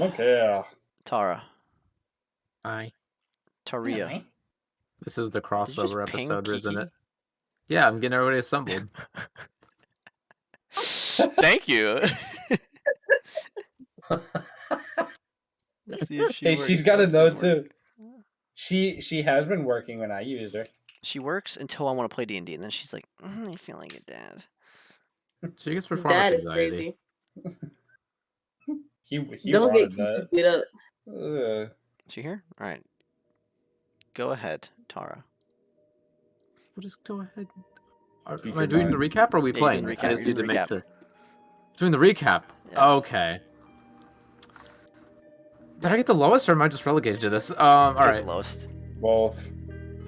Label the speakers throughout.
Speaker 1: Look here.
Speaker 2: Tara,
Speaker 3: Hi.
Speaker 2: Taria.
Speaker 1: Hi.
Speaker 3: This is the
Speaker 2: Did you just
Speaker 3: crossover
Speaker 2: ping
Speaker 3: episode, isn't it?
Speaker 2: Kiki?
Speaker 3: Yeah, I'm getting everybody assembled.
Speaker 2: Thank you. Let's see if she
Speaker 1: Hey,
Speaker 2: works.
Speaker 1: she's got
Speaker 2: Oh,
Speaker 1: to
Speaker 2: it
Speaker 1: know
Speaker 2: didn't work.
Speaker 1: too. She has been working when I used her.
Speaker 2: She works until I want to play D&D, and then she's like, I feel like it, Dad.
Speaker 3: She gets performance
Speaker 4: That is
Speaker 3: anxiety.
Speaker 4: crazy.
Speaker 1: He
Speaker 4: Don't get
Speaker 1: wanted
Speaker 4: Kiki
Speaker 1: that.
Speaker 4: beat up.
Speaker 1: Ugh.
Speaker 2: Is she here? All right. Go ahead, Tara.
Speaker 3: We'll just go ahead.
Speaker 1: Speak
Speaker 3: Am I
Speaker 1: your
Speaker 3: doing the
Speaker 1: mind.
Speaker 3: recap or are we
Speaker 2: Yeah, you're doing
Speaker 3: playing?
Speaker 2: the
Speaker 3: I
Speaker 2: recap,
Speaker 3: just
Speaker 2: you're
Speaker 3: need
Speaker 2: doing
Speaker 3: to
Speaker 2: the
Speaker 3: make
Speaker 2: recap.
Speaker 3: sure. Doing the recap.
Speaker 2: Yeah.
Speaker 3: Okay. Did I get the lowest or am I just relegated to this?
Speaker 2: You
Speaker 3: All
Speaker 2: got the
Speaker 3: right.
Speaker 2: lowest.
Speaker 1: Well,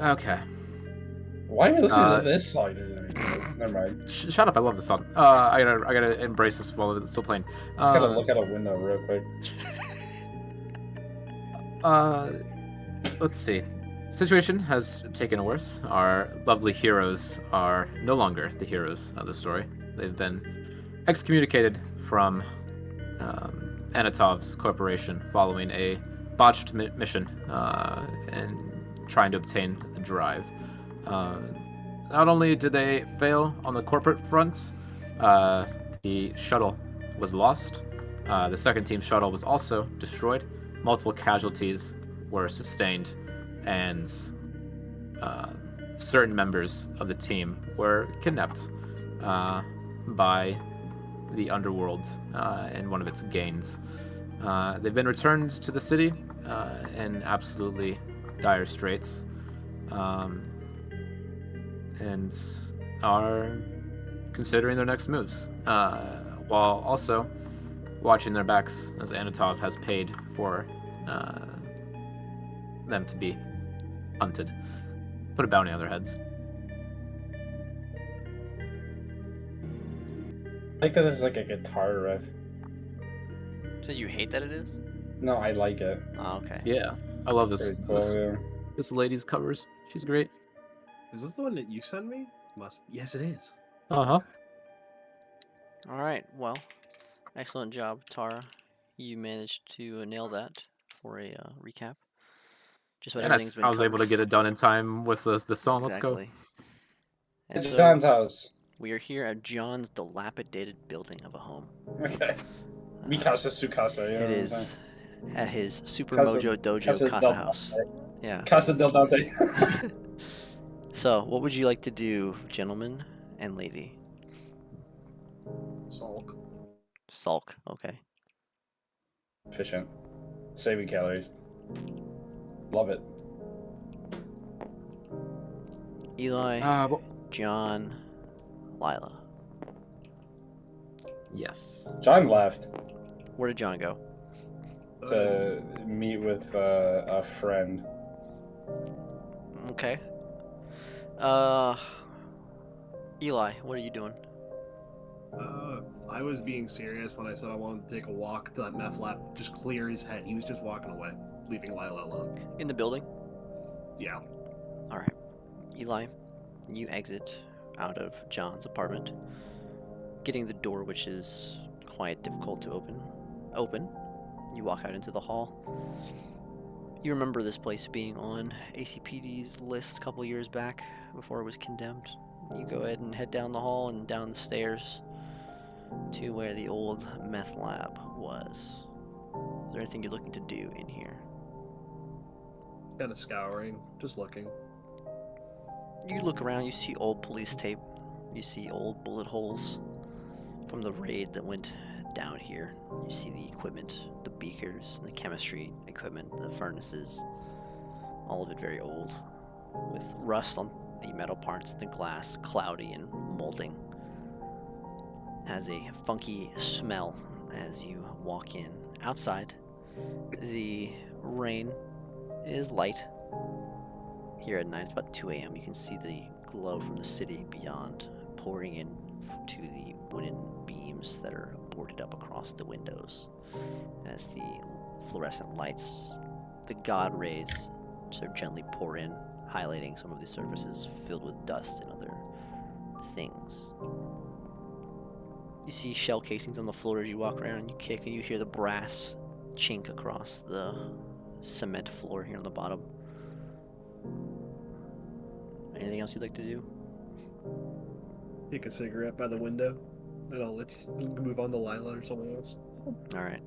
Speaker 3: Okay.
Speaker 1: why are you listening
Speaker 3: Uh,
Speaker 1: to this song? Never mind.
Speaker 3: Shut up! I love this song. I gotta embrace this while it's still playing.
Speaker 1: Just gotta look out a window real quick.
Speaker 3: Let's see. Situation has taken worse. Our lovely heroes are no longer the heroes of the story. They've been excommunicated from Anatov's corporation following a botched mission and trying to obtain the drive. Not only did they fail on the corporate front, the shuttle was lost. The second team shuttle was also destroyed. Multiple casualties were sustained, and certain members of the team were kidnapped by the underworld in one of its gangs. They've been returned to the city in absolutely dire straits, and are considering their next moves, while also watching their backs as Anatov has paid for them to be hunted. Put a bounty on their heads.
Speaker 1: I like that this is like a guitar riff.
Speaker 2: So you hate that it is?
Speaker 1: No, I like it.
Speaker 2: Oh, okay.
Speaker 3: Yeah, I love this.
Speaker 1: Pretty cool, yeah.
Speaker 3: This lady's covers. She's great.
Speaker 5: Is this the one that you sent me? Must. Yes, it is.
Speaker 3: Uh-huh.
Speaker 2: All right. Well, excellent job, Tara. You managed to nail that for a recap. Just about
Speaker 3: And
Speaker 2: everything's been
Speaker 3: I was able to
Speaker 2: covered.
Speaker 3: get it done in time with the song.
Speaker 2: Exactly. And
Speaker 1: It's
Speaker 2: so
Speaker 1: John's house.
Speaker 2: we are here at John's dilapidated building of a home.
Speaker 1: Okay. Mikasa Sukasa, you know
Speaker 2: It
Speaker 1: what I'm
Speaker 2: is at his Super
Speaker 1: Casa-
Speaker 2: Mojo Dojo
Speaker 1: Casa
Speaker 2: Casa,
Speaker 1: del
Speaker 2: house.
Speaker 1: Dante.
Speaker 2: Yeah.
Speaker 1: Casa del Dante.
Speaker 2: So, what would you like to do, gentleman and lady?
Speaker 5: Sulk.
Speaker 2: Sulk. Okay.
Speaker 1: Efficient. Saving calories. Love it.
Speaker 2: Eli,
Speaker 3: Well,
Speaker 2: John, Lila.
Speaker 3: yes.
Speaker 1: John left
Speaker 2: Where did John go?
Speaker 1: to meet with a friend.
Speaker 2: Okay. Eli, what are you doing?
Speaker 5: I was being serious when I said I wanted to take a walk to that meth lab, just clear his head. He was just walking away, leaving Lila alone.
Speaker 2: In the building?
Speaker 5: Yeah.
Speaker 2: All right. Eli, you exit out of John's apartment, getting the door, which is quite difficult to open. You walk out into the hall. You remember this place being on ACPD's list a couple years back before it was condemned. You go ahead and head down the hall and down the stairs to where the old meth lab was. Is there anything you're looking to do in here?
Speaker 5: Kind of scouring, just looking.
Speaker 2: You look around, you see old police tape, you see old bullet holes from the raid that went down here. You see the equipment, the beakers, the chemistry equipment, the furnaces, all of it very old, with rust on the metal parts, the glass cloudy and molding. Has a funky smell as you walk in. Outside, the rain is light. Here at night, it's about 2 a.m. You can see the glow from the city beyond pouring in to the wooden beams that are boarded up across the windows as the fluorescent lights, the god rays, sort of gently pour in, highlighting some of the surfaces filled with dust and other things. You see shell casings on the floor as you walk around, and you kick, and you hear the brass chink across the cement floor here on the bottom. Anything else you'd like to do?
Speaker 5: Take a cigarette by the window, and I'll let you move on to Lila or someone else.
Speaker 2: All right.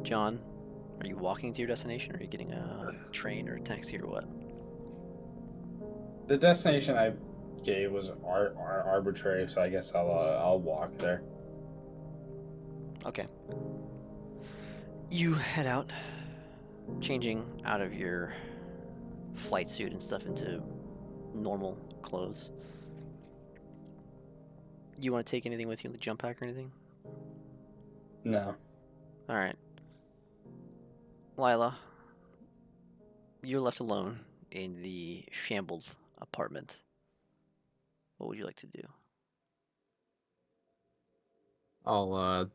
Speaker 2: John, are you walking to your destination, or are you getting a train or a taxi or what?
Speaker 1: The destination I gave was arbitrary, so I guess I'll walk there.
Speaker 2: Okay. You head out, changing out of your flight suit and stuff into normal clothes. You want to take anything with you, like jump pack or anything?
Speaker 1: No.
Speaker 2: All right. Lila, you're left alone in the shambled apartment. What would you like to do?
Speaker 3: I'll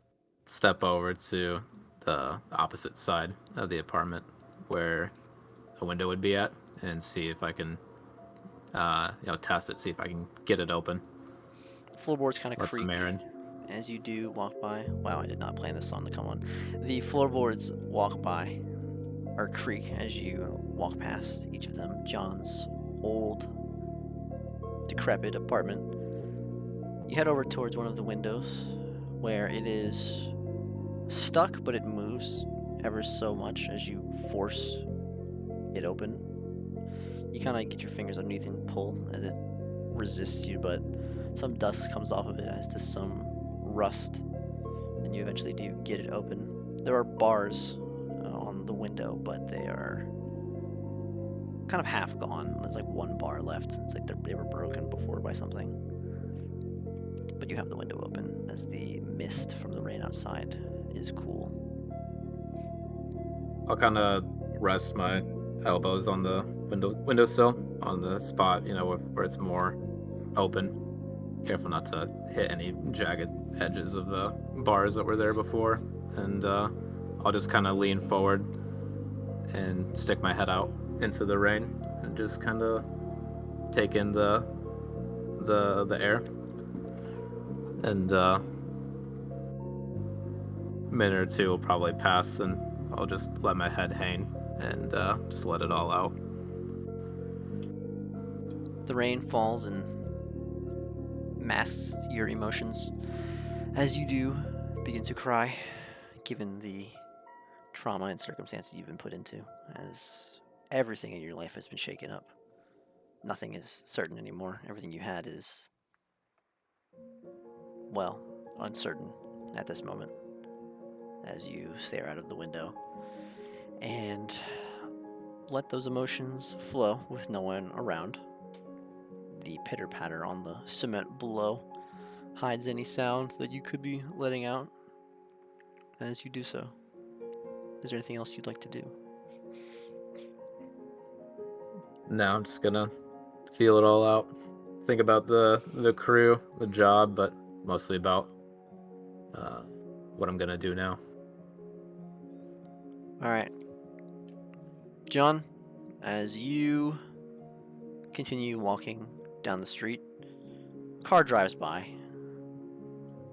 Speaker 3: step over to the opposite side of the apartment where a window would be at and see if I can, test it, see if I can get it open.
Speaker 2: Floorboards kind of
Speaker 3: Let
Speaker 2: creak
Speaker 3: some air in.
Speaker 2: as you do walk by. Wow, I did not plan this song to come on. The floorboards walk by, or creak as you walk past each of them. John's old, decrepit apartment. You head over towards one of the windows where it is stuck, but it moves ever so much as you force it open. You kind of get your fingers underneath and pull as it resists you, but some dust comes off of it as to some rust, and you eventually do get it open. There are bars on the window, but they are kind of half gone. There's like one bar left. It's like they were broken before by something. But you have the window open as the mist from the rain outside is cool.
Speaker 3: I'll kind of rest my elbows on the windowsill, on the spot, where it's more open. Careful not to hit any jagged edges of the bars that were there before. And I'll just kind of lean forward and stick my head out into the rain and just kind of take in the air. And minute or two will probably pass, and I'll just let my head hang and just let it all out.
Speaker 2: The rain falls and masks your emotions as you do begin to cry, given the trauma and circumstances you've been put into, as everything in your life has been shaken up. Nothing is certain anymore. Everything you had is, well, uncertain at this moment as you stare out of the window and let those emotions flow with no one around. The pitter-patter on the cement below hides any sound that you could be letting out as you do so. Is there anything else you'd like to do?
Speaker 3: Now I'm just gonna feel it all out. Think about the crew, the job, but mostly about what I'm gonna do now.
Speaker 2: All right. John, as you continue walking down the street, a car drives by,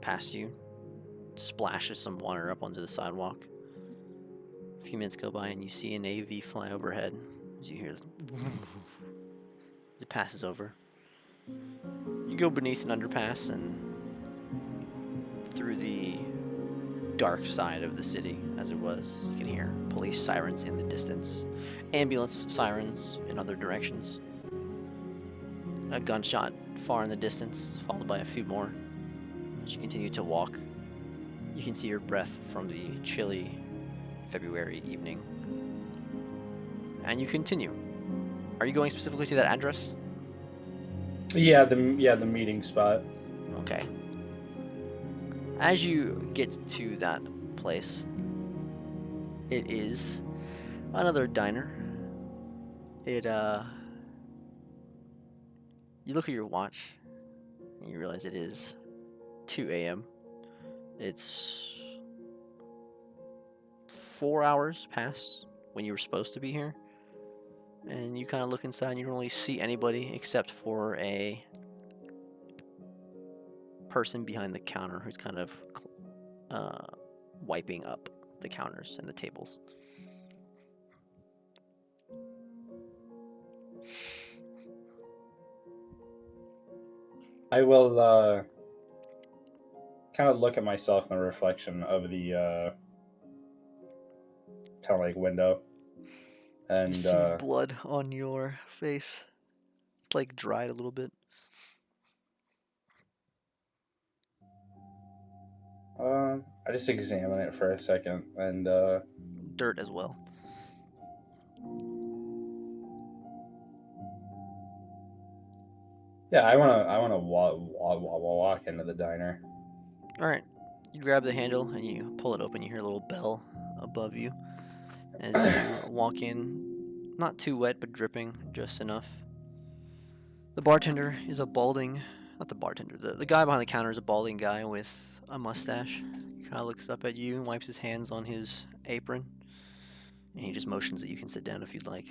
Speaker 2: past you, splashes some water up onto the sidewalk. A few minutes go by and you see an AV fly overhead as you hear as it passes over. You go beneath an underpass and through the dark side of the city as it was. You can hear police sirens in the distance, ambulance sirens in other directions. A gunshot far in the distance, followed by a few more. As you continue to walk, you can see your breath from the chilly February evening. And you continue. Are you going specifically to that address?
Speaker 1: Yeah, the meeting spot.
Speaker 2: Okay. As you get to that place, it is another diner. You look at your watch and you realize it is 2 a.m. It's 4 hours past when you were supposed to be here. And you kind of look inside and you don't really see anybody except for a person behind the counter who's kind of wiping up the counters and the tables.
Speaker 1: I will kind of look at myself in the reflection of the kind of like window, and
Speaker 2: You see blood on your face. It's like dried a little bit.
Speaker 1: I just examine it for a second, and
Speaker 2: Dirt as well.
Speaker 1: yeah, I wanna walk into the diner.
Speaker 2: Alright. You grab the handle and you pull it open. You hear a little bell above you as you walk in. Not too wet, but dripping just enough. The bartender is a balding... Not the bartender. The guy behind the counter is a balding guy with a mustache. He kind of looks up at you and wipes his hands on his apron. And he just motions that you can sit down if you'd like.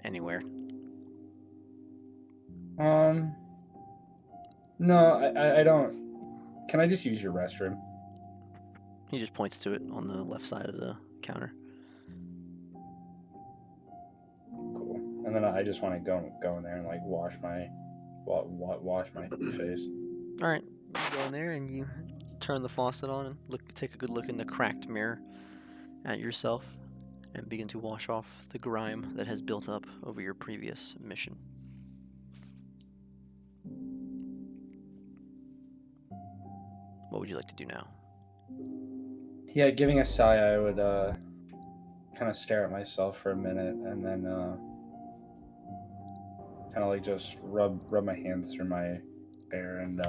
Speaker 2: Anywhere.
Speaker 1: No, I don't. Can I just use your restroom?
Speaker 2: He just points to it on the left side of the counter.
Speaker 1: Cool. And then I just want to go in there and like wash my face.
Speaker 2: All right, you go in there and you turn the faucet on and take a good look in the cracked mirror at yourself and begin to wash off the grime that has built up over your previous mission. What would you like to do now?
Speaker 1: Yeah, giving a sigh, I would kind of stare at myself for a minute, and then kind of like just rub my hands through my hair and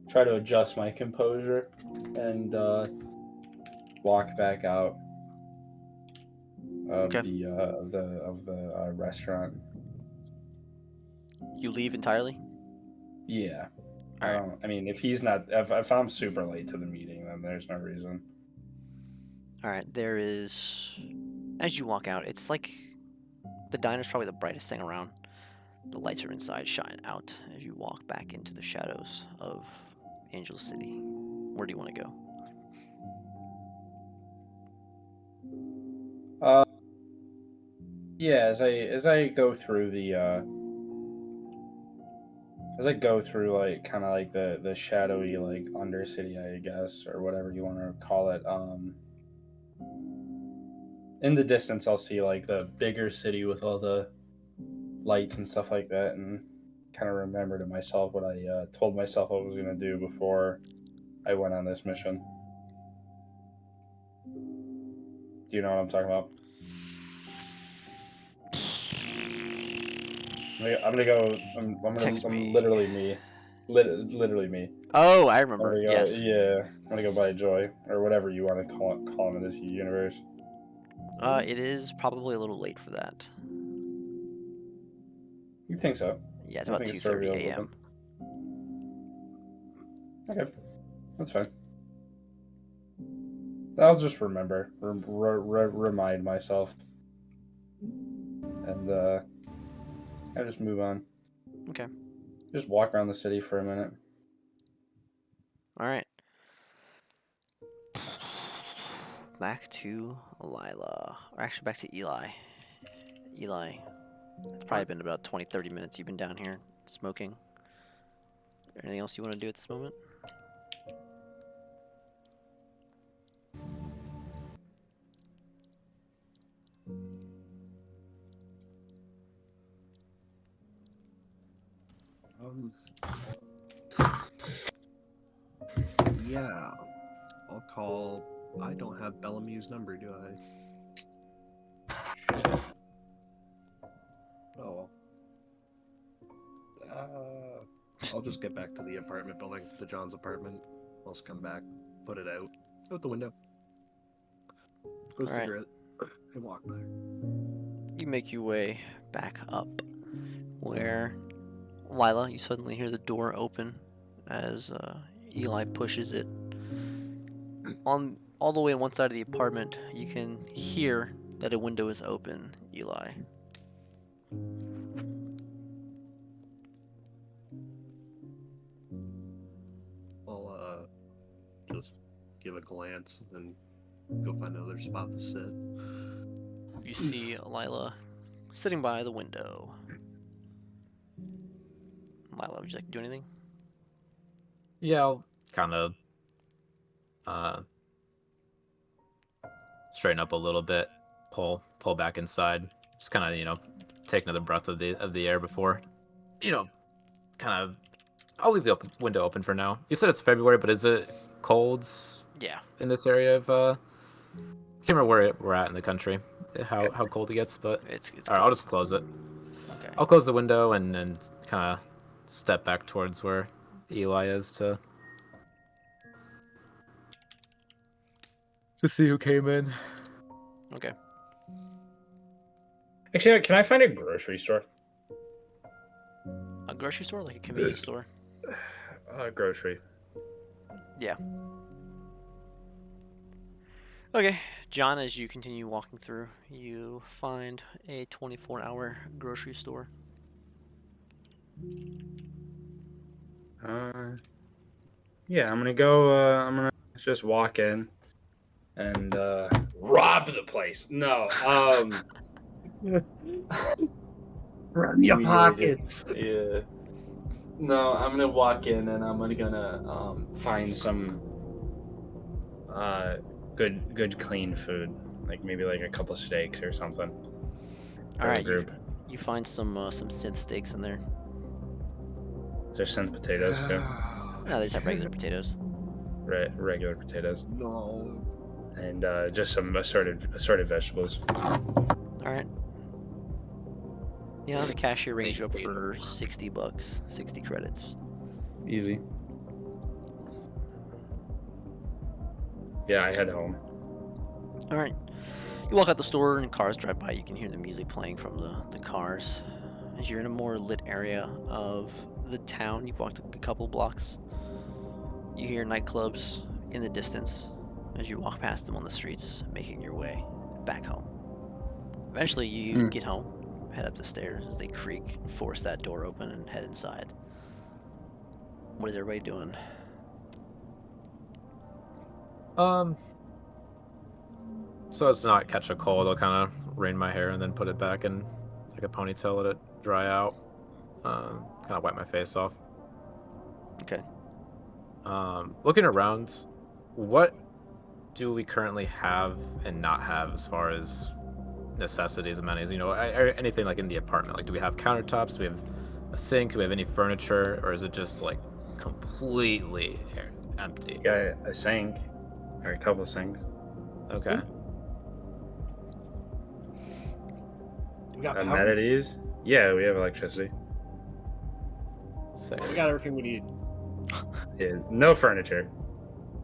Speaker 1: try to adjust my composure and walk back out of
Speaker 2: Okay.
Speaker 1: the restaurant.
Speaker 2: You leave entirely?
Speaker 1: Yeah.
Speaker 2: All right.
Speaker 1: I mean, if I'm super late to the meeting, then there's no reason.
Speaker 2: All right, there is... As you walk out, it's like... The diner's probably the brightest thing around. The lights are inside shine out as you walk back into the shadows of Angel City. Where do you want to go?
Speaker 1: Yeah, as I go through the like kind of like the shadowy like undercity, I guess, or whatever you want to call it. In the distance, I'll see like the bigger city with all the lights and stuff like that, and kind of remember to myself what I told myself I was gonna do before I went on this mission. Do you know what I'm talking about? I'm gonna go.
Speaker 2: Text
Speaker 1: I'm
Speaker 2: me.
Speaker 1: literally me. Literally me.
Speaker 2: Oh, I
Speaker 1: I'm
Speaker 2: remember.
Speaker 1: gonna go,
Speaker 2: Yes.
Speaker 1: Yeah, I'm gonna go by Joy or whatever you want to call him in this universe.
Speaker 2: It is probably a little late for that.
Speaker 1: You think so?
Speaker 2: Yeah, it's
Speaker 1: I
Speaker 2: about
Speaker 1: think it's still
Speaker 2: 2:30
Speaker 1: available
Speaker 2: a.m.
Speaker 1: then. Okay, that's fine. I'll just remember, remind myself, and I just move on.
Speaker 2: Okay.
Speaker 1: Just walk around the city for a minute.
Speaker 2: All right. Back to Lila. Or actually, back to Eli. Eli, it's probably been about 20-30 minutes you've been down here smoking. Anything else you want to do at this moment?
Speaker 5: Yeah, I'll call. I don't have Bellamy's number, do I? Shit. Oh well. I'll just get back to the apartment building, to John's apartment. I'll just come back, put it out the window. Go
Speaker 2: All right.
Speaker 5: cigarette, and walk back.
Speaker 2: You make your way back up where Lila, you suddenly hear the door open as Eli pushes it. On all the way on one side of the apartment, you can hear that a window is open, Eli.
Speaker 5: I'll just give a glance and go find another spot to sit.
Speaker 2: You see Lila sitting by the window. Lila, would you like to do anything?
Speaker 3: Yeah, I'll kind of straighten up a little bit, pull back inside, just kind of take another breath of the air before, kind of. I'll leave the window open for now. You said it's February, but is it cold?
Speaker 2: Yeah.
Speaker 3: In this area of can't remember where we're at in the country, how cold it gets, but
Speaker 2: It's
Speaker 3: all right, I'll
Speaker 2: cold.
Speaker 3: just close it.
Speaker 2: Okay.
Speaker 3: I'll close the window and kind of step back towards where Eli is to see who came in.
Speaker 2: Okay.
Speaker 1: Actually, can I find a grocery store?
Speaker 2: A grocery store, like a convenience store.
Speaker 1: Grocery.
Speaker 2: Yeah. Okay, John, as you continue walking through, you find a 24-hour grocery store.
Speaker 1: Yeah, I'm gonna go. I'm gonna just walk in and rob the place. No.
Speaker 5: Run your
Speaker 1: Yeah,
Speaker 5: pockets.
Speaker 1: Yeah. No, I'm gonna walk in and I'm gonna find some good clean food, like maybe like a couple steaks or something.
Speaker 2: All right,
Speaker 1: Group.
Speaker 2: you find some synth steaks in there.
Speaker 1: There's synth potatoes too.
Speaker 2: No, they just have regular potatoes.
Speaker 1: Regular potatoes
Speaker 5: No.
Speaker 1: and just some assorted vegetables.
Speaker 2: All right. Yeah, the cashier rings you up for $60, 60 credits.
Speaker 1: Easy. Yeah, I head home.
Speaker 2: All right. You walk out the store and cars drive by. You can hear the music playing from the cars. As you're in a more lit area of the town, you've walked a couple blocks. You hear nightclubs in the distance as you walk past them on the streets, making your way back home. Eventually, you get home, head up the stairs as they creak, force that door open, and head inside. What is everybody doing?
Speaker 3: So as to not catch a cold, I'll kind of rain my hair and then put it back in like a ponytail, let it dry out. Kind of wipe my face off.
Speaker 2: Okay.
Speaker 3: Looking around, what do we currently have and not have as far as necessities, amenities? Anything like in the apartment? Like, do we have countertops? Do we have a sink? Do we have any furniture, or is it just like completely empty?
Speaker 1: Got a sink, or a couple sinks.
Speaker 3: Okay.
Speaker 5: We got power.
Speaker 1: Amenities? Yeah, we have electricity.
Speaker 3: Sick.
Speaker 5: We got everything we need.
Speaker 1: Yeah, no furniture.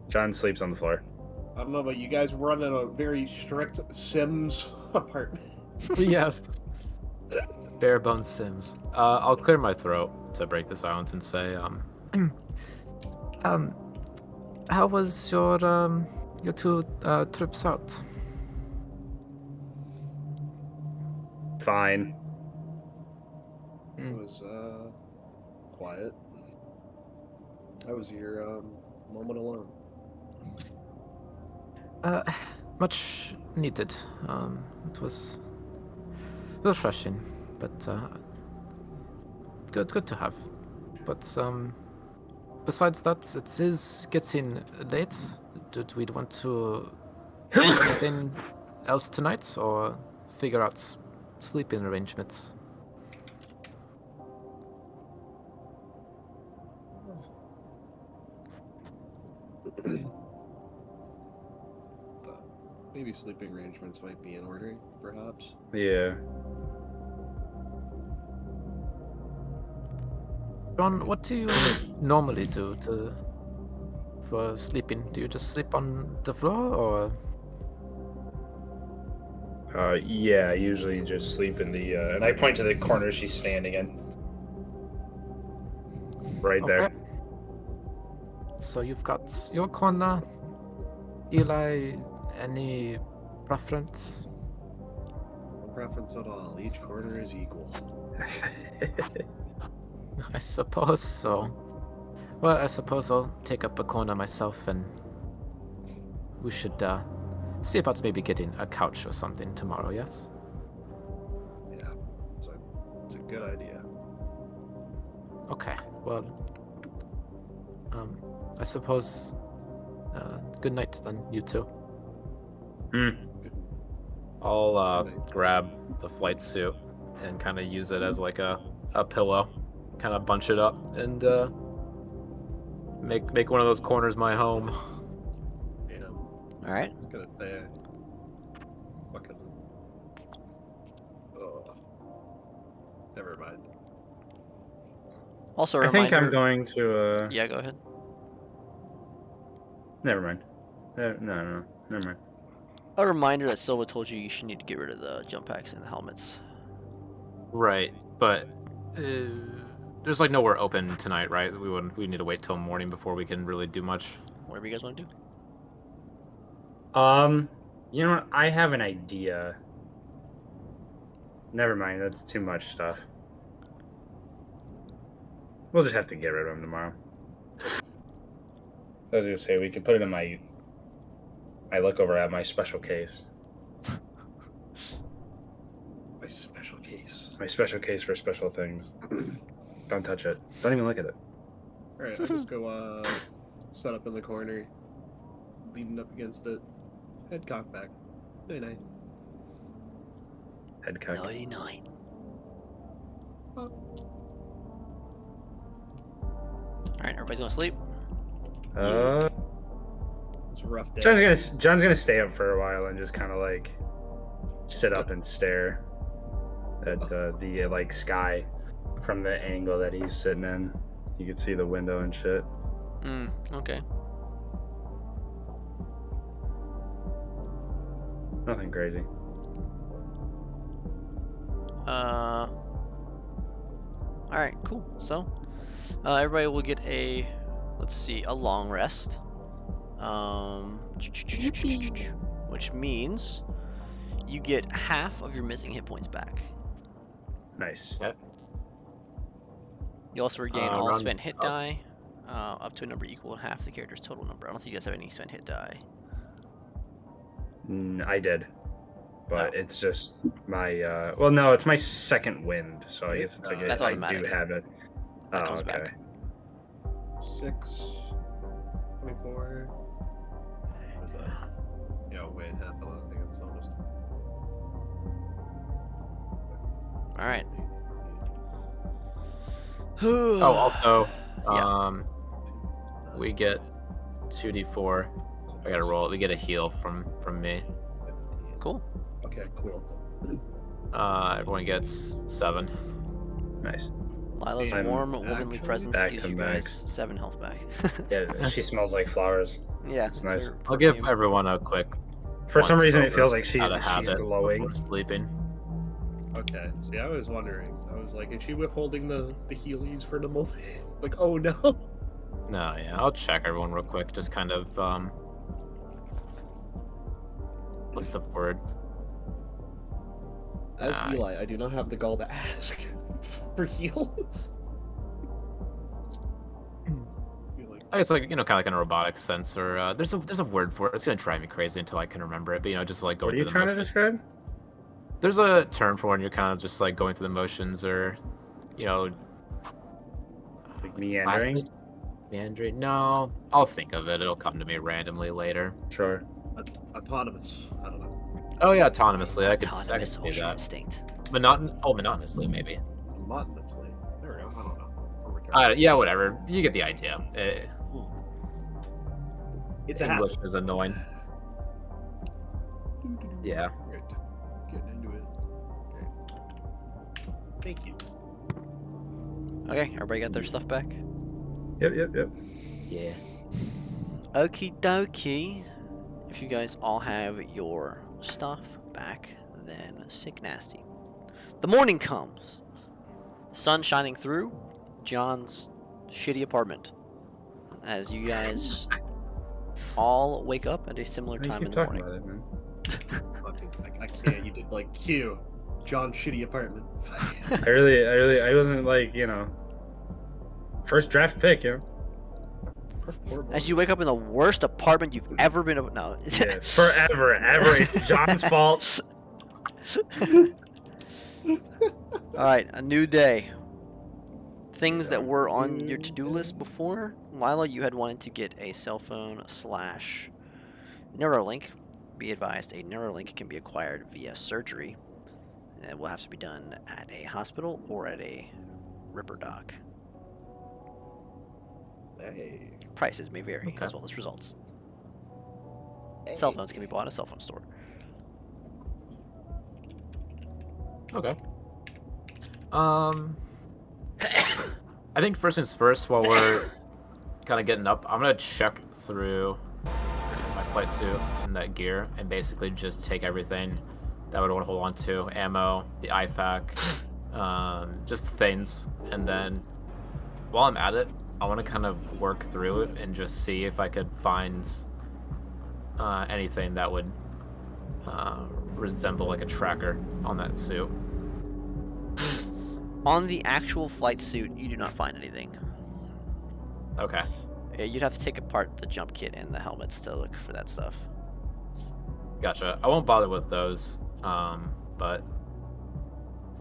Speaker 1: John sleeps on the floor.
Speaker 5: I don't know, but you guys run in a very strict Sims apartment.
Speaker 3: Yes. Bare bones Sims. I'll clear my throat to break the silence and say, how was your two trips out?
Speaker 1: Fine.
Speaker 5: It was quiet. I was your moment alone.
Speaker 3: Much needed. It was refreshing, but good to have. But besides that, it is getting late. Did we want to do anything else tonight, or figure out sleeping arrangements?
Speaker 5: Maybe sleeping arrangements might be in order, perhaps.
Speaker 1: Yeah.
Speaker 3: John, what do you normally do for sleeping? Do you just sleep on the floor, or?
Speaker 1: Yeah, I usually just sleep in the, and I point to the corner she's standing in. Right there.
Speaker 3: Okay. So you've got your corner. Eli, any preference?
Speaker 5: No preference at all. Each corner is equal.
Speaker 3: I suppose so. Well, I suppose I'll take up a corner myself and we should see about maybe getting a couch or something tomorrow. Yes.
Speaker 5: Yeah, it's a good idea.
Speaker 3: Okay. Well, I suppose. Good night then, you two. I'll grab the flight suit and kind of use it as like a pillow, kind of bunch it up and make one of those corners my home.
Speaker 5: Yeah.
Speaker 2: All right.
Speaker 5: I was gonna say, fucking. Oh. Never mind.
Speaker 2: Also, a
Speaker 1: I think I'm
Speaker 2: reminder-
Speaker 1: going to.
Speaker 2: Yeah, go ahead.
Speaker 1: Never mind. No. Never mind.
Speaker 2: A reminder that Silva told you should need to get rid of the jump packs and the helmets.
Speaker 3: Right, but there's like nowhere open tonight, right? We need to wait till morning before we can really do much.
Speaker 2: Whatever you guys want to do.
Speaker 1: You know what? I have an idea. Never mind. That's too much stuff. We'll just have to get rid of them tomorrow. I was gonna say we could put it in my. I look over at my special case.
Speaker 5: My special case.
Speaker 1: My special case for special things. Don't touch it. Don't even look at it.
Speaker 5: Alright, I just go set up in the corner, leaning up against it, head cocked back. Night night.
Speaker 1: Head cock.
Speaker 2: Nighty night. All right, everybody's gonna sleep.
Speaker 5: It's a rough day.
Speaker 1: John's gonna stay up for a while and just kind of like sit up and stare at the like sky from the angle that he's sitting in. You can see the window and shit.
Speaker 2: Okay.
Speaker 1: Nothing crazy.
Speaker 2: All right, cool. So, everybody will get a, let's see, a long rest. Which means you get half of your missing hit points back.
Speaker 1: Nice.
Speaker 2: You also regain all
Speaker 3: around-
Speaker 2: spent hit die, up to a number equal to half the character's total number. I don't think you guys have any spent hit die.
Speaker 1: I did, but
Speaker 2: Oh.
Speaker 1: it's just my. Well, no, it's my second wind, so I guess it's like
Speaker 2: That's
Speaker 1: I do
Speaker 2: automatic.
Speaker 1: have it.
Speaker 2: That
Speaker 1: Oh,
Speaker 2: comes
Speaker 1: okay.
Speaker 2: back.
Speaker 5: 6, 24. What is that? Yeah, wait, half of that thing. It's almost.
Speaker 2: All right.
Speaker 3: Oh, also,
Speaker 2: Yeah.
Speaker 3: we get 2d4. I gotta roll it. We get a heal from me.
Speaker 5: 15.
Speaker 2: Cool.
Speaker 5: Okay, cool.
Speaker 3: Everyone gets 7.
Speaker 1: Nice.
Speaker 2: Lila's
Speaker 5: I'm
Speaker 2: warm, womanly
Speaker 5: actually
Speaker 2: presence
Speaker 1: back
Speaker 2: gives
Speaker 1: to
Speaker 2: you
Speaker 1: max.
Speaker 2: guys 7 health back.
Speaker 1: Yeah, she smells like flowers.
Speaker 2: Yeah,
Speaker 1: It's nice.
Speaker 2: her
Speaker 3: I'll give
Speaker 2: perfume.
Speaker 3: everyone a quick.
Speaker 1: For some
Speaker 3: once
Speaker 1: reason, it
Speaker 3: over
Speaker 1: feels like
Speaker 3: how to
Speaker 1: she's
Speaker 3: have it
Speaker 1: glowing.
Speaker 3: before sleeping.
Speaker 5: Okay, see, I was wondering. I was like, is she withholding the healies for the moment? Like, oh no.
Speaker 3: No, yeah, I'll check everyone real quick. Just kind of what's the word?
Speaker 5: As
Speaker 3: Nah.
Speaker 5: Eli, I do not have the gall to ask for heals. You're like,
Speaker 3: I guess like kind of like in a robotic sense, or there's a word for it. It's gonna drive me crazy until I can remember it. But just like going
Speaker 1: What are you
Speaker 3: through the
Speaker 1: trying to
Speaker 3: motions.
Speaker 1: describe?
Speaker 3: There's a term for when you're kind of just like going through the motions, or
Speaker 1: Like meandering?
Speaker 3: meandering. No, I'll think of it. It'll come to me randomly later.
Speaker 1: Sure.
Speaker 5: autonomous. I don't know.
Speaker 3: Oh yeah, autonomously. I could
Speaker 2: Autonomous
Speaker 3: say
Speaker 2: Ultra
Speaker 3: that.
Speaker 2: Instinct.
Speaker 3: Monotonously maybe.
Speaker 5: Monotonously. There we go. I don't know. I'll return.
Speaker 3: Yeah, whatever. You get the idea.
Speaker 5: It's a
Speaker 3: English is annoying. Yeah.
Speaker 5: Right. Getting into it. Okay. Thank you.
Speaker 2: Okay, everybody got their stuff back?
Speaker 1: Yep.
Speaker 3: Yeah.
Speaker 2: Okie dokie. If you guys all have your stuff back, then sick nasty. The morning comes. Sun shining through John's shitty apartment. As you guys all wake up at a similar
Speaker 1: Why do you
Speaker 2: time in
Speaker 1: keep
Speaker 2: the
Speaker 1: talking
Speaker 2: morning.
Speaker 1: about it, man?
Speaker 5: Fucking, I can't. You did like Q. John's shitty apartment.
Speaker 1: I wasn't like, first draft pick,
Speaker 2: As you wake up in the worst apartment you've ever been. No.
Speaker 1: Yeah, forever, ever. It's John's fault.
Speaker 2: All right, a new day. Things that were on your to-do list before. Lila, you had wanted to get a cell phone / Neuralink. Be advised, a Neuralink can be acquired via surgery. And it will have to be done at a hospital or at a Ripper doc.
Speaker 5: Hey.
Speaker 2: Prices may vary,
Speaker 3: Okay.
Speaker 2: as well as results. Cell phones can be bought at a cell phone store.
Speaker 3: Okay. I think first things first, while we're kind of getting up, I'm gonna check through my flight suit and that gear, and basically just take everything that I would want to hold on to, ammo, the IFAK, just things, and then while I'm at it, I want to kind of work through it and just see if I could find anything that would resemble like a tracker on that suit.
Speaker 2: On the actual flight suit, you do not find anything.
Speaker 3: Okay.
Speaker 2: You'd have to take apart the jump kit and the helmets to look for that stuff.
Speaker 3: Gotcha. I won't bother with those, but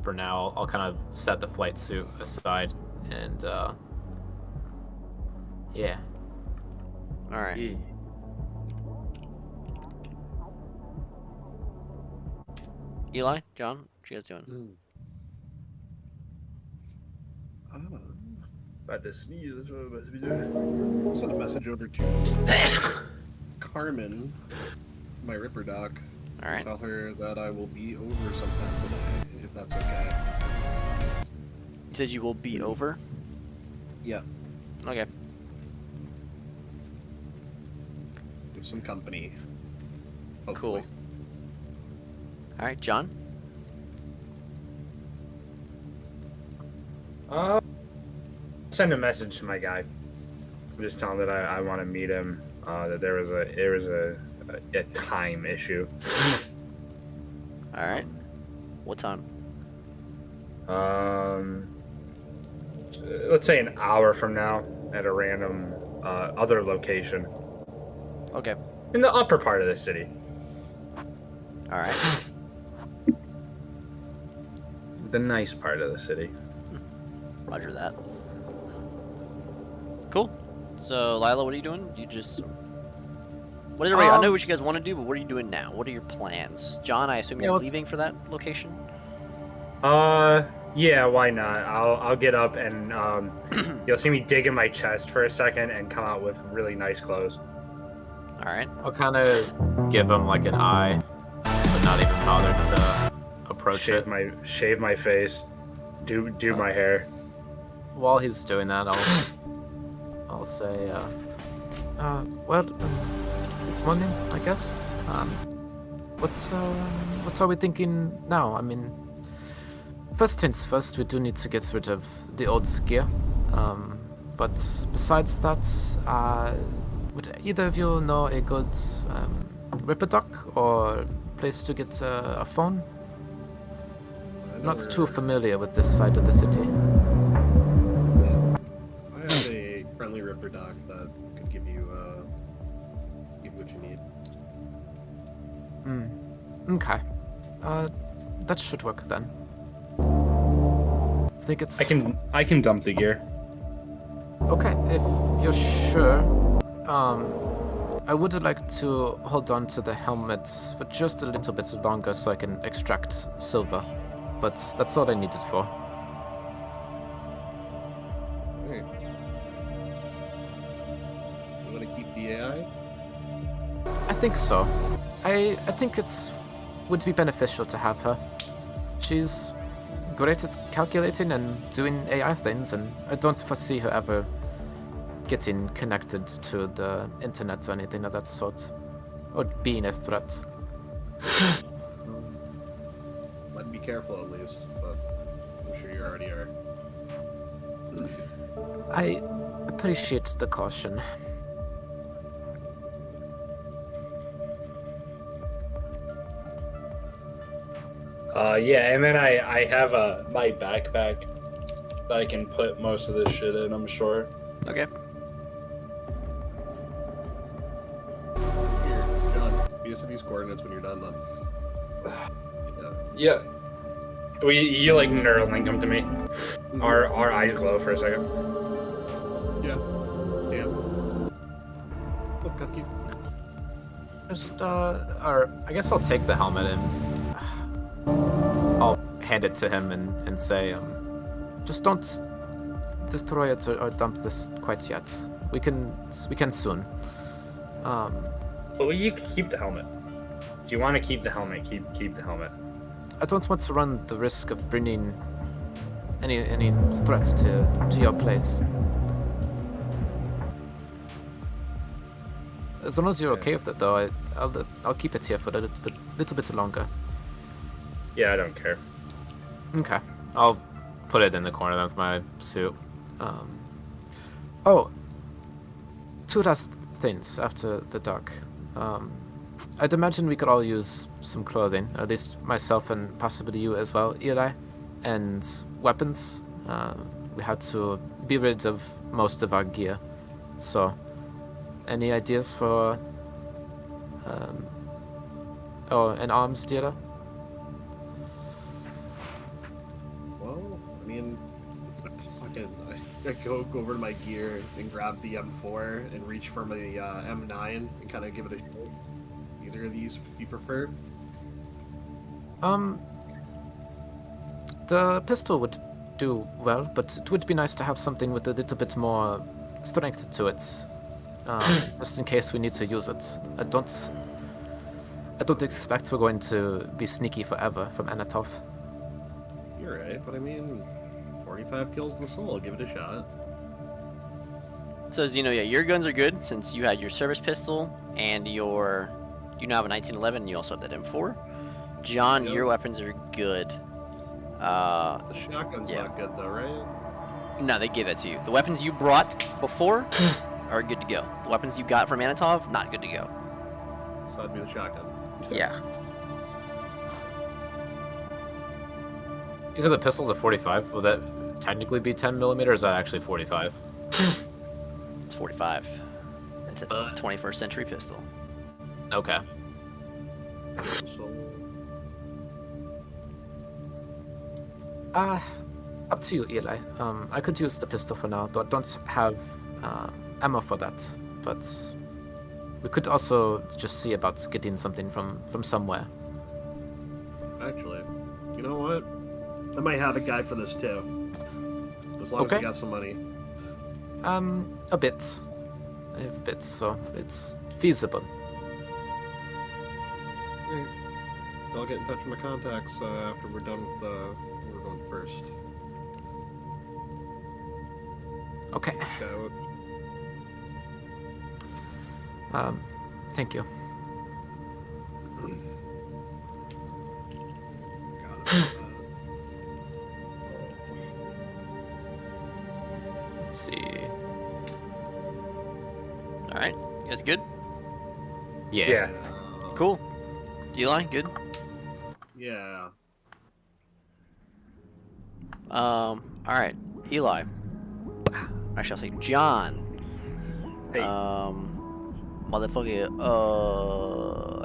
Speaker 3: for now, I'll kind of set the flight suit aside, and yeah.
Speaker 2: All right.
Speaker 1: Yeah.
Speaker 2: Eli, John, what you guys doing?
Speaker 1: About to sneeze. That's what I'm about to be doing.
Speaker 5: Send a message over to Carmen, my Ripper doc.
Speaker 2: All right.
Speaker 5: Tell her that I will be over sometime today, if that's okay.
Speaker 2: You said you will be over.
Speaker 5: Yeah,
Speaker 2: Okay.
Speaker 5: give some company.
Speaker 2: Cool.
Speaker 5: Hopefully.
Speaker 2: All right, John.
Speaker 1: Send a message to my guy. Just tell him that I want to meet him. That there was a time issue.
Speaker 2: All right. What time?
Speaker 1: Let's say an hour from now at a random other location
Speaker 2: Okay.
Speaker 1: in the upper part of the city.
Speaker 2: All right.
Speaker 1: The nice part of the city.
Speaker 2: Roger that. Cool. So, Lila, what are you doing? You just... What is it? I know what you guys want to do, but what are you doing now? What are your plans? John, I assume
Speaker 3: Yeah,
Speaker 2: you're
Speaker 3: let's-
Speaker 2: leaving for that location?
Speaker 1: Yeah, why not? I'll get up and you'll see me dig in my chest for a second and come out with really nice clothes.
Speaker 2: All right.
Speaker 3: I'll kind of give him like an eye, but not even bother to approach it.
Speaker 1: Shave my face, do my hair.
Speaker 3: While he's doing that, I'll say, well, it's morning, I guess. What are we thinking now? I mean, first things first, we do need to get rid of the old gear. But besides that, would either of you know a good Ripper dock or place to get a phone?
Speaker 5: I know
Speaker 3: Not
Speaker 5: where-
Speaker 3: too familiar with this side of the city.
Speaker 5: I have a friendly Ripper doc that could give you what you need.
Speaker 3: Okay. That should work then. I think it's...
Speaker 1: I can dump the gear.
Speaker 3: Okay, if you're sure. I would like to hold on to the helmet for just a little bit longer so I can extract silver. But that's all I need it for.
Speaker 5: Hey. You want to keep the AI?
Speaker 3: I think so. I think it would be beneficial to have her. She's great at calculating and doing AI things, and I don't foresee her ever getting connected to the internet or anything of that sort, or being a threat.
Speaker 5: Might be careful at least, but I'm sure you already are.
Speaker 3: I appreciate the caution.
Speaker 1: Yeah, and then I have my backpack that I can put most of this shit in, I'm sure.
Speaker 2: Okay.
Speaker 5: coordinates when you're done. Then.
Speaker 1: Yeah. You like Neuralink them to me. Our eyes glow for a second.
Speaker 5: Yeah. Damn. Oh, got you.
Speaker 3: Just, or I guess I'll take the helmet and I'll hand it to him and say, just don't destroy it or dump this quite yet. We can soon.
Speaker 1: But will you keep the helmet? Do you want to keep the helmet? Keep the helmet.
Speaker 3: I don't want to run the risk of bringing any threats to your place. As long as you're okay with it, though, I'll keep it here for a little bit longer.
Speaker 1: Yeah, I don't care.
Speaker 3: Okay, I'll put it in the corner then with my suit. Oh, two last things after the dock. I'd imagine we could all use some clothing, at least myself and possibly you as well, Eli, and weapons. We had to be rid of most of our gear, so any ideas for an arms dealer?
Speaker 5: Well, I mean, I go over to my gear and grab the M4 and reach for my M9 and kind of give it a shot. Either of these you prefer?
Speaker 3: The pistol would do well, but it would be nice to have something with a little bit more strength to it, just in case we need to use it. I don't expect we're going to be sneaky forever from Anatov.
Speaker 5: You're right, but I mean, 45 kills the soul. Give it a shot.
Speaker 2: So Zeno, yeah, your guns are good since you had your service pistol and you now have a 1911 and you also have that M4. John,
Speaker 5: Yep.
Speaker 2: your weapons are good.
Speaker 5: The shotgun's
Speaker 2: Yeah.
Speaker 5: not good though, right?
Speaker 2: No, they gave that to you. The weapons you brought before are good to go. The weapons you got from Anatov, not good to go.
Speaker 5: So that'd be the shotgun.
Speaker 2: Yeah.
Speaker 3: You said the pistol's a 45. Will that technically be 10 millimeter, or is that actually 45?
Speaker 2: It's 45. It's a 21st century pistol.
Speaker 3: Okay.
Speaker 5: So
Speaker 3: Up to you, Eli. I could use the pistol for now, though I don't have ammo for that. But we could also just see about getting something from somewhere.
Speaker 5: actually, you know what? I might have a guy for this too. As long as
Speaker 3: Okay.
Speaker 5: we got some money.
Speaker 3: A bit. I have a bit, so it's feasible.
Speaker 5: Right. I'll get in touch with my contacts after we're done with we're going first.
Speaker 3: Okay.
Speaker 5: Shout.
Speaker 3: Thank you. Let's see.
Speaker 2: All right, you guys good?
Speaker 1: Yeah.
Speaker 2: Cool. Eli, good.
Speaker 5: Yeah.
Speaker 2: All right, Eli. I shall say John.
Speaker 1: Hey.
Speaker 2: Motherfucker.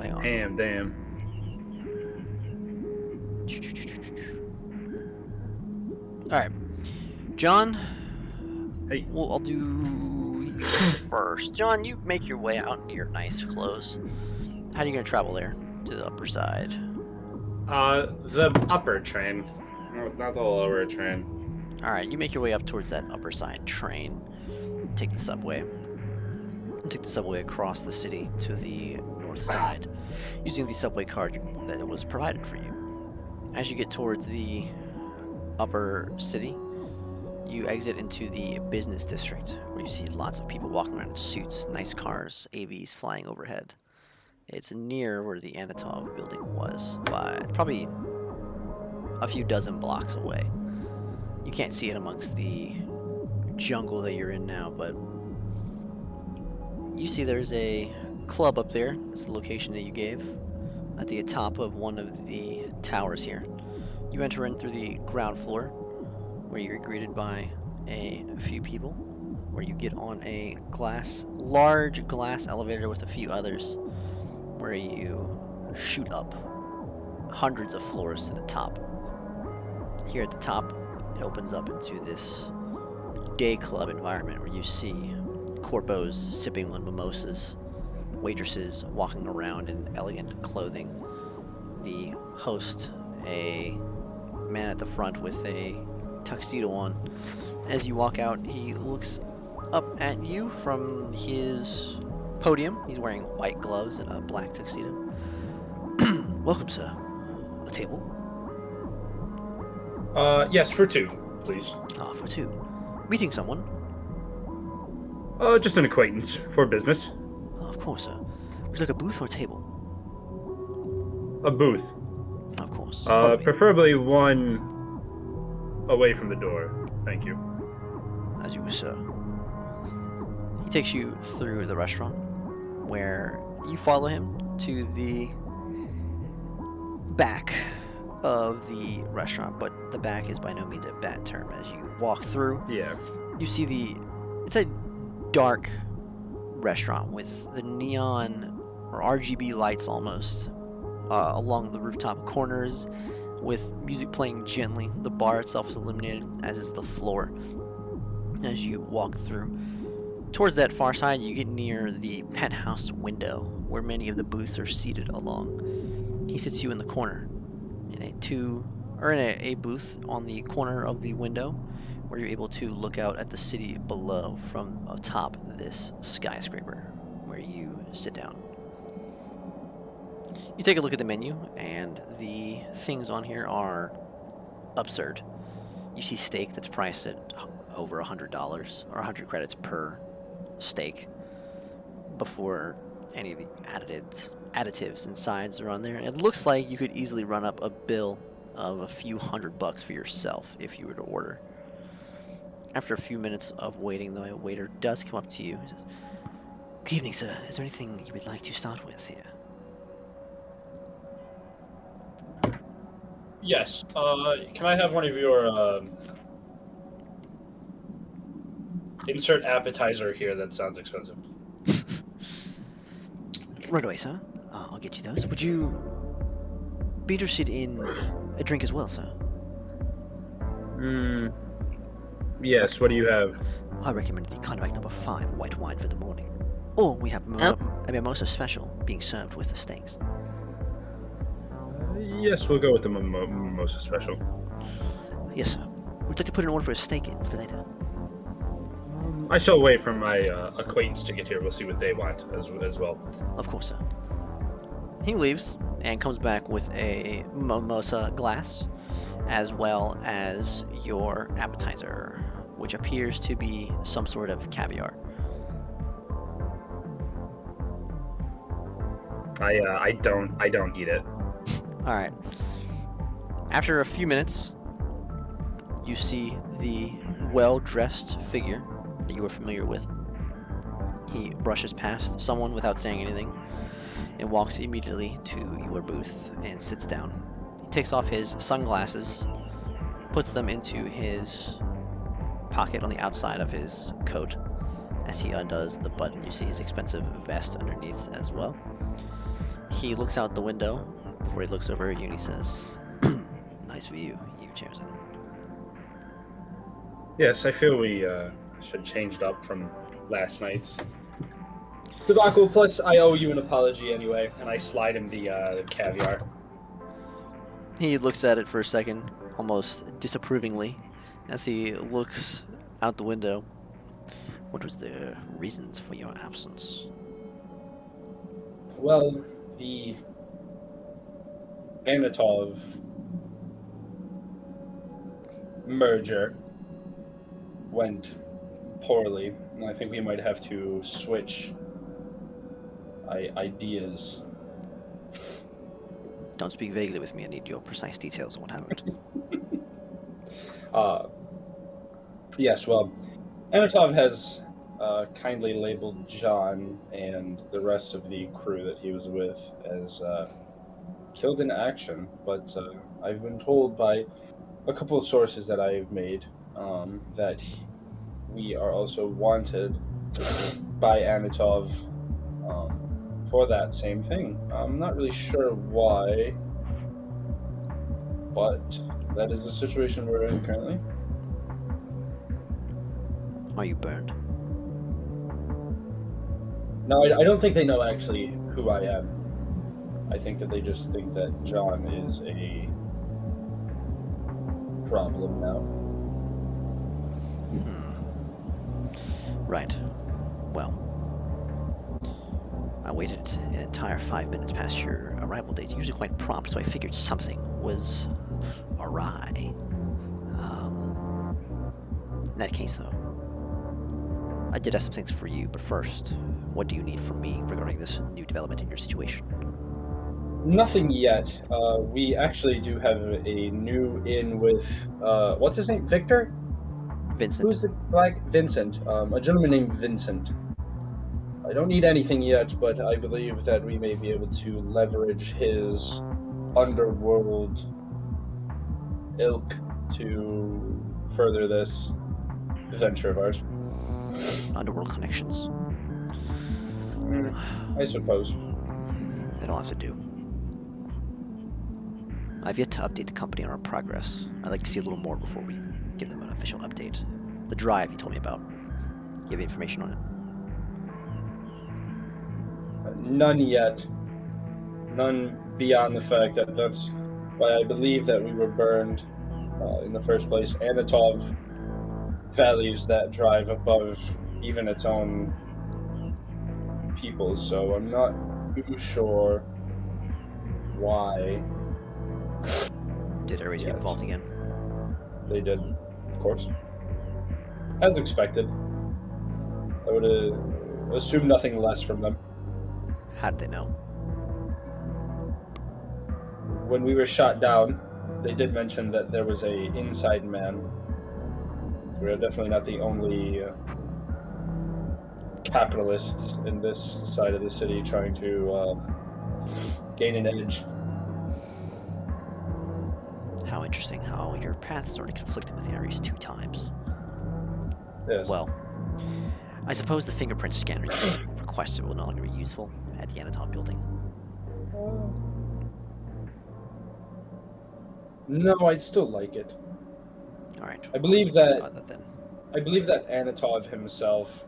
Speaker 2: Hang on.
Speaker 1: Damn.
Speaker 2: All right, John.
Speaker 1: Hey.
Speaker 2: Well, I'll do you first. John, you make your way out in your nice clothes. How are you gonna travel there to the upper side?
Speaker 1: The upper train. No, not the lower train.
Speaker 2: All right, you make your way up towards that upper side train. Take the subway. Take the subway across the city to the north side, using the subway card that was provided for you. As you get towards the upper city, you exit into the business district, where you see lots of people walking around in suits, nice cars, AVs flying overhead. It's near where the Anatov building was, but probably a few dozen blocks away. You can't see it amongst the jungle that you're in now, but you see there's a club up there. That's the location that you gave, at the top of one of the towers here. You enter in through the ground floor, where you're greeted by a few people, where you get on a large glass elevator with a few others, where you shoot up hundreds of floors to the top. Here at the top, it opens up into this day club environment where you see corpos sipping on mimosas, waitresses walking around in elegant clothing, the host, a man at the front with a tuxedo on. As you walk out, he looks up at you from his podium. He's wearing white gloves and a black tuxedo. Welcome, sir. A table?
Speaker 1: Yes, for two, please.
Speaker 2: Ah, for two. Meeting someone?
Speaker 1: Just an acquaintance for business.
Speaker 2: Oh, of course, sir. Would you like a booth or a table?
Speaker 1: A booth.
Speaker 2: Of course. Follow me.
Speaker 1: Preferably one away from the door. Thank you.
Speaker 2: As you wish, sir. He takes you through the restaurant, where you follow him to the back of the restaurant, but the back is by no means a bad term. As you walk through,
Speaker 1: Yeah.
Speaker 2: you see it's a dark restaurant with the neon or RGB lights almost along the rooftop corners, with music playing gently. The bar itself is illuminated, as is the floor. As you walk through towards that far side, you get near the penthouse window where many of the booths are seated along. He sits you in the corner in a booth on the corner of the window, where you're able to look out at the city below from atop this skyscraper where you sit down. You take a look at the menu, and the things on here are absurd. You see steak that's priced at over $100 or 100 credits per steak before any of the additives and sides are on there. It looks like you could easily run up a bill of a few $100 for yourself if you were to order. After a few minutes of waiting, the waiter does come up to you and says, "Good evening, sir. Is there anything you would like to start with here?"
Speaker 1: Yes. Can I have one of your insert appetizer here? That sounds expensive.
Speaker 2: Right away, sir. I'll get you those. Would you be interested in a drink as well, sir?
Speaker 1: Yes. What do you have?
Speaker 2: I recommend the Convac number 5 white wine for the morning. Or we have a mimosa special being served with the steaks.
Speaker 1: Yes, we'll go with the mimosa special.
Speaker 2: Yes, sir. Would you like to put an order for a steak in for later?
Speaker 1: I shall wait for my acquaintance to get here. We'll see what they want as well.
Speaker 2: Of course, sir. He leaves and comes back with a mimosa glass, as well as your appetizer, which appears to be some sort of caviar.
Speaker 1: I don't eat it.
Speaker 2: All right. After a few minutes, you see the well-dressed figure that you were familiar with. He brushes past someone without saying anything and walks immediately to your booth and sits down. He takes off his sunglasses, puts them into his pocket on the outside of his coat. As he undoes the button, you see his expensive vest underneath as well. He looks out the window before he looks over at you and he says, "Nice view you've chosen."
Speaker 1: Yes, I feel we should change it up from last night's debacle. Plus, I owe you an apology anyway, and I slide him the caviar.
Speaker 2: He looks at it for a second, almost disapprovingly, as he looks out the window. "What was the reasons for your absence?"
Speaker 1: Well, the Anatov merger went poorly, and I think we might have to switch ideas.
Speaker 2: Don't speak vaguely with me. I need your precise details on what happened.
Speaker 1: Yes, well, Anatov has kindly labeled John and the rest of the crew that he was with as killed in action, but I've been told by a couple of sources that I've made that we are also wanted by Anatov for that same thing. I'm not really sure why, but that is the situation we're in currently.
Speaker 2: Are you burned?
Speaker 1: No, I don't think they know actually who I am. I think that they just think that John is a problem now.
Speaker 2: Right. Well, I waited an entire 5 minutes past your arrival date. Usually quite prompt, so I figured something was awry. In that case, though, I did have some things for you, but first, what do you need from me regarding this new development in your situation?
Speaker 1: Nothing yet. We actually do have a new in with what's his name? Victor?
Speaker 2: Vincent.
Speaker 1: Who's the black Vincent? A gentleman named Vincent. I don't need anything yet, but I believe that we may be able to leverage his underworld ilk to further this venture of ours.
Speaker 2: Underworld connections.
Speaker 1: I suppose.
Speaker 2: That'll have to do. I've yet to update the company on our progress. I'd like to see a little more before we give them an official update. The drive you told me about. You have information on it?
Speaker 1: None yet. None beyond the fact that that's why I believe that we were burned in the first place. Anatov values that drive above even its own people, so I'm not too sure why.
Speaker 2: Did Ares get involved again?
Speaker 1: They did, of course. As expected. I would assume nothing less from them.
Speaker 2: How did they know?
Speaker 1: When we were shot down, they did mention that there was a inside man. We are definitely not the only capitalists in this side of the city trying to gain an edge.
Speaker 2: How interesting how your paths already conflicted with Ares 2 times.
Speaker 1: Yes.
Speaker 2: Well, I suppose the fingerprint scanner you requested will no longer be useful at the Anatov building.
Speaker 1: No, I'd still like it.
Speaker 2: Alright.
Speaker 1: I believe that
Speaker 2: then.
Speaker 1: I believe that Anatov himself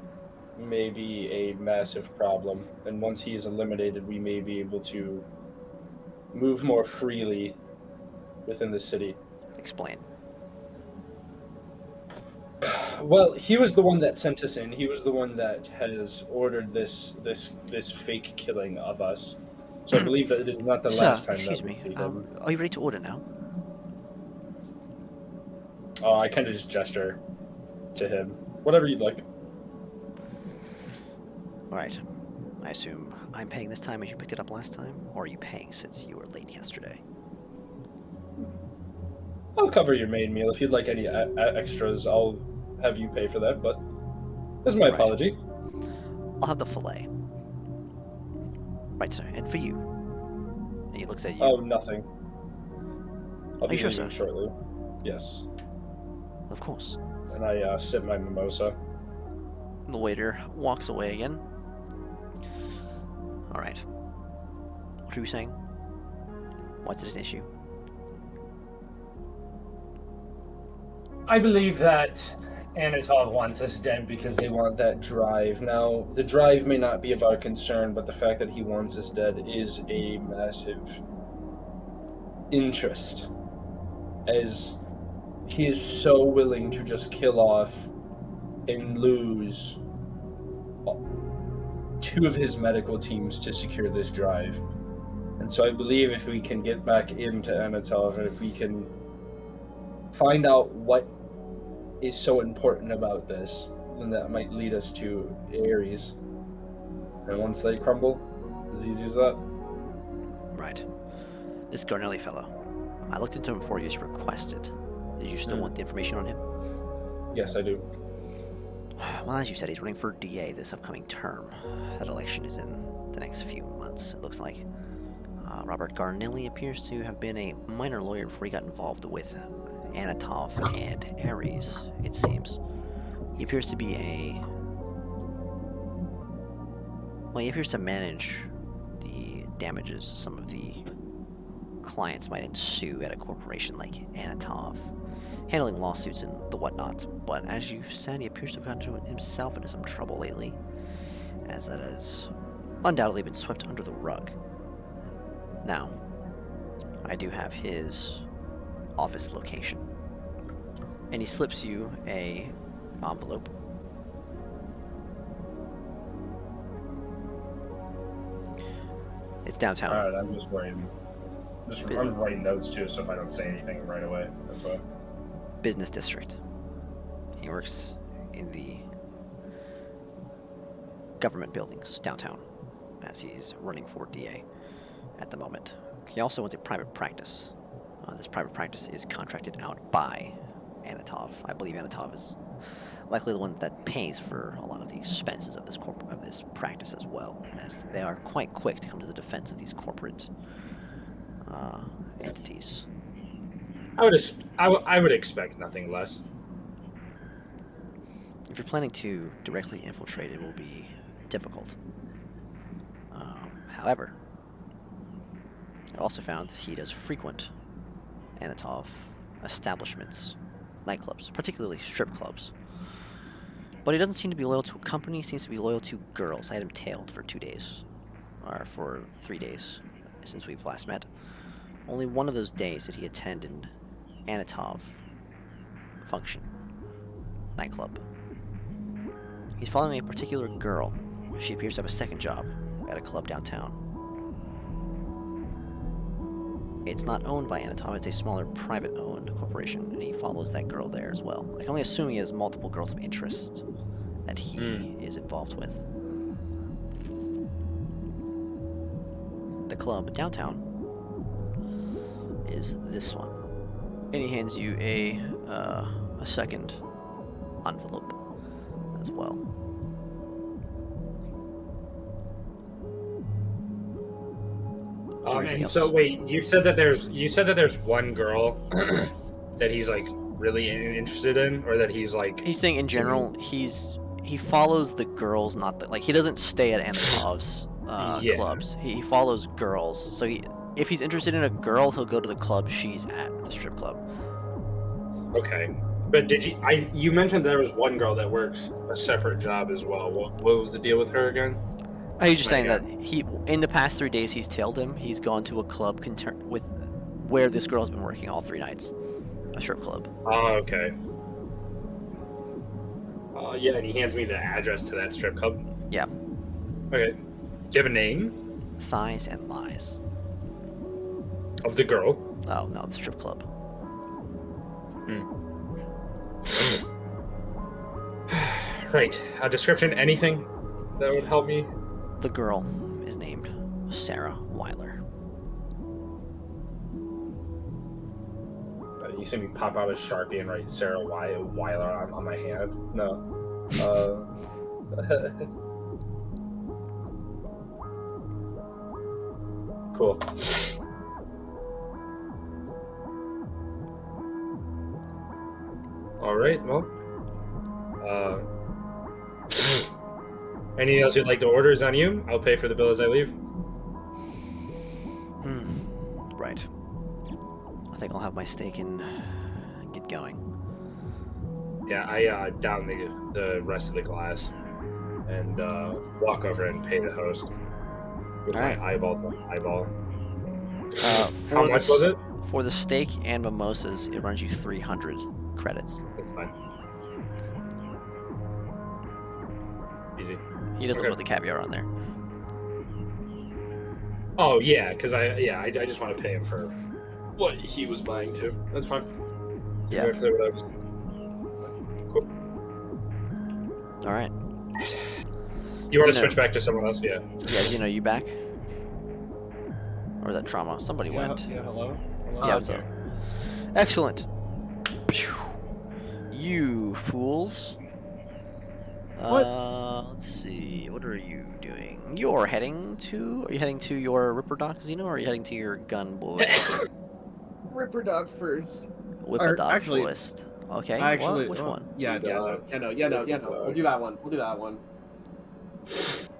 Speaker 1: may be a massive problem, and once he is eliminated, we may be able to move more freely within the city.
Speaker 2: Explain.
Speaker 1: Well, he was the one that sent us in. He was the one that has ordered this fake killing of us. So I believe that it is not the
Speaker 2: Sir,
Speaker 1: last time
Speaker 2: excuse
Speaker 1: that we
Speaker 2: me.
Speaker 1: see him.
Speaker 2: Are you ready to order now?
Speaker 1: Oh, I kind of just gesture to him. Whatever you'd like.
Speaker 2: Alright. I assume I'm paying this time as you picked it up last time? Or are you paying since you were late yesterday?
Speaker 1: I'll cover your main meal. If you'd like any extras, I'll have you pay for that, but this is my
Speaker 2: Right.
Speaker 1: apology.
Speaker 2: I'll have the fillet. Right, sir. And for you. And he looks at you.
Speaker 1: Oh, nothing. I'll
Speaker 2: Are
Speaker 1: be
Speaker 2: you sure,
Speaker 1: leaving
Speaker 2: sir?
Speaker 1: shortly. Yes.
Speaker 2: Of course.
Speaker 1: And I sip my mimosa.
Speaker 2: The waiter walks away again. Alright. What are you saying? What's it an issue?
Speaker 1: I believe that Anatov wants us dead because they want that drive. Now, the drive may not be of our concern, but the fact that he wants us dead is a massive interest. As he is so willing to just kill off and lose 2 of his medical teams to secure this drive. And so I believe if we can get back into Anatov, and if we can find out what is so important about this, then that might lead us to Ares. And once they crumble, as easy as that.
Speaker 2: Right. This Garnelli fellow. I looked into him for you as requested. Did you still want the information on him?
Speaker 1: Yes, I do.
Speaker 2: Well, as you said, he's running for DA this upcoming term. That election is in the next few months, it looks like. Robert Garnelli appears to have been a minor lawyer before he got involved with Anatov and Ares, it seems. He appears to be he appears to manage damages some of the clients might ensue at a corporation like Anatov, handling lawsuits and the whatnot. But as you've said, he appears to have gotten himself into some trouble lately, as that has undoubtedly been swept under the rug. Now, I do have his office location, and he slips you a envelope. It's downtown.
Speaker 1: Alright, I'm just writing. I'm writing notes too, so if I don't say anything right away, that's why.
Speaker 2: Business district. He works in the government buildings downtown, as he's running for DA at the moment. He also owns a private practice. This private practice is contracted out by Anatov. I believe Anatov is likely the one that pays for a lot of the expenses of this practice as well, as they are quite quick to come to the defense of these corporate entities.
Speaker 4: I would expect nothing less.
Speaker 2: If you're planning to directly infiltrate, it will be difficult. However, I also found he does frequent Anatov establishments, nightclubs, particularly strip clubs. But he doesn't seem to be loyal to a company, he seems to be loyal to girls. I had him tailed for 2 days, or for 3 days since we've last met. Only one of those days did he attend an Anatov function, nightclub. He's following a particular girl. She appears to have a second job at a club downtown. It's not owned by Anatov, it's a smaller private-owned corporation, and he follows that girl there as well. I can only assume he has multiple girls of interest that he is involved with. The club downtown is this one. And he hands you a second envelope as well.
Speaker 4: And so wait, you said that there's one girl that he's like really interested in, or that he's like.
Speaker 2: He's saying in general, he follows the girls, not the, like, he doesn't stay at Anatov's clubs. He follows girls. So if he's interested in a girl, he'll go to the club she's at, the strip club.
Speaker 4: Okay, but you mentioned there was one girl that works a separate job as well. What was the deal with her again?
Speaker 2: He's just saying that in the past 3 days he's tailed him. He's gone to a club with where this girl's been working all 3 nights, a strip club.
Speaker 4: Oh, okay. Yeah, and he hands me the address to that strip club.
Speaker 2: Yeah.
Speaker 4: Okay. Do you have a name
Speaker 2: Thighs and Lies.
Speaker 4: of the girl?
Speaker 2: Oh no, the strip club.
Speaker 4: Right. A description, anything that would help me?
Speaker 2: The girl is named Sarah Weiler.
Speaker 1: You see me pop out a Sharpie and write Sarah Weiler on my hand? No. Cool.
Speaker 4: All right. Well. Anything else you'd like to order is on you. I'll pay for the bill as I leave.
Speaker 2: Right. I think I'll have my steak and get going.
Speaker 4: Yeah, I down the rest of the glass and walk over and pay the host with
Speaker 2: All right.
Speaker 4: my eyeball to eyeball.
Speaker 2: How
Speaker 4: much was it?
Speaker 2: For the steak and mimosas, it runs you 300 credits.
Speaker 4: That's fine. Easy.
Speaker 2: He doesn't
Speaker 4: Okay.
Speaker 2: put the caviar on there.
Speaker 4: Oh yeah, because I just want to pay him for what he was buying too. That's fine.
Speaker 2: Yeah.
Speaker 4: Exactly what I was. Cool.
Speaker 2: All right.
Speaker 4: You want to
Speaker 2: Zeno.
Speaker 4: switch back to someone else? Yeah.
Speaker 2: Yeah, Zeno, you back? Or is that trauma? Somebody went.
Speaker 1: Yeah, hello?
Speaker 2: Yeah, what's up? Excellent. Phew. You fools. Let's see. What are you doing? Are you heading to your Ripper Doc, Zeno, or are you heading to your gun boy?
Speaker 5: Ripper Dog first.
Speaker 2: Whipper Doc
Speaker 5: actually-
Speaker 2: list. Okay.
Speaker 5: Actually,
Speaker 2: Which one?
Speaker 5: Yeah, no. We'll do that one.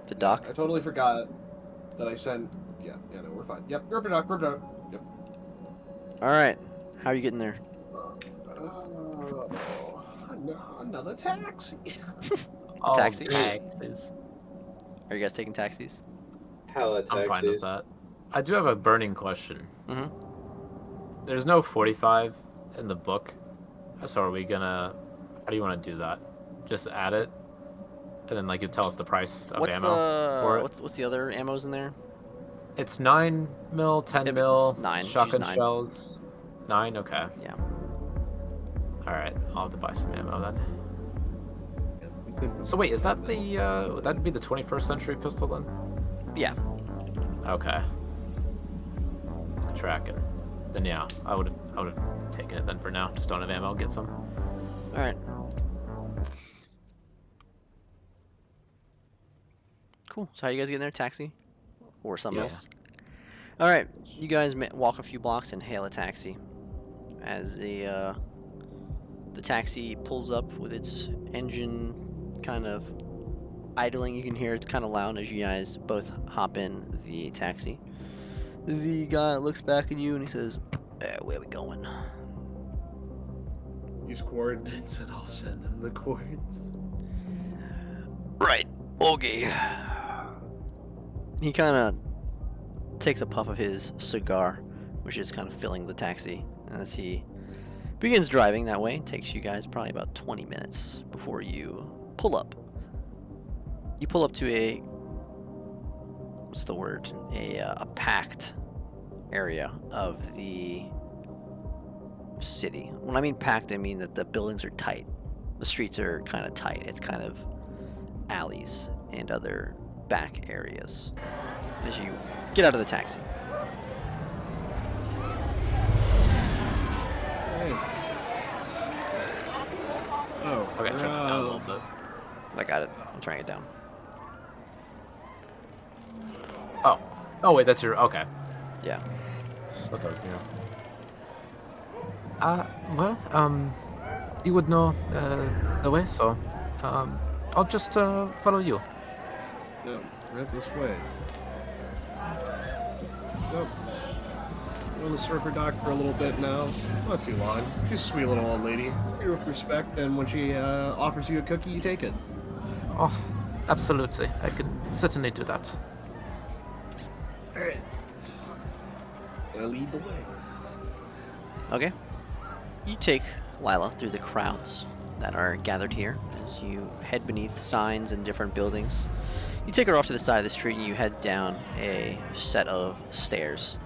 Speaker 2: The Doc?
Speaker 5: I totally forgot that I sent Yeah, no, we're fine. Yep, ripper doc. Yep.
Speaker 2: All right. How are you getting there?
Speaker 5: Another taxi.
Speaker 3: Oh,
Speaker 2: taxi?
Speaker 3: taxis.
Speaker 2: Are you guys taking taxis?
Speaker 4: Hella
Speaker 3: I'm fine with that. I do have a burning question.
Speaker 2: Mm-hmm.
Speaker 3: There's no 45 in the book, so are we gonna? How do you want to do that? Just add it, and then like you tell us the price of
Speaker 2: What's
Speaker 3: ammo for it.
Speaker 2: what's the other ammos in there?
Speaker 3: It's 9 mil, 10
Speaker 2: Yeah, but
Speaker 3: mil,
Speaker 2: it's 9.
Speaker 3: shotgun
Speaker 2: Choose 9.
Speaker 3: shells. 9, okay.
Speaker 2: Yeah.
Speaker 3: All right, I'll have to buy some ammo then. So wait, is that the would that be the 21st century pistol then?
Speaker 2: Yeah.
Speaker 3: Okay. Tracking. Then yeah, I would have taken it then for now. Just don't have ammo. I'll get some.
Speaker 2: All right. Cool. So how you guys getting there? Taxi, or something
Speaker 3: Yeah.
Speaker 2: else? All right. You guys walk a few blocks and hail a taxi. As the taxi pulls up with its engine kind of idling, you can hear it's kind of loud as you guys both hop in the taxi. The guy looks back at you and he says, "Where are we going?"
Speaker 5: Use coordinates and I'll send them the coordinates.
Speaker 2: Right. Okay. He kind of takes a puff of his cigar, which is kind of filling the taxi, as he begins driving that way. It takes you guys probably about 20 minutes before you pull up. You pull up to a, what's the word? A packed area of the city. When I mean packed, I mean that the buildings are tight. The streets are kind of tight. It's kind of alleys and other back areas as you get out of the taxi.
Speaker 5: Hey. Oh.
Speaker 3: Okay, check it down a little bit.
Speaker 2: I got it. I'm turning it down.
Speaker 3: Oh wait, that's your okay.
Speaker 2: Yeah.
Speaker 3: Thought that was new. Well, you would know the way, so I'll just follow you.
Speaker 5: No, right this way. Nope. We're on the surfer dock for a little bit now. Not too long. She's a sweet little old lady. Treat her with respect, and when she offers you a cookie, you take it.
Speaker 3: Oh, absolutely. I can certainly do that.
Speaker 5: Alright. Gonna lead the way.
Speaker 2: Okay. You take Lila through the crowds that are gathered here as you head beneath signs and different buildings. You take her off to the side of the street and you head down a set of stairs.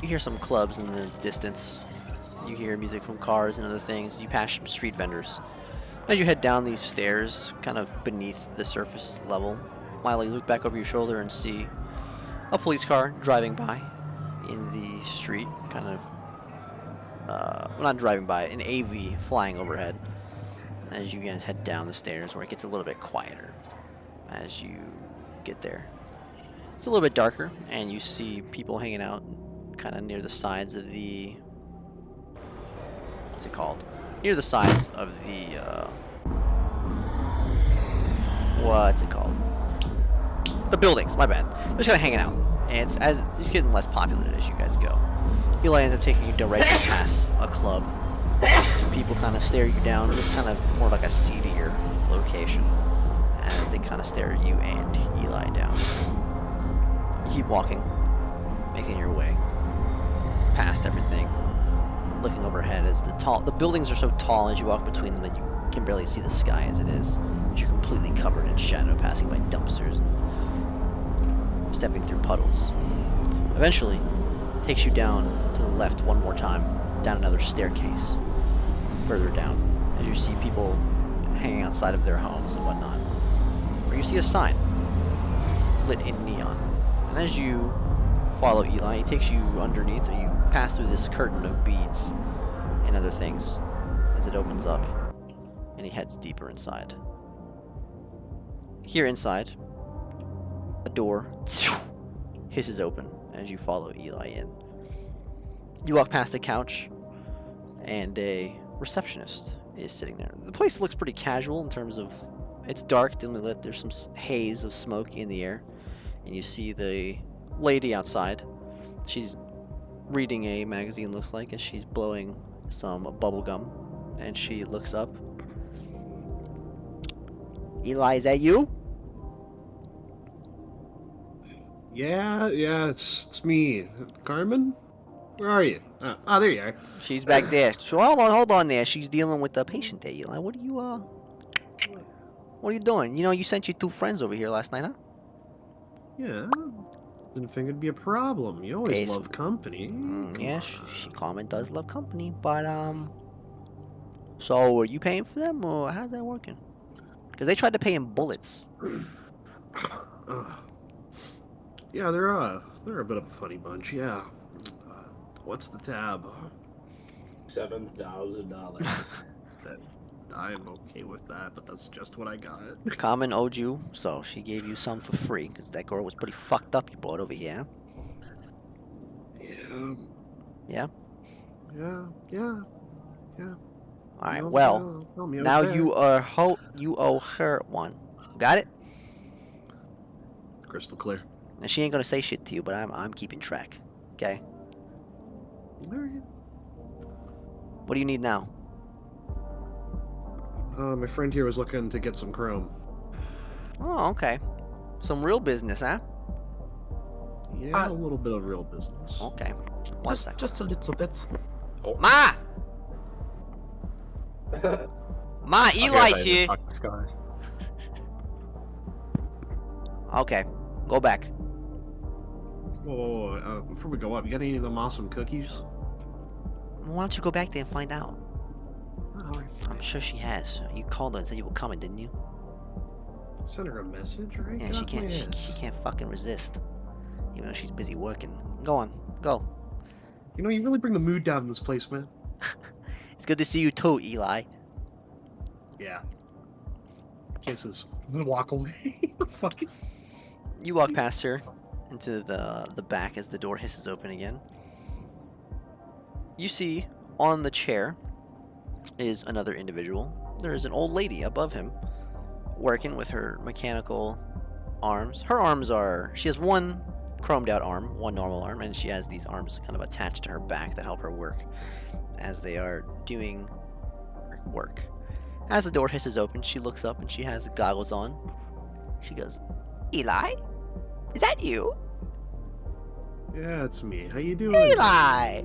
Speaker 2: You hear some clubs in the distance. You hear music from cars and other things. You pass some street vendors. As you head down these stairs, kind of beneath the surface level, Lila, you look back over your shoulder and see a police car driving by in the street, kind of, well, not driving by, an AV flying overhead as you guys head down the stairs where it gets a little bit quieter as you get there. It's a little bit darker and you see people hanging out kind of near the sides of the, what's it called? Near the sides of the, what's it called? The buildings, my bad. They're just kind of hanging out. And it's getting less populated as you guys go. Eli ends up taking you directly past a club. Some people kind of stare you down. It's kind of more like a seedier location as they kind of stare at you and Eli down. You keep walking, making your way past everything, looking overhead as the buildings are so tall as you walk between them that you can barely see the sky as it is. As you're completely covered in shadow, passing by dumpsters and stepping through puddles. Eventually, it takes you down to the left one more time, down another staircase, further down, as you see people hanging outside of their homes and whatnot. Where you see a sign lit in neon. And as you follow Eli, he takes you underneath, and you pass through this curtain of beads and other things as it opens up, and he heads deeper inside. Here inside, a door hisses open as you follow Eli in. You walk past a couch, and a receptionist is sitting there. The place looks pretty casual in terms of it's dark, dimly lit. There's some haze of smoke in the air, and you see the lady outside. She's reading a magazine, looks like, as she's blowing some bubble gum. And she looks up. Eli, is that you?
Speaker 5: Yeah, it's me. Carmen? Where are you? There you are.
Speaker 2: She's back there. So hold on there. She's dealing with the patient there, Eli. What are you doing? You know, you sent your 2 friends over here last night, huh?
Speaker 5: Yeah. Didn't think it'd be a problem. You always
Speaker 2: It's-
Speaker 5: love company.
Speaker 2: Yeah, Carmen does love company, but so are you paying for them, or how's that working? Because they tried to pay in bullets.
Speaker 5: Yeah, they're a bit of a funny bunch. Yeah. What's the tab?
Speaker 4: $7,000.
Speaker 5: I'm okay with that, but that's just what I got.
Speaker 2: Carmen owed you, so she gave you some for free, because that girl was pretty fucked up you brought over here.
Speaker 5: Yeah.
Speaker 2: Yeah?
Speaker 5: Yeah.
Speaker 2: Alright,
Speaker 5: Well,
Speaker 2: well,
Speaker 5: tell me, I was
Speaker 2: now
Speaker 5: there.
Speaker 2: you owe her one. Got it?
Speaker 5: Crystal clear.
Speaker 2: And she ain't gonna say shit to you, but I'm keeping track. Okay?
Speaker 5: Alright.
Speaker 2: What do you need now?
Speaker 5: My friend here was looking to get some chrome.
Speaker 2: Oh, okay. Some real business, huh?
Speaker 5: Yeah, a little bit of real business.
Speaker 2: Okay. One second.
Speaker 3: Just a little bit.
Speaker 2: Ma! Ma, Eli's here.
Speaker 3: Talk to this guy.
Speaker 2: Okay, go back.
Speaker 5: Whoa, before we go up, you got any of them awesome cookies?
Speaker 2: Why don't you go back there and find out?
Speaker 5: Alright,
Speaker 2: I'm sure she has. You called her and said you were coming, didn't you?
Speaker 5: send her a message, right?
Speaker 2: Yeah,
Speaker 5: Get
Speaker 2: she
Speaker 5: off my
Speaker 2: can't. She
Speaker 5: ass.
Speaker 2: can't fucking resist, even though she's busy working. Go on, go.
Speaker 5: You know, you really bring the mood down in this place, man.
Speaker 2: It's good to see you too, Eli.
Speaker 5: Yeah. Kisses. I'm gonna walk away. Fucking.
Speaker 2: You walk past her into the back as the door hisses open again. You see on the chair is another individual. There is an old lady above him working with her mechanical arms. Her arms are, she has one chromed out arm, one normal arm, and she has these arms kind of attached to her back that help her work as they are doing work. As the door hisses open, she looks up and she has goggles on. She goes, Eli? Is that you?
Speaker 5: Yeah, it's me. How you doing?
Speaker 2: Eli!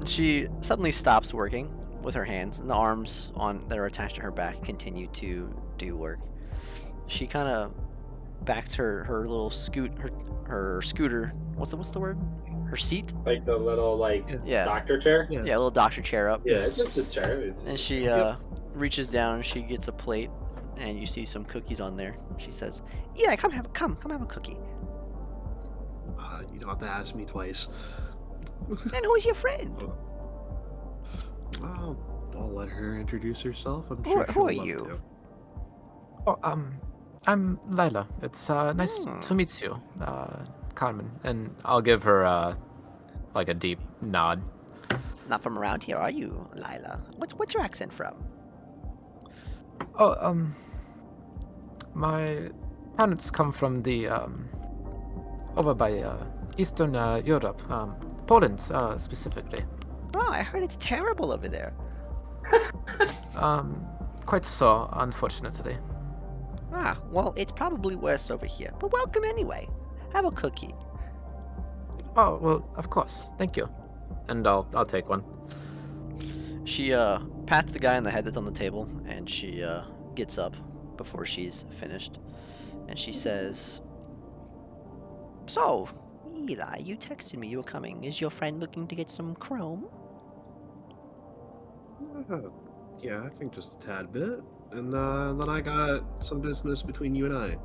Speaker 2: She suddenly stops working with her hands, and the arms on that are attached to her back continue to do work. She kind of backs her little her scooter. What's the word? Her seat?
Speaker 4: Like the little, like,
Speaker 2: Yeah.
Speaker 4: doctor chair?
Speaker 5: Yeah.
Speaker 2: Yeah, a little doctor chair up.
Speaker 4: Yeah, it's just a chair. It's,
Speaker 2: And she reaches down and she gets a plate, and you see some cookies on there. She says, Eli, come have a cookie.
Speaker 5: You don't have to ask me twice.
Speaker 2: And who's your friend?
Speaker 5: Oh, I'll let her introduce herself. I'm
Speaker 2: Who-
Speaker 5: sure
Speaker 2: who
Speaker 5: she'll
Speaker 2: are
Speaker 5: love
Speaker 2: you?
Speaker 5: to.
Speaker 3: Oh, I'm Lila. It's nice
Speaker 2: Hmm.
Speaker 3: to meet you, Carmen. And I'll give her like a deep nod.
Speaker 2: Not from around here, are you, Lila? What's your accent from?
Speaker 3: Oh, my parents come from the over by Eastern Europe, Poland specifically.
Speaker 2: Oh, I heard it's terrible over there.
Speaker 3: Quite so, unfortunately.
Speaker 2: Ah, well, it's probably worse over here. But welcome anyway. Have a cookie.
Speaker 3: Oh well, of course. Thank you. And I'll take one.
Speaker 2: She pats the guy on the head that's on the table, and she gets up before she's finished, and she says, "So, Eli, you texted me you were coming. Is your friend looking to get some chrome?"
Speaker 5: Yeah, I think just a tad bit. And then I got some business between you and I.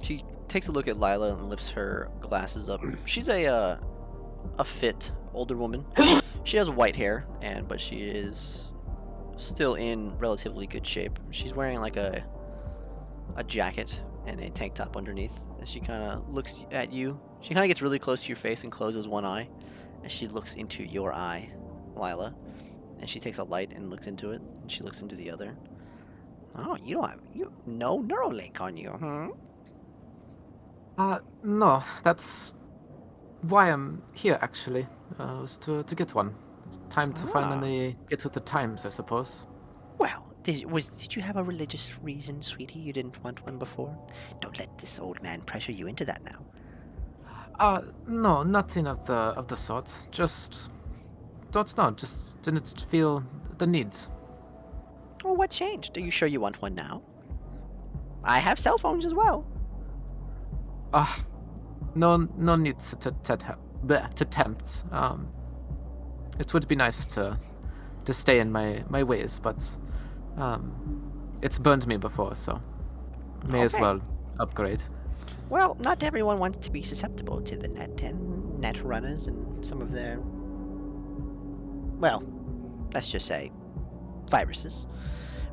Speaker 2: She takes a look at Lila and lifts her glasses up. She's a fit older woman. She has white hair, but she is still in relatively good shape. She's wearing like a jacket and a tank top underneath. And she kind of looks at you. She kind of gets really close to your face and closes one eye. And she looks into your eye, Lila. And she takes a light and looks into it. And she looks into the other. Oh, you have no Neuralink on you, huh?
Speaker 3: No, that's why I'm here, actually. Was to get one. Time to
Speaker 2: Ah.
Speaker 3: finally get with the times, I suppose.
Speaker 2: Well, did you have a religious reason, sweetie? You didn't want one before? Don't let this old man pressure you into that now.
Speaker 3: No, nothing of the sort. Just don't know. Just didn't feel the need.
Speaker 2: Well, what changed? Are you sure you want one now? I have cell phones as well.
Speaker 3: No need to tempt. It would be nice to stay in my ways, but it's burned me before, so may as
Speaker 2: Okay.
Speaker 3: well upgrade.
Speaker 2: Well, not everyone wants to be susceptible to the net and net runners and some of their, well, let's just say, viruses.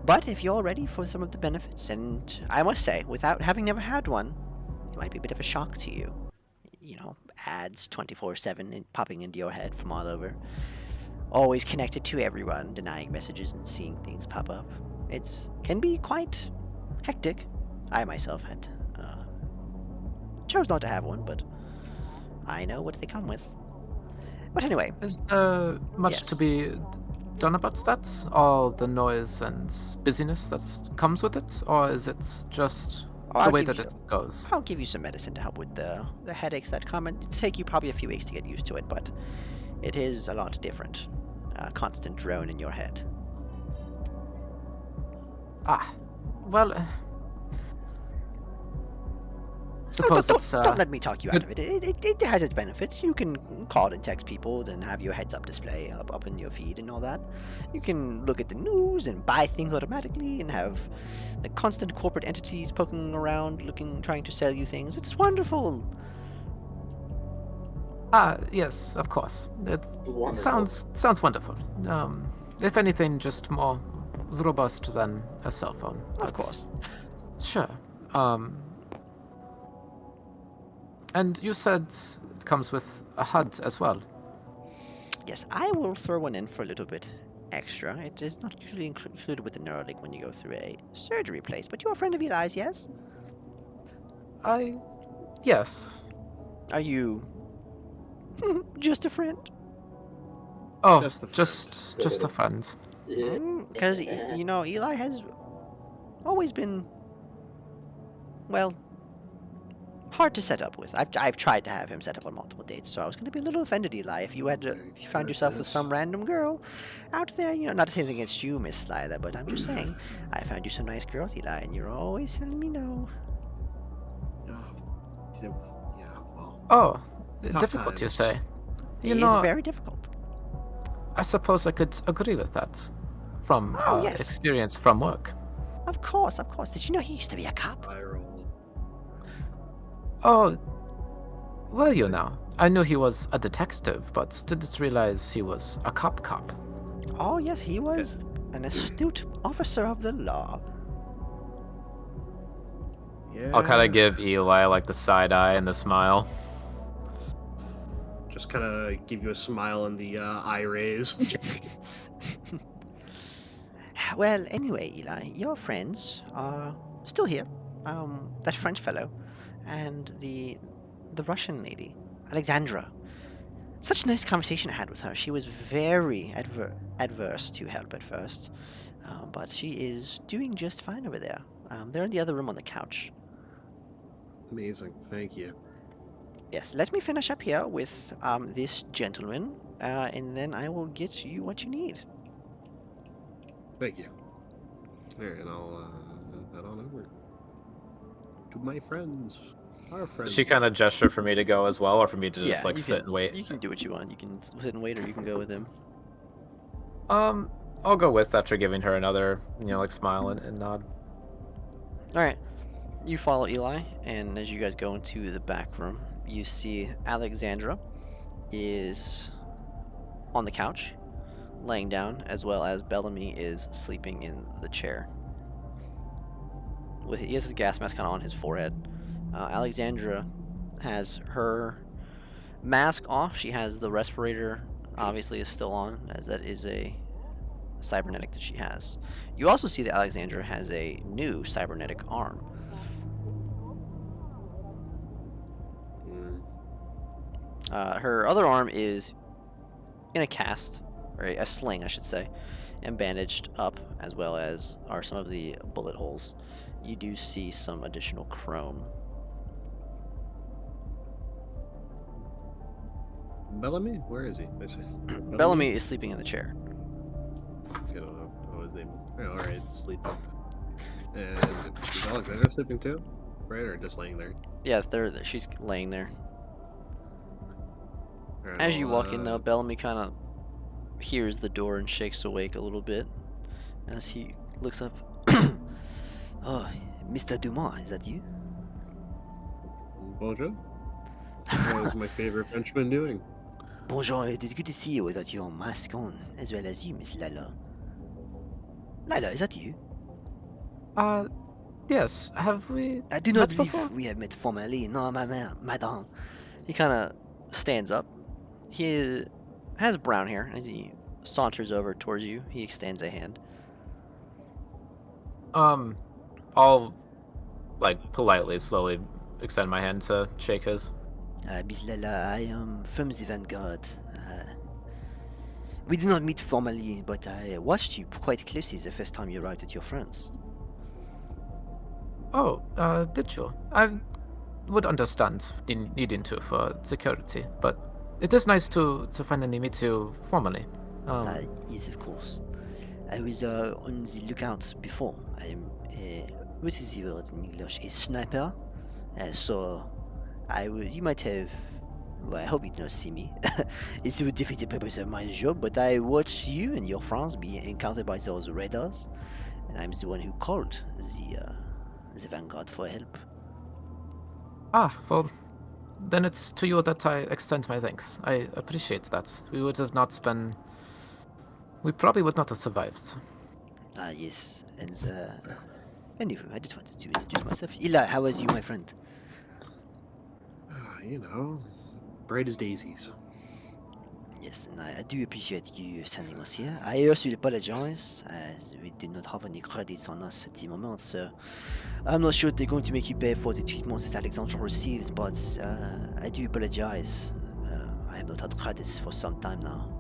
Speaker 2: But if you're ready for some of the benefits, and I must say, without having never had one, it might be a bit of a shock to you. You know, ads 24/7 and popping into your head from all over. Always connected to everyone, denying messages and seeing things pop up. It can be quite hectic. I myself had chose not to have one, but I know what they come with. But anyway,
Speaker 3: Is there much to
Speaker 2: Yes.
Speaker 3: be done about that? All the noise and busyness that comes with it, or is it just
Speaker 2: I'll
Speaker 3: the way
Speaker 2: give
Speaker 3: that
Speaker 2: you-
Speaker 3: it goes?
Speaker 2: I'll give you some medicine to help with the headaches that come. It'll take you probably a few weeks to get used to it, but it is a lot different. Constant drone in your head.
Speaker 3: Well,
Speaker 2: Oh,
Speaker 3: suppose
Speaker 2: don't,
Speaker 3: it's
Speaker 2: don't let me talk you out
Speaker 3: good-
Speaker 2: of it. It has its benefits. You can call and text people, then have your heads-up display up in your feed and all that. You can look at the news and buy things automatically, and have the constant corporate entities poking around, trying to sell you things. It's wonderful.
Speaker 3: yes, of course. It
Speaker 4: Wonderful.
Speaker 3: sounds wonderful. If anything, just more robust than a cell phone.
Speaker 2: Of
Speaker 3: but
Speaker 2: course.
Speaker 3: Sure. And you said it comes with a HUD as well.
Speaker 2: Yes, I will throw one in for a little bit extra. It is not usually included with the Neuralink when you go through a surgery place, but you're a friend of Eli's, yes?
Speaker 3: Yes.
Speaker 2: Are you just a friend?
Speaker 3: Oh,
Speaker 5: Just a friend.
Speaker 3: just a friend.
Speaker 2: Because, you know, Eli has always been, well, hard to set up with. I've tried to have him set up on multiple dates, so I was going to be a little offended, Eli, if you found yourself with some random girl out there. You know, not to say anything against you, Miss Lila, but I'm just saying, I found you some nice girls, Eli, and you're always telling me no.
Speaker 5: Yeah, well,
Speaker 3: Oh,
Speaker 5: Tough
Speaker 3: difficult, you
Speaker 5: times.
Speaker 3: say? You
Speaker 2: It is
Speaker 3: know,
Speaker 2: very difficult.
Speaker 3: I suppose I could agree with that from
Speaker 2: Oh, yes.
Speaker 3: experience from work.
Speaker 2: Of course, of course. Did you know he used to be a cop?
Speaker 5: viral.
Speaker 3: Oh, well, you know, I knew he was a detective, but didn't realize he was a cop.
Speaker 2: Oh, yes, he was an astute officer of the law.
Speaker 5: Yeah.
Speaker 3: I'll kind of give Eli like the side eye and the smile.
Speaker 5: Just kind of give you a smile and the eye raise.
Speaker 2: Well, anyway, Eli, your friends are still here. That French fellow, and the Russian lady, Alexandra. Such a nice conversation I had with her. She was very adverse to help at first, but she is doing just fine over there. They're in the other room on the couch.
Speaker 5: Amazing. Thank you.
Speaker 2: Yes, let me finish up here with this gentleman, and then I will get you what you need.
Speaker 5: Thank you. Alright, and I'll head on over to my friends. Our friends.
Speaker 3: Does she kind of gesture for me to go as well, or for me to just like
Speaker 2: you
Speaker 3: sit
Speaker 2: can,
Speaker 3: and wait?
Speaker 2: You can do what you want. You can sit and wait, or you can go with him.
Speaker 3: I'll go with after giving her another, like smile and nod.
Speaker 2: All right, you follow Eli, and as you guys go into the back room, you see Alexandra is on the couch, laying down, as well as Bellamy is sleeping in the chair. He has his gas mask kind of on his forehead. Alexandra has her mask off. She has the respirator, obviously, is still on, as that is a cybernetic that she has. You also see that Alexandra has a new cybernetic arm. Her other arm is in a cast, or a sling, I should say, and bandaged up, as well as are some of the bullet holes. You do see some additional chrome.
Speaker 5: Bellamy? Where is he? I see.
Speaker 2: Bellamy is sleeping in the chair.
Speaker 5: I don't know his name. Oh, alright, sleeping. And is Alexandra sleeping too? Right, or just laying there?
Speaker 2: Yeah, she's laying there.
Speaker 5: Alright,
Speaker 2: As you
Speaker 5: I'll,
Speaker 2: walk in, though, Bellamy kind of hears the door and shakes awake a little bit as he looks up. Oh, Mr. Dumas, is that you?
Speaker 5: Bonjour. What is my favorite Frenchman doing?
Speaker 2: Bonjour, it is good to see you without your mask on, as well as you, Miss Lala. Lala, is that you?
Speaker 3: Yes. Have we?
Speaker 2: I do not
Speaker 3: met
Speaker 2: believe
Speaker 3: before?
Speaker 2: we have met formally. No, madame. He kind of stands up. He has brown hair. As he saunters over towards you, he extends a hand.
Speaker 3: I'll like politely, slowly extend my hand to shake his.
Speaker 2: Miss Lala, I am from the Vanguard. We did not meet formally, but I watched you quite closely the first time you arrived at your friends.
Speaker 3: Oh, did you? I would understand the needing to for security, but it is nice to finally meet you formally.
Speaker 2: Yes, of course. I was on the lookout before. I am what is the word in English? A sniper. So you might have. Well, I hope you don't see me. It's a defeat purpose of my job, but I watched you and your friends be encountered by those raiders, and I'm the one who called the Vanguard for help.
Speaker 3: Well, then it's to you that I extend my thanks. I appreciate that. We probably would not have survived.
Speaker 2: Yes, and anyway, I just wanted to introduce myself. Ila, how was you, my friend?
Speaker 5: You know, bright as daisies.
Speaker 2: Yes, and I do appreciate you sending us here. I also apologize, as we did not have any credits on us at the moment, so I'm not sure they're going to make you pay for the treatment that Alexandra receives, but I do apologize. I have not had credits for some time now.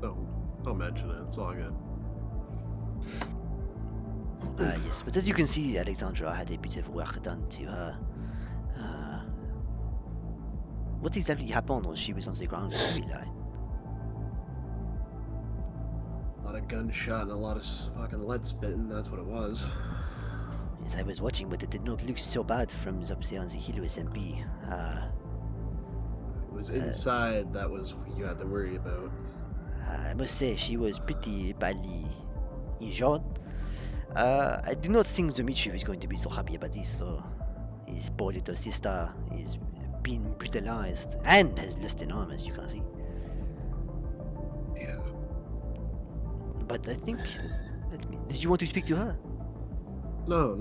Speaker 5: Don't mention it. It's all good.
Speaker 2: Yes, but as you can see, Alexandra had a bit of work done to her. What exactly happened when she was on the ground with you, Eli?
Speaker 5: A lot of gunshot and a lot of fucking lead spitting. That's what it was.
Speaker 2: Yes, I was watching, but it did not look so bad from up there on the hill with MP.
Speaker 5: It was inside that was you had to worry about.
Speaker 2: I must say, she was pretty badly injured. I do not think Dmitri is going to be so happy about this, so his poor little sister is being brutalized and has lost an arm, as you can see.
Speaker 5: Yeah.
Speaker 2: But I think... Did you want to speak to her?
Speaker 5: No,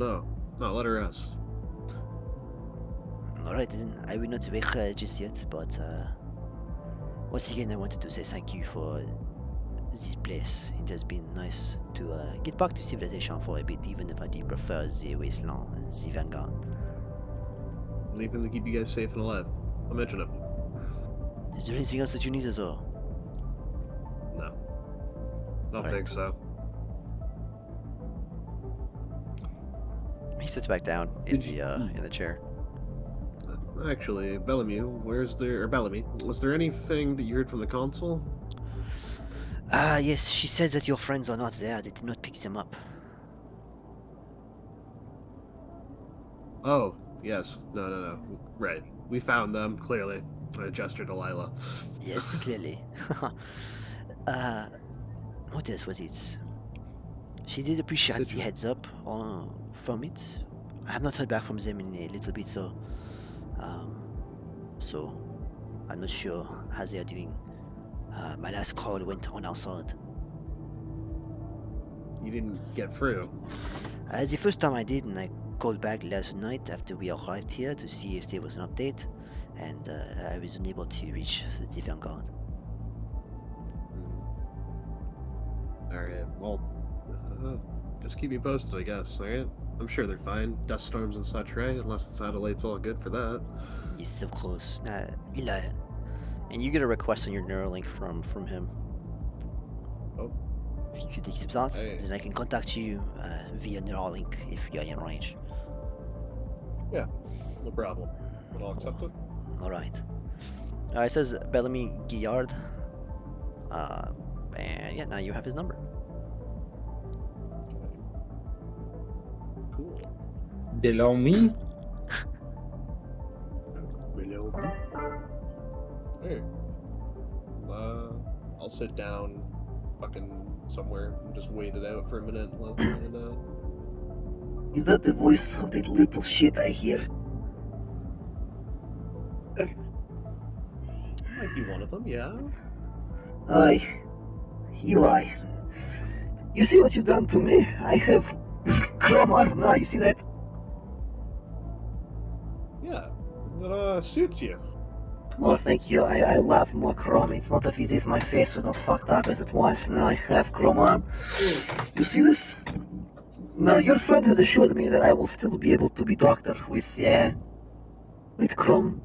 Speaker 5: let her rest.
Speaker 2: Alright then, I will not wake her just yet, but once again I wanted to say thank you for this place. It has been nice to get back to civilization for a bit, even if I do prefer the wasteland and the Vanguard.
Speaker 5: Anything to keep you guys safe and alive. I'll mention it.
Speaker 2: Is there anything else that you need as well?
Speaker 5: No. Don't
Speaker 2: Alright.
Speaker 5: think so.
Speaker 2: He sits back down in the chair.
Speaker 5: Actually, Bellamy, Bellamy, was there anything that you heard from the consul?
Speaker 2: Yes, she said that your friends are not there. They did not pick them up.
Speaker 5: Oh, yes. No. Right. We found them, clearly. I gestured to Lila.
Speaker 2: Yes, clearly. What else was it? She did appreciate the heads up from it. I have not heard back from them in a little bit, so I'm not sure how they are doing. My last call went unanswered.
Speaker 5: You didn't get through.
Speaker 2: The first time I did, and I called back last night after we arrived here to see if there was an update, and I was unable to reach the Vanguard.
Speaker 5: Alright, well, just keep me posted, I guess, alright? I'm sure they're fine. Dust storms and such, right? Unless the satellite's all good for that.
Speaker 2: He's so close. Eli. And you get a request on your Neuralink from him.
Speaker 5: Oh.
Speaker 2: If you could accept that,
Speaker 5: Hey.
Speaker 2: then I can contact you via Neuralink if you're in range.
Speaker 5: No problem. But I'll accept it.
Speaker 2: Alright. It says Bellamy Guillard. And yeah, now you have his number.
Speaker 5: Cool.
Speaker 1: Below me?
Speaker 5: Hey. I'll sit down fucking somewhere and just wait it out for a minute.
Speaker 6: Is that the voice of that little shit I hear?
Speaker 5: Might be one of them, yeah.
Speaker 6: Eli. You see what you've done to me? I have chrome arm now, you see that?
Speaker 5: Yeah. That suits you.
Speaker 6: Oh, thank you. I love more chrome. It's not as if my face was not fucked up as it was. Now I have chrome arm. You see this? Now your friend has assured me that I will still be able to be doctor with chrome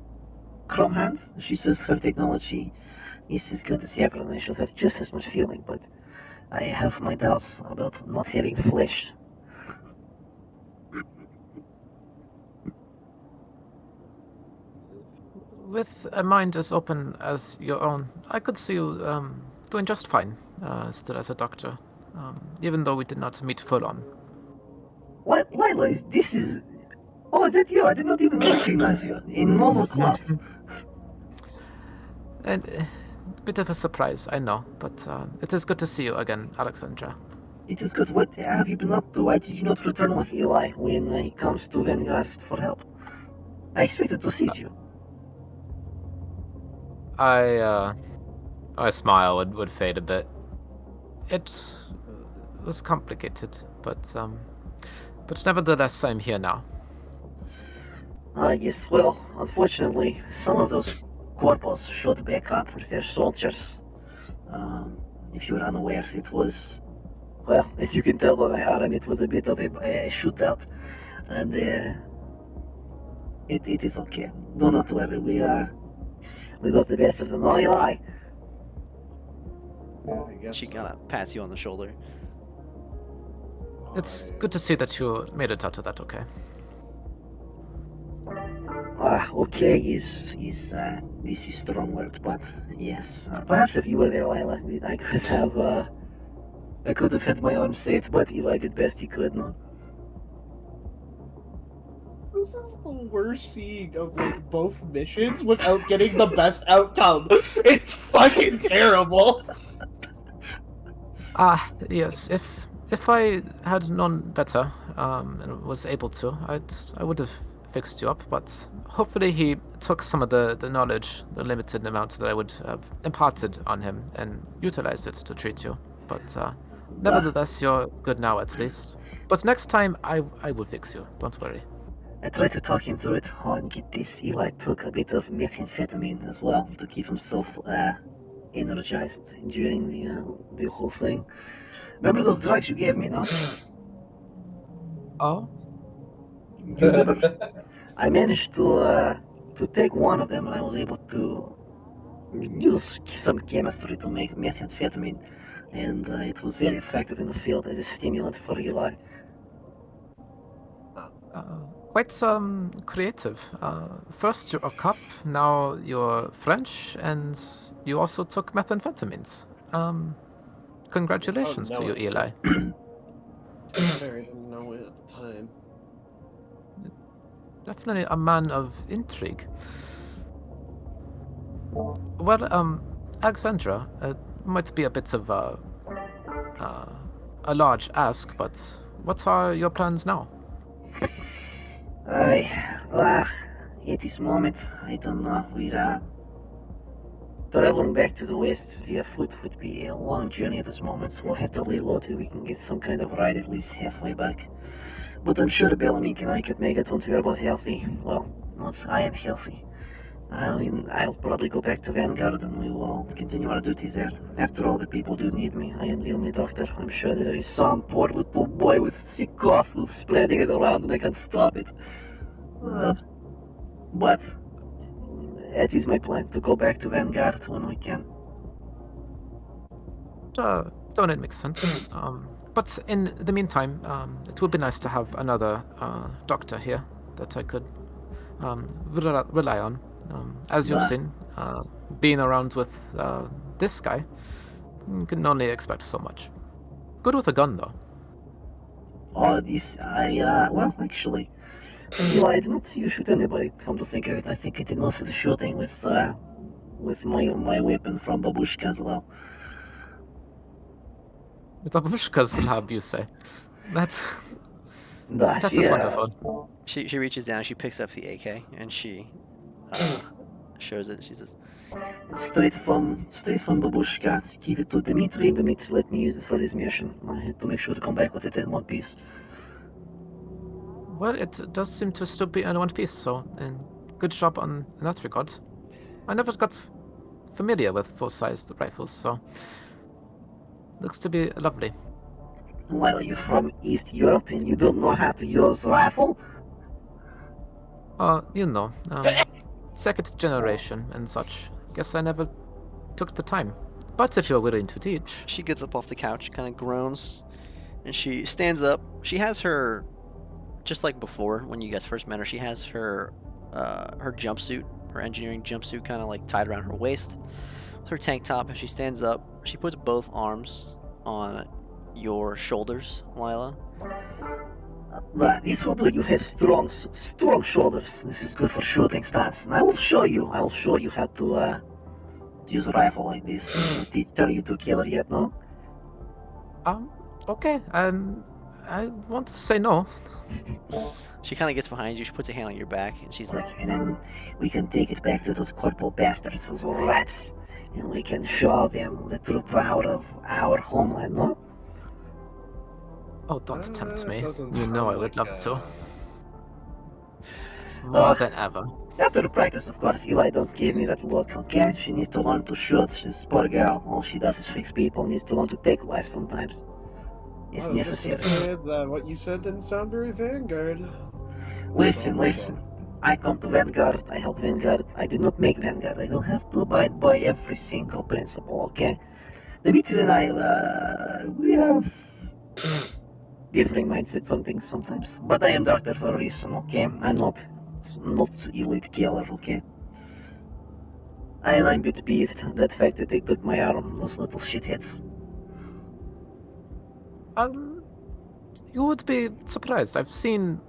Speaker 6: hands. She says her technology is as good as ever and I should have just as much feeling, but I have my doubts about not having flesh.
Speaker 3: With a mind as open as your own, I could see you doing just fine still as a doctor, even though we did not meet full on.
Speaker 6: What, Lila? This is... Oh, is that you? I did not even recognize you in normal clothes.
Speaker 3: And a bit of a surprise, I know, but it is good to see you again, Alexandra.
Speaker 6: It is good. What have you been up to? Why did you not return with Eli when he comes to Vanguard for help? I expected to see you.
Speaker 3: My smile would fade a bit. It was complicated, but nevertheless, I'm here now.
Speaker 6: Yes, well, unfortunately, some of those corpos showed back up with their soldiers. If you were unaware, it was, well, as you can tell by my arm, it was a bit of a shootout. And it is okay. Do not worry, we got the best of them. No, Eli.
Speaker 5: I guess
Speaker 2: She kind of pats you on the shoulder.
Speaker 3: It's good to see that you made it out of that okay.
Speaker 6: Okay is this is strong word, but yes. Perhaps if you were there, Lila, I could have had my arm saved, but Eli did best he could, no?
Speaker 5: This is the worst seeing of like both missions without getting the best outcome. It's fucking terrible.
Speaker 3: Yes, if I had known better, and was able to, I would have fixed you up, but hopefully he took some of the knowledge, the limited amount that I would have imparted on him, and utilized it to treat you. But nevertheless, you're good now at least. But next time, I will fix you, don't worry.
Speaker 6: I tried to talk him through it. Oh, and get this, Eli took a bit of methamphetamine as well to keep himself energized during the whole thing. Remember those drugs you gave me, no?
Speaker 3: Oh?
Speaker 6: You remember? I managed to take one of them and I was able to use some chemistry to make methamphetamine. And it was very effective in the field as a stimulant for Eli.
Speaker 3: Quite creative. First you're a cop, now you're French, and you also took methamphetamines. Congratulations to you, Eli.
Speaker 5: I didn't know it at the time.
Speaker 3: Definitely a man of intrigue. Well, Alexandra, it might be a bit of a large ask, but what are your plans now?
Speaker 6: At this moment, I don't know. We're traveling back to the west via foot would be a long journey at this moment, so we'll have to reload till we can get some kind of ride at least halfway back. But I'm sure Bellamy and I could make it once we're both healthy. Well, once I am healthy. I mean, I'll probably go back to Vanguard and we will continue our duties there. After all, the people do need me. I am the only doctor. I'm sure there is some poor little boy with sick cough who's spreading it around and I can't stop it. But it is my plan to go back to Vanguard when we can.
Speaker 3: Don't it make sense? But in the meantime, it would be nice to have another doctor here that I could rely on. As you've seen, being around with this guy, you can only expect so much. Good with a gun, though.
Speaker 6: All of this, well, actually, I did not see you shoot anybody, come to think of it. I think I did most of the shooting with my weapon from Babushka as well.
Speaker 3: The Babushka's lab, you say? That's
Speaker 6: That's
Speaker 3: just wonderful.
Speaker 2: She reaches down, she picks up the AK, and she shows it. She says,
Speaker 6: Straight from Babushka. Give it to Dmitri. Dmitri let me use it for this mission. I had to make sure to come back with it in one piece.
Speaker 3: Well, it does seem to still be in one piece, so and good job in that regard. I never got familiar with full-sized rifles, so looks to be lovely.
Speaker 6: While you're from East Europe and you don't know how to use rifle?
Speaker 3: You know, second generation and such. Guess I never took the time. But if you're willing to teach.
Speaker 2: she gets up off the couch, kind of groans, and she stands up. She has her, just like before when you guys first met her, she has her her jumpsuit, her engineering jumpsuit, kind of like tied around her waist, her tank top, and she stands up. She puts both arms on your shoulders, Lila.
Speaker 6: This will do. You have strong shoulders. This is good for shooting stunts. And I will show you how to use a rifle like this. Turn you to killer yet, no?
Speaker 3: Okay. I want to say no.
Speaker 2: She kind of gets behind you. She puts a hand on your back, and she's like,
Speaker 6: And then we can take it back to those corporal bastards, those rats, and we can show them the true power of our homeland, no?
Speaker 3: Oh, don't tempt me.
Speaker 4: Doesn't
Speaker 3: You know I
Speaker 4: sound
Speaker 3: would
Speaker 4: like,
Speaker 3: love to. More than ever.
Speaker 6: After the practice, of course, Eli don't give me that look, okay? She needs to learn to shoot. She's a poor girl. All she does is fix people. Needs to learn to take life sometimes. It's
Speaker 4: I was just gonna
Speaker 6: necessary.
Speaker 4: say that what you said didn't sound very Vanguard.
Speaker 6: Listen. I come to Vanguard. I help Vanguard. I did not make Vanguard. I don't have to abide by every single principle, okay? Dmitri and I, we have differing mindsets on things sometimes. But I am doctor for a reason, okay? I'm not elite killer, okay? And I'm a bit peeved that fact that they took my arm, those little shitheads.
Speaker 3: You would be surprised. I've seen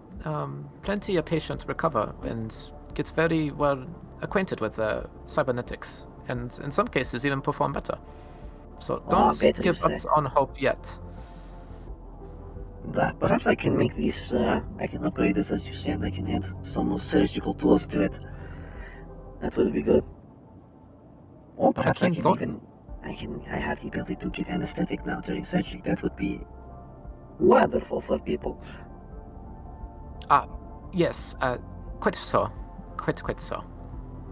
Speaker 3: plenty of patients recover and get very well acquainted with cybernetics, and in some cases even perform better. So don't
Speaker 6: better
Speaker 3: give
Speaker 6: you
Speaker 3: up
Speaker 6: say.
Speaker 3: on hope yet.
Speaker 6: Perhaps I can make this, I can upgrade this as you said, I can add some surgical tools to it. That would be good. Or perhaps I
Speaker 3: can
Speaker 6: can
Speaker 3: thought-
Speaker 6: even, I have the ability to give anesthetic now during surgery. That would be wonderful for people.
Speaker 3: Yes, quite so. Quite so.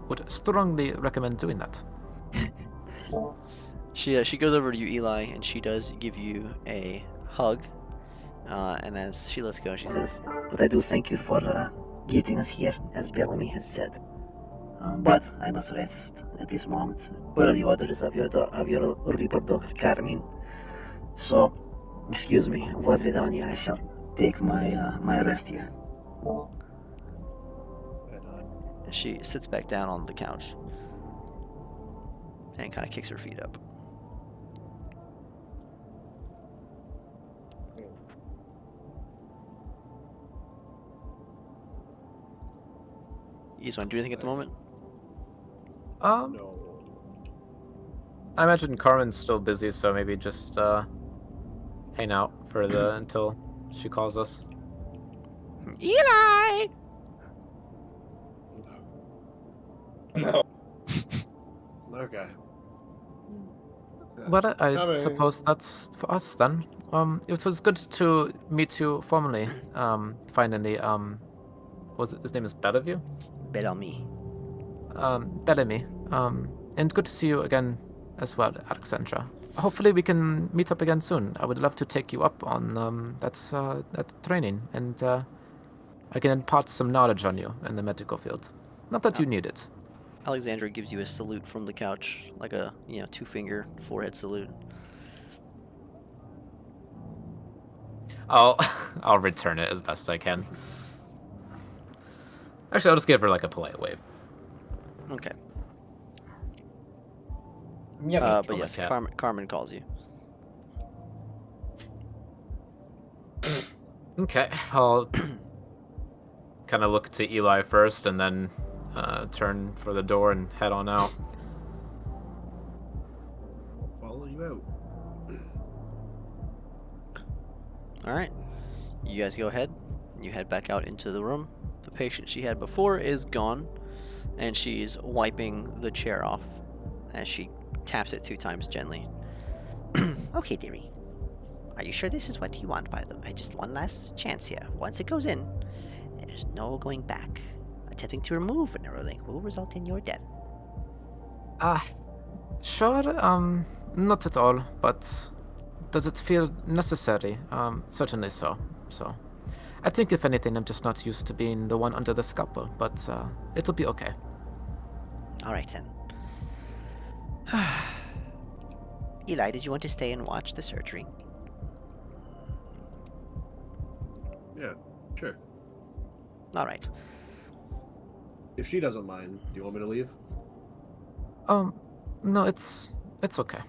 Speaker 3: Would strongly recommend doing that.
Speaker 2: she goes over to you, Eli, and she does give you a hug. And as she lets go, she says,
Speaker 6: But I do thank you for getting us here, as Bellamy has said. But I must rest at this moment, per the orders of your Reaper Dr. Carmine. So, excuse me, Vazvedania, I shall take my rest here.
Speaker 2: and she sits back down on the couch and kind of kicks her feet up. You guys want to do anything at the moment?
Speaker 4: No.
Speaker 3: I imagine Carmen's still busy, so maybe just hang out for the until she calls us.
Speaker 2: Eli!
Speaker 1: No.
Speaker 4: Okay.
Speaker 3: Well, I
Speaker 4: Coming.
Speaker 3: suppose that's for us then. It was good to meet you formally. Finally. Was it, his name is Bellevue?
Speaker 2: Bet on me.
Speaker 3: Bellamy. And good to see you again as well, Alexandra. Hopefully we can meet up again soon. I would love to take you up on that training, and I can impart some knowledge on you in the medical field. Not that you need it.
Speaker 2: Alexandra gives you a salute from the couch, like a 2-finger forehead salute.
Speaker 3: I'll return it as best I can. Actually, I'll just give her like a polite wave.
Speaker 2: Okay.
Speaker 1: Yep.
Speaker 2: But yes,
Speaker 3: cat.
Speaker 2: Carmen calls you.
Speaker 3: Okay, I'll kind of look to Eli first, and then turn for the door and head on out.
Speaker 5: I'll follow you out.
Speaker 2: All right. You guys go ahead. You head back out into the room. The patient she had before is gone, and she's wiping the chair off as she taps it 2 times gently.
Speaker 6: Okay, dearie. Are you sure this is what you want, by the way? Just one last chance here. Once it goes in, there's no going back. Attempting to remove a Neuralink will result in your death.
Speaker 3: Sure, not at all, but does it feel necessary? Certainly so. So, I think if anything, I'm just not used to being the one under the scalpel, but it'll be okay.
Speaker 6: All right, then. Eli, did you want to stay and watch the surgery?
Speaker 5: Yeah, sure.
Speaker 6: All right.
Speaker 5: If she doesn't mind, do you want me to leave?
Speaker 3: No, it's okay.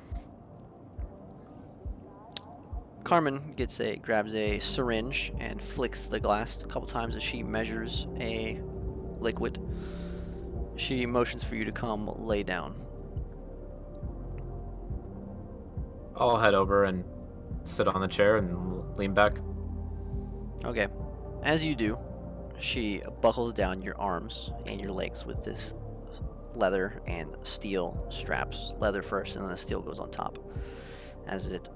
Speaker 2: Carmen grabs a syringe and flicks the glass a couple times as she measures a liquid. She motions for you to come lay down.
Speaker 3: I'll head over and sit on the chair and lean back.
Speaker 2: Okay. As you do, she buckles down your arms and your legs with this leather and steel straps. Leather first, and then the steel goes on top. As it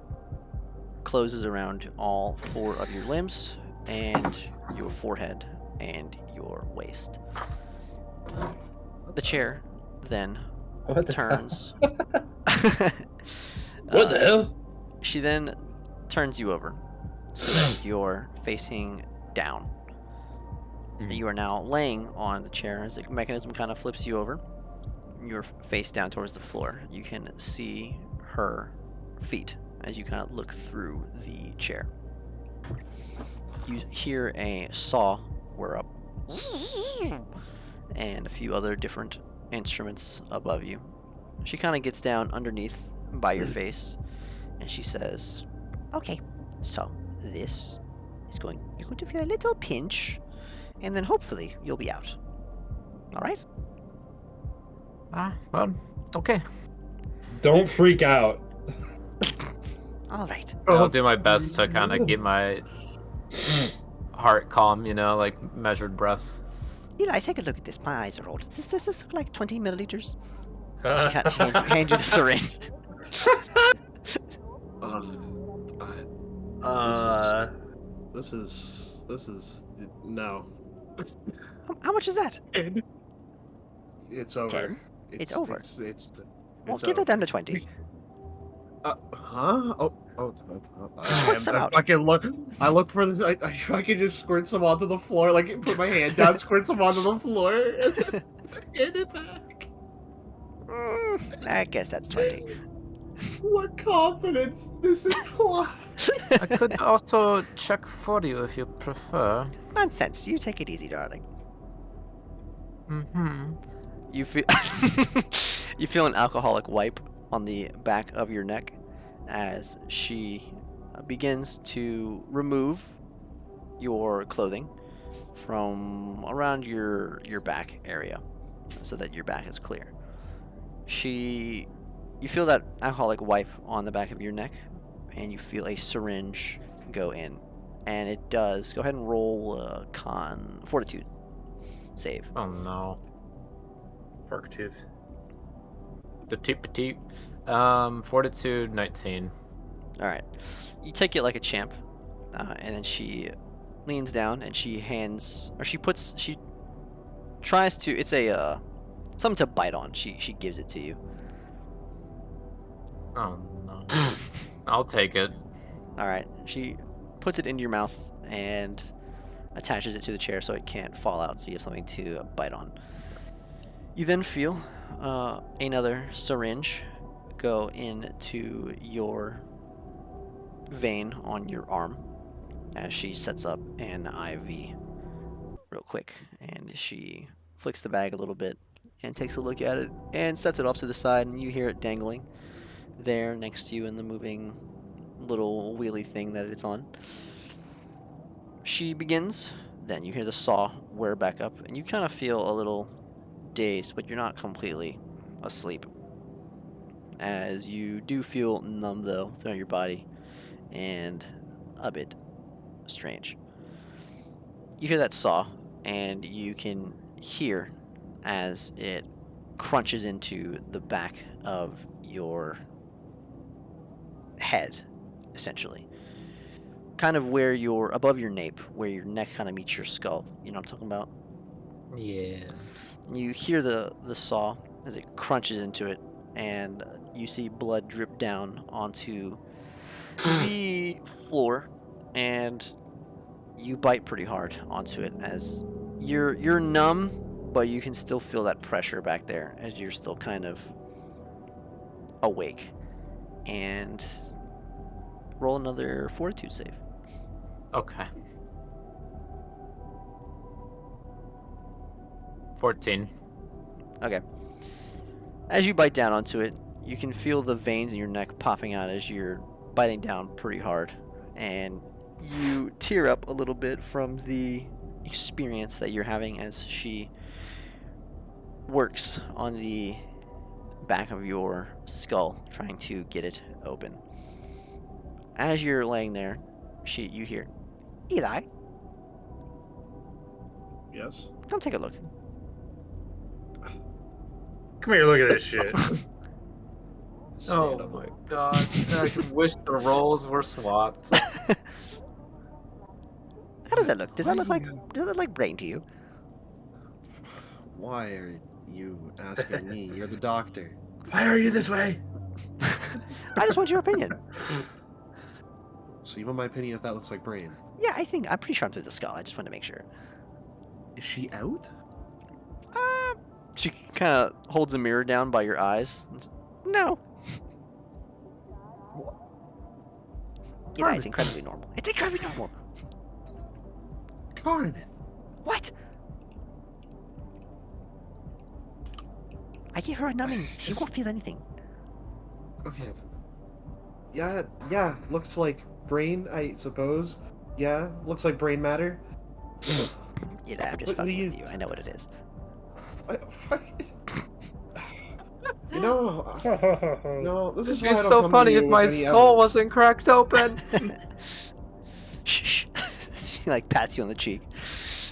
Speaker 2: closes around all 4 of your limbs and your forehead and your waist. The chair then
Speaker 1: What the
Speaker 2: turns.
Speaker 1: What the hell?
Speaker 2: She then turns you over so that you're facing down. You are now laying on the chair as the mechanism kind of flips you over. You're face down towards the floor. You can see her feet as you kind of look through the chair. You hear a saw whir up and a few other different instruments above you. She kind of gets down underneath by your face and she says,
Speaker 6: Okay, so this is you're going to feel a little pinch, and then hopefully you'll be out. All right?
Speaker 3: Well, okay.
Speaker 1: Don't freak out.
Speaker 6: All right.
Speaker 3: I'll do my best to kind of keep my heart calm, like measured breaths.
Speaker 6: Eli, take a look at this. My eyes are old. Does this look like 20 milliliters?
Speaker 2: she hands you the syringe.
Speaker 5: This is no.
Speaker 6: How much is that?
Speaker 5: It's over.
Speaker 6: 10? It's over.
Speaker 5: It's
Speaker 6: Well, get that down to 20.
Speaker 5: Huh? Oh.
Speaker 6: Squirt some out.
Speaker 5: I look for this. I fucking just squirt some onto the floor. Like put my hand down, squirt some onto the floor, and then hand it back.
Speaker 6: I guess that's 20.
Speaker 5: What confidence this implies.
Speaker 3: I could also check for you if you prefer.
Speaker 6: Nonsense. You take it easy, darling.
Speaker 3: Mm-hmm.
Speaker 2: You feel you feel an alcoholic wipe on the back of your neck as she begins to remove your clothing from around your back area so that your back is clear. You feel that alcoholic wipe on the back of your neck, and you feel a syringe go in, and it does. Go ahead and roll fortitude save.
Speaker 3: Oh no.
Speaker 1: Pork tooth.
Speaker 3: The petite. Fortitude 19.
Speaker 2: All right, you take it like a champ, and then she leans down and she tries to. It's a something to bite on. She gives it to you.
Speaker 3: Oh no. I'll take it.
Speaker 2: All right. She puts it into your mouth and attaches it to the chair so it can't fall out, so you have something to bite on. You then feel another syringe go into your vein on your arm as she sets up an IV real quick, and she flicks the bag a little bit and takes a look at it and sets it off to the side, and you hear it dangling there next to you in the moving little wheelie thing that it's on. She begins, then you hear the saw wear back up, and you kind of feel a little dazed, but you're not completely asleep, as you do feel numb though throughout your body and a bit strange. You hear that saw, and you can hear as it crunches into the back of your head, essentially. Kind of where you're above your nape, where your neck kind of meets your skull. You know what I'm talking about?
Speaker 3: Yeah.
Speaker 2: You hear the saw as it crunches into it, and you see blood drip down onto the floor, and you bite pretty hard onto it as you're numb, but you can still feel that pressure back there as you're still kind of awake. And roll another fortitude save.
Speaker 3: Okay. 14.
Speaker 2: Okay. As you bite down onto it, you can feel the veins in your neck popping out as you're biting down pretty hard, and you tear up a little bit from the experience that you're having as she works on the back of your skull, trying to get it open. As you're laying there, you hear, Eli,
Speaker 5: Yes.
Speaker 2: come take a look.
Speaker 4: Come here, look at this shit.
Speaker 5: Stand
Speaker 3: Oh
Speaker 5: up.
Speaker 3: my god. I wish the roles were swapped.
Speaker 2: How does that look? Does that look like brain to you?
Speaker 5: Why are you asking me? You're the doctor.
Speaker 4: Why are you this way?
Speaker 2: I just want your opinion.
Speaker 5: So you want my opinion if that looks like brain?
Speaker 2: Yeah, I'm pretty sure I'm through the skull. I just wanted to make sure.
Speaker 5: Is she out?
Speaker 2: She kind of holds a mirror down by your eyes. No. Yeah, it's incredibly normal. It's incredibly normal.
Speaker 5: Carmen.
Speaker 2: What? I gave her a numbing. She won't feel anything.
Speaker 5: Okay. Yeah, looks like brain, I suppose. Yeah, looks like brain matter.
Speaker 2: Yeah, I'm just
Speaker 5: What do
Speaker 2: fucking
Speaker 5: you-
Speaker 2: with you. I know what it is.
Speaker 5: You know, no, this is
Speaker 3: It'd
Speaker 5: why
Speaker 3: be
Speaker 5: I don't
Speaker 3: so
Speaker 5: come to
Speaker 3: funny
Speaker 5: you
Speaker 3: if
Speaker 5: with
Speaker 3: my
Speaker 5: any
Speaker 3: skull
Speaker 5: evidence.
Speaker 3: wasn't cracked open.
Speaker 2: Shh. She like pats you on the cheek.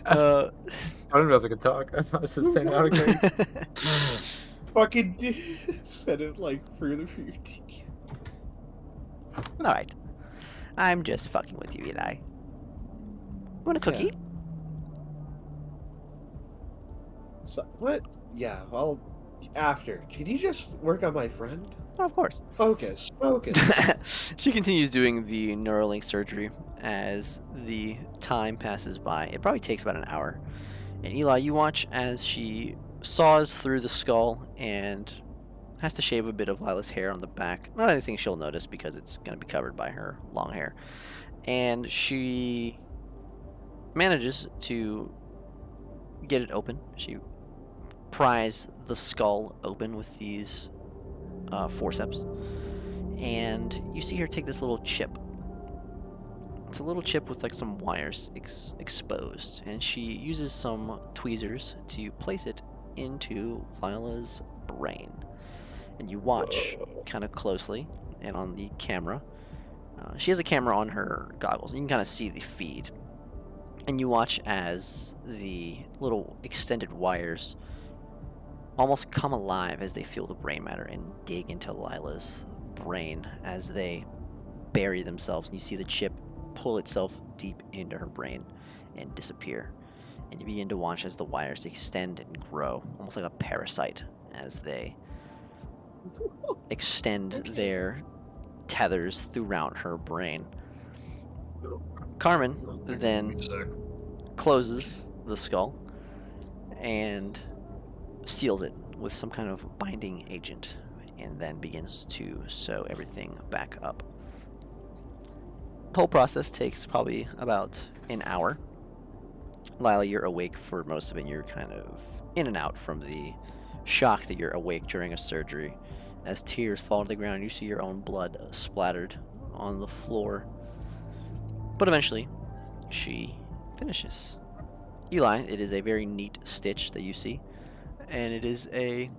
Speaker 3: I didn't realize I could talk. I was just saying out again.
Speaker 5: Fucking said it like further for your teeth.
Speaker 2: All right. I'm just fucking with you, Eli. Want a cookie?
Speaker 5: So, what? Yeah, well, after. Can you just work on my friend?
Speaker 2: Oh, of course.
Speaker 5: Focus.
Speaker 2: She continues doing the Neuralink surgery as the time passes by. It probably takes about an hour. And Eli, you watch as she saws through the skull and has to shave a bit of Lila's hair on the back. Not anything she'll notice because it's going to be covered by her long hair. And she manages to get it open. She pries the skull open with these forceps, and you see her take this little chip. It's a little chip with like some wires exposed, and she uses some tweezers to place it into Lila's brain. And you watch kind of closely and on the camera. She has a camera on her goggles, and you can kind of see the feed. And you watch as the little extended wires almost come alive as they feel the brain matter and dig into Lila's brain as they bury themselves. And you see the chip pull itself deep into her brain and disappear. and you begin to watch as the wires extend and grow, almost like a parasite, as they extend their tethers throughout her brain. Carmen then closes the skull and seals it with some kind of binding agent, and then begins to sew everything back up. The whole process takes probably about an hour. Lila, you're awake for most of it. You're kind of in and out from the shock that you're awake during a surgery. As tears fall to the ground, you see your own blood splattered on the floor. But eventually, she finishes. Eli, it is a very neat stitch that you see, and it is a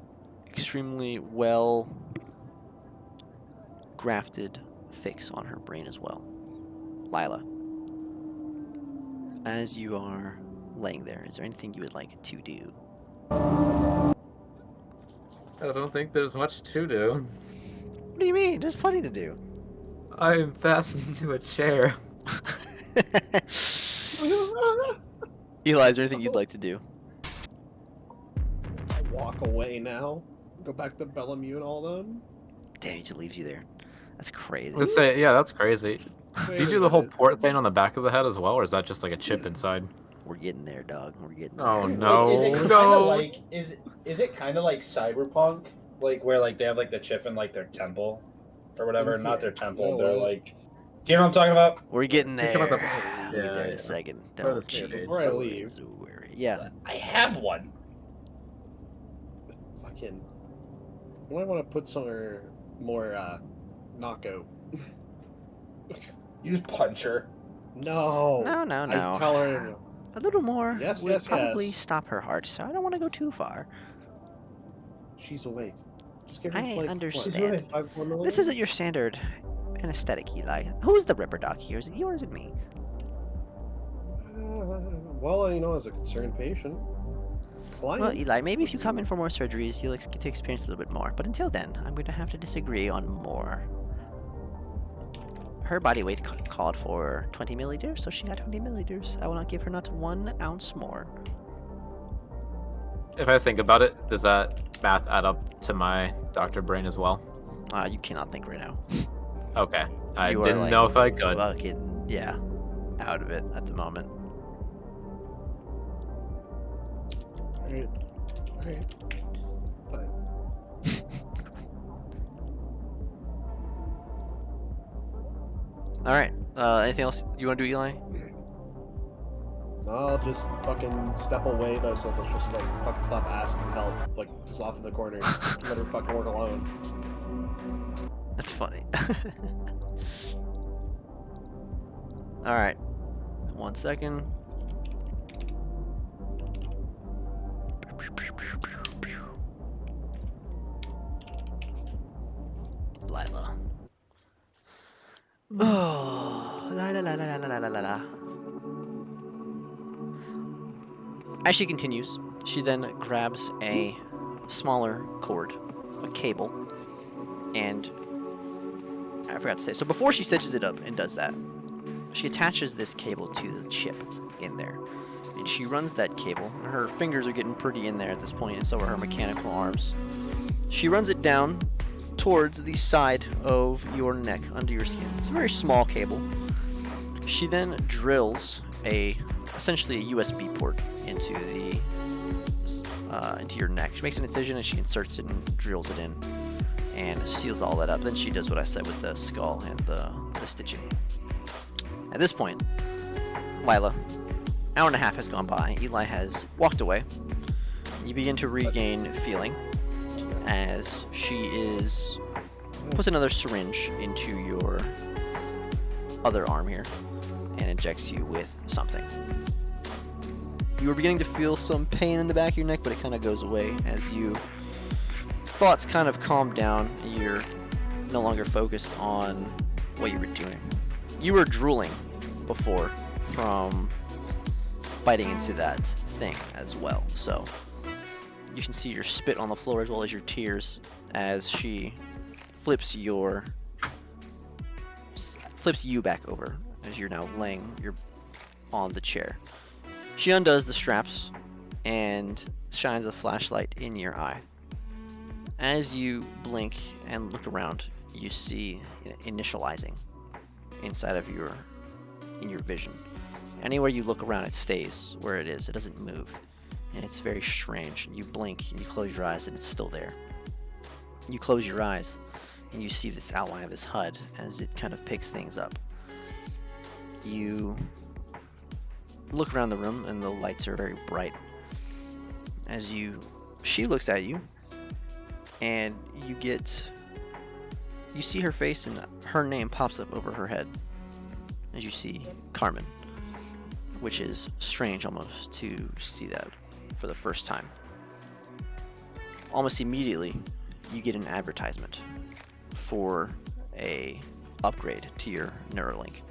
Speaker 2: extremely well grafted fix on her brain as well. Lila, as you are laying there, is there anything you would like to do?
Speaker 3: I don't think there's much to do.
Speaker 2: What do you mean? There's plenty to do.
Speaker 3: I am fastened to a chair.
Speaker 2: Eli, is there anything you'd like to do?
Speaker 5: I walk away now. Go back to Bellamy and all them.
Speaker 2: Damn, he just leaves you there. That's crazy.
Speaker 3: Let's say, yeah, that's crazy.
Speaker 5: Wait
Speaker 3: Did you
Speaker 5: a
Speaker 3: do the whole
Speaker 5: minute.
Speaker 3: port thing on the back of the head as well, or is that just like a chip inside?
Speaker 2: We're getting there, dog. We're getting there.
Speaker 3: Oh
Speaker 1: Like,
Speaker 3: no,
Speaker 1: is it kinda
Speaker 3: no.
Speaker 1: like is it kind of like Cyberpunk, like where like they have like the chip in like their temple or whatever? Not their temple.
Speaker 5: No.
Speaker 1: They're like, do you know what I'm talking about?
Speaker 2: We're getting there.
Speaker 3: Think about
Speaker 2: We'll get
Speaker 3: the-
Speaker 2: there in
Speaker 3: yeah.
Speaker 2: a second.
Speaker 3: Part of
Speaker 2: Don't
Speaker 3: the
Speaker 2: you
Speaker 3: stage.
Speaker 5: Before I leave.
Speaker 2: worry. Yeah.
Speaker 1: I have one.
Speaker 5: Fucking. I want to put somewhere more knockout.
Speaker 1: You just punch her.
Speaker 5: No.
Speaker 2: No.
Speaker 5: I tell her.
Speaker 2: A little more
Speaker 5: Yes,
Speaker 2: would
Speaker 5: yes,
Speaker 2: probably
Speaker 5: yes.
Speaker 2: stop her heart, so I don't want to go too far.
Speaker 5: She's awake. Just give her
Speaker 2: I
Speaker 5: like,
Speaker 2: understand.
Speaker 5: What, 5 more
Speaker 2: This
Speaker 5: milligrams?
Speaker 2: isn't your standard anesthetic, Eli. Who's the Ripper Doc here? Is it you or is it me?
Speaker 5: Well, you know, as a concerned patient, client.
Speaker 2: Well, Eli, maybe if you come in for more surgeries, you'll get to experience a little bit more. But until then, I'm going to have to disagree on more. Her body weight called for 20 milliliters, so she got 20 milliliters. I will not give her not 1 ounce more.
Speaker 3: If I think about it, does that math add up to my doctor brain as well?
Speaker 2: You cannot think right now.
Speaker 3: Okay. I
Speaker 2: You are,
Speaker 3: didn't
Speaker 2: like,
Speaker 3: know if I could.
Speaker 2: Fucking, yeah, out of it at the moment.
Speaker 5: Alright. Alright. Fine.
Speaker 2: All right. Anything else you want to do, Eli?
Speaker 5: I'll just fucking step away though, so they'll just like fucking stop asking help, like just off in the corner. Let her fucking work alone.
Speaker 2: That's funny. All right. 1 second. Lila. Oh, la la la la la la la la la. As she continues, she then grabs a smaller cord, a cable, and I forgot to say. So before she stitches it up and does that, she attaches this cable to the chip in there, and she runs that cable. Her fingers are getting pretty in there at this point, and so are her mechanical arms. She runs it down towards the side of your neck, under your skin. It's a very small cable. She then drills essentially a USB port into your neck. She makes an incision and she inserts it and drills it in and seals all that up. Then she does what I said with the skull and the stitching. At this point, Lila, hour and a half has gone by. Eli has walked away. You begin to regain feeling as she puts another syringe into your other arm here and injects you with something. You are beginning to feel some pain in the back of your neck, but it kind of goes away as thoughts kind of calm down. You're no longer focused on what you were doing. You were drooling before from biting into that thing as well, so you can see your spit on the floor as well as your tears as she flips you back over as you're now laying on the chair. She undoes the straps and shines a flashlight in your eye. As you blink and look around, you see initializing inside of your vision. Anywhere you look around, it stays where it is. It doesn't move, and it's very strange. You blink and you close your eyes, and it's still there. You close your eyes, and you see this outline of this HUD as it kind of picks things up. You look around the room, and the lights are very bright. She looks at you, and you see her face, and her name pops up over her head as you see Carmen, which is strange almost to see that for the first time. Almost immediately, you get an advertisement for a upgrade to your Neuralink.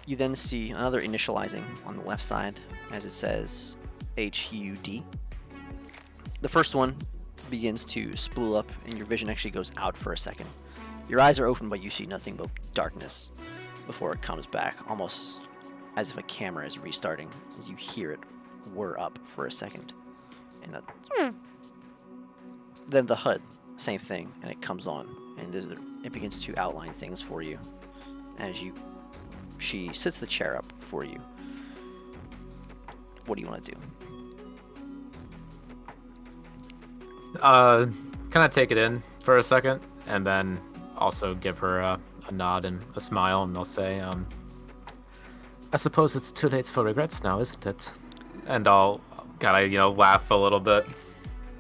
Speaker 2: You then see another initializing on the left side as it says HUD. The first one begins to spool up, and your vision actually goes out for a second. Your eyes are open, but you see nothing but darkness before it comes back, almost as if a camera is restarting as you hear it whir up for a second. And then the HUD, same thing, and it comes on, and it begins to outline things for you as she sits the chair up for you. What do you want to do?
Speaker 3: Kind of take it in for a second, and then also give her a nod and a smile, and I'll say, I suppose it's too late for regrets now, isn't it? And I'll kind of, laugh a little bit.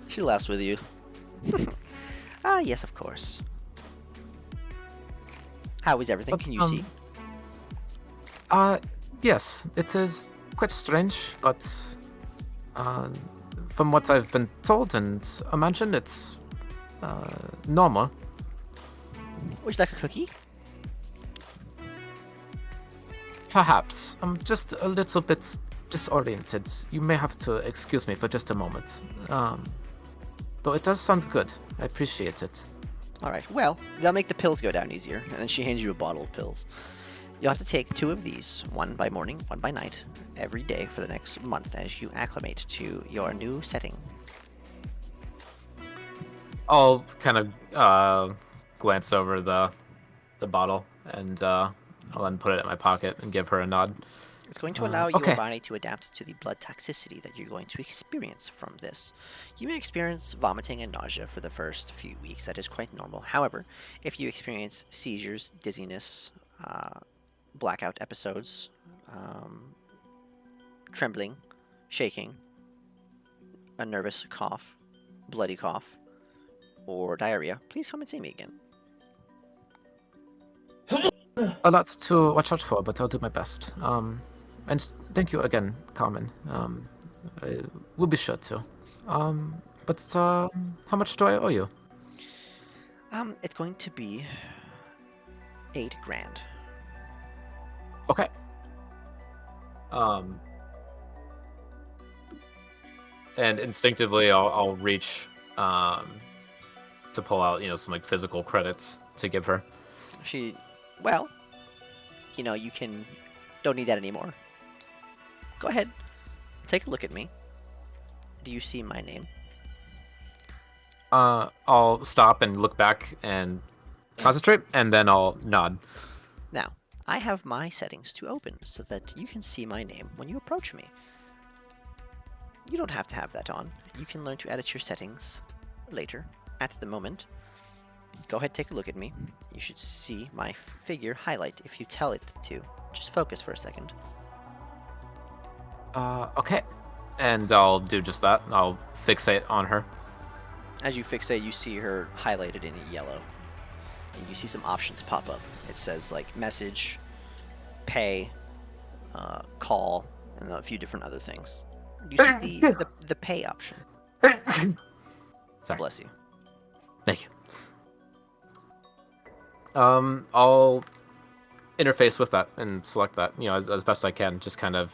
Speaker 2: She laughs with you. Yes, of course. How is everything? Can you see?
Speaker 3: Yes, it is quite strange, but from what I've been told and imagined, it's normal.
Speaker 2: Would you like a cookie?
Speaker 3: Perhaps. I'm just a little bit disoriented. You may have to excuse me for just a moment. Though it does sound good. I appreciate it.
Speaker 2: Alright, well, that'll make the pills go down easier. And then she hands you a bottle of pills. You'll have to take 2 of these, one by morning, one by night, every day for the next month as you acclimate to your new setting.
Speaker 3: I'll kind of glance over the bottle, and I'll then put it in my pocket and give her a nod.
Speaker 2: It's going to allow your
Speaker 3: okay.
Speaker 2: body to adapt to the blood toxicity that you're going to experience from this. You may experience vomiting and nausea for the first few weeks. That is quite normal. However, if you experience seizures, dizziness, blackout episodes, trembling, shaking, a nervous cough, bloody cough, or diarrhea, please come and see me again.
Speaker 3: A lot to watch out for, but I'll do my best. And thank you again, Carmen. I will be sure to. But how much do I owe you?
Speaker 2: It's going to be $8,000.
Speaker 3: Okay. And instinctively, I'll reach to pull out, some like physical credits to give her.
Speaker 2: You don't need that anymore. Go ahead, take a look at me. Do you see my name?
Speaker 3: I'll stop and look back and concentrate, and then I'll nod.
Speaker 2: Now, I have my settings to open so that you can see my name when you approach me. You don't have to have that on. You can learn to edit your settings later. At the moment, go ahead, take a look at me. You should see my figure highlight if you tell it to. Just focus for a second.
Speaker 3: Okay. And I'll do just that. I'll fixate on her.
Speaker 2: As you fixate, you see her highlighted in yellow. And you see some options pop up. It says like message, pay, call, and a few different other things. You see the pay option.
Speaker 3: Sorry.
Speaker 2: Bless you.
Speaker 3: Thank you. I'll interface with that and select that, as best I can, just kind of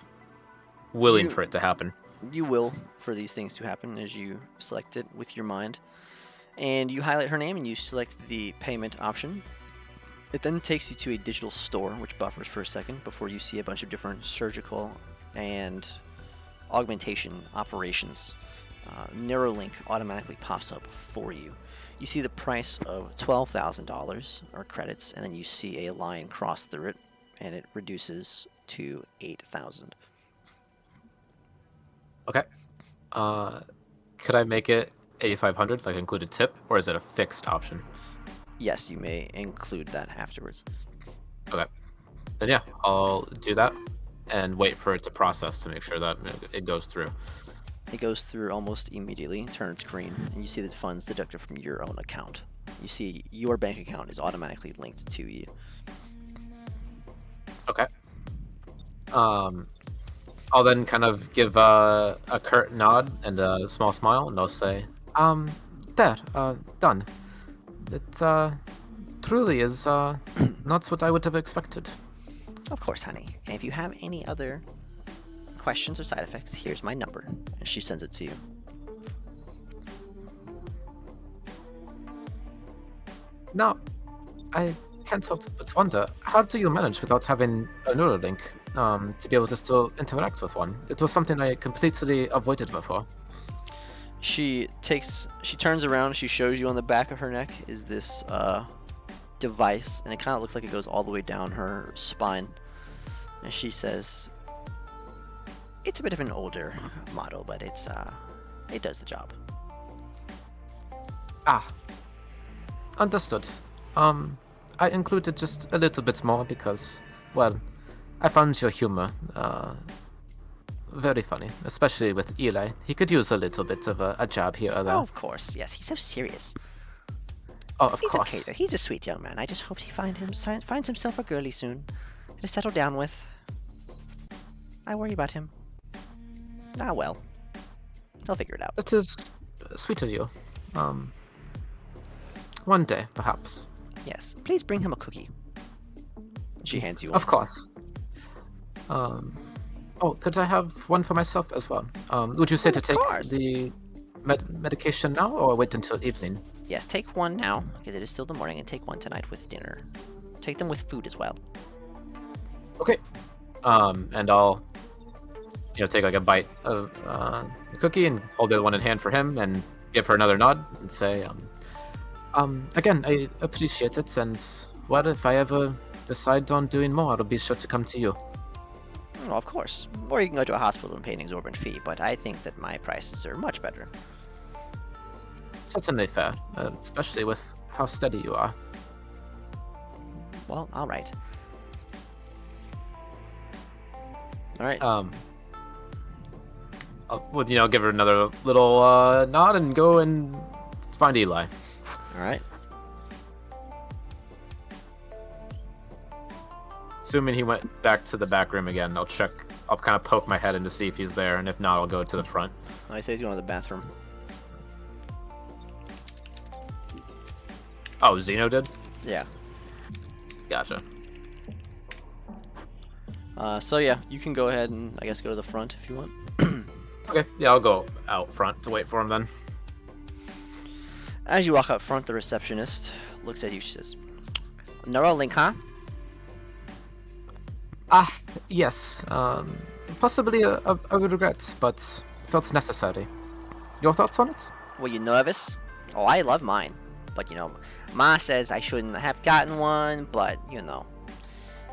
Speaker 3: willing for it to happen.
Speaker 2: You will for these things to happen as you select it with your mind. And you highlight her name and you select the payment option. It then takes you to a digital store, which buffers for a second before you see a bunch of different surgical and augmentation operations. Neuralink automatically pops up for you. You see the price of $12,000 or credits, and then you see a line cross through it, and it reduces to 8,000.
Speaker 3: Okay. Could I make it 8,500, like include a tip, or is it a fixed option?
Speaker 2: Yes, you may include that afterwards.
Speaker 3: Okay. Then yeah, I'll do that and wait for it to process to make sure that it goes through.
Speaker 2: It goes through almost immediately, turns green, and you see the funds deducted from your own account. You see your bank account is automatically linked to you.
Speaker 3: Okay. I'll then kind of give a curt nod and a small smile, and I'll say, there, done. It truly is not what I would have expected.
Speaker 2: Of course, honey. And if you have any other questions or side effects, here's my number. And she sends it to you.
Speaker 3: Now, I can't help but wonder, how do you manage without having a Neuralink to be able to still interact with one? It was something I completely avoided before.
Speaker 2: She turns around, she shows you on the back of her neck is this device, and it kind of looks like it goes all the way down her spine. And she says, it's a bit of an older model, but it does the job.
Speaker 3: Ah, understood. I included just a little bit more because, well, I found your humor very funny, especially with Eli. He could use a little bit of a jab here or there.
Speaker 2: Oh, of course, yes, he's so serious.
Speaker 3: Oh, of
Speaker 2: He's
Speaker 3: course.
Speaker 2: okay, though. He's a sweet young man. I just hope he finds himself a girlie soon to settle down with. I worry about him. Ah, well. He'll figure it out.
Speaker 3: That is sweet of you. One day, perhaps.
Speaker 2: Yes. Please bring him a cookie. She hands you one.
Speaker 3: Of course. Oh, could I have one for myself as well? Would you say to
Speaker 2: Of
Speaker 3: take
Speaker 2: course.
Speaker 3: the medication now or wait until evening?
Speaker 2: Yes, take one now, because it is still the morning, and take one tonight with dinner. Take them with food as well.
Speaker 3: Okay. And I'll, take like a bite of the cookie and hold the other one in hand for him and give her another nod and say, again, I appreciate it, and well, if I ever decide on doing more, I'll be sure to come to you.
Speaker 2: Well, of course. Or you can go to a hospital and pay an exorbitant fee, but I think that my prices are much better.
Speaker 3: Certainly fair, especially with how steady you are.
Speaker 2: Well, alright. Alright.
Speaker 3: I'll, give her another little nod and go and find Eli.
Speaker 2: Alright.
Speaker 3: Assuming he went back to the back room again, I'll kind of poke my head in to see if he's there, and if not, I'll go to the front.
Speaker 2: I say he's going to the bathroom.
Speaker 3: Oh, Zeno did?
Speaker 2: Yeah.
Speaker 3: Gotcha.
Speaker 2: So yeah, you can go ahead and I guess go to the front if you want.
Speaker 3: Okay, yeah, I'll go out front to wait for him then.
Speaker 2: As you walk out front, the receptionist looks at you. She says, Neuralink, huh?
Speaker 3: Yes. Possibly a regret, but felt necessary. Your thoughts on it?
Speaker 2: Were you nervous? Oh, I love mine. But, Ma says I shouldn't have gotten one, but,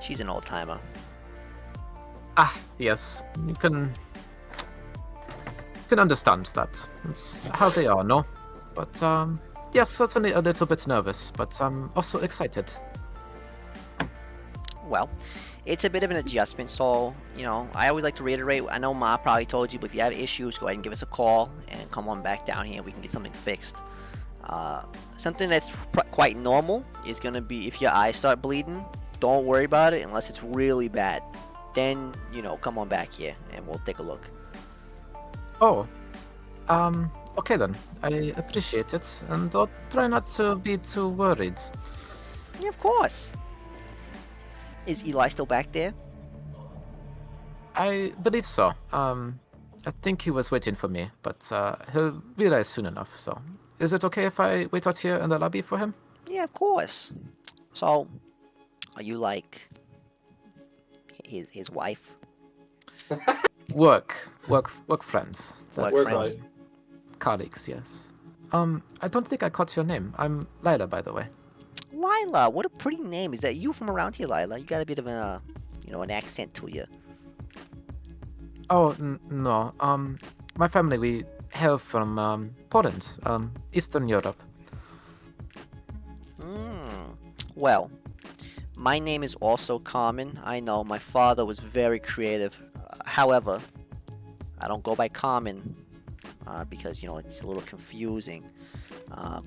Speaker 2: she's an old-timer.
Speaker 3: Yes. You can understand that. It's how they are, no? But, yes, certainly a little bit nervous, but I'm also excited.
Speaker 2: Well, it's a bit of an adjustment, so, I always like to reiterate, I know Ma probably told you, but if you have issues, go ahead and give us a call and come on back down here and we can get something fixed. Something that's quite normal is going to be if your eyes start bleeding, don't worry about it unless it's really bad. Then, come on back here and we'll take a look.
Speaker 3: Oh. Okay then. I appreciate it, and I'll try not to be too worried.
Speaker 2: Yeah, of course. Is Eli still back there?
Speaker 3: I believe so. I think he was waiting for me, but he'll realize soon enough, so... Is it okay if I wait out here in the lobby for him?
Speaker 2: Yeah, of course. So, Are you like his wife?
Speaker 3: Work friends.
Speaker 2: Work
Speaker 3: That's,
Speaker 2: friends.
Speaker 3: colleagues, yes. I don't think I caught your name. I'm Lila, by the way.
Speaker 2: Lila, what a pretty name. Is that you from around here, Lila? You got a bit of an accent to you.
Speaker 3: Oh, no. My family, we hail from Poland, Eastern Europe.
Speaker 2: Well, my name is also common. I know my father was very creative. However, I don't go by common because it's a little confusing.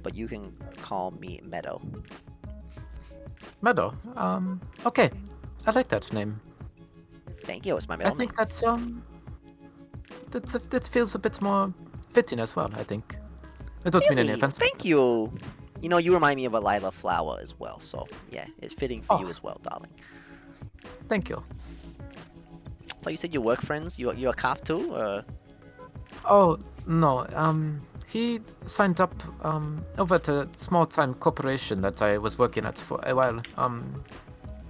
Speaker 2: But you can call me Meadow.
Speaker 3: Meadow. Okay. I like that name.
Speaker 2: Thank you. It's my
Speaker 3: I
Speaker 2: middle name.
Speaker 3: think that feels a bit more fitting as well, I think. I don't mean any
Speaker 2: Really?
Speaker 3: offense.
Speaker 2: Thank you. You remind me of a Lila flower as well. So yeah, it's fitting for you
Speaker 3: Oh.
Speaker 2: as well, darling.
Speaker 3: Thank you.
Speaker 2: So you said you work friends. You're a cop too, or?
Speaker 3: Oh, no. He signed up over at a small-time corporation that I was working at for a while.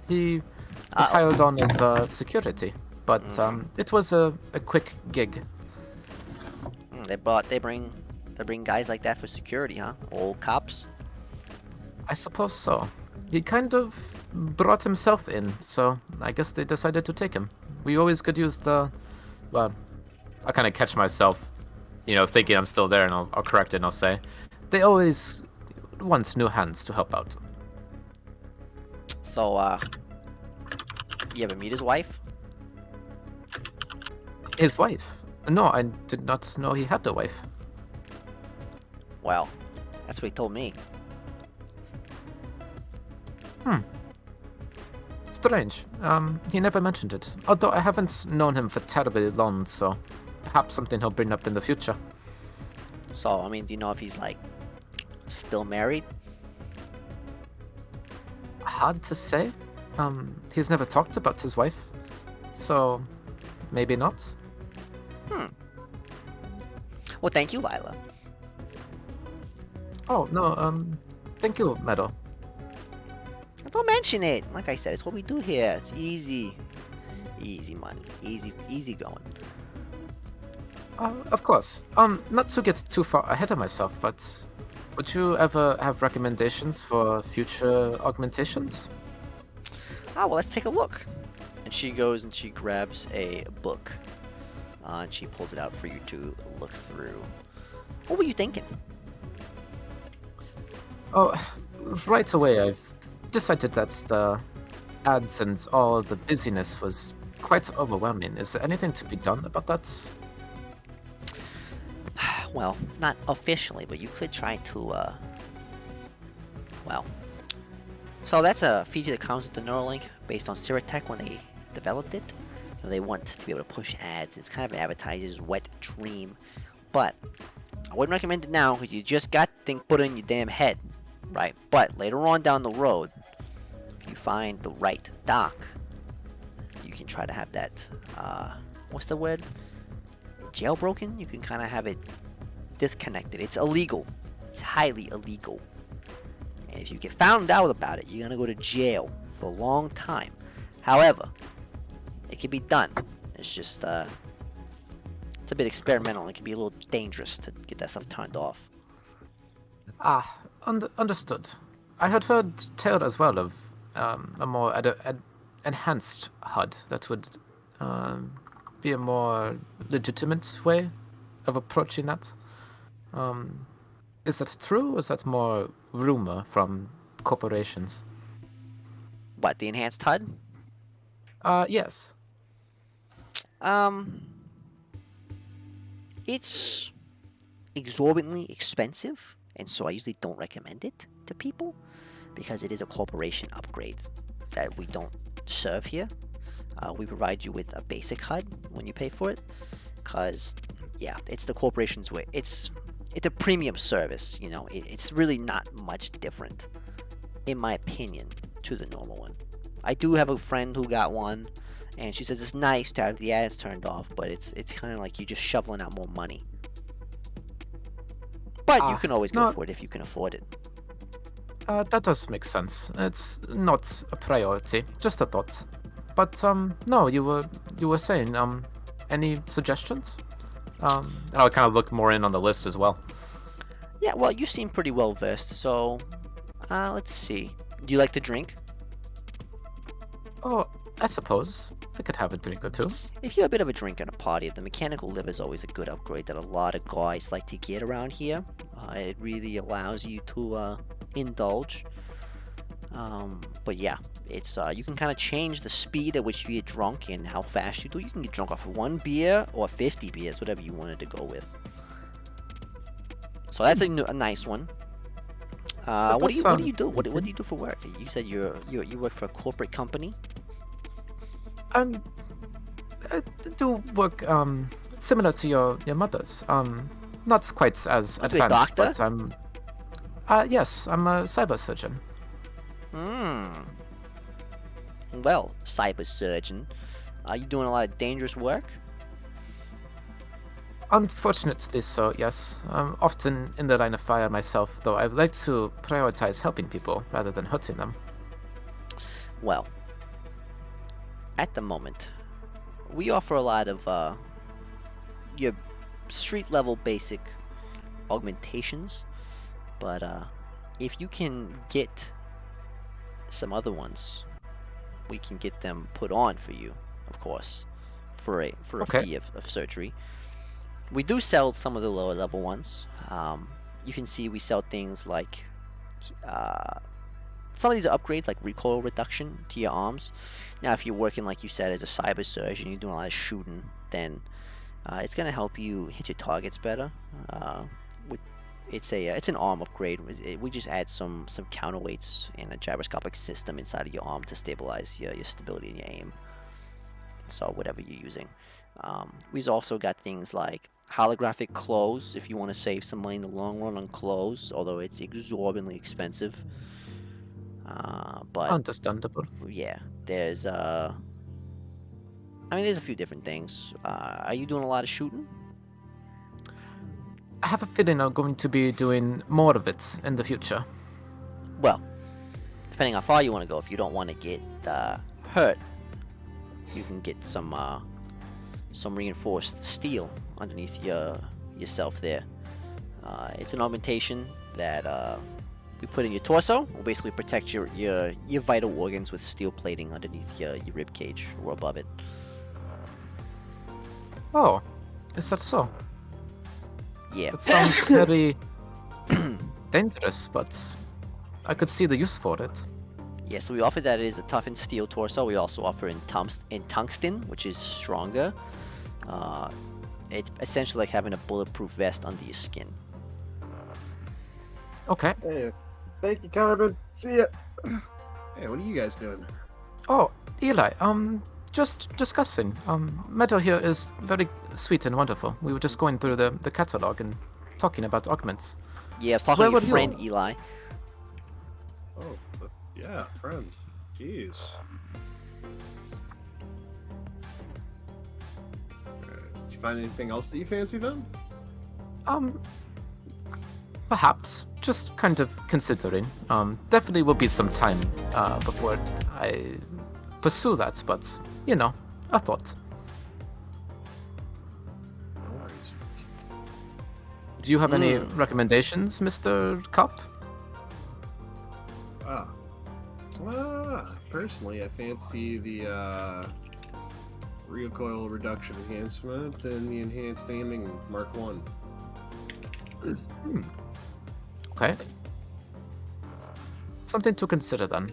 Speaker 3: He was hired on as security, but it was a quick gig.
Speaker 2: They bring guys like that for security, huh? Old cops.
Speaker 3: I suppose so. He kind of brought himself in, so I guess they decided to take him. We always could use well, I kind of catch myself, thinking I'm still there, and I'll correct it and I'll say, they always want new hands to help out.
Speaker 2: So you ever meet his wife?
Speaker 3: His wife? No, I did not know he had a wife.
Speaker 2: Well, that's what he told me.
Speaker 3: Strange. He never mentioned it. Although I haven't known him for terribly long, so perhaps something he'll bring up in the future.
Speaker 2: So I mean, do you know if he's like still married?
Speaker 3: Hard to say. He's never talked about his wife, so maybe not.
Speaker 2: Well, thank you, Lila.
Speaker 3: Oh, no, thank you, Meadow.
Speaker 2: Don't mention it. Like I said, it's what we do here. It's easy. Easy money. Easy going.
Speaker 3: Of course. Not to get too far ahead of myself, but would you ever have recommendations for future augmentations?
Speaker 2: Well, let's take a look. And she goes and she grabs a book. And she pulls it out for you to look through. What were you thinking?
Speaker 3: Oh, right away I've decided that the ads and all the busyness was quite overwhelming. Is there anything to be done about that?
Speaker 2: Well, not officially, but you could try to, well. So that's a feature that comes with the Neuralink based on Siratech when they developed it. They want to be able to push ads. It's kind of an advertiser's wet dream. But I wouldn't recommend it now because you just got the thing put in your damn head, right? But later on down the road, if you find the right doc, you can try to have that, what's the word? Jailbroken? You can kind of have it disconnected. It's illegal. It's highly illegal. And if you get found out about it, you're going to go to jail for a long time. However, it can be done. It's just, it's a bit experimental. It can be a little dangerous to get that stuff turned off.
Speaker 3: Understood. I had heard tale as well of a more enhanced HUD that would be a more legitimate way of approaching that. Is that true, or is that more rumor from corporations?
Speaker 2: What, the enhanced HUD?
Speaker 3: Yes.
Speaker 2: It's exorbitantly expensive, and so I usually don't recommend it to people because it is a corporation upgrade that we don't serve here. We provide you with a basic HUD when you pay for it, because yeah, it's the corporation's way. It's a premium service, it's really not much different, in my opinion, to the normal one. I do have a friend who got one, and she says it's nice to have the ads turned off, but it's kind of like you're just shoveling out more money. But you can always go
Speaker 3: no.
Speaker 2: for it if you can afford it.
Speaker 3: That does make sense. It's not a priority, just a thought. But no, you were saying any suggestions? And I'll kind of look more in on the list as well.
Speaker 2: Yeah, well, you seem pretty well versed, so let's see. Do you like to drink?
Speaker 3: Oh, I suppose I could have a drink or two.
Speaker 2: If you're a bit of a drinker and a partier, the mechanical liver is always a good upgrade that a lot of guys like to get around here. It really allows you to indulge. But yeah, it's you can kind of change the speed at which you get drunk and how fast you do. You can get drunk off of 1 beer or 50 beers, whatever you wanted to go with. So that's a nice one. What do you do? What do you do for work? You said you work for a corporate company.
Speaker 3: I do work similar to your mother's. Not quite as
Speaker 2: Are you a
Speaker 3: advanced,
Speaker 2: doctor?
Speaker 3: but yes, I'm a cyber surgeon.
Speaker 2: Well, cyber surgeon, are you doing a lot of dangerous work?
Speaker 3: Unfortunately so, yes. I'm often in the line of fire myself, though I would like to prioritize helping people rather than hurting them.
Speaker 2: Well, at the moment, we offer a lot of your street level basic augmentations, but if you can get some other ones, we can get them put on for you, of course, for a
Speaker 3: Okay.
Speaker 2: fee of surgery. We do sell some of the lower level ones. You can see we sell things like some of these are upgrades like recoil reduction to your arms. Now, if you're working, like you said, as a cyber surgeon, you're doing a lot of shooting, then it's gonna help you hit your targets better. It's an arm upgrade. We just add some counterweights and a gyroscopic system inside of your arm to stabilize your stability and your aim. So whatever you're using. We've also got things like holographic clothes if you want to save some money in the long run on clothes, although it's exorbitantly expensive. But
Speaker 3: Understandable.
Speaker 2: yeah, there's there's a few different things. Are you doing a lot of shooting?
Speaker 3: I have a feeling I'm going to be doing more of it in the future.
Speaker 2: Well, depending how far you want to go. If you don't want to get hurt, you can get some reinforced steel underneath yourself there. It's an augmentation that we put in your torso. Will basically protect your vital organs with steel plating underneath your rib cage or above it.
Speaker 3: Oh, is that so?
Speaker 2: Yeah.
Speaker 3: That sounds very dangerous, but I could see the use for it.
Speaker 2: Yeah, so we offer that as a toughened steel torso. We also offer in tungsten, which is stronger. It's essentially like having a bulletproof vest under your skin.
Speaker 3: Okay.
Speaker 5: Hey, thank you, Carbon. See ya. Hey, what are you guys doing?
Speaker 3: Oh, Eli, just discussing. Meadow here is very sweet and wonderful. We were just going through the catalog and talking about augments.
Speaker 2: Yeah, I was talking
Speaker 3: Where
Speaker 2: to your
Speaker 3: were you?
Speaker 2: friend Eli.
Speaker 5: Oh, yeah, friend. Jeez. Did you find anything else that you fancy then?
Speaker 3: Perhaps. Just kind of considering. Definitely will be some time before I pursue that, but, a thought.
Speaker 5: No worries.
Speaker 3: Do you have any recommendations, Mr. Cup?
Speaker 5: Personally, I fancy the recoil reduction enhancement and the enhanced aiming Mark 1.
Speaker 3: Okay. Something to consider then.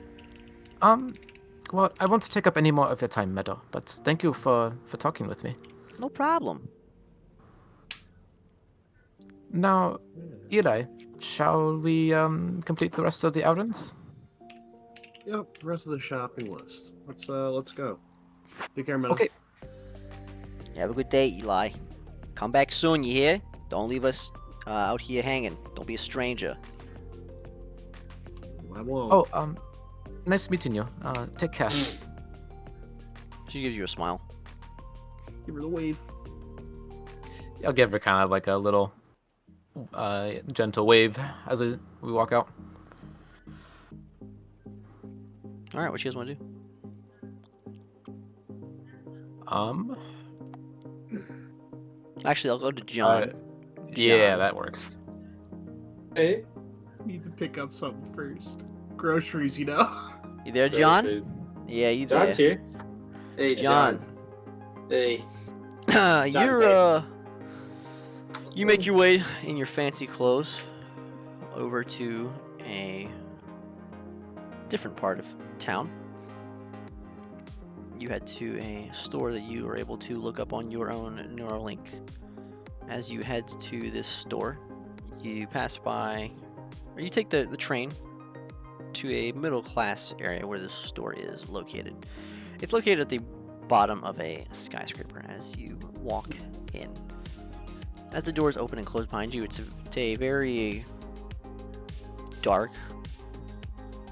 Speaker 3: Well, I won't take up any more of your time, Meadow, but thank you for talking with me.
Speaker 2: No problem.
Speaker 3: Now, Eli, shall we complete the rest of the errands?
Speaker 5: Yep, the rest of the shopping list. Let's go. Take care, man.
Speaker 3: Okay.
Speaker 2: Have a good day, Eli. Come back soon, you hear? Don't leave us out here hanging. Don't be a stranger.
Speaker 5: I won't.
Speaker 3: Oh, nice meeting you. Take care.
Speaker 2: She gives you a smile.
Speaker 5: Give her the wave.
Speaker 3: I'll give her kind of like a little gentle wave as we walk out.
Speaker 2: All right, what you guys want to do? Actually, I'll go to John.
Speaker 3: Yeah, that works.
Speaker 1: Hey,
Speaker 5: Need to pick up something first. Groceries, you know.
Speaker 2: You there, John?
Speaker 1: groceries.
Speaker 2: Yeah, you
Speaker 1: John's
Speaker 2: there?
Speaker 1: here. Hey,
Speaker 2: John.
Speaker 1: Hey.
Speaker 2: You make your way in your fancy clothes over to a different part of town. You head to a store that you were able to look up on your own Neuralink. As you head to this store, you pass by, or you take the train to a middle class area where this store is located. It's located at the bottom of a skyscraper as you walk in. As the doors open and close behind you, it's a very dark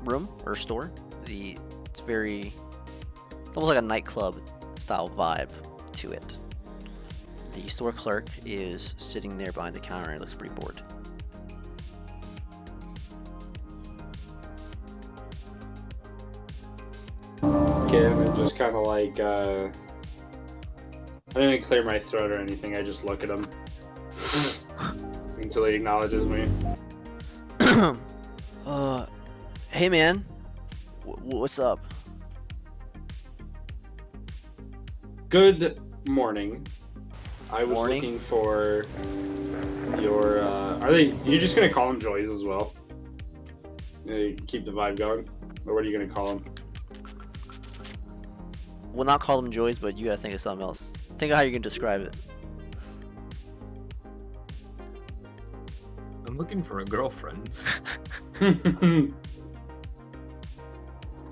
Speaker 2: room or store. It's almost like a nightclub style vibe to it. The store clerk is sitting there behind the counter and looks pretty bored.
Speaker 1: Okay, I'm just kind of like, I didn't clear my throat or anything. I just look at him until he acknowledges me.
Speaker 2: Hey man, what's up?
Speaker 1: Good morning. I was
Speaker 2: Morning.
Speaker 1: looking for your. You're just gonna call him Joyce as well? Keep the vibe going, or what are you gonna call him?
Speaker 2: We'll not call them Joys, but you gotta think of something else. Think of how you're gonna describe it.
Speaker 3: I'm looking for a girlfriend.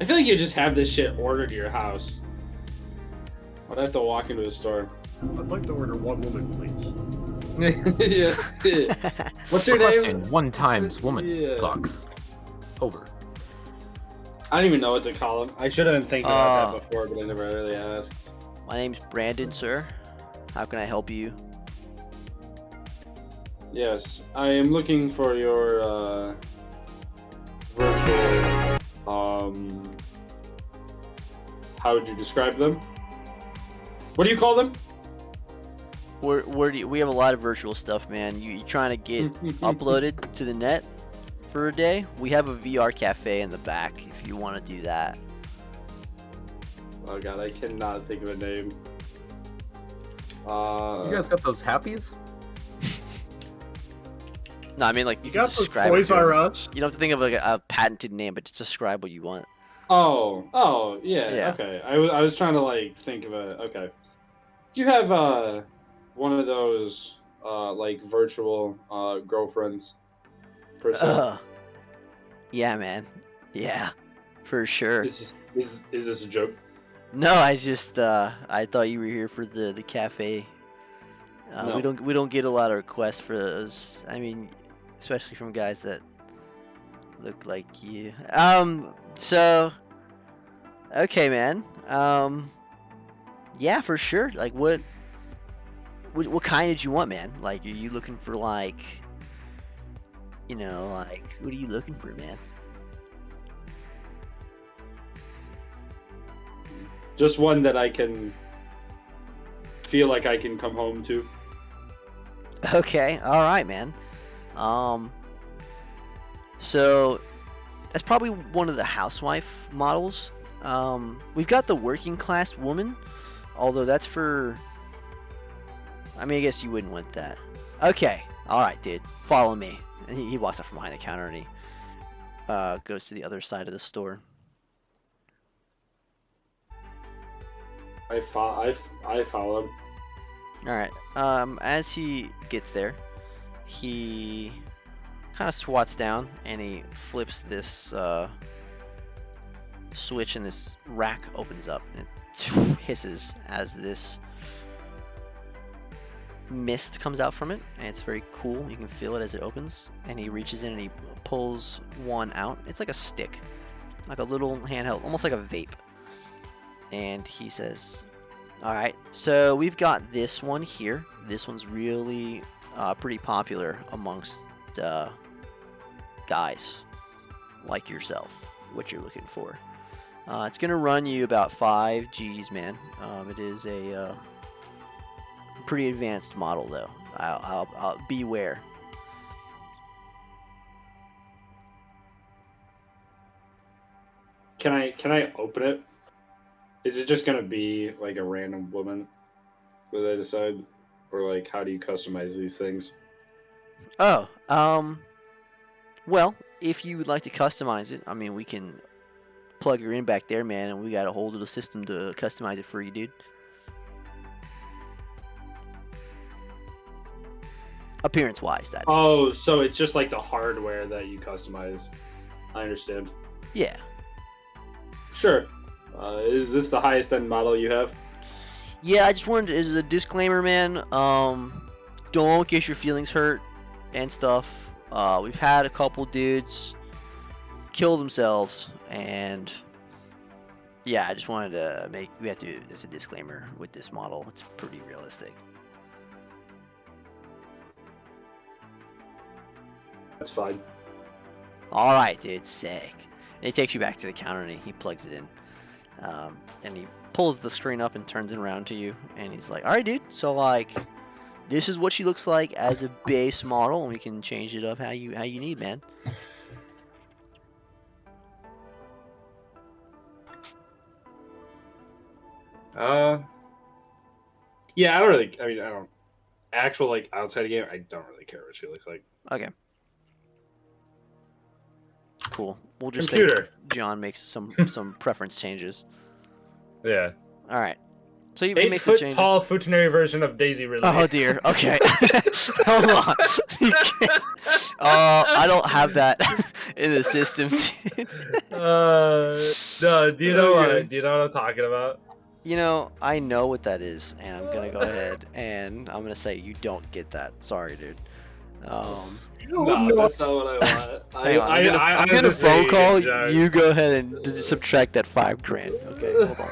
Speaker 1: I feel like you just have this shit ordered to your house. I'd have to walk into a store.
Speaker 5: I'd like to order one woman, please.
Speaker 1: Yeah. What's your name?
Speaker 3: Question 1 times woman.
Speaker 1: Yeah.
Speaker 3: Clocks. Over.
Speaker 1: I don't even know what to call him. I should have been thinking about that before, but I never really asked.
Speaker 2: My name's Brandon, sir. How can I help you?
Speaker 1: Yes, I am looking for your virtual. How would you describe them? What do you call them?
Speaker 2: We have a lot of virtual stuff, man. You trying to get uploaded to the net for a day? We have a VR cafe in the back if you want to do that.
Speaker 1: Oh god, I cannot think of a name.
Speaker 3: You guys got those happies?
Speaker 2: No, I mean like
Speaker 5: You
Speaker 2: can
Speaker 5: got those
Speaker 2: describe it
Speaker 5: Toys
Speaker 2: to 'em.
Speaker 5: R Us?
Speaker 2: You don't have to think of like a patented name, but just describe what you want.
Speaker 1: Oh, yeah,
Speaker 2: Yeah.
Speaker 1: okay. I was trying to like think of a. Okay. Do you have one of those like virtual girlfriends? Per se?
Speaker 2: Yeah, man. Yeah, for sure.
Speaker 1: Is this a joke?
Speaker 2: No, I just I thought you were here for the cafe.
Speaker 1: No.
Speaker 2: We don't get a lot of requests for those. I mean, especially from guys that look like you. So okay, man. Yeah, for sure. Like what kind did you want, man? Like are you looking for like like what are you looking for, man?
Speaker 1: Just one that I can feel like I can come home to.
Speaker 2: Okay, all right, man. So that's probably one of the housewife models. We've got the working class woman, although that's for. I mean, I guess you wouldn't want that. Okay, all right, dude. Follow me. And he walks up from behind the counter and he goes to the other side of the store.
Speaker 1: I follow him.
Speaker 2: All right. As he gets there, he kind of swats down and he flips this switch, and this rack opens up and it hisses as this mist comes out from it, and it's very cool. You can feel it as it opens, and he reaches in and he pulls one out. It's like a stick, like a little handheld, almost like a vape. And he says, all right, so we've got this one here. This one's really pretty popular amongst guys like yourself, what you're looking for. It's gonna run you about 5 G's, man. It is a pretty advanced model, though. I'll beware.
Speaker 1: Can I open it? Is it just gonna be like a random woman that I decide, or like how do you customize these things?
Speaker 2: Oh, well, if you would like to customize it, I mean, we can plug her in back there, man, and we got a whole little system to customize it for you, dude. Appearance-wise, that is.
Speaker 1: Oh, so it's just like the hardware that you customize. I understand.
Speaker 2: Yeah.
Speaker 1: Sure. Is this the highest end model you have?
Speaker 2: Yeah, I just wanted, as a disclaimer, man, don't get your feelings hurt and stuff. We've had a couple dudes kill themselves, and yeah, I just wanted to we have to, as a disclaimer with this model, it's pretty realistic.
Speaker 1: That's fine.
Speaker 2: Alright, dude, sick. And he takes you back to the counter and he plugs it in. And he pulls the screen up and turns it around to you, and he's like, alright, dude, so like, this is what she looks like as a base model, and we can change it up how you need, man.
Speaker 1: Yeah, I don't actual like outside of game, I don't really care what she looks like.
Speaker 2: Okay. Cool. We'll just
Speaker 1: Computer.
Speaker 2: say John makes some preference changes.
Speaker 1: Yeah.
Speaker 2: All right. So you make the
Speaker 1: 8 foot
Speaker 2: changes.
Speaker 1: tall futonary version of Daisy Ridley.
Speaker 2: Oh dear. Okay. Hold on. You can't- I don't have that in the system, dude.
Speaker 1: No, do you know
Speaker 2: Okay.
Speaker 1: what I'm talking about?
Speaker 2: You know, I know what that is, and I'm gonna go ahead and I'm gonna say you don't get that. Sorry, dude.
Speaker 1: No, that's not what I want.
Speaker 2: Hang on, I'm gonna phone call. You go ahead and subtract that $5,000. Okay, hold on.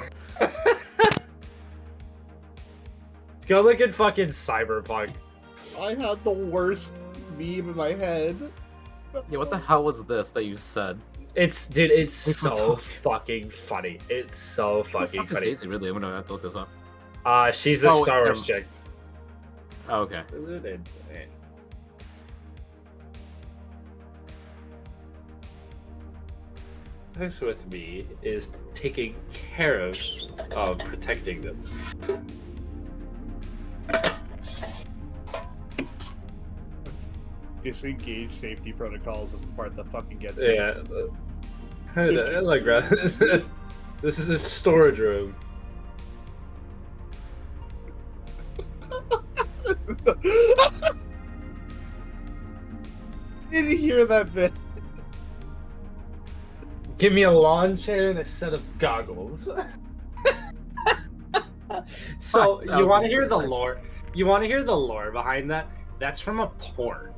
Speaker 1: Go look at fucking Cyberpunk.
Speaker 5: I had the worst meme in my head.
Speaker 3: Yeah, what the hell was this that you said?
Speaker 1: It's so fucking funny. It's so
Speaker 3: Who the
Speaker 1: fucking
Speaker 3: fuck is
Speaker 1: funny.
Speaker 3: Daisy Ridley? I'm gonna have to look this up.
Speaker 1: She's the
Speaker 3: Oh,
Speaker 1: Star Wars
Speaker 3: never-
Speaker 1: chick.
Speaker 3: Oh, okay.
Speaker 1: This with me is taking care of protecting them.
Speaker 5: Disengage safety protocols is the part that fucking gets me.
Speaker 1: Yeah. Look, bro. This is a storage room.
Speaker 5: Didn't hear that bit.
Speaker 1: Give me a lawn chair and a set of goggles. So
Speaker 3: That
Speaker 1: you
Speaker 3: was
Speaker 1: want to hear the
Speaker 3: interesting.
Speaker 1: lore? You want to hear the lore behind that? That's from a porn,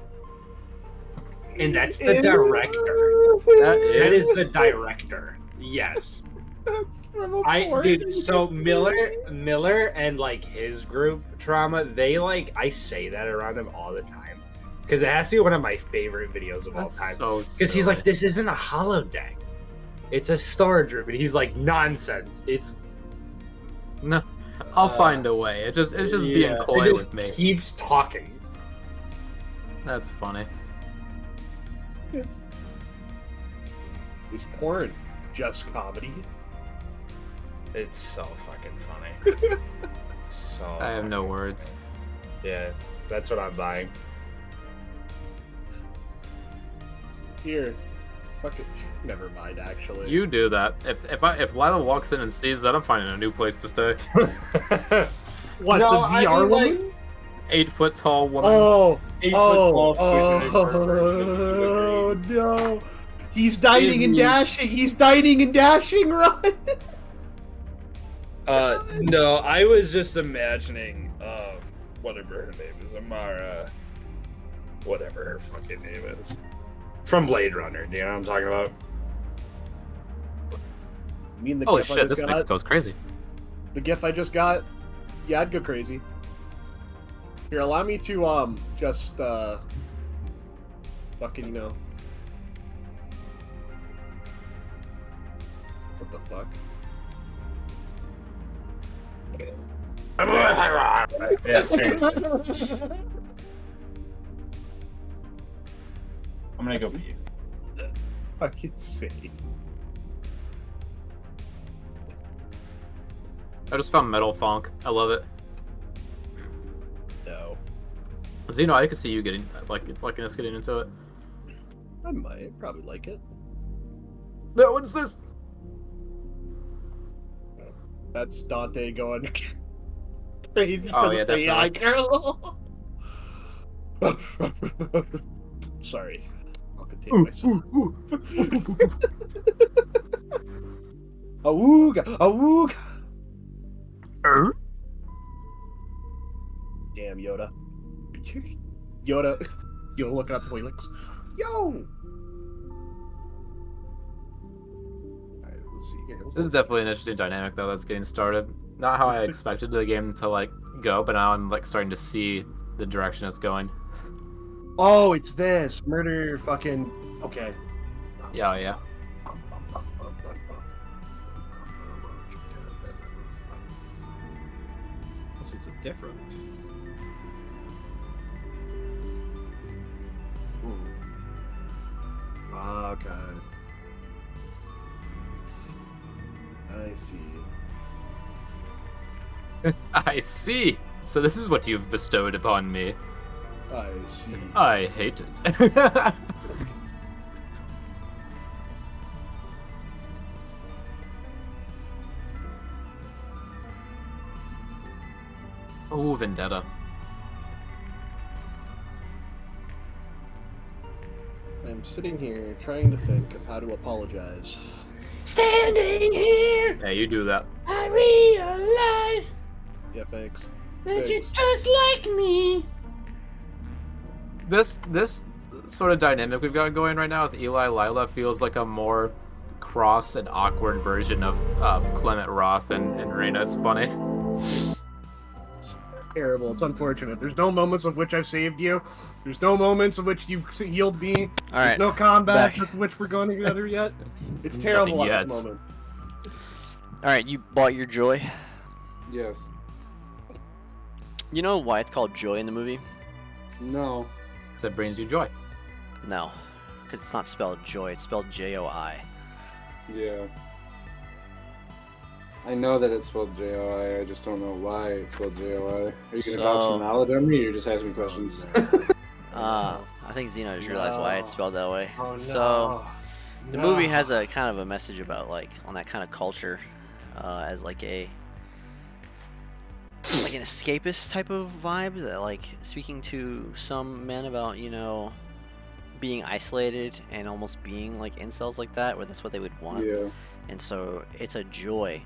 Speaker 1: and that's the director. That is the director. Yes.
Speaker 5: That's from a porn.
Speaker 1: Dude, so Miller and like his group Trauma, they like, I say that around him all the time because it has to be one of my favorite videos of all
Speaker 3: That's
Speaker 1: time.
Speaker 3: so
Speaker 1: Because he's like,
Speaker 3: silly.
Speaker 1: this isn't a holodeck, it's a storage room, and he's like, nonsense. It's
Speaker 3: No, I'll find a way. It's just being
Speaker 1: yeah,
Speaker 3: coy
Speaker 1: it just
Speaker 3: with me.
Speaker 1: keeps talking.
Speaker 3: That's funny.
Speaker 5: Is porn just comedy?
Speaker 1: It's so fucking funny. So
Speaker 3: I have no words.
Speaker 1: yeah, that's what I'm buying.
Speaker 5: Here. Fucking. Never mind, actually.
Speaker 3: You do that. If Lila walks in and sees that, I'm finding a new place to stay.
Speaker 5: What,
Speaker 1: No,
Speaker 5: the
Speaker 1: I
Speaker 5: VR
Speaker 1: mean, like,
Speaker 5: woman?
Speaker 3: 8 foot tall woman.
Speaker 5: Oh!
Speaker 1: 8 foot
Speaker 5: Oh!
Speaker 1: tall
Speaker 5: Oh,
Speaker 1: futonary
Speaker 5: no! He's dining and
Speaker 1: It is-
Speaker 5: dashing! He's dining and dashing, run!
Speaker 1: No, I was just imagining, whatever her name is, Amara, whatever her fucking name is, from Blade Runner. Do you know what I'm talking about?
Speaker 5: I mean, the
Speaker 3: Holy
Speaker 5: gif I
Speaker 3: shit,
Speaker 5: just
Speaker 3: this
Speaker 5: got,
Speaker 3: Mexico's crazy.
Speaker 5: the gif I just got, yeah, I'd go crazy. Here, allow me to, just, fucking, you know. What the fuck?
Speaker 1: Yeah, seriously. I'm gonna go pee.
Speaker 5: Fucking sake.
Speaker 3: I just found Metal Funk. I love it.
Speaker 5: No.
Speaker 3: Zeno, I could see you liking us getting into it.
Speaker 5: I might probably like it.
Speaker 3: No, what's this?
Speaker 5: That's Dante going crazy
Speaker 3: Oh,
Speaker 5: for
Speaker 3: yeah,
Speaker 5: the AI
Speaker 3: definitely.
Speaker 5: girl. Sorry. I'll contain myself. Awooga! Awooga! Damn, Yoda. Yoda looking at the Helix. Yo! Alright, let's see here.
Speaker 3: This is definitely an interesting dynamic though that's getting started. Not how I expected the game to like go, but now I'm like starting to see the direction it's going.
Speaker 5: Oh, it's this. Murder fucking... Okay.
Speaker 3: Yeah, yeah.
Speaker 5: This is a different. Okay. I see.
Speaker 3: I see. So this is what you've bestowed upon me.
Speaker 5: I see.
Speaker 3: I hate it. Oh, Vendetta.
Speaker 5: I'm sitting here trying to think of how to apologize.
Speaker 6: Standing here,
Speaker 3: Yeah, you do that.
Speaker 6: I realize
Speaker 5: Yeah, thanks.
Speaker 6: that you're
Speaker 5: Thanks.
Speaker 6: just like me.
Speaker 3: This sort of dynamic we've got going right now with Eli Lila feels like a more cross and awkward version of Clement Roth and Reyna. It's funny.
Speaker 5: Terrible. It's unfortunate. There's no moments of which I've saved you. There's no moments of which you've healed me.
Speaker 2: All
Speaker 5: There's
Speaker 2: right.
Speaker 5: no combat
Speaker 2: back.
Speaker 5: with which we're going together yet. It's terrible
Speaker 3: Nothing
Speaker 5: at this
Speaker 3: yet.
Speaker 5: moment.
Speaker 2: All right. You bought your joy.
Speaker 1: Yes.
Speaker 2: You know why it's called Joy in the movie?
Speaker 1: No.
Speaker 3: Because it brings you joy.
Speaker 2: No, because it's not spelled joy. It's spelled J-O-I.
Speaker 1: Yeah. I know that it's spelled J-O-I, I just don't know why it's spelled J-O-I. Are you gonna vouch
Speaker 2: So-
Speaker 1: some knowledge on me, or you're just asking questions?
Speaker 2: I think Zeno just realized why it's spelled that way.
Speaker 5: Oh, no.
Speaker 2: So the
Speaker 5: No.
Speaker 2: movie has a kind of a message about like on that kind of culture, as like an escapist type of vibe that like speaking to some men about being isolated and almost being like incels like that, where that's what they would want.
Speaker 1: Yeah.
Speaker 2: And so it's a joy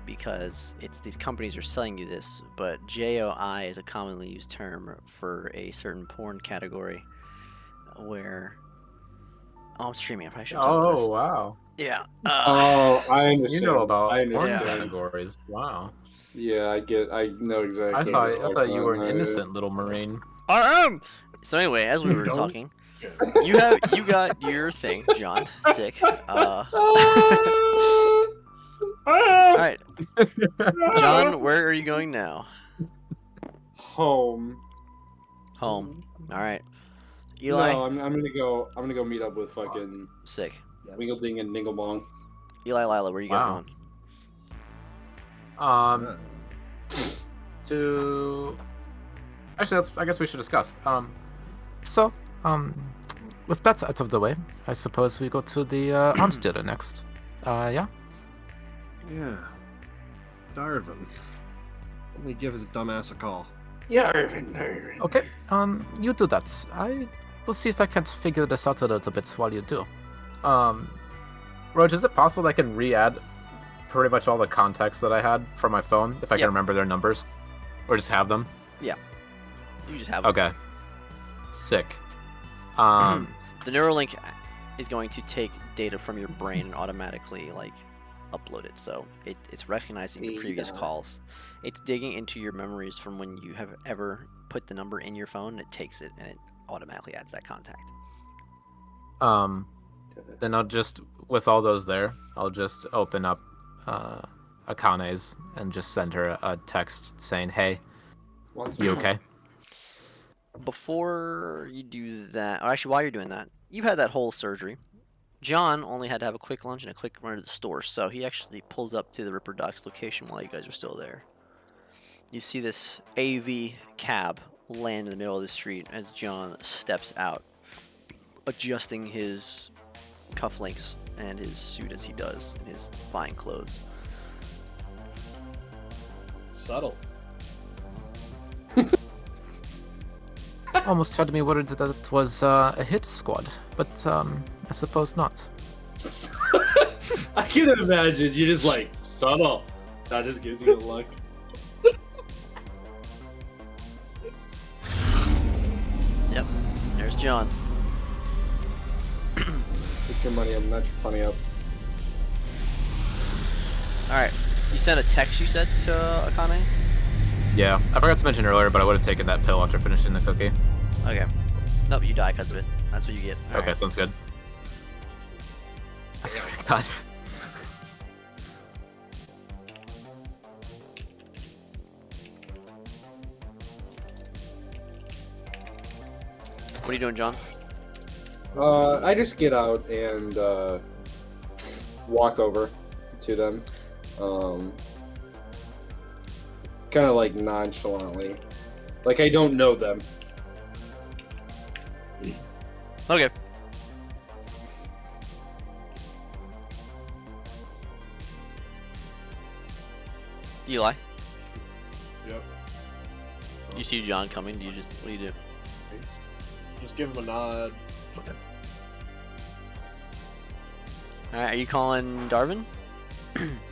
Speaker 2: because it's these companies are selling you this, but JOI is a commonly used term for a certain porn category where I'm streaming. I probably should talk about this.
Speaker 3: Oh, wow.
Speaker 2: Yeah.
Speaker 1: Oh, I
Speaker 3: You
Speaker 1: understand.
Speaker 3: know about
Speaker 1: I
Speaker 3: porn
Speaker 1: understand.
Speaker 3: categories. Wow.
Speaker 1: Yeah, I know exactly.
Speaker 3: I
Speaker 1: what
Speaker 3: thought
Speaker 1: you're
Speaker 3: you were an
Speaker 1: talking about.
Speaker 3: innocent little Marine.
Speaker 2: I am. So anyway, as we were
Speaker 5: Don't-
Speaker 2: talking, you got your thing, John. Sick. All right, John, where are you going now?
Speaker 1: Home.
Speaker 2: Home. All right. Eli,
Speaker 1: No, I'm gonna go meet up with fucking
Speaker 2: sick.
Speaker 1: Wingle Ding and Dingle Bong.
Speaker 2: Eli, Lila, where you guys
Speaker 3: Wow.
Speaker 2: going?
Speaker 3: To actually, I guess we should discuss. With that out of the way, I suppose we go to the arms dealer next. Yeah.
Speaker 5: Yeah. Darvin. Let me give his dumbass a call.
Speaker 1: Yeah.
Speaker 3: Okay. You do that. I will see if I can't figure this out a little bit while you do. Roach, is it possible that I can re-add pretty much all the contacts that I had from my phone if I
Speaker 2: Yep.
Speaker 3: can remember their numbers, or just have them?
Speaker 2: You just have
Speaker 3: Okay. Sick.
Speaker 2: the Neuralink is going to take data from your brain and automatically like upload it. So it's recognizing your previous calls. It's digging into your memories from when you have ever put the number in your phone. It takes it and it automatically adds that contact.
Speaker 3: Then I'll just with all those there, I'll just open up Akane's and just send her a text saying, "Hey, you okay?"
Speaker 2: Before you do that, or actually while you're doing that, you've had that whole surgery. John only had to have a quick lunch and a quick run to the store, so he actually pulls up to the Ripper Docks location while you guys are still there. You see this AV cab land in the middle of the street as John steps out, adjusting his cufflinks and his suit as he does in his fine clothes.
Speaker 5: Subtle.
Speaker 3: Almost had me worried that it was a hit squad, but I suppose not.
Speaker 1: I can imagine you just like subtle. That just gives you a look.
Speaker 2: Yep, there's John.
Speaker 1: Put your money up, not your funny up.
Speaker 2: Alright, you sent a text, you said, to Akane?
Speaker 3: Yeah, I forgot to mention earlier, but I would have taken that pill after finishing the cookie.
Speaker 2: Okay. Nope, you die because of it. That's what you get. All
Speaker 3: Okay,
Speaker 2: right.
Speaker 3: sounds good. I swear to God.
Speaker 2: What are you doing, John?
Speaker 1: I just get out and walk over to them, kind of like nonchalantly, like I don't know them.
Speaker 2: Okay. Eli,
Speaker 5: Yep.
Speaker 2: you see John coming. Do you just what do you do?
Speaker 5: Just give him a nod.
Speaker 2: All right, are you calling Darvin?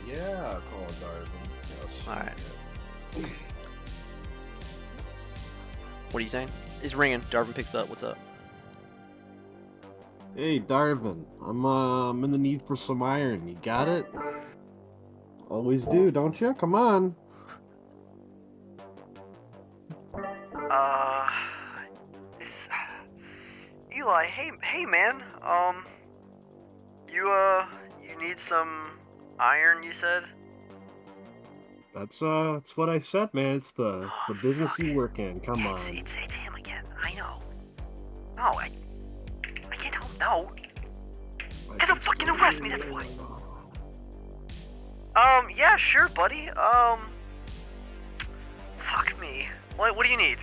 Speaker 5: Yeah, call it Darvin. Yes.
Speaker 2: All right. What are you saying? It's ringing. Darvin picks up. What's up?
Speaker 7: Hey, Darvin, I'm in the need for some iron. You got it? Always do, don't you? Come on.
Speaker 2: This Eli. Hey, man. You need some iron? You said.
Speaker 7: That's what I said, man. It's the business you work in. Come on.
Speaker 2: It's him again. I know. No, I can't tell him no. Cause they'll fucking arrest me. That's why. Yeah, sure, buddy. Fuck me. What do you need?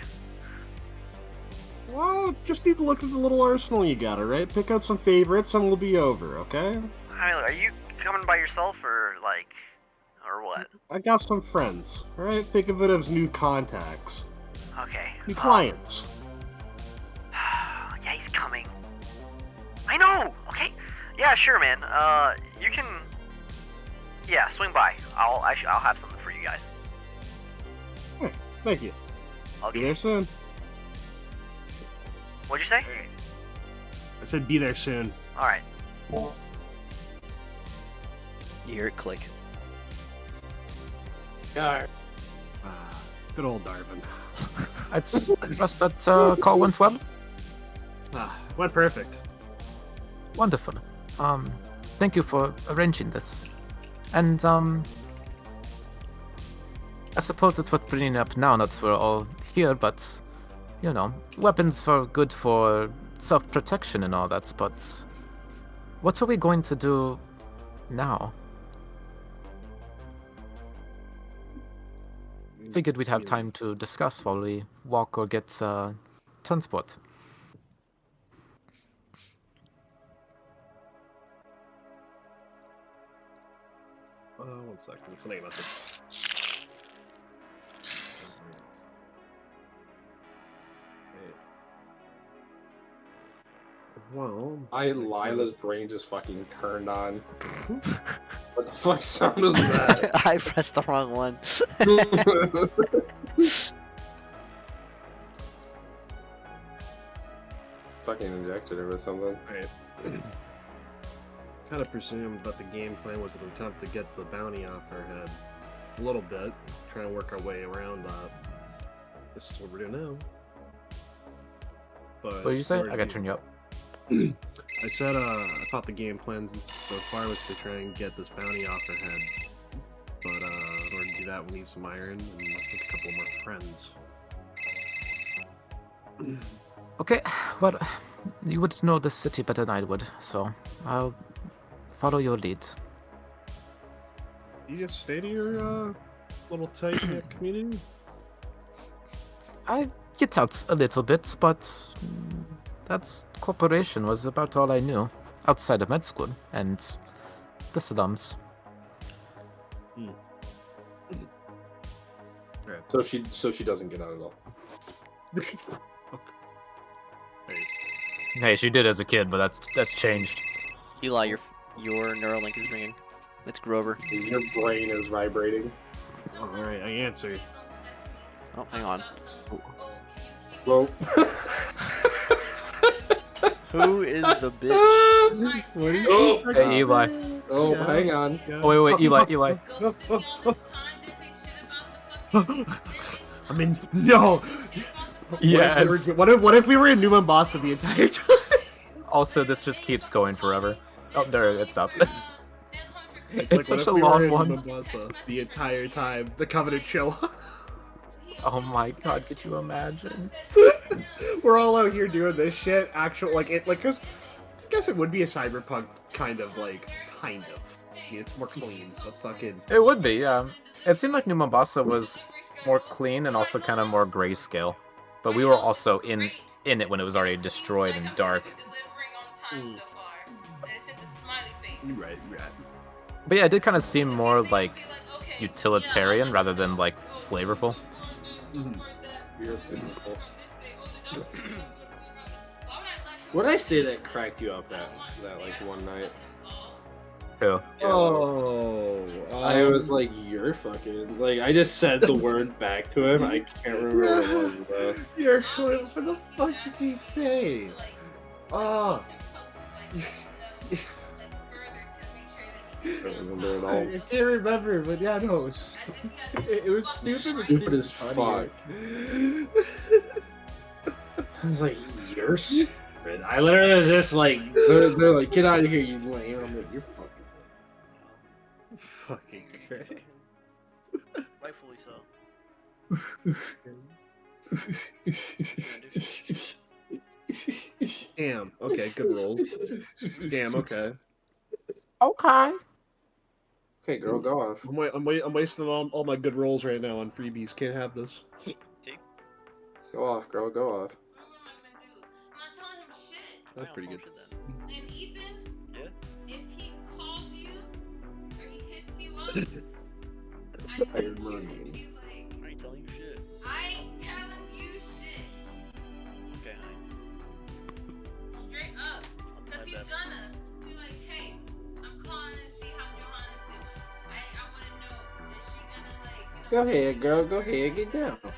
Speaker 7: Well, just need to look at the little arsenal you got, alright? Pick out some favorites and we'll be over, okay?
Speaker 2: I mean, are you coming by yourself or what?
Speaker 7: I got some friends, alright? Think of it as new contacts.
Speaker 2: Okay.
Speaker 7: New clients.
Speaker 2: Yeah, he's coming. I know. Okay. Yeah, sure, man. You can. Yeah, swing by. I'll have something for you guys.
Speaker 7: Hey, thank you. Be
Speaker 2: Okay.
Speaker 7: there soon.
Speaker 2: What'd you say?
Speaker 5: I said be there soon.
Speaker 2: All right. You hear it click.
Speaker 1: Yeah.
Speaker 5: Good old Darvin.
Speaker 3: I trust that call went well.
Speaker 5: Went perfect.
Speaker 3: Wonderful. Thank you for arranging this. And I suppose that's what's bringing it up now that we're all here, but you know, weapons are good for self-protection and all that, but what are we going to do now? Figured we'd have time to discuss while we walk or get transport.
Speaker 5: One second. I'm sending a message.
Speaker 7: Well,
Speaker 1: Lila's brain just fucking turned on. What the fuck sound was that?
Speaker 2: I pressed the wrong one.
Speaker 1: Fucking injected her with something.
Speaker 5: Kind of presumed that the game plan was an attempt to get the bounty off our head. A little bit. Trying to work our way around that. This is what we're doing now. But
Speaker 3: What did you say?
Speaker 5: in order
Speaker 3: I
Speaker 5: to
Speaker 3: gotta
Speaker 5: do-
Speaker 3: turn you up.
Speaker 5: I said, I thought the game plan so far was to try and get this bounty off her head. But, in order to do that, we need some iron and I think a couple more friends.
Speaker 3: Okay, well, you would know the city better than I would, so I'll follow your lead.
Speaker 5: You just stay to your, little tight-knit community?
Speaker 3: I get out a little bit, but that corporation was about all I knew outside of med school and the slums.
Speaker 4: So she doesn't get out at all.
Speaker 3: Hey, she did as a kid, but that's changed.
Speaker 2: Eli, your Neuralink is ringing. It's Grover.
Speaker 4: Your brain is vibrating.
Speaker 5: Alright, I answered.
Speaker 2: Oh, hang on.
Speaker 4: Well,
Speaker 2: Who is the bitch?
Speaker 5: What are you
Speaker 4: Oh,
Speaker 3: Hey, Eli.
Speaker 4: oh,
Speaker 5: Yeah.
Speaker 4: hang on.
Speaker 3: Oh, wait, Eli.
Speaker 5: I mean, no!
Speaker 3: Yes.
Speaker 5: What if we were in New Mombasa the entire time?
Speaker 3: Also, this just keeps going forever. Oh, there, it stopped. It's
Speaker 5: like,
Speaker 3: such
Speaker 5: what
Speaker 3: a
Speaker 5: if we were
Speaker 3: long
Speaker 5: in
Speaker 3: one.
Speaker 5: Mombasa the entire time the Covenant show up?
Speaker 3: Oh my god, could you imagine?
Speaker 5: We're all out here doing this shit. Cause I guess it would be a cyberpunk kind of. I mean, it's more clean, but fucking.
Speaker 3: It would be, yeah. It seemed like New Mombasa was more clean and also kind of more grayscale. But we were also in it when it was already destroyed and dark.
Speaker 5: You're right.
Speaker 3: But yeah, it did kind of seem more like utilitarian rather than like flavorful.
Speaker 4: Beautiful. What did I say that cracked you up that like one night?
Speaker 3: Who?
Speaker 5: Oh,
Speaker 4: I was like, "You're fucking." Like, I just said the word back to him. I can't remember what it was though.
Speaker 5: What the fuck did he say? Oh.
Speaker 4: I don't remember at all.
Speaker 5: I can't remember, but yeah, no, it was stupid. but
Speaker 4: Stupid as
Speaker 5: funny.
Speaker 4: I was like, "You're stupid." I literally was just like, they're like, "Get out of here, you lame." I'm like, "You're fucking."
Speaker 5: Fucking great.
Speaker 2: Rightfully so.
Speaker 5: Damn. Okay, good roll. Damn. Okay.
Speaker 3: Okay.
Speaker 4: Okay, girl, go off.
Speaker 5: I'm wasting all my good rolls right now on freebies. Can't have this.
Speaker 4: Go off, girl. Go off.
Speaker 5: That's pretty good.
Speaker 8: And Ethan,
Speaker 2: Yeah?
Speaker 8: if he calls you or he hits you up,
Speaker 4: I
Speaker 8: I need you
Speaker 4: remind
Speaker 8: to
Speaker 4: you.
Speaker 8: be like,
Speaker 2: I ain't telling you shit.
Speaker 8: I ain't telling you shit.
Speaker 2: Okay, honey.
Speaker 8: Straight up.
Speaker 2: I'll do
Speaker 8: Because
Speaker 2: my
Speaker 8: he's
Speaker 2: best.
Speaker 8: gonna be like, hey, I'm calling to see how Johanna's doing. I want to know, is she gonna, like,
Speaker 4: Go ahead, girl. Go ahead. Get down.
Speaker 8: Because,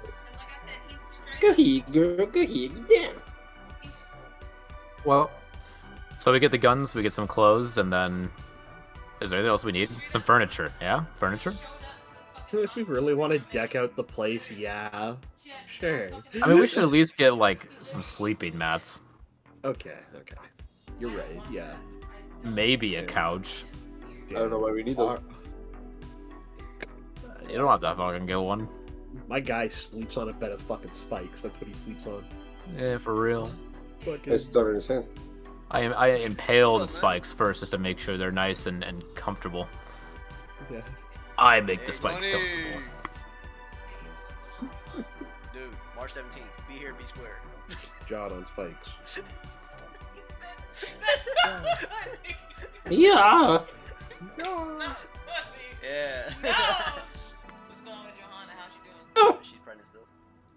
Speaker 8: like I said, he's straight
Speaker 4: Go
Speaker 8: up.
Speaker 4: ahead, girl. Go ahead. Get down.
Speaker 3: Well, so we get the guns, we get some clothes, and then is there anything else we need? Some furniture, yeah? Furniture?
Speaker 5: If we really want to deck out the place, yeah, sure.
Speaker 3: I mean, we should at least get like some sleeping mats,
Speaker 5: Okay. You're right. Yeah.
Speaker 3: maybe a couch.
Speaker 4: I don't know why we need those.
Speaker 3: You don't have to fucking get one.
Speaker 5: My guy sleeps on a bed of fucking spikes. That's what he sleeps on.
Speaker 3: Yeah, for real.
Speaker 4: I
Speaker 5: Fucking.
Speaker 4: just don't understand.
Speaker 3: I impale the spikes first just to make sure they're nice and comfortable.
Speaker 5: Yeah.
Speaker 3: I make the spikes comfortable.
Speaker 2: Dude, March 17th. Be here, be square.
Speaker 5: John on spikes.
Speaker 4: Yeah.
Speaker 2: Yeah.
Speaker 8: What's going on with Johanna? How's she doing?
Speaker 2: She's pregnant still.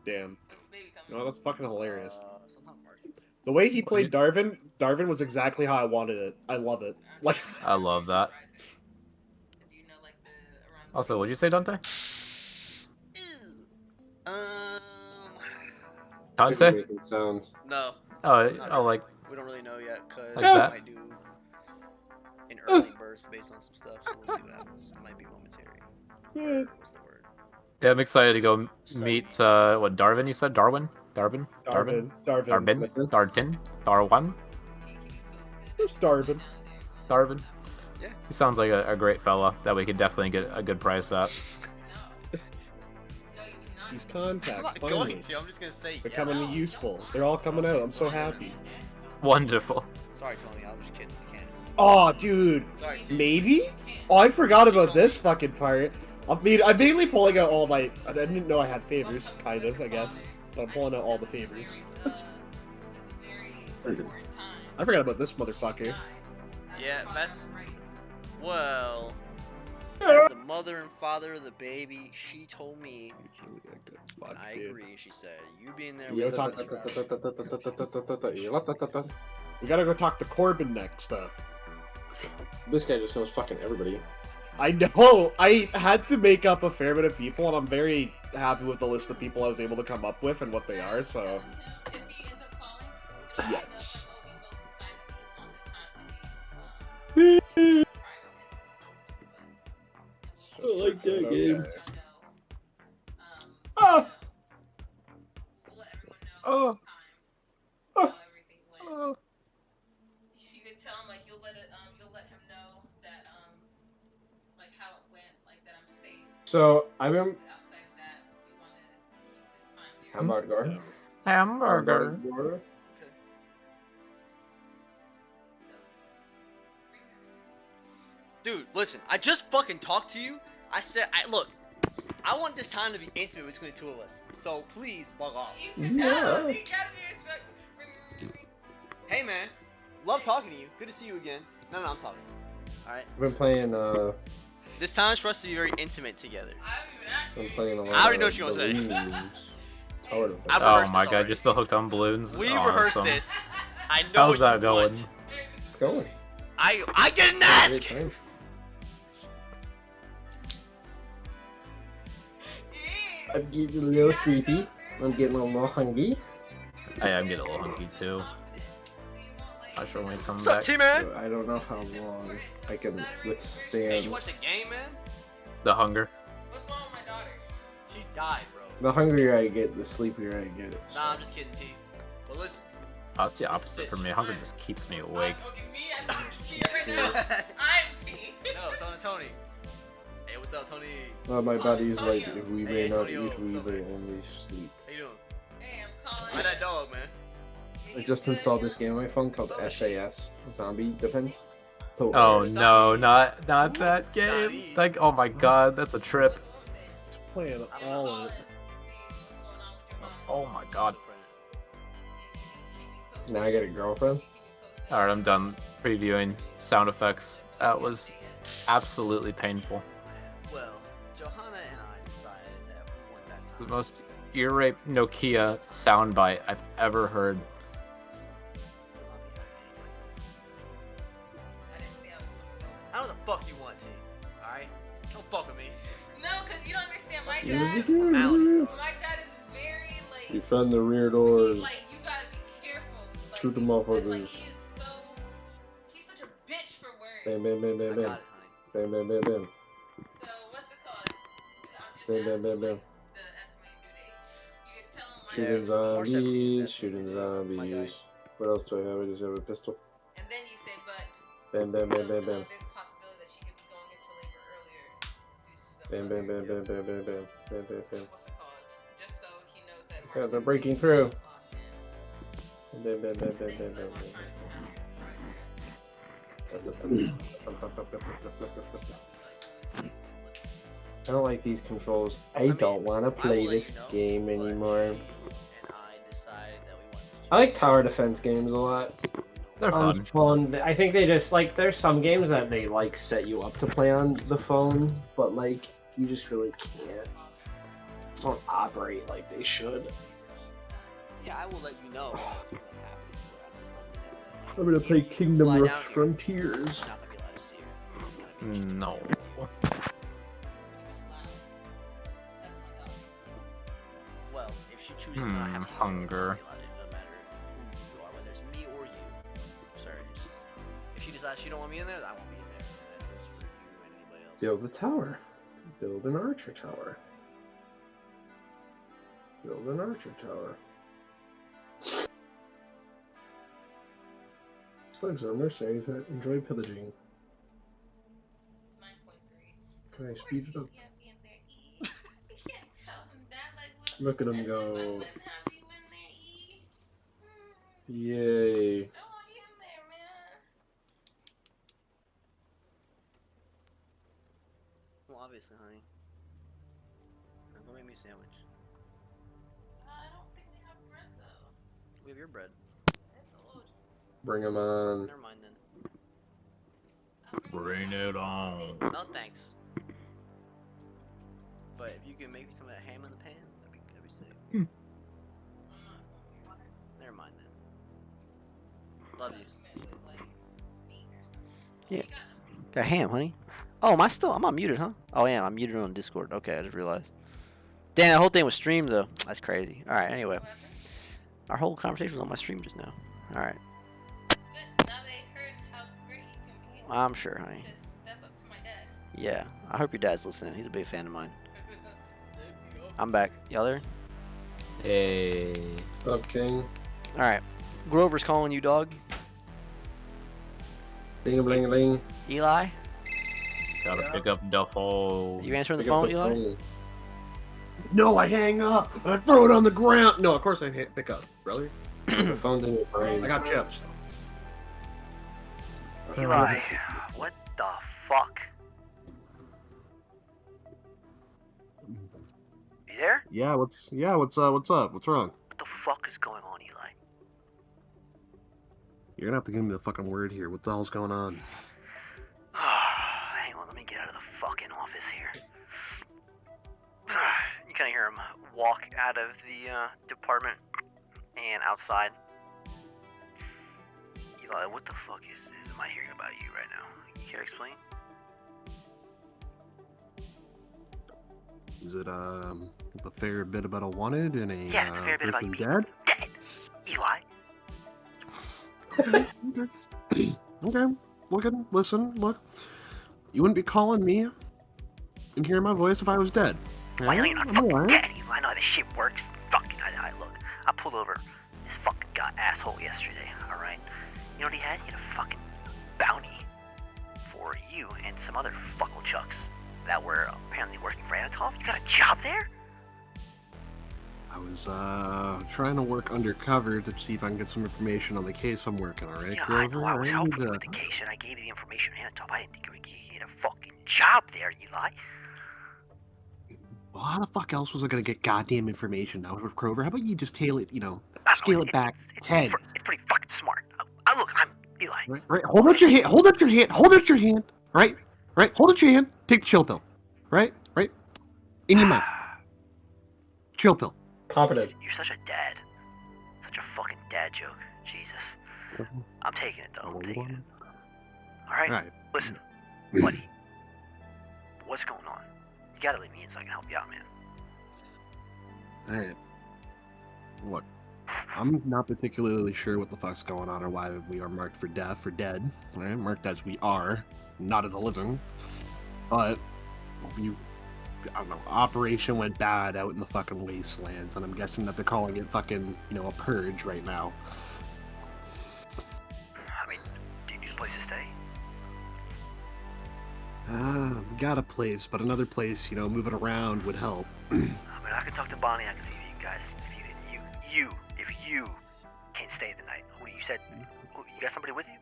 Speaker 5: Damn.
Speaker 8: When's the baby coming?
Speaker 5: Oh, that's fucking hilarious.
Speaker 2: Sometime March.
Speaker 5: The way he played Darvin was exactly how I wanted it. I love it. Like,
Speaker 3: I love that.
Speaker 8: So do you know, like, the around the
Speaker 3: Also, what'd you say, Dante? Dante?
Speaker 4: Making sounds.
Speaker 2: No,
Speaker 3: Oh, like,
Speaker 2: we don't really know yet, because
Speaker 3: Like
Speaker 2: I
Speaker 3: that?
Speaker 2: might do an early birth based on some stuff, so we'll see what happens. It might be momentary. What's the word?
Speaker 3: yeah, I'm excited to go meet, what, Darwin, you said? Darwin? Darwin?
Speaker 5: Darvin.
Speaker 3: Darwin? Darwin? Darwin?
Speaker 5: Just Darvin.
Speaker 3: Darvin?
Speaker 2: Yeah.
Speaker 3: He sounds like a great fella that we could definitely get a good price at.
Speaker 5: These
Speaker 2: I'm
Speaker 5: contacts,
Speaker 2: not
Speaker 5: finally.
Speaker 2: going to. I'm just gonna say.
Speaker 5: They're
Speaker 2: Yeah.
Speaker 5: coming useful. They're all coming out. I'm so happy.
Speaker 3: Wonderful.
Speaker 2: Sorry, Tony. I was just kidding. I can't.
Speaker 5: Oh, dude.
Speaker 2: Sorry, T.
Speaker 5: Maybe? Oh, I forgot about this fucking part. I'm mainly pulling out all my... I didn't know I had favors, kind of, I guess. But I'm pulling out all the favors. I forgot about this motherfucker.
Speaker 2: Yeah, best. Well, as the mother and father of the baby, she told me,
Speaker 5: Fuck,
Speaker 2: and I
Speaker 5: dude.
Speaker 2: agree. She said, "You being there
Speaker 5: Yo,
Speaker 2: with
Speaker 5: talk-
Speaker 2: us."
Speaker 5: We gotta go talk to Corbin next,
Speaker 7: This guy just knows fucking everybody.
Speaker 5: I know. I had to make up a fair bit of people, and I'm very happy with the list of people I was able to come up with and what they are, so... Yes.
Speaker 7: I like that game.
Speaker 8: Oh.
Speaker 3: Oh.
Speaker 8: How everything went. You could tell him, like, you'll let him know that, like, how it went, like, that I'm safe.
Speaker 7: So I've been
Speaker 8: But outside of that, we want to keep this time very
Speaker 7: hamburger.
Speaker 3: Hamburger.
Speaker 8: So,
Speaker 2: Dude, listen. I just fucking talked to you. I said, look. I want this time to be intimate between the two of us. So please, bug off.
Speaker 8: you gotta be respectful.
Speaker 2: Hey, man. Love talking to you. Good to see you again. No, I'm talking. All right.
Speaker 7: I've been playing.
Speaker 2: This time is for us to be very intimate together.
Speaker 8: I don't even ask
Speaker 7: Been
Speaker 8: you.
Speaker 7: playing a lot.
Speaker 2: I already know what you're gonna say.
Speaker 7: Tower Defense.
Speaker 2: I've
Speaker 3: Oh
Speaker 2: rehearsed
Speaker 3: my
Speaker 2: this
Speaker 3: god,
Speaker 2: already.
Speaker 3: you're still hooked on balloons?
Speaker 2: We
Speaker 3: Awesome.
Speaker 2: rehearsed this. I know
Speaker 3: How's that
Speaker 2: you
Speaker 3: going?
Speaker 2: want.
Speaker 7: It's going.
Speaker 2: I didn't
Speaker 7: Great
Speaker 2: ask.
Speaker 7: time. I'm getting a little sleepy. I'm getting a little hungry.
Speaker 3: I am getting a little hungry too. Not sure when he comes
Speaker 2: What's up,
Speaker 3: back.
Speaker 2: T-Man?
Speaker 7: So I don't know how long I can
Speaker 2: Hey,
Speaker 7: withstand
Speaker 2: you watch the game, man?
Speaker 3: The hunger.
Speaker 8: What's wrong with my daughter?
Speaker 2: She died, bro.
Speaker 7: the hungrier I get, the sleepier I get. So.
Speaker 2: Nah, I'm just kidding, T. But listen.
Speaker 3: Oh, it's the opposite for me. Hunger just keeps me awake.
Speaker 8: Okay, me as T right now. I'm T.
Speaker 2: No, it's on to Tony. Hey, what's up, Tony?
Speaker 7: My body is like, if we
Speaker 2: Hey,
Speaker 7: may not
Speaker 2: Antonio,
Speaker 7: eat, we
Speaker 2: what's up,
Speaker 7: may
Speaker 2: man?
Speaker 7: only sleep.
Speaker 2: How you doing?
Speaker 8: Hey, I'm calling.
Speaker 2: How that dog, man?
Speaker 7: I just installed this game on my phone called SAS, Zombie Defense. So,
Speaker 3: Oh no, not that game.
Speaker 2: Sorry.
Speaker 3: Like, oh my god, that's a trip.
Speaker 5: Playing all of it.
Speaker 3: Oh my god.
Speaker 7: Now I got a girlfriend.
Speaker 3: Alright, I'm done previewing sound effects. That was absolutely painful.
Speaker 2: Well, Johanna and I decided that we want that time.
Speaker 3: The most ear-rape Nokia soundbite I've ever heard.
Speaker 2: I know what the fuck you want, T. Alright? Don't fuck with me.
Speaker 8: No, because you don't understand. My
Speaker 2: Easy.
Speaker 8: dad,
Speaker 2: Formalities, though.
Speaker 8: my dad is very, like,
Speaker 7: Defend the rear doors.
Speaker 8: like, you gotta be careful. Like,
Speaker 7: Shoot the
Speaker 8: like,
Speaker 7: motherfuckers.
Speaker 8: he is so, he's such a bitch for words.
Speaker 7: Bam, bam, bam,
Speaker 2: I
Speaker 7: bam,
Speaker 2: got
Speaker 7: bam.
Speaker 2: it, honey.
Speaker 7: Bam, bam, bam, bam.
Speaker 8: So, what's it called? I'm just
Speaker 7: Bam, bam,
Speaker 8: asking,
Speaker 7: bam, bam.
Speaker 8: like, the estimated due date. You can tell him my
Speaker 7: Shooting
Speaker 8: dad's-
Speaker 2: March 17th,
Speaker 7: zombies,
Speaker 2: that's
Speaker 7: shooting
Speaker 2: the day. My guy.
Speaker 7: zombies. What else do I have? I just have a pistol.
Speaker 8: And then you say, but
Speaker 7: Bam, bam, bam, bam, bam.
Speaker 8: there's a possibility that she could be going into labor earlier. due to some
Speaker 7: Bam, bam,
Speaker 8: other-
Speaker 7: bam, bam, bam, bam, bam. Bam, bam, bam.
Speaker 8: What's it called? Just so he knows that
Speaker 7: Yeah,
Speaker 8: March
Speaker 7: they're
Speaker 8: 17th
Speaker 7: breaking
Speaker 8: is
Speaker 7: through.
Speaker 8: locked in.
Speaker 7: Bam, bam, bam, bam,
Speaker 8: Then
Speaker 7: bam,
Speaker 8: you
Speaker 7: bam,
Speaker 8: might
Speaker 7: bam.
Speaker 8: wanna try and surprise her.
Speaker 7: I don't like these controls. I don't want to play this game anymore.
Speaker 2: And I decided that we wanted to.
Speaker 7: I like tower defense games a lot.
Speaker 3: They're
Speaker 7: On
Speaker 3: fun.
Speaker 7: phone, I think they just like there's some games that they like set you up to play on the phone, but like you just really can't. Don't operate like they should.
Speaker 2: Yeah, I will let you know what's happening. I'm just letting you know.
Speaker 7: I'm gonna play
Speaker 2: If you
Speaker 7: Kingdom
Speaker 2: fly
Speaker 7: Rush
Speaker 2: down here,
Speaker 7: Frontiers.
Speaker 2: you're not gonna be allowed to see her. It's gonna be
Speaker 3: No.
Speaker 2: Well, if she chooses to not have somebody
Speaker 3: Hunger.
Speaker 2: allowed it, no matter who you are, whether it's me or you. Sorry, it's just if she decides she don't want me in there, I won't be in there. And that goes for you and anybody else.
Speaker 7: Build a tower. Build an archer tower. Build an archer tower. Slugs are mercenaries that enjoy pillaging.
Speaker 8: 9.3.
Speaker 7: Can I
Speaker 8: Of
Speaker 7: speed
Speaker 8: course
Speaker 7: it up?
Speaker 8: you can't be in there, E. You can't tell him that. Like, what?
Speaker 7: Look at him
Speaker 8: As if I
Speaker 7: go.
Speaker 8: wouldn't have you in there, E.
Speaker 7: Yay.
Speaker 8: I want you in there, man.
Speaker 2: Well, obviously, honey. Go make me a sandwich.
Speaker 8: I don't think we have bread, though.
Speaker 2: We have your bread.
Speaker 8: It's a little...
Speaker 7: Bring him on.
Speaker 2: Never mind then.
Speaker 8: I'll
Speaker 3: Bring it on.
Speaker 2: No thanks. But if you can make some of that ham in the pan, that'd be sick. Never mind then. Love you. Yeah. Got ham, honey. Oh, am I still? I'm not muted, huh? Oh yeah, I'm muted on Discord. Okay, I just realized. Damn, that whole thing was streamed though. That's crazy. All right. Anyway, our whole conversation was on my stream just now. All right.
Speaker 8: Good. Now they heard how great you can be.
Speaker 2: I'm sure, honey.
Speaker 8: To step up to my dad.
Speaker 2: Yeah. I hope your dad's listening. He's a big fan of mine. I'm back. Y'all there?
Speaker 3: Hey.
Speaker 7: What's up, King?
Speaker 2: All right. Grover's calling you, dog.
Speaker 7: Ding a bling a ling.
Speaker 2: Eli,
Speaker 3: Gotta pick up the phone.
Speaker 2: you answering the
Speaker 7: Pick up
Speaker 2: phone,
Speaker 7: the
Speaker 2: Eli?
Speaker 7: phone.
Speaker 5: No, I hang up. I throw it on the ground. No, of course I hit pick up, brother.
Speaker 7: The phone's in your brain.
Speaker 5: I got chips.
Speaker 6: Eli, what the fuck? You there?
Speaker 5: Yeah, what's up? What's wrong?
Speaker 6: What the fuck is going on, Eli?
Speaker 5: You're gonna have to give me the fucking word here. What the hell's going on?
Speaker 6: Hang on, let me get out of the fucking office here. You kind of hear him walk out of the department and outside. Eli, what the fuck is am I hearing about you right now? You care to explain?
Speaker 5: Is it the fair bit about a wanted and a
Speaker 6: Yeah, it's a fair bit about you
Speaker 5: person
Speaker 6: being
Speaker 5: dead?
Speaker 6: dead. Eli.
Speaker 5: Okay. Okay. Look. You wouldn't be calling me and hearing my voice if I was dead.
Speaker 6: Well, I know you're not
Speaker 5: I'm
Speaker 6: fucking
Speaker 5: alright.
Speaker 6: dead, Eli. I know how this shit works. Fucking, look. I pulled over this fucking asshole yesterday, alright? You know what he had? He had a fucking bounty for you and some other fuckle chucks that were apparently working for Anatov. You got a job there?
Speaker 5: I was trying to work undercover to see if I can get some information on the case I'm working on, right,
Speaker 6: Yeah, I know.
Speaker 5: Grover?
Speaker 6: I was helping you with the case, and I gave you the information on Anatov. I didn't think you would get a fucking job there, Eli.
Speaker 5: Well, how the fuck else was I gonna get goddamn information now, Grover? How about you just tail it,
Speaker 6: I don't know,
Speaker 5: scale it back
Speaker 6: it's
Speaker 5: 10.
Speaker 6: It's pretty fucking smart. Look, I'm Eli.
Speaker 5: Right, hold out your hand. Hold out your hand. Right. Hold out your hand. Take the chill pill. Right. In your mouth. Chill pill.
Speaker 7: Competent.
Speaker 6: You're such a dad. Such a fucking dad joke. Jesus. I'm taking it though. I'm taking it. Alright?
Speaker 5: Right.
Speaker 6: Listen, buddy. What's going on? You gotta let me in so I can help you out, man.
Speaker 5: All right. Look, I'm not particularly sure what the fuck's going on or why we are marked for death or dead. All right, marked as we are, not as a living. But I don't know, operation went bad out in the fucking wastelands, and I'm guessing that they're calling it fucking, a purge right now.
Speaker 6: I mean, do you need a place to stay?
Speaker 5: We got a place, but another place, moving around would help.
Speaker 6: I mean, I can talk to Bonnie. I can see if you guys, if you can't stay the night. What you said? You got somebody with you?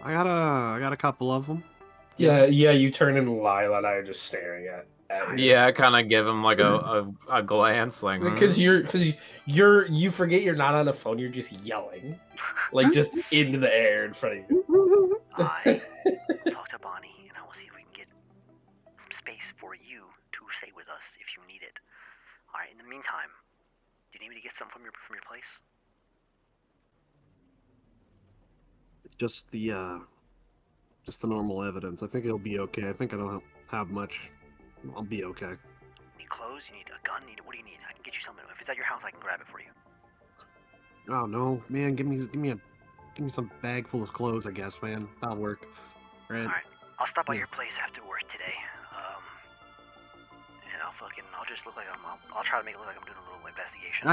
Speaker 5: I got a couple of them.
Speaker 7: Yeah, you turn and Lila and I are just staring at you.
Speaker 3: Yeah, I kind of give him like a glance, like
Speaker 7: Because you forget you're not on the phone. You're just yelling, like just into the air in front of you.
Speaker 6: I will talk to Bonnie, and I will see if we can get some space for you to stay with us if you need it. All right. In the meantime, do you need me to get something from your place?
Speaker 5: Just the normal evidence. I think it'll be okay. I think I don't have much. I'll be okay.
Speaker 6: You need clothes? You need a gun? What do you need? I can get you something. If it's at your house, I can grab it for you.
Speaker 5: Oh no, man! Give me some bag full of clothes. I guess, man. That'll work. Right.
Speaker 6: All right. I'll stop by
Speaker 5: Yeah.
Speaker 6: your place after work today.
Speaker 2: I'll just look like I'll try to make it look like I'm doing a little investigation.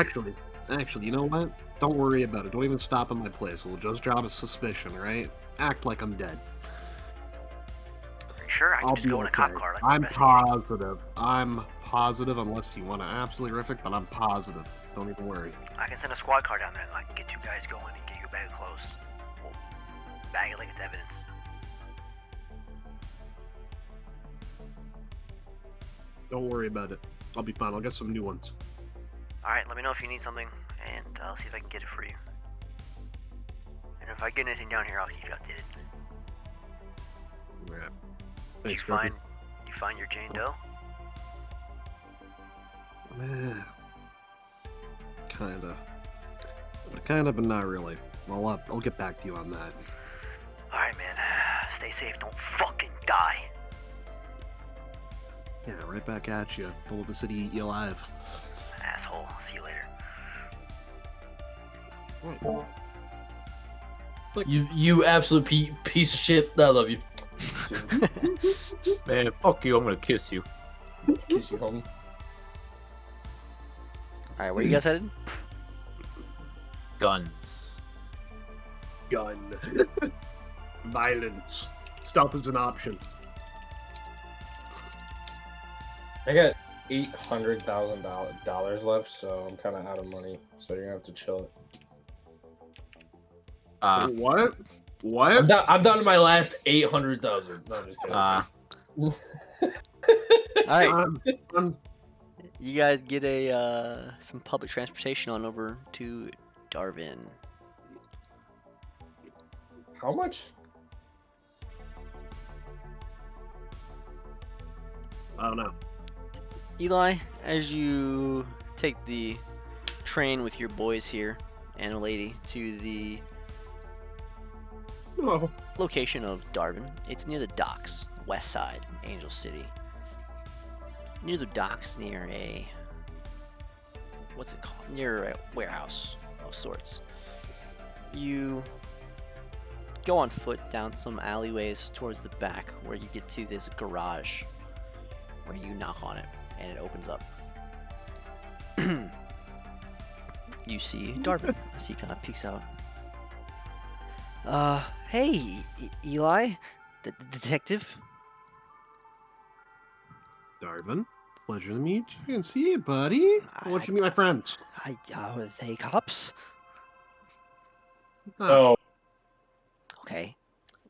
Speaker 5: Actually, you know what? Don't worry about it. Don't even stop at my place. It'll just drop a suspicion, right? Act like I'm dead.
Speaker 2: Are you sure? I can
Speaker 5: I'll
Speaker 2: just
Speaker 5: be
Speaker 2: go in a
Speaker 5: okay.
Speaker 2: cop car. Like
Speaker 5: I'm
Speaker 2: investigating.
Speaker 5: positive, unless you want to absolutely horrific, but I'm positive. Don't even worry.
Speaker 2: I can send a squad car down there and I can get 2 guys going and get you a bag of clothes. We'll bag it like it's evidence.
Speaker 5: Don't worry about it. I'll be fine. I'll get some new ones.
Speaker 2: Alright, let me know if you need something, and I'll see if I can get it for you. And if I get anything down here, I'll keep you updated.
Speaker 5: Yeah.
Speaker 2: Did
Speaker 5: Thanks, Joker.
Speaker 2: you find your Jane Doe?
Speaker 5: Kinda, but not really. I'll get back to you on that.
Speaker 2: Alright, man. Stay safe. Don't fucking die.
Speaker 5: Yeah, right back at you. Don't let the city eat you alive.
Speaker 2: Asshole. See you later.
Speaker 7: You absolute piece of shit. I love you.
Speaker 3: Man, fuck you. I'm gonna kiss you.
Speaker 1: Kiss you, homie.
Speaker 2: Alright, where you guys headed?
Speaker 3: Guns.
Speaker 5: Gun. Violence. Stuff is an option.
Speaker 1: I got $800,000 left, so I'm kind of out of money. So you're gonna have to chill it.
Speaker 5: What?
Speaker 7: I'm down to my last 800,000. No, I'm just kidding.
Speaker 2: Alright. You guys get some public transportation on over to Darwin.
Speaker 1: How much?
Speaker 5: I don't know.
Speaker 2: Eli, as you take the train with your boys here and a lady to the
Speaker 5: Oh.
Speaker 2: location of Darwin, it's near the docks, west side, Angel City. Near the docks, near a what's it called? Near a warehouse of sorts. You go on foot down some alleyways towards the back where you get to this garage where you knock on it and it opens up. You see Darwin as he kind of peeks out. Hey, Eli, the detective.
Speaker 5: Darwin, pleasure to meet you and see you, buddy. I'll let you meet my friends.
Speaker 2: Are they cops?
Speaker 1: Oh,
Speaker 2: Okay.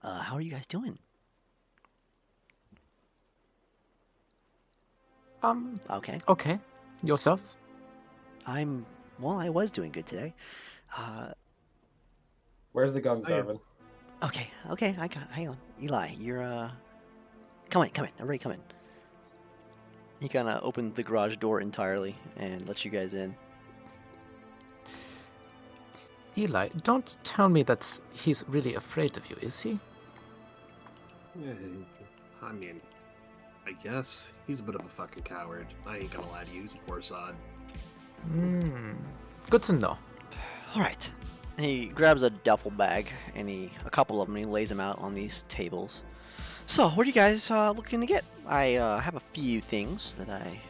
Speaker 2: How are you guys doing? Okay.
Speaker 3: Okay. Yourself?
Speaker 2: I was doing good today.
Speaker 1: where's the guns,
Speaker 5: Oh, yeah.
Speaker 1: Darwin?
Speaker 2: Okay, hang on. Eli, you're, come in, everybody come in. He kind of opened the garage door entirely and let you guys in.
Speaker 3: Eli, don't tell me that he's really afraid of you, is he?
Speaker 5: Yeah, I mean, I guess he's a bit of a fucking coward. I ain't gonna lie to you, he's a poor sod.
Speaker 3: Good to know.
Speaker 2: Alright. And he grabs a duffel bag and a couple of them, and he lays them out on these tables. So, what are you guys looking to get? I have a few things that I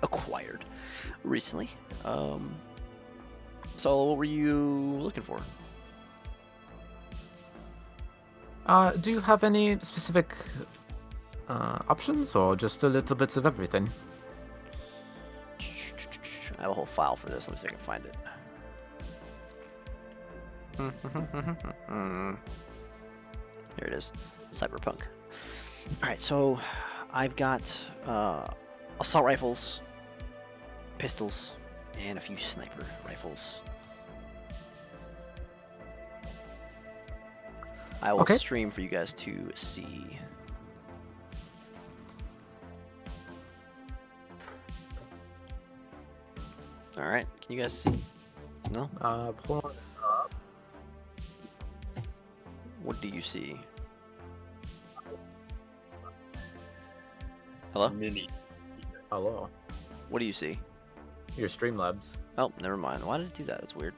Speaker 2: acquired recently. So what were you looking for?
Speaker 3: Do you have any specific options, or just a little bits of everything?
Speaker 2: I have a whole file for this. Let me see if I can find it. Here it is. Cyberpunk. Alright, so I've got assault rifles, pistols, and a few sniper rifles. I will
Speaker 3: Okay.
Speaker 2: stream for you guys to see. Alright, can you guys see? No?
Speaker 3: Pull on.
Speaker 2: What do you see? Hello?
Speaker 1: Mini.
Speaker 3: Hello.
Speaker 2: What do you see?
Speaker 3: Your Streamlabs.
Speaker 2: Oh, never mind. Why did it do that? That's weird.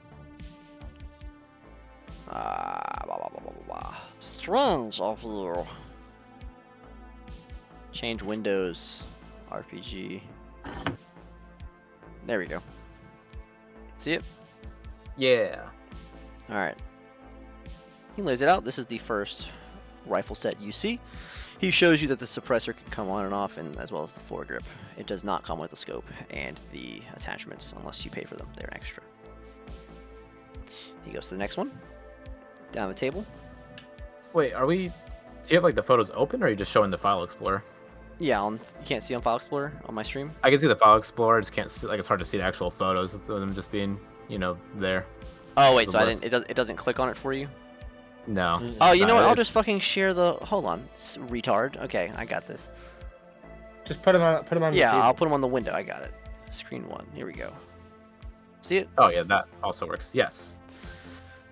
Speaker 2: Blah, blah, blah, blah, blah. Strange of you. Change windows. RPG. There we go. See it?
Speaker 3: Yeah.
Speaker 2: All right. He lays it out. This is the first rifle set you see. He shows you that the suppressor can come on and off, and as well as the foregrip. It does not come with the scope and the attachments unless you pay for them. They're extra. He goes to the next one. Down the table.
Speaker 3: Wait, are we? Do you have like the photos open, or are you just showing the File Explorer?
Speaker 2: Yeah, you can't see on File Explorer on my stream.
Speaker 3: I can see the File Explorer. I just can't see, like it's hard to see the actual photos of them just being, there.
Speaker 2: Oh wait,
Speaker 3: The
Speaker 2: so I
Speaker 3: list.
Speaker 2: didn't. It doesn't click on it for you.
Speaker 3: No.
Speaker 2: Oh, you know what? I'll
Speaker 3: it's-
Speaker 2: just fucking share the. Hold on, retard. Okay, I got this.
Speaker 1: Just put them on.
Speaker 2: Yeah,
Speaker 1: The
Speaker 2: I'll
Speaker 1: table.
Speaker 2: put them on the window. I got it. Screen 1. Here we go. See it?
Speaker 3: Oh yeah, that also works. Yes.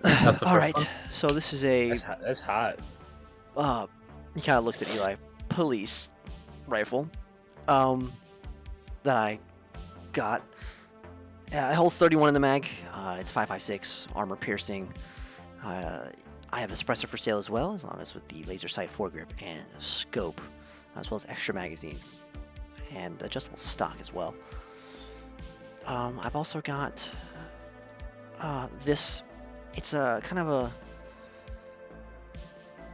Speaker 3: That's the
Speaker 2: All
Speaker 3: first
Speaker 2: right.
Speaker 3: one.
Speaker 2: So this is a.
Speaker 1: That's hot.
Speaker 2: He kind of looks at Eli. Police rifle. That I got. It holds 31 in the mag. It's 5.56 armor piercing. I have the suppressor for sale as well, as long as with the laser sight foregrip and scope, as well as extra magazines and adjustable stock as well. I've also got this. It's a kind of a.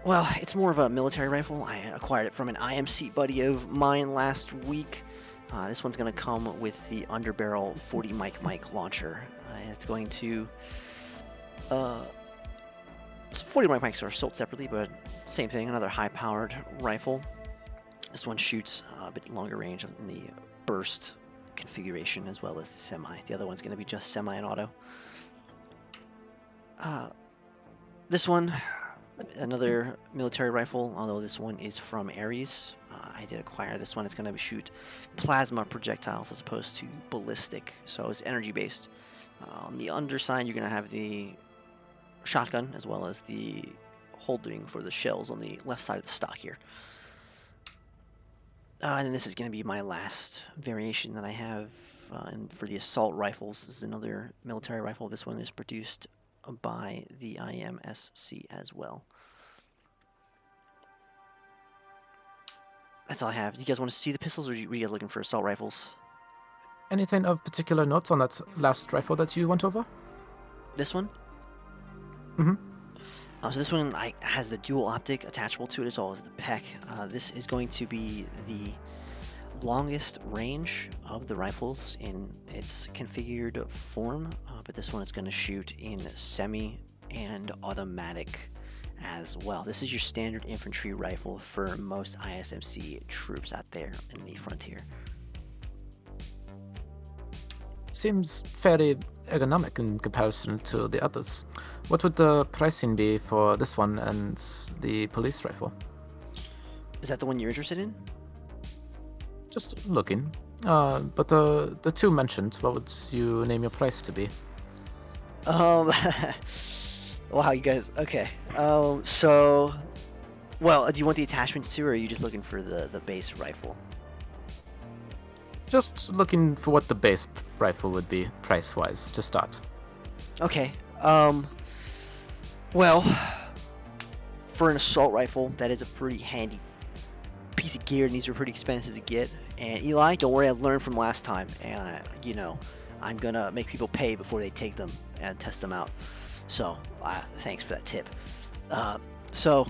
Speaker 2: Well, it's more of a military rifle. I acquired it from an IMC buddy of mine last week. This one's going to come with the underbarrel 40 mic launcher. It's going to. 40 mics are sold separately, but same thing. Another high-powered rifle. This one shoots a bit longer range in the burst configuration as well as the semi. The other one's going to be just semi and auto. This one, another military rifle, although this one is from Ares. I did acquire this one. It's going to shoot plasma projectiles as opposed to ballistic, so it's energy based. On the underside, you're going to have the shotgun as well as the holding for the shells on the left side of the stock here. And then this is going to be my last variation that I have and for the assault rifles. This is another military rifle. This one is produced by the IMSC as well. That's all I have. Do you guys want to see the pistols, or were you guys looking for assault rifles?
Speaker 3: Anything of particular note on that last rifle that you went over?
Speaker 2: This one?
Speaker 3: Mhm.
Speaker 2: So this one has the dual optic attachable to it as well as the PEC. This is going to be the longest range of the rifles in its configured form, but this one is going to shoot in semi and automatic as well. This is your standard infantry rifle for most ISMC troops out there in the frontier.
Speaker 3: Seems fairly ergonomic in comparison to the others. What would the pricing be for this one and the police rifle?
Speaker 2: Is that the one you're interested in?
Speaker 3: Just looking. But the two mentioned, what would you name your price to be?
Speaker 2: Wow, you guys. Okay. So, well, do you want the attachments too, or are you just looking for the base rifle?
Speaker 3: Just looking for what the base rifle would be price-wise to start.
Speaker 2: Okay. Well, for an assault rifle, that is a pretty handy piece of gear, and these are pretty expensive to get. And Eli, don't worry, I've learned from last time, and I'm gonna make people pay before they take them and test them out. So, thanks for that tip. So,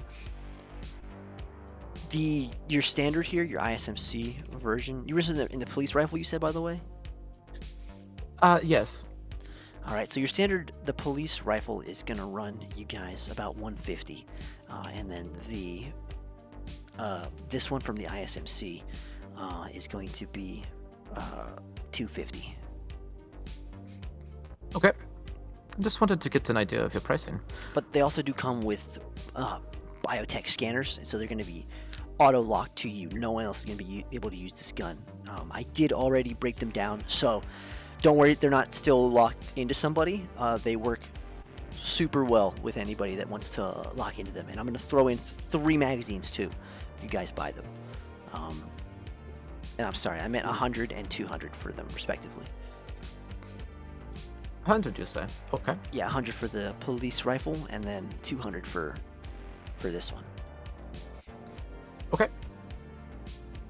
Speaker 2: your standard here, your ISMC version. You were in the police rifle, you said, by the way.
Speaker 3: Yes.
Speaker 2: All right, so your standard, the police rifle is gonna run you guys about 150, and then this one from the ISMC is going to be 250.
Speaker 3: Okay. Just wanted to get an idea of your pricing.
Speaker 2: But they also do come with biotech scanners, and so they're going to be auto-locked to you. No one else is going to be able to use this gun. I did already break them down, so don't worry, they're not still locked into somebody. They work super well with anybody that wants to lock into them. And I'm going to throw in 3 magazines too, if you guys buy them. And I'm sorry, I meant 100 and 200 for them, respectively.
Speaker 3: 100, you say? Okay.
Speaker 2: Yeah, 100 for the police rifle, and then 200 for this one.
Speaker 3: Okay.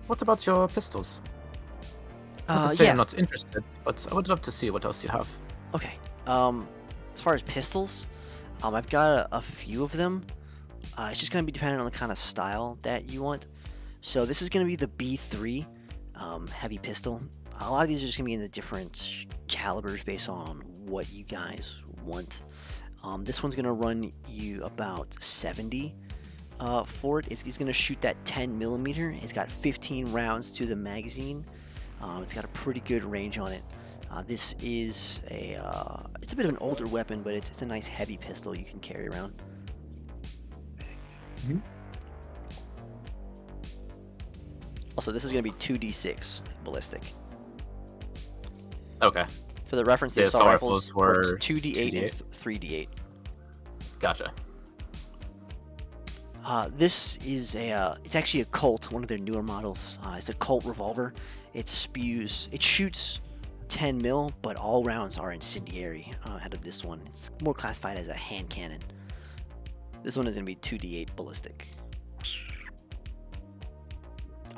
Speaker 3: What about your pistols? Not to say
Speaker 2: Yeah.
Speaker 3: I'm not interested, but I would love to see what else you have.
Speaker 2: Okay. As far as pistols, I've got a few of them. It's just gonna be dependent on the kind of style that you want. So this is gonna be the B3 heavy pistol. A lot of these are just gonna be in the different calibers based on what you guys want. This one's gonna run you about 70 for it. It's gonna shoot that 10 millimeter. It's got 15 rounds to the magazine. It's got a pretty good range on it. This is it's a bit of an older weapon, but it's a nice heavy pistol you can carry around. Also, this is going to be 2d6 ballistic.
Speaker 3: Okay,
Speaker 2: For the reference, the
Speaker 3: The
Speaker 2: assault
Speaker 3: assault
Speaker 2: rifles
Speaker 3: rifles
Speaker 2: were
Speaker 3: were
Speaker 2: 2d8 and
Speaker 3: 2d8.
Speaker 2: 3d8.
Speaker 3: gotcha.
Speaker 2: This is it's actually a Colt, one of their newer models. It's a Colt revolver. It shoots 10 mil, but all rounds are incendiary out of this one. It's more classified as a hand cannon. This one is going to be 2d8 ballistic.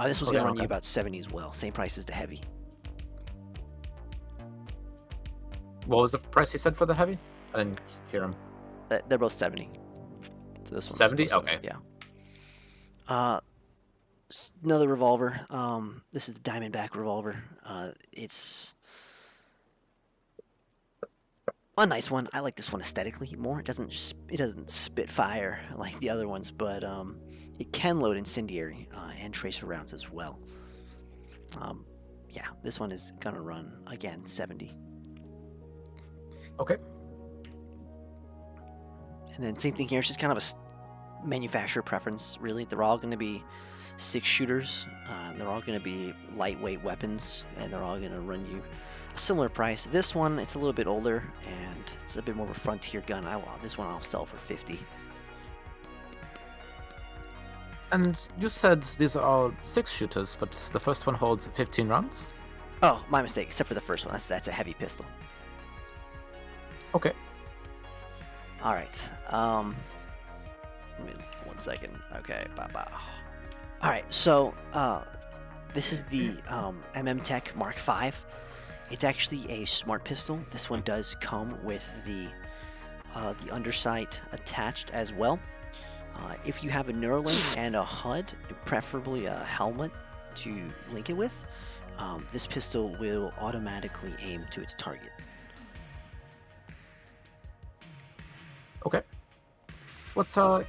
Speaker 2: This one's going to run you about 70 as well. Same price as the heavy.
Speaker 3: What was the price you said for the heavy? I didn't hear him.
Speaker 2: They're both 70. So this one's
Speaker 3: 70?
Speaker 2: about
Speaker 3: Okay.
Speaker 2: Yeah. Another revolver. This is the Diamondback revolver. It's a nice one. I like this one aesthetically more. It doesn't spit fire like the other ones, but it can load incendiary and tracer rounds as well. Yeah, this one is gonna run again 70.
Speaker 3: Okay.
Speaker 2: And then same thing here. It's just kind of a manufacturer preference, really. They're all going to be 6-shooters. They're all going to be lightweight weapons, and they're all going to run you a similar price. This one, it's a little bit older, and it's a bit more of a frontier gun. This one I'll sell for 50.
Speaker 3: And you said these are all 6-shooters, but the first one holds 15 rounds?
Speaker 2: Oh, my mistake. Except for the first one. That's a heavy pistol.
Speaker 3: Okay.
Speaker 2: All right. Let me 1 second. Okay. Bye. All right. So, this is the MM Tech Mark V. It's actually a smart pistol. This one does come with the undersight attached as well. If you have a Neuralink and a HUD, preferably a helmet to link it with, this pistol will automatically aim to its target.
Speaker 3: Okay. What's about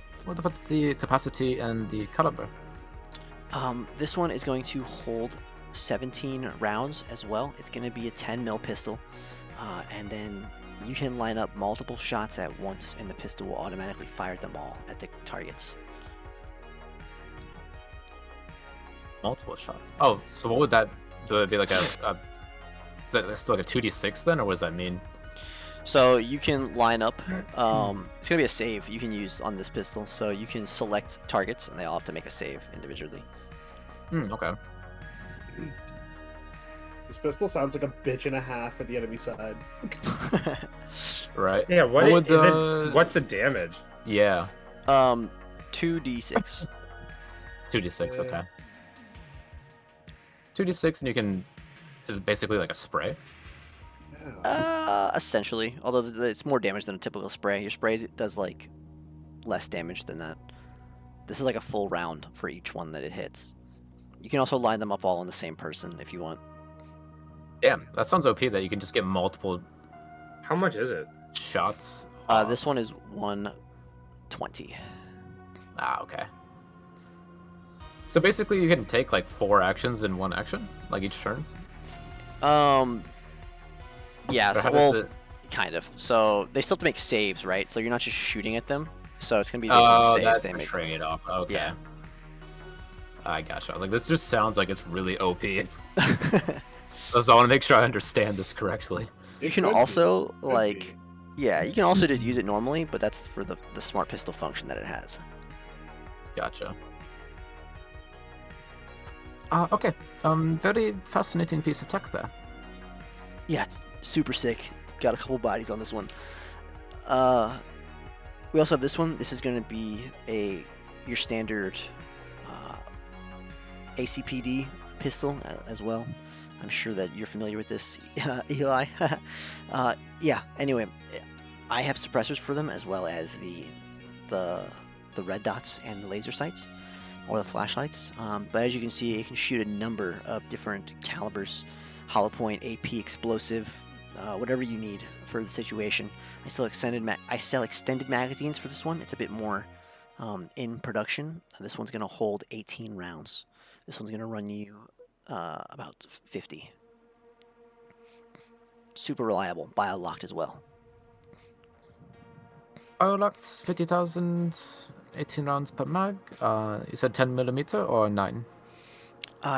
Speaker 3: the capacity and the caliber?
Speaker 2: This one is going to hold 17 rounds as well. It's going to be a 10 mil pistol, and then you can line up multiple shots at once, and the pistol will automatically fire them all at the targets.
Speaker 3: Multiple shot. Oh, so what would that be like is that still like a 2d6 then, or what does that mean?
Speaker 2: So you can line up. It's gonna be a save you can use on this pistol. So you can select targets, and they all have to make a save individually.
Speaker 3: Okay.
Speaker 5: This pistol sounds like a bitch and a half at the enemy side.
Speaker 3: Right.
Speaker 4: Yeah,
Speaker 3: What would
Speaker 4: what's the damage?
Speaker 3: Yeah.
Speaker 2: 2d6.
Speaker 3: 2d6. Okay. 2d6, and you can. Is it basically like a spray?
Speaker 2: Essentially, although it's more damage than a typical spray. Your spray does like less damage than that. This is like a full round for each one that it hits. You can also line them up all on the same person if you want.
Speaker 3: Damn, that sounds OP. That you can just get multiple
Speaker 4: How much is it?
Speaker 3: shots.
Speaker 2: This one is 120.
Speaker 3: Okay. So basically, you can take like 4 actions in one action, like each turn.
Speaker 2: Yeah,
Speaker 3: Or
Speaker 2: so
Speaker 3: how does
Speaker 2: well,
Speaker 3: it-
Speaker 2: kind of. So they still have to make saves, right? So you're not just shooting at them. So it's gonna be based on
Speaker 3: Oh,
Speaker 2: saves
Speaker 3: that's
Speaker 2: they
Speaker 3: the
Speaker 2: make.
Speaker 3: trade-off. Okay.
Speaker 2: Yeah.
Speaker 3: I gotcha. I was like, this just sounds like it's really OP. So I want to make sure I understand this correctly.
Speaker 2: You can also like, yeah, you can also just use it normally, but that's for the smart pistol function that it has.
Speaker 3: Gotcha. Okay. Very fascinating piece of tech there.
Speaker 2: Yeah, it's super sick. Got a couple bodies on this one. We also have this one. This is going to be your standard ACPD pistol as well. I'm sure that you're familiar with this, Eli. Yeah. Anyway, I have suppressors for them as well as the red dots and the laser sights or the flashlights. But as you can see, it can shoot a number of different calibers: hollow point, AP, explosive, whatever you need for the situation. I sell extended magazines for this one. It's a bit more in production. This one's going to hold 18 rounds. This one's going to run you about 50. Super reliable, bio-locked as well.
Speaker 3: Locked 50,000, 18 rounds per mag. You said 10mm or 9?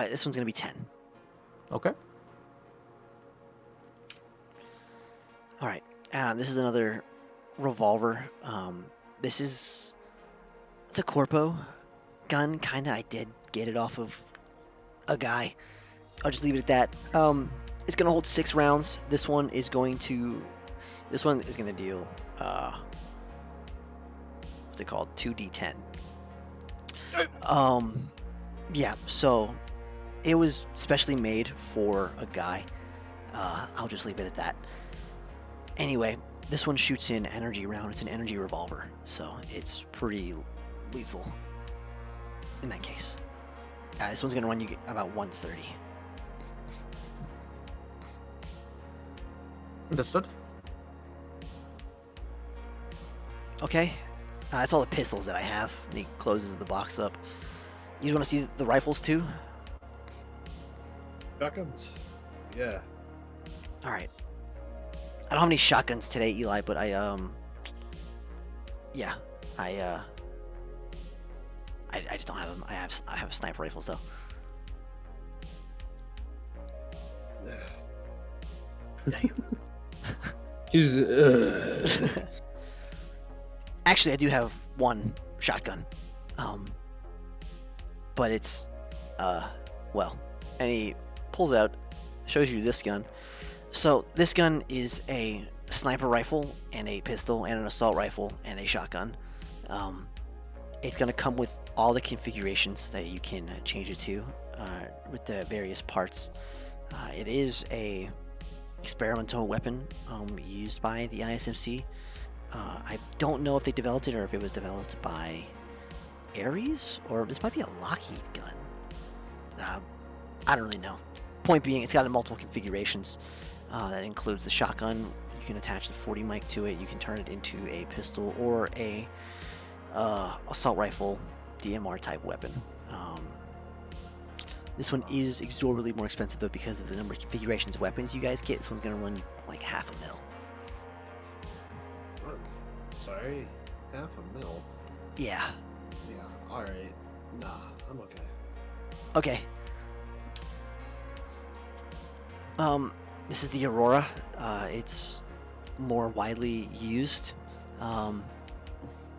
Speaker 2: This one's going to be 10.
Speaker 3: Okay.
Speaker 2: All right. This is another revolver. It's a Corpo gun, kind of. I did get it off of a guy. I'll just leave it at that. It's going to hold 6 rounds. This one is going to deal, what's it called? 2d10. Yeah, so it was specially made for a guy. I'll just leave it at that. Anyway, this one shoots in energy round. It's an energy revolver, so it's pretty lethal in that case. This one's going to run you about 130.
Speaker 3: Understood.
Speaker 2: Okay, that's all the pistols that I have. And he closes the box up. You just want to see the rifles too?
Speaker 5: Shotguns. Yeah.
Speaker 2: All right. I don't have any shotguns today, Eli, but I just don't have them. I have sniper rifles though.
Speaker 1: He's
Speaker 2: Actually, I do have one shotgun. But it's well, and he pulls out, shows you this gun. So this gun is a sniper rifle and a pistol and an assault rifle and a shotgun. It's going to come with all the configurations that you can change it to with the various parts. It is a experimental weapon used by the ISMC. I don't know if they developed it or if it was developed by Ares, or this might be a Lockheed gun. I don't really know. Point being, it's got multiple configurations. That includes the shotgun. You can attach the 40 mic to it. You can turn it into a pistol or a assault rifle DMR type weapon. This one is exorbitantly more expensive though because of the number of configurations of weapons you guys get. This one's gonna run you like $500,000.
Speaker 5: What? Sorry, $500,000.
Speaker 2: Yeah.
Speaker 5: Yeah. All right. Nah, I'm okay.
Speaker 2: Okay. This is the Aurora. It's more widely used.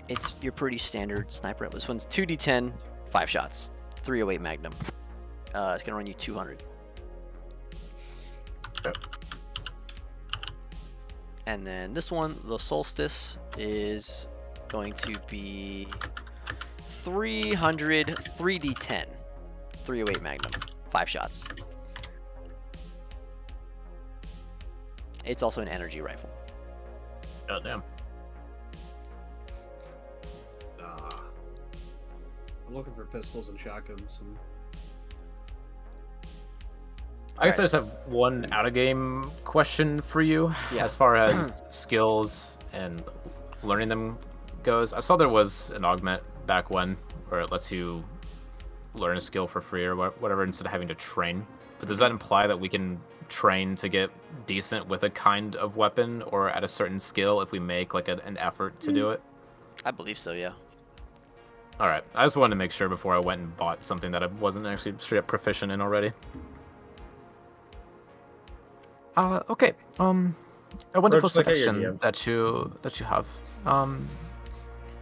Speaker 2: It's your pretty standard sniper. This one's 2d10, 5 shots, 308 Magnum. It's gonna run you 200.
Speaker 3: Yep.
Speaker 2: And then this one, the Solstice, is going to be 300, 3d10, 308 Magnum, 5 shots. It's also an energy rifle.
Speaker 3: Oh, damn.
Speaker 5: I'm looking for pistols and shotguns. And
Speaker 3: I guess I
Speaker 2: Alright,
Speaker 3: just have one out-of-game question for you
Speaker 2: Yeah.
Speaker 3: as far as skills and learning them goes. I saw there was an augment back when where it lets you learn a skill for free or whatever instead of having to train. But does that imply that we can train to get decent with a kind of weapon or at a certain skill if we make like an effort to do it?
Speaker 2: I believe so, yeah.
Speaker 3: All right. I just wanted to make sure before I went and bought something that I wasn't actually straight up proficient in already. Okay. A wonderful
Speaker 4: Roach, look at your
Speaker 3: selection
Speaker 4: DMs.
Speaker 3: that you have.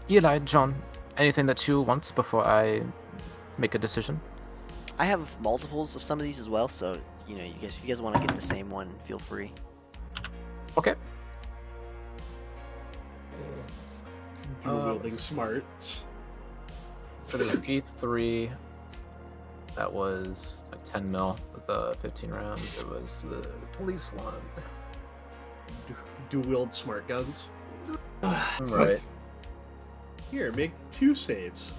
Speaker 3: Eli, John, anything that you want before I make a decision?
Speaker 2: I have multiples of some of these as well, so you know, if you guys want to get the same one, feel free.
Speaker 3: Okay.
Speaker 5: dual wielding
Speaker 3: let's see.
Speaker 5: smarts.
Speaker 3: So there's E3. That was like 10 mil with the 15 rounds. It was the police one.
Speaker 5: Dual-wield smart guns.
Speaker 3: Right.
Speaker 5: Here, make 2 saves.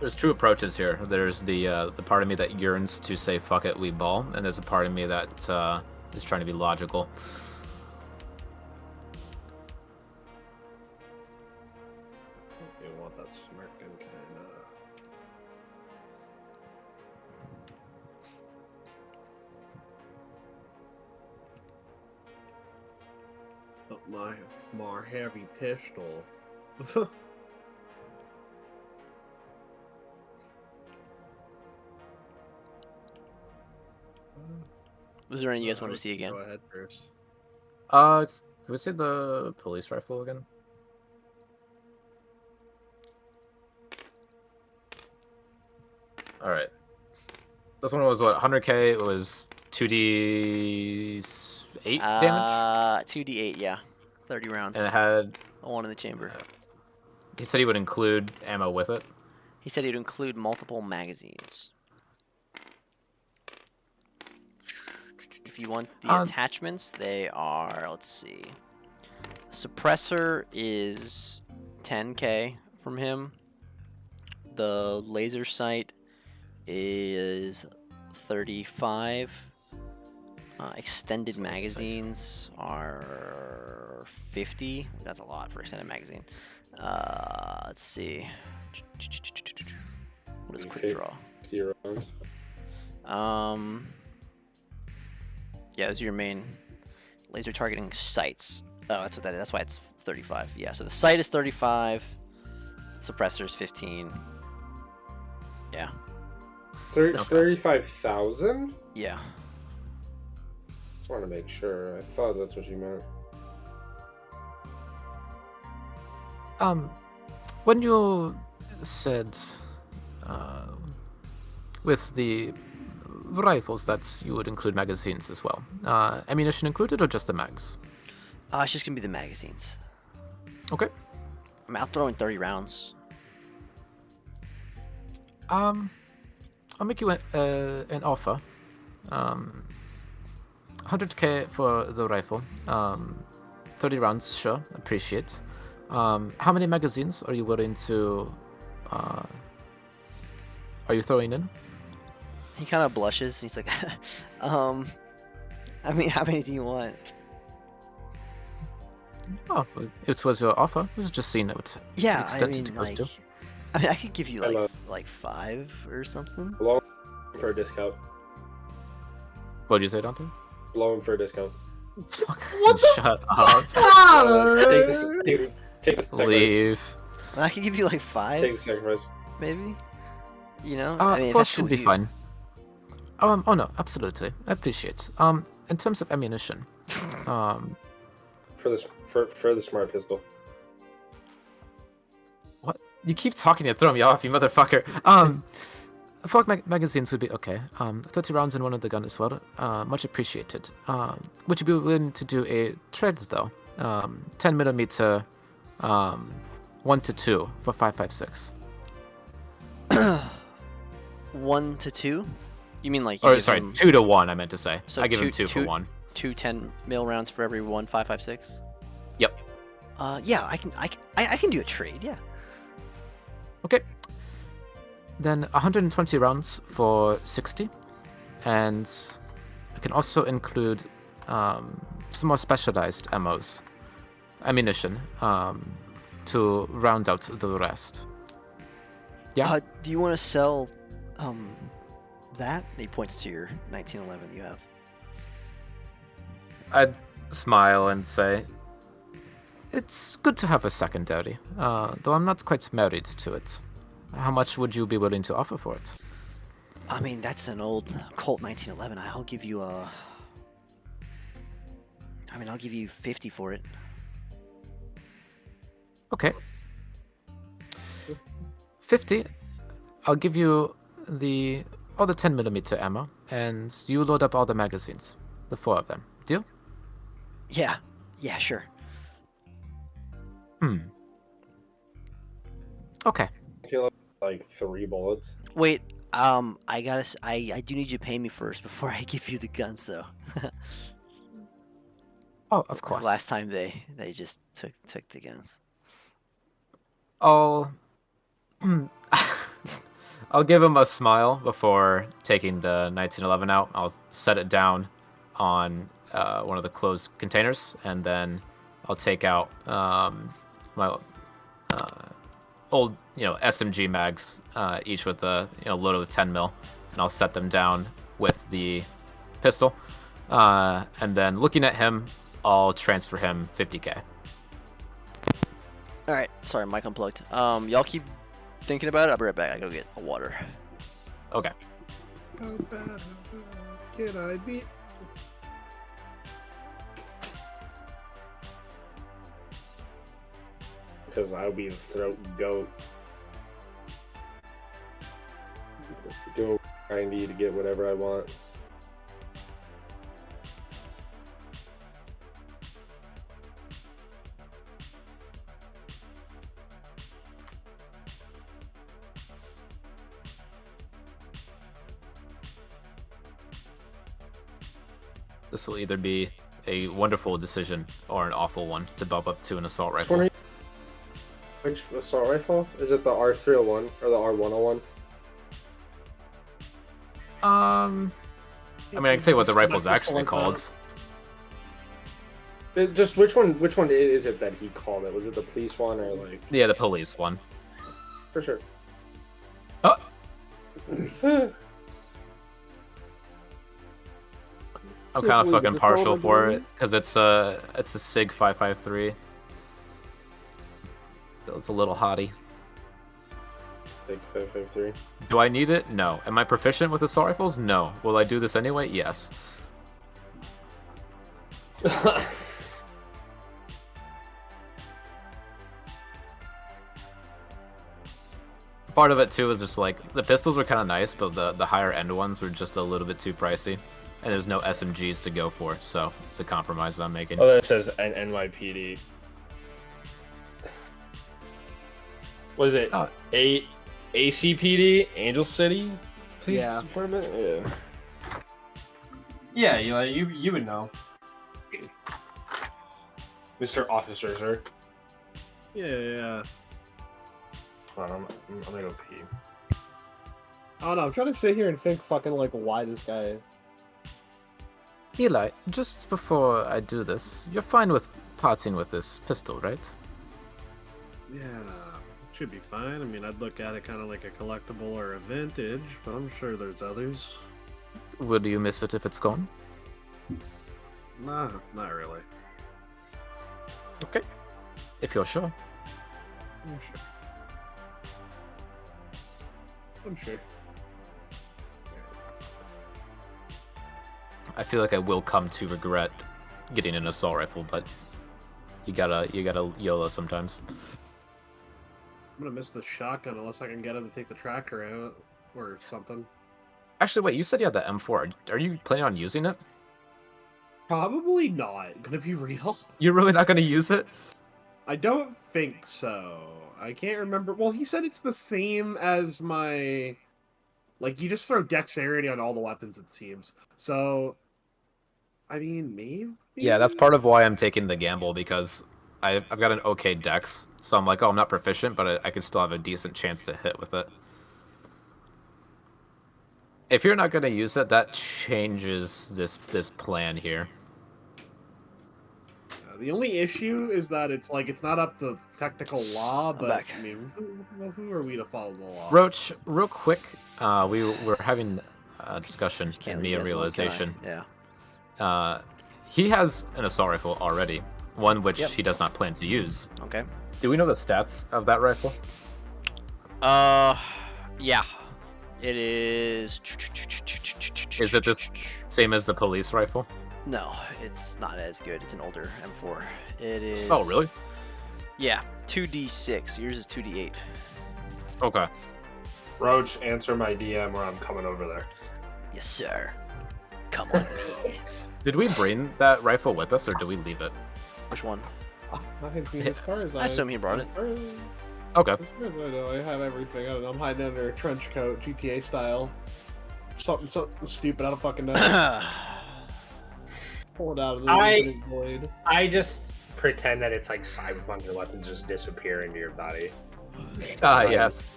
Speaker 3: There's 2 approaches here. There's the part of me that yearns to say "fuck it, we ball," and there's a part of me that is trying to be logical.
Speaker 5: You want that smart gun kind of. But my more heavy pistol.
Speaker 2: Was there any you guys want to see again?
Speaker 5: Go ahead first.
Speaker 3: Can we see the police rifle again? All right. This one was what? 100k. It was 2d8 damage,
Speaker 2: 2d8, yeah. 30 rounds.
Speaker 3: and it had.
Speaker 2: One in the chamber.
Speaker 3: He said he would include ammo with it.
Speaker 2: He said he'd include multiple magazines. If you want the attachments, they are, let's see. Suppressor is 10k from him. The laser sight is 35. Extended magazines are 50. That's a lot for extended magazine. Let's see. What is quick draw?
Speaker 4: 0 rounds.
Speaker 2: Yeah, those are your main laser targeting sights. Oh, that's what that is. That's why it's 35. Yeah, so the sight is 35. Suppressor is 15. Yeah.
Speaker 4: 35,000?
Speaker 2: Yeah.
Speaker 4: Just want to make sure. I thought that's what you meant.
Speaker 3: When you said with the rifles that you would include magazines as well, ammunition included or just the mags?
Speaker 2: It's just gonna be the magazines.
Speaker 3: Okay.
Speaker 2: I mean, I'll throw in 30 rounds.
Speaker 3: I'll make you an offer. 100k for the rifle. 30 rounds, sure, appreciate. How many magazines are you willing to? Are you throwing in?
Speaker 2: He kind of blushes. And he's like, I mean, how many do you want?
Speaker 3: Oh, it was your offer. It was just seeing what
Speaker 2: Yeah, I
Speaker 3: extent
Speaker 2: mean,
Speaker 3: it goes
Speaker 2: like,
Speaker 3: to.
Speaker 2: I mean, I could give you
Speaker 4: Hello.
Speaker 2: like 5 or something.
Speaker 4: Blow him for a discount.
Speaker 3: What did you say, Dante?
Speaker 4: Blow him for a discount.
Speaker 3: Shut up.
Speaker 4: Take this. Take this.
Speaker 3: Leave.
Speaker 2: I could give you like 5,
Speaker 4: Take the sacrifice.
Speaker 2: maybe. You know, I mean, if
Speaker 3: 4
Speaker 2: that's
Speaker 3: should
Speaker 2: cool
Speaker 3: be
Speaker 2: with you.
Speaker 3: fine. Oh no, absolutely. I appreciate. In terms of ammunition,
Speaker 4: For the smart pistol.
Speaker 3: what? You keep talking to throw me off, you motherfucker. 4 magazines would be okay. 30 rounds in one of the gun as well. Much appreciated. Would you be willing to do a trade though? 10mm, 1 to 2 for 5.56.
Speaker 2: 1 to 2? You mean like? You
Speaker 3: Or
Speaker 2: give
Speaker 3: sorry,
Speaker 2: him
Speaker 3: 2 to 1. I meant to say.
Speaker 2: So
Speaker 3: I give him
Speaker 2: two-
Speaker 3: 2 for
Speaker 2: two-
Speaker 3: 1.
Speaker 2: 2 10 mil rounds for every 1 5.56?
Speaker 3: Yep.
Speaker 2: Yeah, I can do a trade. Yeah.
Speaker 3: Okay. Then 120 rounds for 60, and I can also include some more specialized ammunition, to round out the rest. Yeah.
Speaker 2: Do you want to sell that? And he points to your 1911 that you have.
Speaker 3: I'd smile and say, it's good to have a secondary, though I'm not quite married to it. How much would you be willing to offer for it?
Speaker 2: I mean, that's an old Colt 1911. I'll give you I'll give you 50 for it.
Speaker 3: Okay. 50. I'll give you all the 10mm ammo, and you load up all the magazines, the 4 of them. Deal?
Speaker 2: Yeah. Yeah, sure.
Speaker 3: Okay.
Speaker 1: I feel like 3 bullets.
Speaker 2: Wait, I do need you to pay me first before I give you the guns, though.
Speaker 3: Oh, of
Speaker 2: 'Cause
Speaker 3: course.
Speaker 2: last time they just took the guns.
Speaker 3: I'll I'll give him a smile before taking the 1911 out. I'll set it down on one of the closed containers, and then I'll take out my old SMG mags, each with a load of 10 mil, and I'll set them down with the pistol, and then looking at him, I'll transfer him 50k.
Speaker 2: All right, sorry, mic unplugged. Y'all keep thinking about it. I'll be right back. I gotta get a water.
Speaker 3: Okay.
Speaker 5: How bad can I be?
Speaker 4: Because I'll be the throat goat. Go grindy to get whatever I want.
Speaker 3: This will either be a wonderful decision or an awful one to bump up to an assault rifle.
Speaker 4: Which assault rifle? Is it the R301 or the R101?
Speaker 3: I mean, I can tell you what the rifle's actually called.
Speaker 4: Just which one is it that he called it? Was it the police one or like?
Speaker 3: Yeah, the police one.
Speaker 4: For sure.
Speaker 3: Oh. I'm kind of fucking partial for it because it's a SIG 553. It's a little hottie.
Speaker 4: Big 553.
Speaker 3: Do I need it? No. Am I proficient with assault rifles? No. Will I do this anyway? Yes. Part of it too is just like the pistols were kind of nice, but the higher end ones were just a little bit too pricey, and there's no SMGs to go for, so it's a compromise that I'm making.
Speaker 4: Oh, that says NYPD. What is it? ACPD, Angel City Police Department. Yeah.
Speaker 7: Yeah, you would know.
Speaker 4: Mr. Officer, sir.
Speaker 5: Yeah.
Speaker 4: I'm gonna go pee.
Speaker 5: I don't know. I'm trying to sit here and think fucking like why this guy.
Speaker 3: Eli, just before I do this, you're fine with parting with this pistol, right?
Speaker 5: Yeah, should be fine. I mean, I'd look at it kind of like a collectible or a vintage, but I'm sure there's others.
Speaker 3: Would you miss it if it's gone?
Speaker 5: Nah, not really.
Speaker 3: Okay. If you're sure.
Speaker 5: I'm sure. I'm sure.
Speaker 3: I feel like I will come to regret getting an assault rifle, but you gotta YOLO sometimes.
Speaker 5: I'm gonna miss the shotgun unless I can get him to take the tracker out or something.
Speaker 3: Actually, wait, you said you had the M4. Are you planning on using it?
Speaker 5: Probably not. Gonna be real.
Speaker 3: You're really not gonna use it?
Speaker 5: I don't think so. I can't remember. Well, he said it's the same as my... Like, you just throw dexterity on all the weapons, it seems. So, I mean, maybe?
Speaker 3: Yeah, that's part of why I'm taking the gamble, because I've got an okay dex. So I'm like, oh, I'm not proficient, but I can still have a decent chance to hit with it. If you're not going to use it, that changes this plan here.
Speaker 5: The only issue is that it's not up to technical law, but
Speaker 2: back.
Speaker 5: I mean, who are we to follow the law?
Speaker 3: Roach, real quick, we were having a discussion
Speaker 2: Can't
Speaker 3: in
Speaker 2: leave
Speaker 3: Mia
Speaker 2: you guys alone, can I?
Speaker 3: Realization.
Speaker 2: Yeah.
Speaker 3: He has an assault rifle already, one which
Speaker 2: Yep.
Speaker 3: he does not plan to use.
Speaker 2: Okay.
Speaker 3: Do we know the stats of that rifle?
Speaker 2: Yeah. It is.
Speaker 3: Is it the same as the police rifle?
Speaker 2: No, it's not as good. It's an older M4. It is.
Speaker 3: Oh, really?
Speaker 2: Yeah, 2d6. Yours is 2d8.
Speaker 3: Okay.
Speaker 4: Roach, answer my DM or I'm coming over there.
Speaker 2: Yes, sir. Come on me.
Speaker 3: Did we bring that rifle with us, or did we leave it?
Speaker 2: Which one?
Speaker 5: I mean, as far as
Speaker 2: I assume he brought it.
Speaker 3: Okay.
Speaker 5: As far as I know, I have everything. I don't know. I'm hiding under a trench coat, GTA style. Something stupid. I don't fucking know. Pull it out of the infinite void.
Speaker 4: I just pretend that it's like Cyberpunk and weapons just disappear into your body.
Speaker 3: Yes.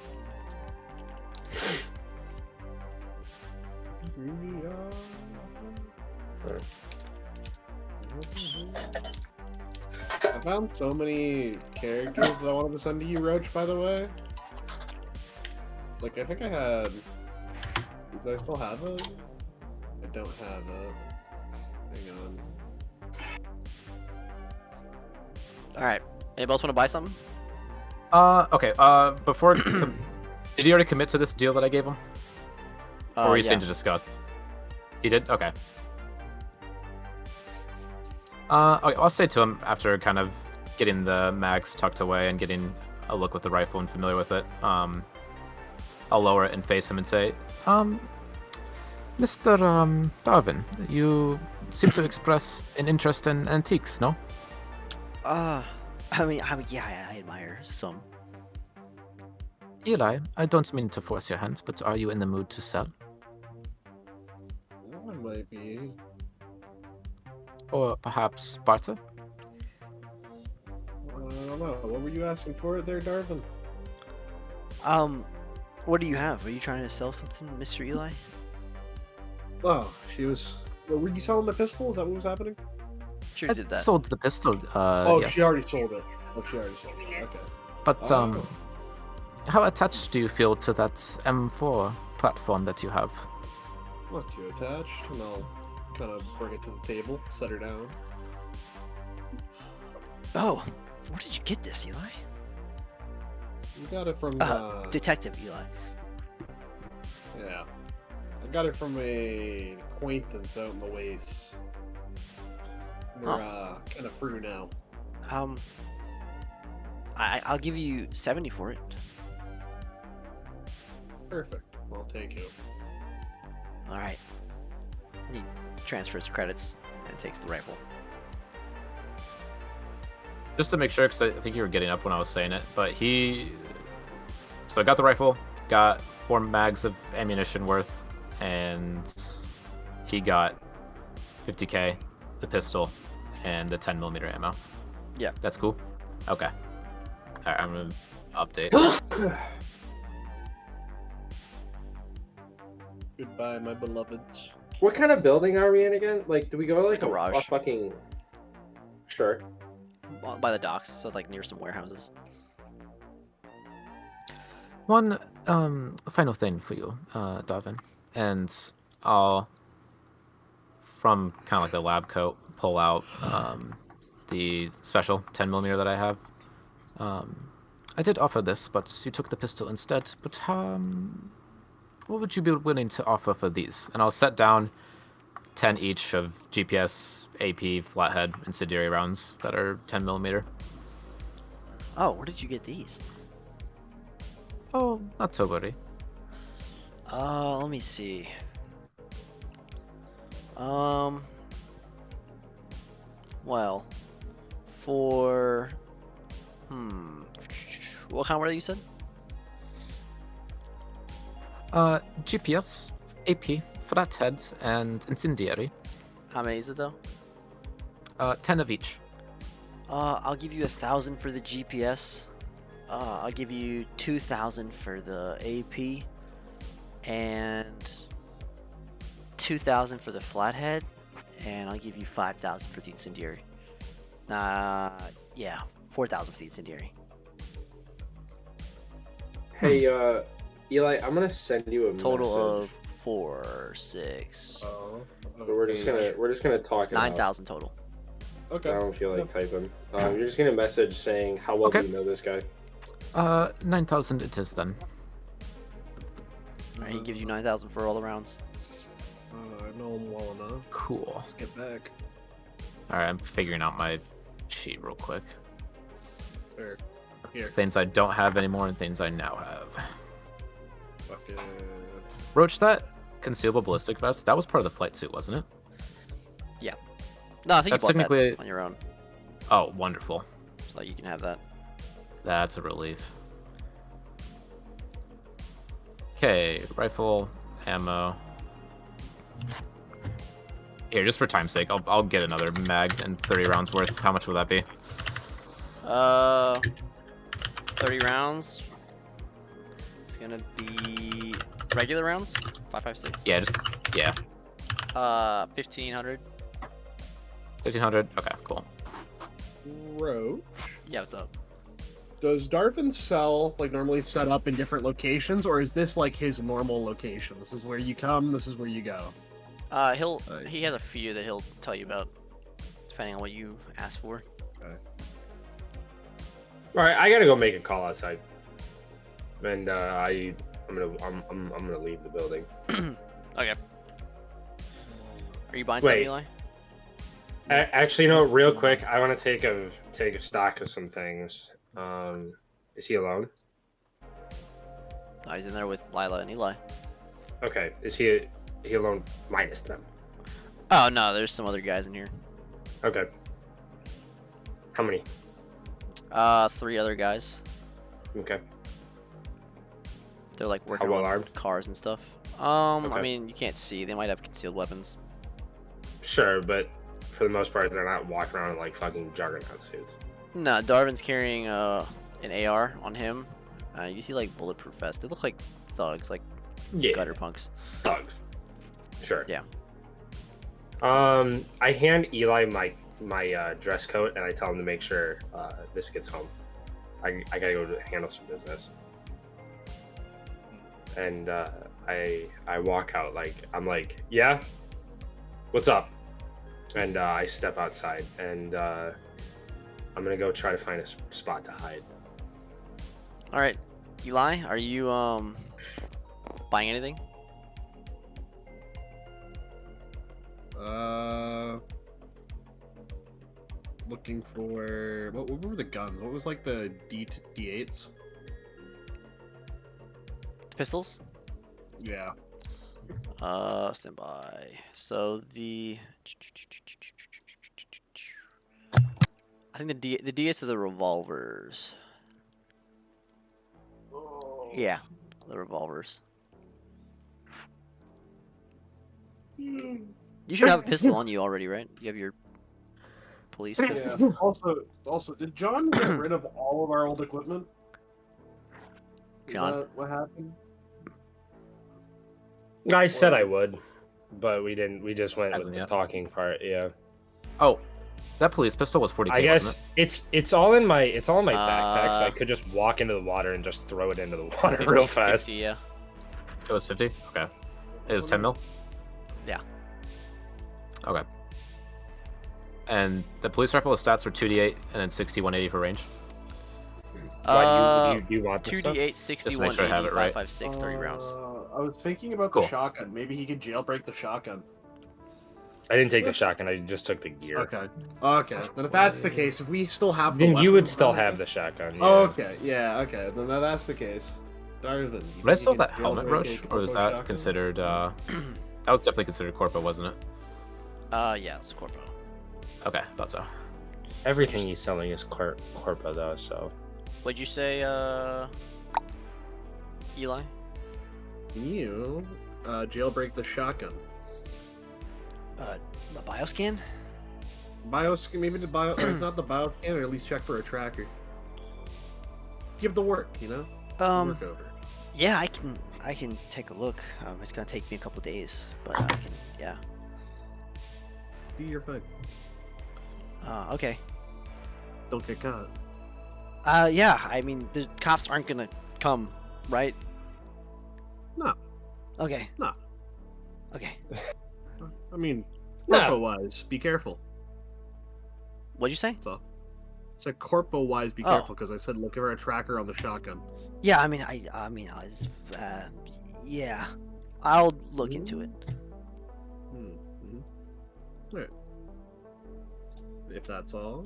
Speaker 5: I found so many characters that I wanted to send to you, Roach, by the way. Like, I think I had... Do I still have it? I don't have it. Hang on.
Speaker 2: Alright. Anybody else want to buy something?
Speaker 3: Okay. Before, did he already commit to this deal that I gave him, or were you saying to discuss? He did. Okay. Okay. I'll say to him after kind of getting the mags tucked away and getting a look with the rifle and familiar with it. I'll lower it and face him and say, Mr. Darwin, you seem to express an interest in antiques, no?
Speaker 2: I mean, yeah, I admire some.
Speaker 3: Eli, I don't mean to force your hand, but are you in the mood to sell?
Speaker 5: I might be.
Speaker 3: Or perhaps barter?
Speaker 5: I don't know. What were you asking for there, Darwin?
Speaker 2: What do you have? Are you trying to sell something, Mr. Eli?
Speaker 5: Oh, she was... Were you selling the pistol? Is that what was happening?
Speaker 2: Sure
Speaker 3: I
Speaker 2: did that.
Speaker 3: sold the pistol.
Speaker 5: Oh,
Speaker 3: yes.
Speaker 5: she already sold it. Oh, she already sold it. Okay.
Speaker 3: But
Speaker 5: Oh.
Speaker 3: how attached do you feel to that M4 platform that you have?
Speaker 5: Not too attached, and I'll kind of bring it to the table, set her down.
Speaker 2: Oh, where did you get this, Eli?
Speaker 5: We got it from,
Speaker 2: Detective Eli.
Speaker 5: yeah. I got it from a acquaintance out in the waste. We're, kind of through now.
Speaker 2: I'll give you 70 for it.
Speaker 5: Perfect. I'll take it.
Speaker 2: All right. He transfers credits and takes the rifle.
Speaker 3: Just to make sure, because I think you were getting up when I was saying it, but so I got the rifle, got 4 mags of ammunition worth, and he got 50k, the pistol, and the 10mm ammo.
Speaker 2: Yeah.
Speaker 3: That's cool? Okay. Alright, I'm gonna update.
Speaker 5: Goodbye, my beloveds.
Speaker 7: What kind of building are we in again? Like, do we go to like
Speaker 2: a garage.
Speaker 7: a fucking? Sure.
Speaker 2: By the docks, so it's like near some warehouses.
Speaker 3: One final thing for you, Darwin, and I'll, from kind of like the lab coat, pull out the special 10mm that I have. I did offer this, but you took the pistol instead. But what would you be willing to offer for these? And I'll set down 10 each of GPS, AP, flathead, incendiary rounds that are 10mm.
Speaker 2: Oh, where did you get these?
Speaker 3: Oh, not to worry.
Speaker 2: Let me see. Well, for what kind were they you said?
Speaker 3: GPS, AP, flathead, and incendiary.
Speaker 2: How many is it though?
Speaker 3: 10 of each.
Speaker 2: I'll give you 1,000 for the GPS. I'll give you 2,000 for the AP, and 2,000 for the flathead, and I'll give you 5,000 for the incendiary. Yeah, 4,000 for the incendiary.
Speaker 7: Hey, Eli, I'm gonna send you a
Speaker 2: Total
Speaker 7: message.
Speaker 2: of 4, 6,
Speaker 5: Oh.
Speaker 7: But we're just gonna talk. about-
Speaker 2: 9,000 total.
Speaker 5: Okay.
Speaker 7: I don't feel like typing. You're just gonna message saying how well
Speaker 3: Okay.
Speaker 7: do you know this guy?
Speaker 3: 9,000 it is then.
Speaker 2: Alright, he gives you 9,000 for all the rounds.
Speaker 5: I know him well enough.
Speaker 3: Cool.
Speaker 5: Get back.
Speaker 3: Alright, I'm figuring out my sheet real quick.
Speaker 5: There. Here.
Speaker 3: Things I don't have anymore and things I now have.
Speaker 5: Fucking.
Speaker 3: Roach, that concealable ballistic vest, that was part of the flight suit, wasn't it?
Speaker 2: No, I think
Speaker 3: That's
Speaker 2: you bought
Speaker 3: technically-
Speaker 2: that on your own,
Speaker 3: Oh, wonderful.
Speaker 2: so you can have that.
Speaker 3: That's a relief. Okay, rifle, ammo. Here, just for time's sake, I'll get another mag and 30 rounds worth. How much would that be?
Speaker 2: 30 rounds. It's gonna be regular rounds. 5.56.
Speaker 3: Yeah, yeah.
Speaker 2: 1,500.
Speaker 3: 1,500. Okay, cool.
Speaker 5: Roach.
Speaker 2: Yeah, what's up?
Speaker 5: Does Darvin sell like normally set up in different locations, or is this like his normal location? This is where you come. This is where you go.
Speaker 2: He has a few that he'll tell you about, depending on what you ask for.
Speaker 4: All right, I gotta go make a call outside, and I'm gonna leave the building.
Speaker 2: Okay. Are you buying
Speaker 4: Wait.
Speaker 2: something, Eli?
Speaker 4: Actually, no. Real quick, I want to take a stock of some things. Is he alone?
Speaker 2: No, he's in there with Lila and Eli.
Speaker 4: Okay. Is he alone minus them?
Speaker 2: Oh no, there's some other guys in here.
Speaker 4: Okay. How many?
Speaker 2: 3 other guys.
Speaker 4: Okay.
Speaker 2: They're like working
Speaker 4: How well
Speaker 2: on
Speaker 4: armed?
Speaker 2: cars and stuff.
Speaker 4: Okay.
Speaker 2: I mean, you can't see. They might have concealed weapons.
Speaker 4: Sure, but for the most part, they're not walking around in like fucking juggernaut suits.
Speaker 2: No, Darvin's carrying an AR on him. You see like bulletproof vests. They look like thugs, like
Speaker 4: Yeah.
Speaker 2: gutter punks.
Speaker 4: Thugs. Sure.
Speaker 2: Yeah.
Speaker 4: I hand Eli my dress coat and I tell him to make sure this gets home. I gotta go to handle some business. And I walk out I'm like, yeah, what's up? And I step outside and I'm gonna go try to find a spot to hide.
Speaker 2: All right, Eli, are you buying anything?
Speaker 5: Looking for what were the guns? What was like the D8s?
Speaker 2: Pistols?
Speaker 5: Yeah.
Speaker 2: Stand by. So the I think the D8s are the revolvers. Yeah, the revolvers. You should have a pistol on you already, right? You have your police pistol.
Speaker 5: Also, did John get rid of all of our old equipment? Is
Speaker 2: John?
Speaker 5: that what happened?
Speaker 4: I said I would, but we didn't. We just went with
Speaker 3: Hasn't
Speaker 4: the
Speaker 3: yet.
Speaker 4: talking part. Yeah.
Speaker 3: Oh, that police pistol was 40K,
Speaker 4: I guess
Speaker 3: wasn't
Speaker 4: it's all in my backpack, so I could just walk into the water and just throw it into the water real fast.
Speaker 2: 50, yeah.
Speaker 3: it? It was 50? Okay. It was 10 mil?
Speaker 2: Yeah.
Speaker 3: Okay. And the police rifle stats were 2d8 and then 60, 180 for range.
Speaker 4: Why do you want this
Speaker 2: 2d8,
Speaker 4: stuff?
Speaker 2: 60,
Speaker 3: Just make sure I have
Speaker 2: 180,
Speaker 3: it right.
Speaker 2: 556, 30 rounds.
Speaker 5: I was thinking about
Speaker 3: Cool.
Speaker 5: the shotgun. Maybe he could jailbreak the shotgun.
Speaker 4: I didn't take the shotgun. I just took the gear.
Speaker 5: Okay. Okay. Then if that's the case, if we still have the
Speaker 4: Then you
Speaker 5: weapon,
Speaker 4: would still have the shotgun. Yeah.
Speaker 5: Oh, okay. Yeah. Okay. Then that's the case. Darvin.
Speaker 3: Would I still have that helmet, Roach? Or was that considered, that was definitely considered corpo, wasn't it?
Speaker 2: Yeah, it's Corpo.
Speaker 3: Okay, thought so.
Speaker 4: Everything he's selling is corpo though. So
Speaker 2: What'd you say, Eli?
Speaker 5: Can you jailbreak the shotgun?
Speaker 2: The bioscan?
Speaker 5: Bioscan, maybe the bio, or not the bioscan, or at least check for a tracker. Give the work, you know. Work over.
Speaker 2: Yeah, I can take a look. It's gonna take me a couple days, but I can. Yeah.
Speaker 5: Do your thing.
Speaker 2: Okay.
Speaker 5: Don't get caught.
Speaker 2: Yeah. I mean, the cops aren't gonna come, right?
Speaker 5: No.
Speaker 2: Okay.
Speaker 5: No.
Speaker 2: Okay.
Speaker 5: I mean,
Speaker 4: No.
Speaker 5: corpo-wise, be careful.
Speaker 2: What'd you say?
Speaker 5: That's all. Said corpo-wise, be
Speaker 2: Oh.
Speaker 5: careful, because I said look for a tracker on the shotgun.
Speaker 2: Yeah. Yeah. I'll look into it.
Speaker 5: Mm-hmm. Alright. If that's all,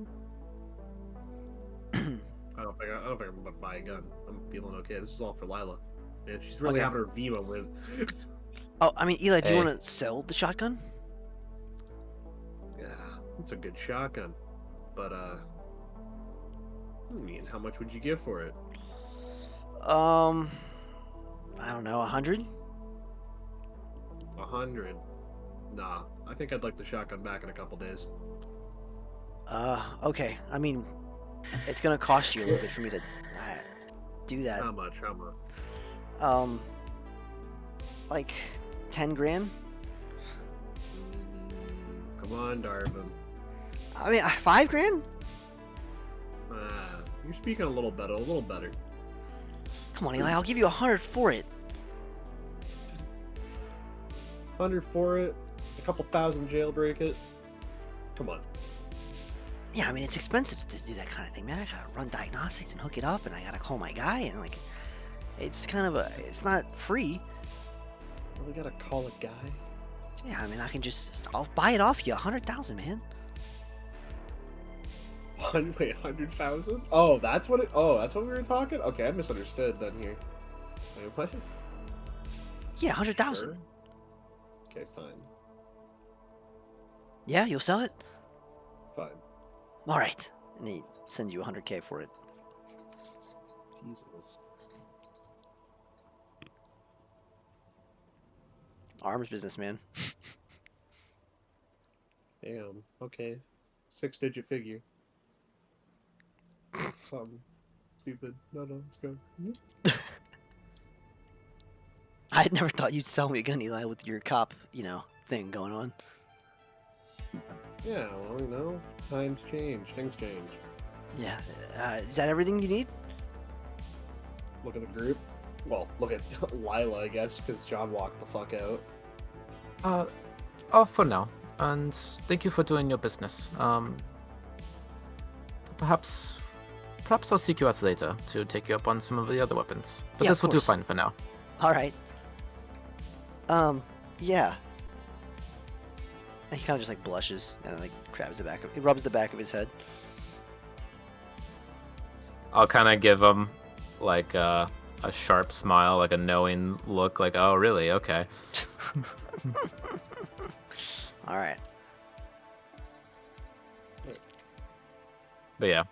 Speaker 5: I don't think I'm gonna buy a gun. I'm feeling okay. This is all for Lila. Man, she's really
Speaker 2: Okay.
Speaker 5: having her Vima win.
Speaker 2: Oh, I mean, Eli, do you
Speaker 3: Hey.
Speaker 2: want to sell the shotgun?
Speaker 5: Yeah, it's a good shotgun. But I mean, how much would you give for it?
Speaker 2: I I don't know, 100?
Speaker 5: 100. Nah, I think I'd like the shotgun back in a couple days.
Speaker 2: Okay. I mean, it's gonna cost you a little bit for me to do that.
Speaker 5: How much? How much?
Speaker 2: Like 10 grand?
Speaker 5: Come on, Darvin.
Speaker 2: I mean, 5 grand?
Speaker 5: You're speaking a little better. A little better.
Speaker 2: Come on, Eli. I'll give you 100 for it.
Speaker 5: 100 for it. A couple thousand jailbreak it. Come on.
Speaker 2: Yeah, I mean, it's expensive to do that kind of thing, man. I gotta run diagnostics and hook it up, and I gotta call my guy, and like, it's kind of it's not free.
Speaker 5: Well, we gotta call a guy.
Speaker 2: Yeah, I mean, I'll buy it off you, 100,000, man.
Speaker 5: Wait, 100,000? Oh, that's what that's what we were talking? Okay, I misunderstood then here. Are you playing?
Speaker 2: Yeah, 100,000.
Speaker 5: Sure. Okay, fine.
Speaker 2: Yeah, you'll sell it?
Speaker 5: Fine.
Speaker 2: All right. And he sends you 100K for it.
Speaker 5: Jesus.
Speaker 2: Arms business, man.
Speaker 5: Damn. Okay. 6-digit figure. Something stupid. No, let's go.
Speaker 2: I had never thought you'd sell me a gun, Eli, with your cop, thing going on.
Speaker 5: Yeah, well, times change. Things change.
Speaker 2: Yeah. Is that everything you need?
Speaker 5: Look at the group. Well, look at Lila, I guess, because John walked the fuck out.
Speaker 3: For now. And thank you for doing your business. Perhaps I'll seek you out later to take you up on some of the other weapons. But
Speaker 2: Yeah,
Speaker 3: this
Speaker 2: of
Speaker 3: will do
Speaker 2: course.
Speaker 3: fine for now.
Speaker 2: All right. Yeah. And he kind of just like blushes and like he rubs the back of his head.
Speaker 3: I'll kind of give him like a sharp smile, like a knowing look, like, oh, really? Okay.
Speaker 2: All right.
Speaker 3: But yeah,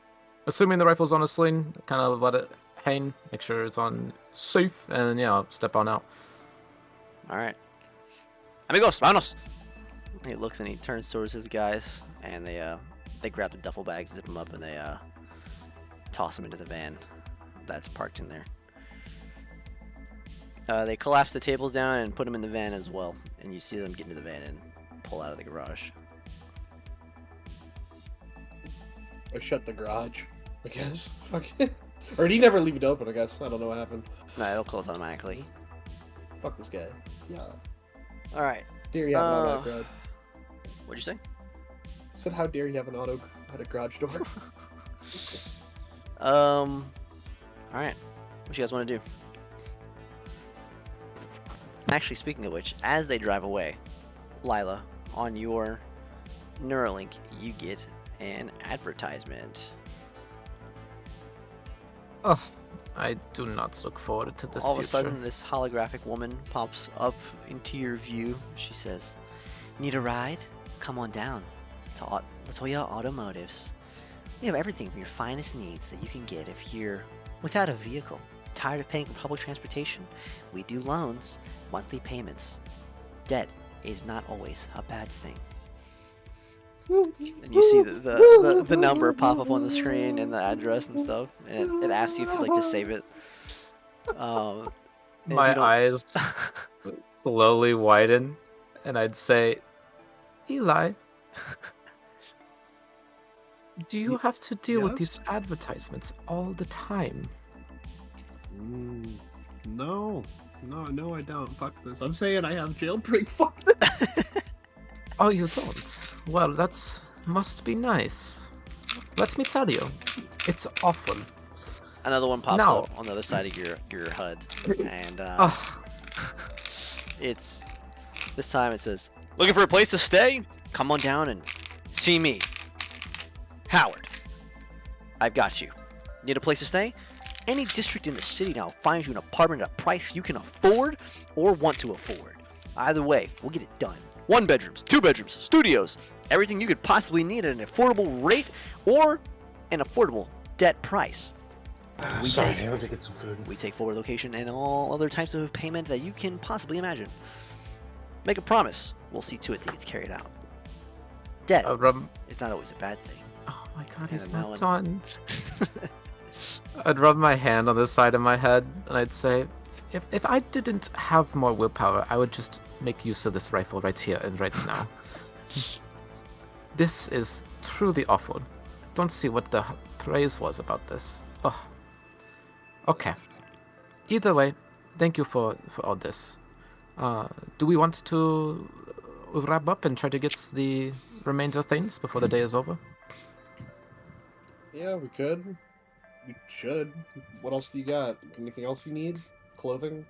Speaker 3: assuming the rifle's on a sling, kind of let it hang, make sure it's on safe, and yeah, I'll step on out.
Speaker 2: All right. Amigos, vámonos. He looks and he turns towards his guys, and they grab the duffel bags, zip them up, and they toss them into the van that's parked in there. They collapse the tables down and put them in the van as well, and you see them get into the van and pull out of the garage.
Speaker 5: I shut the garage, I guess. Fuck it. Or did he never leave it open, I guess? I don't know what happened.
Speaker 2: No, it'll close automatically.
Speaker 5: Fuck this guy. Yeah.
Speaker 2: All right.
Speaker 5: Dare you have an auto garage?
Speaker 2: What'd you say?
Speaker 5: I said, how dare you have an automatic garage door?
Speaker 2: All right. What you guys want to do? Actually, speaking of which, as they drive away, Lila, on your Neuralink, you get an advertisement.
Speaker 3: Oh, I do not look forward to this
Speaker 2: All of a
Speaker 3: future.
Speaker 2: sudden, this holographic woman pops up into your view. She says, "Need a ride? Come on down to Latoya Automotives. We have everything from your finest needs that you can get if you're without a vehicle. Tired of paying for public transportation? We do loans, monthly payments. Debt is not always a bad thing." And you see the number pop up on the screen and the address and stuff, and it asks you if you'd like to save it. And if you
Speaker 3: My
Speaker 2: don't-
Speaker 3: eyes slowly widen, and I'd say, Eli, do you have to deal with
Speaker 5: yes?
Speaker 3: these advertisements all the time?
Speaker 5: No, I don't. Fuck this. I'm saying I have jailbreak. Fuck this.
Speaker 3: Oh, you don't? Well, that must be nice. Let me tell you, it's awful.
Speaker 2: Another one pops
Speaker 3: No.
Speaker 2: up on the other side of your HUD, and
Speaker 3: Ugh.
Speaker 2: it's this time it says, "Looking for a place to stay? Come on down and see me, Howard. I've got you. Need a place to stay? Any district in the city now finds you an apartment at a price you can afford or want to afford. Either way, we'll get it done. 1 bedrooms, 2 bedrooms, studios, everything you could possibly need at an affordable rate or an affordable debt price. We
Speaker 4: Sorry,
Speaker 2: take-
Speaker 4: I went to get some food.
Speaker 2: We take forward location and all other types of payment that you can possibly imagine. Make a promise. We'll see to it that gets carried out. Debt is not always a bad thing.
Speaker 3: Oh my god,
Speaker 2: And
Speaker 3: he's
Speaker 2: now
Speaker 3: not done. I'd rub my hand on the side of my head and I'd say, if I didn't have more willpower, I would just make use of this rifle right here and right now. This is truly awful. Don't see what the praise was about this. Oh. Okay. Either way, thank you for all this. Do we want to wrap up and try to get the remainder things before the day is over?
Speaker 5: Yeah, we could. We should. What else do you got? Anything else you need? Clothing?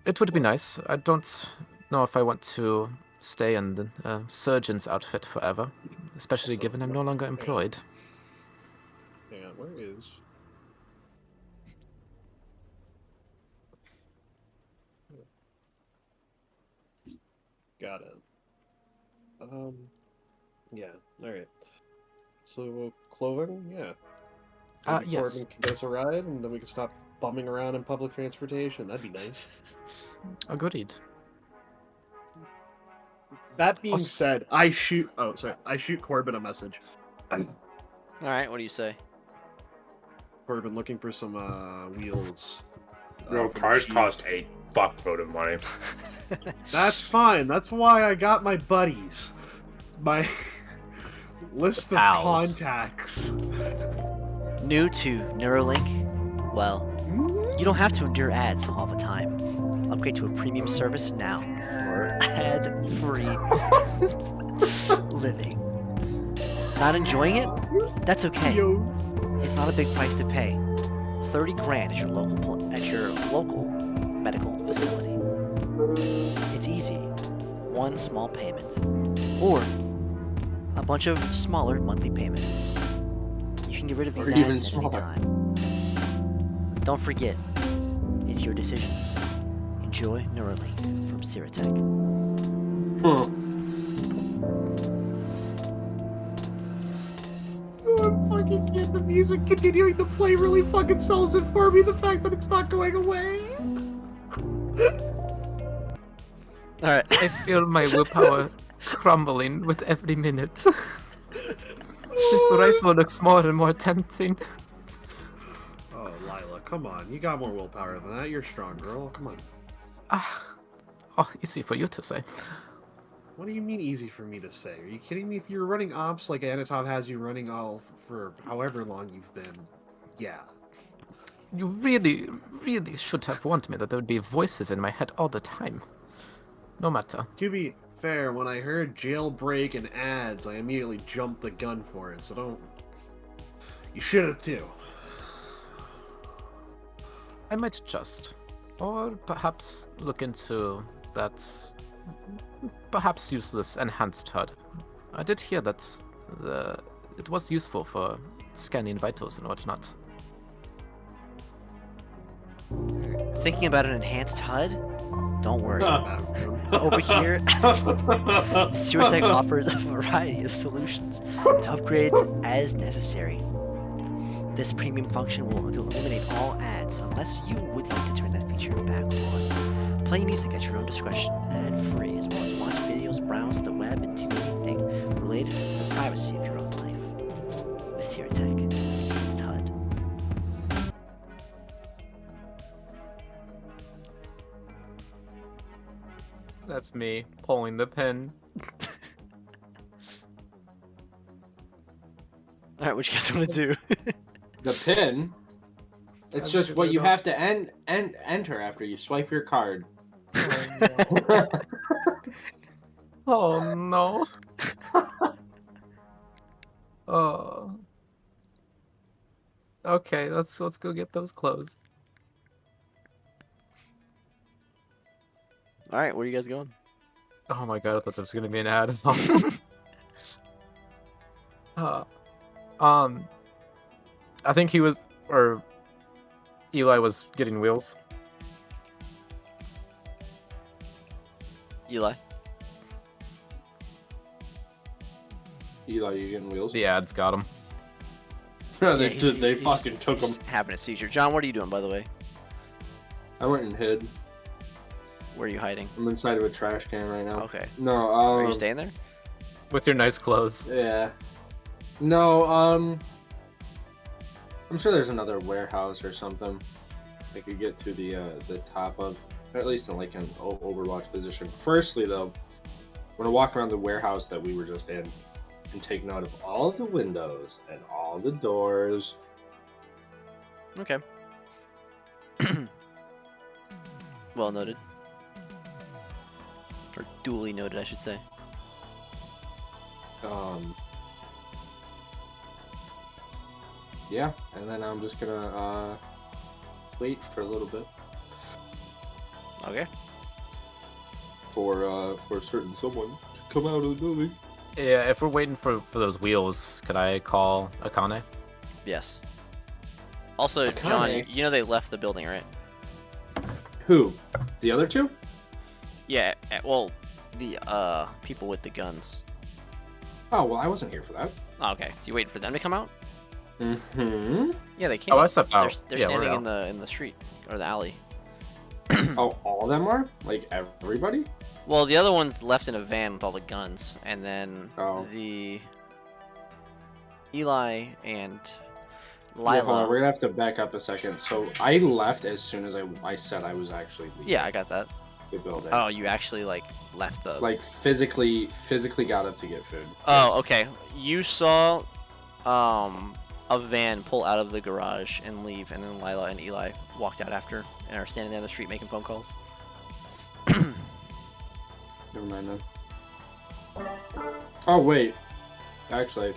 Speaker 3: It would be nice. I don't know if I want to stay in the surgeon's outfit forever, especially given I'm no longer employed.
Speaker 5: Hang on, where is... Got it. Yeah, alright. So, clothing? Yeah. Maybe
Speaker 3: Yes.
Speaker 5: Corbin can get us a ride, and then we can stop bumming around in public transportation. That'd be nice.
Speaker 3: Agreed.
Speaker 5: That being
Speaker 3: Also-
Speaker 5: said, I shoot Corbin a message.
Speaker 2: Alright, what do you say?
Speaker 5: Corbin looking for some wheels.
Speaker 4: Bro,
Speaker 5: for the
Speaker 4: cars
Speaker 5: Jeep.
Speaker 4: cost a fuckload of money.
Speaker 5: That's fine. That's why I got my buddies. My list of
Speaker 3: Pals.
Speaker 5: contacts.
Speaker 2: New to Neuralink? Well, you don't have to endure ads all the time. Upgrade to a premium service now for ad-free living. Not enjoying it? That's okay. It's not a big price to pay. 30 grand at your local medical facility. It's easy. One small payment. Or a bunch of smaller monthly payments. You can get rid of these
Speaker 7: Or even
Speaker 2: ads at any
Speaker 7: smaller.
Speaker 2: time. Don't forget, it's your decision. Enjoy Neuralink from Siratech.
Speaker 5: Oh, fucking kid, the music continuing to play really fucking sells it for me. The fact that it's not going away.
Speaker 2: Alright.
Speaker 3: I feel my willpower crumbling with every minute. This rifle looks more and more tempting.
Speaker 5: Oh, Lila, come on. You got more willpower than that. You're a strong girl. Come on.
Speaker 3: Oh, easy for you to say.
Speaker 5: What do you mean easy for me to say? Are you kidding me? If you're running ops like Anatov has you running all for however long you've been, yeah.
Speaker 3: You really, really should have warned me that there would be voices in my head all the time. No matter.
Speaker 5: To be fair, when I heard jailbreak and ads, I immediately jumped the gun for it, so don't... You should have too.
Speaker 3: I might just. Or perhaps look into that perhaps useless enhanced HUD. I did hear that it was useful for scanning vitals and whatnot.
Speaker 2: Thinking about an enhanced HUD? Don't worry. Over here, Siratech offers a variety of solutions to upgrade as necessary. This premium function will eliminate all ads unless you would like to turn that feature back on. Play music at your own discretion, ad-free, as well as watch videos, browse the web, and do anything related to the privacy of your own life. With Siratech, Enhanced HUD.
Speaker 3: That's me pulling the pin.
Speaker 2: Alright, what you guys want to do?
Speaker 7: The pin. It's just what you have to enter after you swipe your card.
Speaker 3: Oh no. Oh. Okay, let's go get those clothes.
Speaker 2: Alright, where are you guys going?
Speaker 3: Oh my god, I thought there was gonna be an ad. I think he was, or Eli was getting wheels.
Speaker 2: Eli?
Speaker 7: Eli, you getting wheels?
Speaker 3: The ads got him.
Speaker 1: they
Speaker 2: he's-
Speaker 1: did. They
Speaker 2: he's-
Speaker 1: fucking took him.
Speaker 2: he's having a seizure. John, what are you doing, by the way?
Speaker 1: I went and hid.
Speaker 2: Where are you hiding?
Speaker 1: I'm inside of a trash can right now.
Speaker 2: Okay.
Speaker 1: No.
Speaker 2: Are you staying there?
Speaker 3: With your nice clothes.
Speaker 1: Yeah. No. I'm sure there's another warehouse or something I could get to the top of, or at least in like an Overwatch position. Firstly, though, I'm gonna walk around the warehouse that we were just in and take note of all of the windows and all the doors.
Speaker 2: Okay. Well noted. Or duly noted, I should say.
Speaker 1: Yeah, and then I'm just gonna wait for a little bit
Speaker 2: Okay.
Speaker 1: for a certain someone to come out of the building.
Speaker 3: Yeah, if we're waiting for those wheels, could I call Akane?
Speaker 2: Yes. Also,
Speaker 1: Akane.
Speaker 2: John, you know they left the building, right?
Speaker 1: Who? The other two?
Speaker 2: Yeah. Well, the people with the guns.
Speaker 1: Oh well, I wasn't here for that.
Speaker 2: Oh, okay. So you waiting for them to come out?
Speaker 1: Mm-hmm.
Speaker 2: Yeah, they came.
Speaker 3: Oh, I
Speaker 2: out.
Speaker 3: stepped
Speaker 2: They're,
Speaker 3: out.
Speaker 2: they're
Speaker 3: Yeah, we're
Speaker 2: standing
Speaker 3: out.
Speaker 2: in the street or the alley.
Speaker 1: Oh, all of them are? Like everybody?
Speaker 2: Well, the other one's left in a van with all the guns, and then
Speaker 1: Oh.
Speaker 2: the Eli and
Speaker 1: Yeah, hold on,
Speaker 2: Lila.
Speaker 1: we're gonna have to back up a second. So I left as soon as I said I was actually leaving
Speaker 2: Yeah, I got that.
Speaker 1: the building.
Speaker 2: Oh, you actually like left the.
Speaker 1: Like physically got up to get food.
Speaker 2: Oh, okay. You saw a van pull out of the garage and leave, and then Lila and Eli walked out after and are standing there in the street making phone calls.
Speaker 1: Never mind then. Oh wait, actually,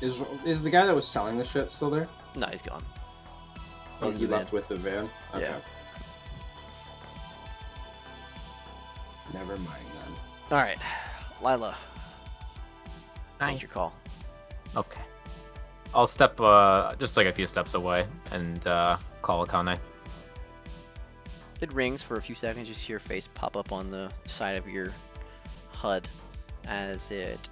Speaker 1: is the guy that was selling the shit still there?
Speaker 2: No, he's gone.
Speaker 1: Oh,
Speaker 2: He's in
Speaker 1: he
Speaker 2: the
Speaker 1: left
Speaker 2: van.
Speaker 1: with the van. Okay.
Speaker 2: Yeah.
Speaker 1: Never mind then.
Speaker 2: All right, Lila,
Speaker 3: Hi.
Speaker 2: make your call.
Speaker 3: Okay. I'll step just like a few steps away and call Akane.
Speaker 2: It rings for a few seconds. You see her face pop up on the side of your HUD as it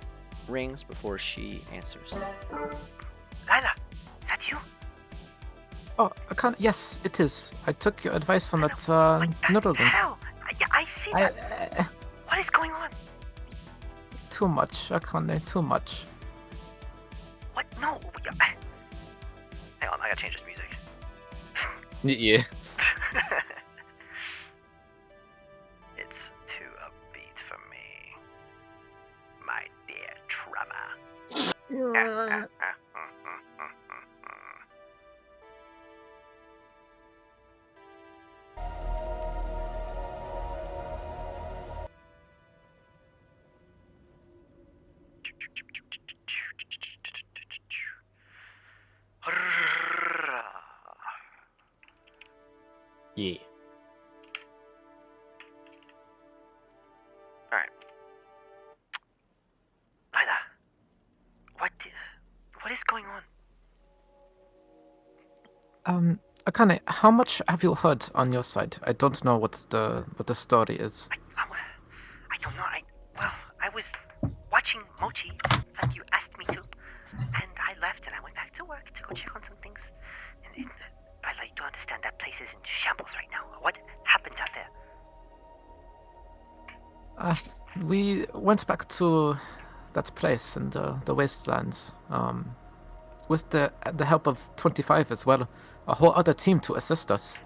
Speaker 2: rings before she answers.
Speaker 6: Lila, is that you?
Speaker 3: Oh, Akane, yes, it is. I took your advice on that
Speaker 6: What the
Speaker 3: noodle link.
Speaker 6: hell? I see
Speaker 3: I,
Speaker 6: that. What is going on?
Speaker 3: too much, Akane, too much.
Speaker 6: What? No. Hang on, I gotta change this music.
Speaker 3: Yeah.
Speaker 6: It's too upbeat for me. My dear trauma.
Speaker 3: Yeah.
Speaker 6: Alright. Lila, what is going on?
Speaker 3: Akane, how much have you heard on your side? I don't know what the story is.
Speaker 6: I don't know. I was watching Mochi like you asked me to, and I left and I went back to work to go check on some things. And I like to understand that place is in shambles right now. What happened out there?
Speaker 3: We went back to that place in the wastelands, with the help of 25 as well, a whole other team to assist us.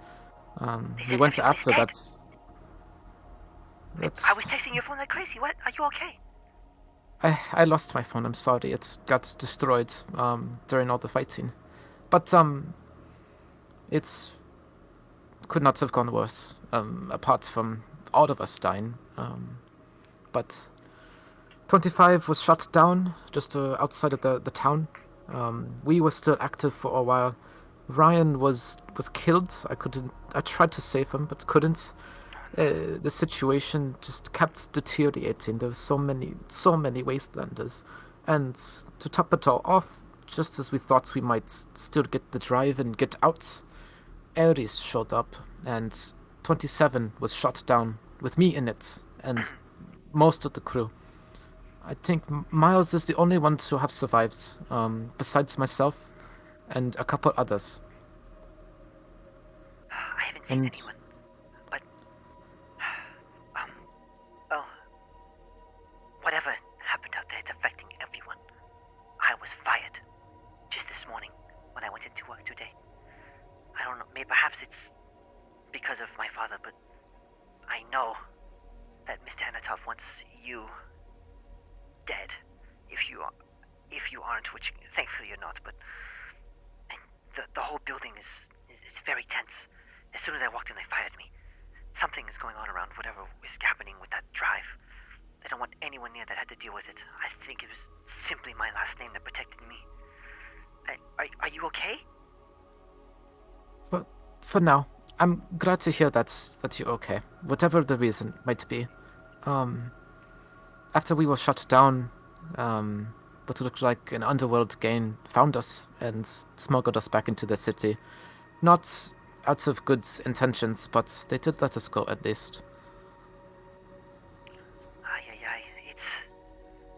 Speaker 3: We
Speaker 6: said
Speaker 3: went
Speaker 6: everybody's
Speaker 3: after
Speaker 6: dead.
Speaker 3: that. That's.
Speaker 6: I was texting your phone like crazy. What? Are you okay?
Speaker 3: I lost my phone. I'm sorry. It got destroyed during all the fighting, but it could not have gone worse. Apart from all of us dying. But 25 was shut down just outside of the town. We were still active for a while. Ryan was killed. I tried to save him, but couldn't. The situation just kept deteriorating. There were so many wastelanders, and to top it all off, just as we thought we might still get the drive and get out, Ares showed up, and 27 was shot down with me in it, and most of the crew. I think Miles is the only one to have survived, besides myself and a couple others.
Speaker 6: I haven't seen
Speaker 3: And
Speaker 6: anyone, but well, whatever happened out there, it's affecting everyone. I was fired just this morning when I went into work today. I don't know, maybe perhaps it's because of my father, but I know that Mr. Anatov wants you dead. If you aren't, which thankfully you're not, but the whole building is very tense. As soon as I walked in, they fired me. Something is going on around whatever is happening with that drive. I don't want anyone near that had to deal with it. I think it was simply my last name that protected me. Are you okay?
Speaker 3: for now, I'm glad to hear that you're okay, whatever the reason might be. After we were shut down, what looked like an underworld gang found us and smuggled us back into the city. Not out of good intentions, but they did let us go at least.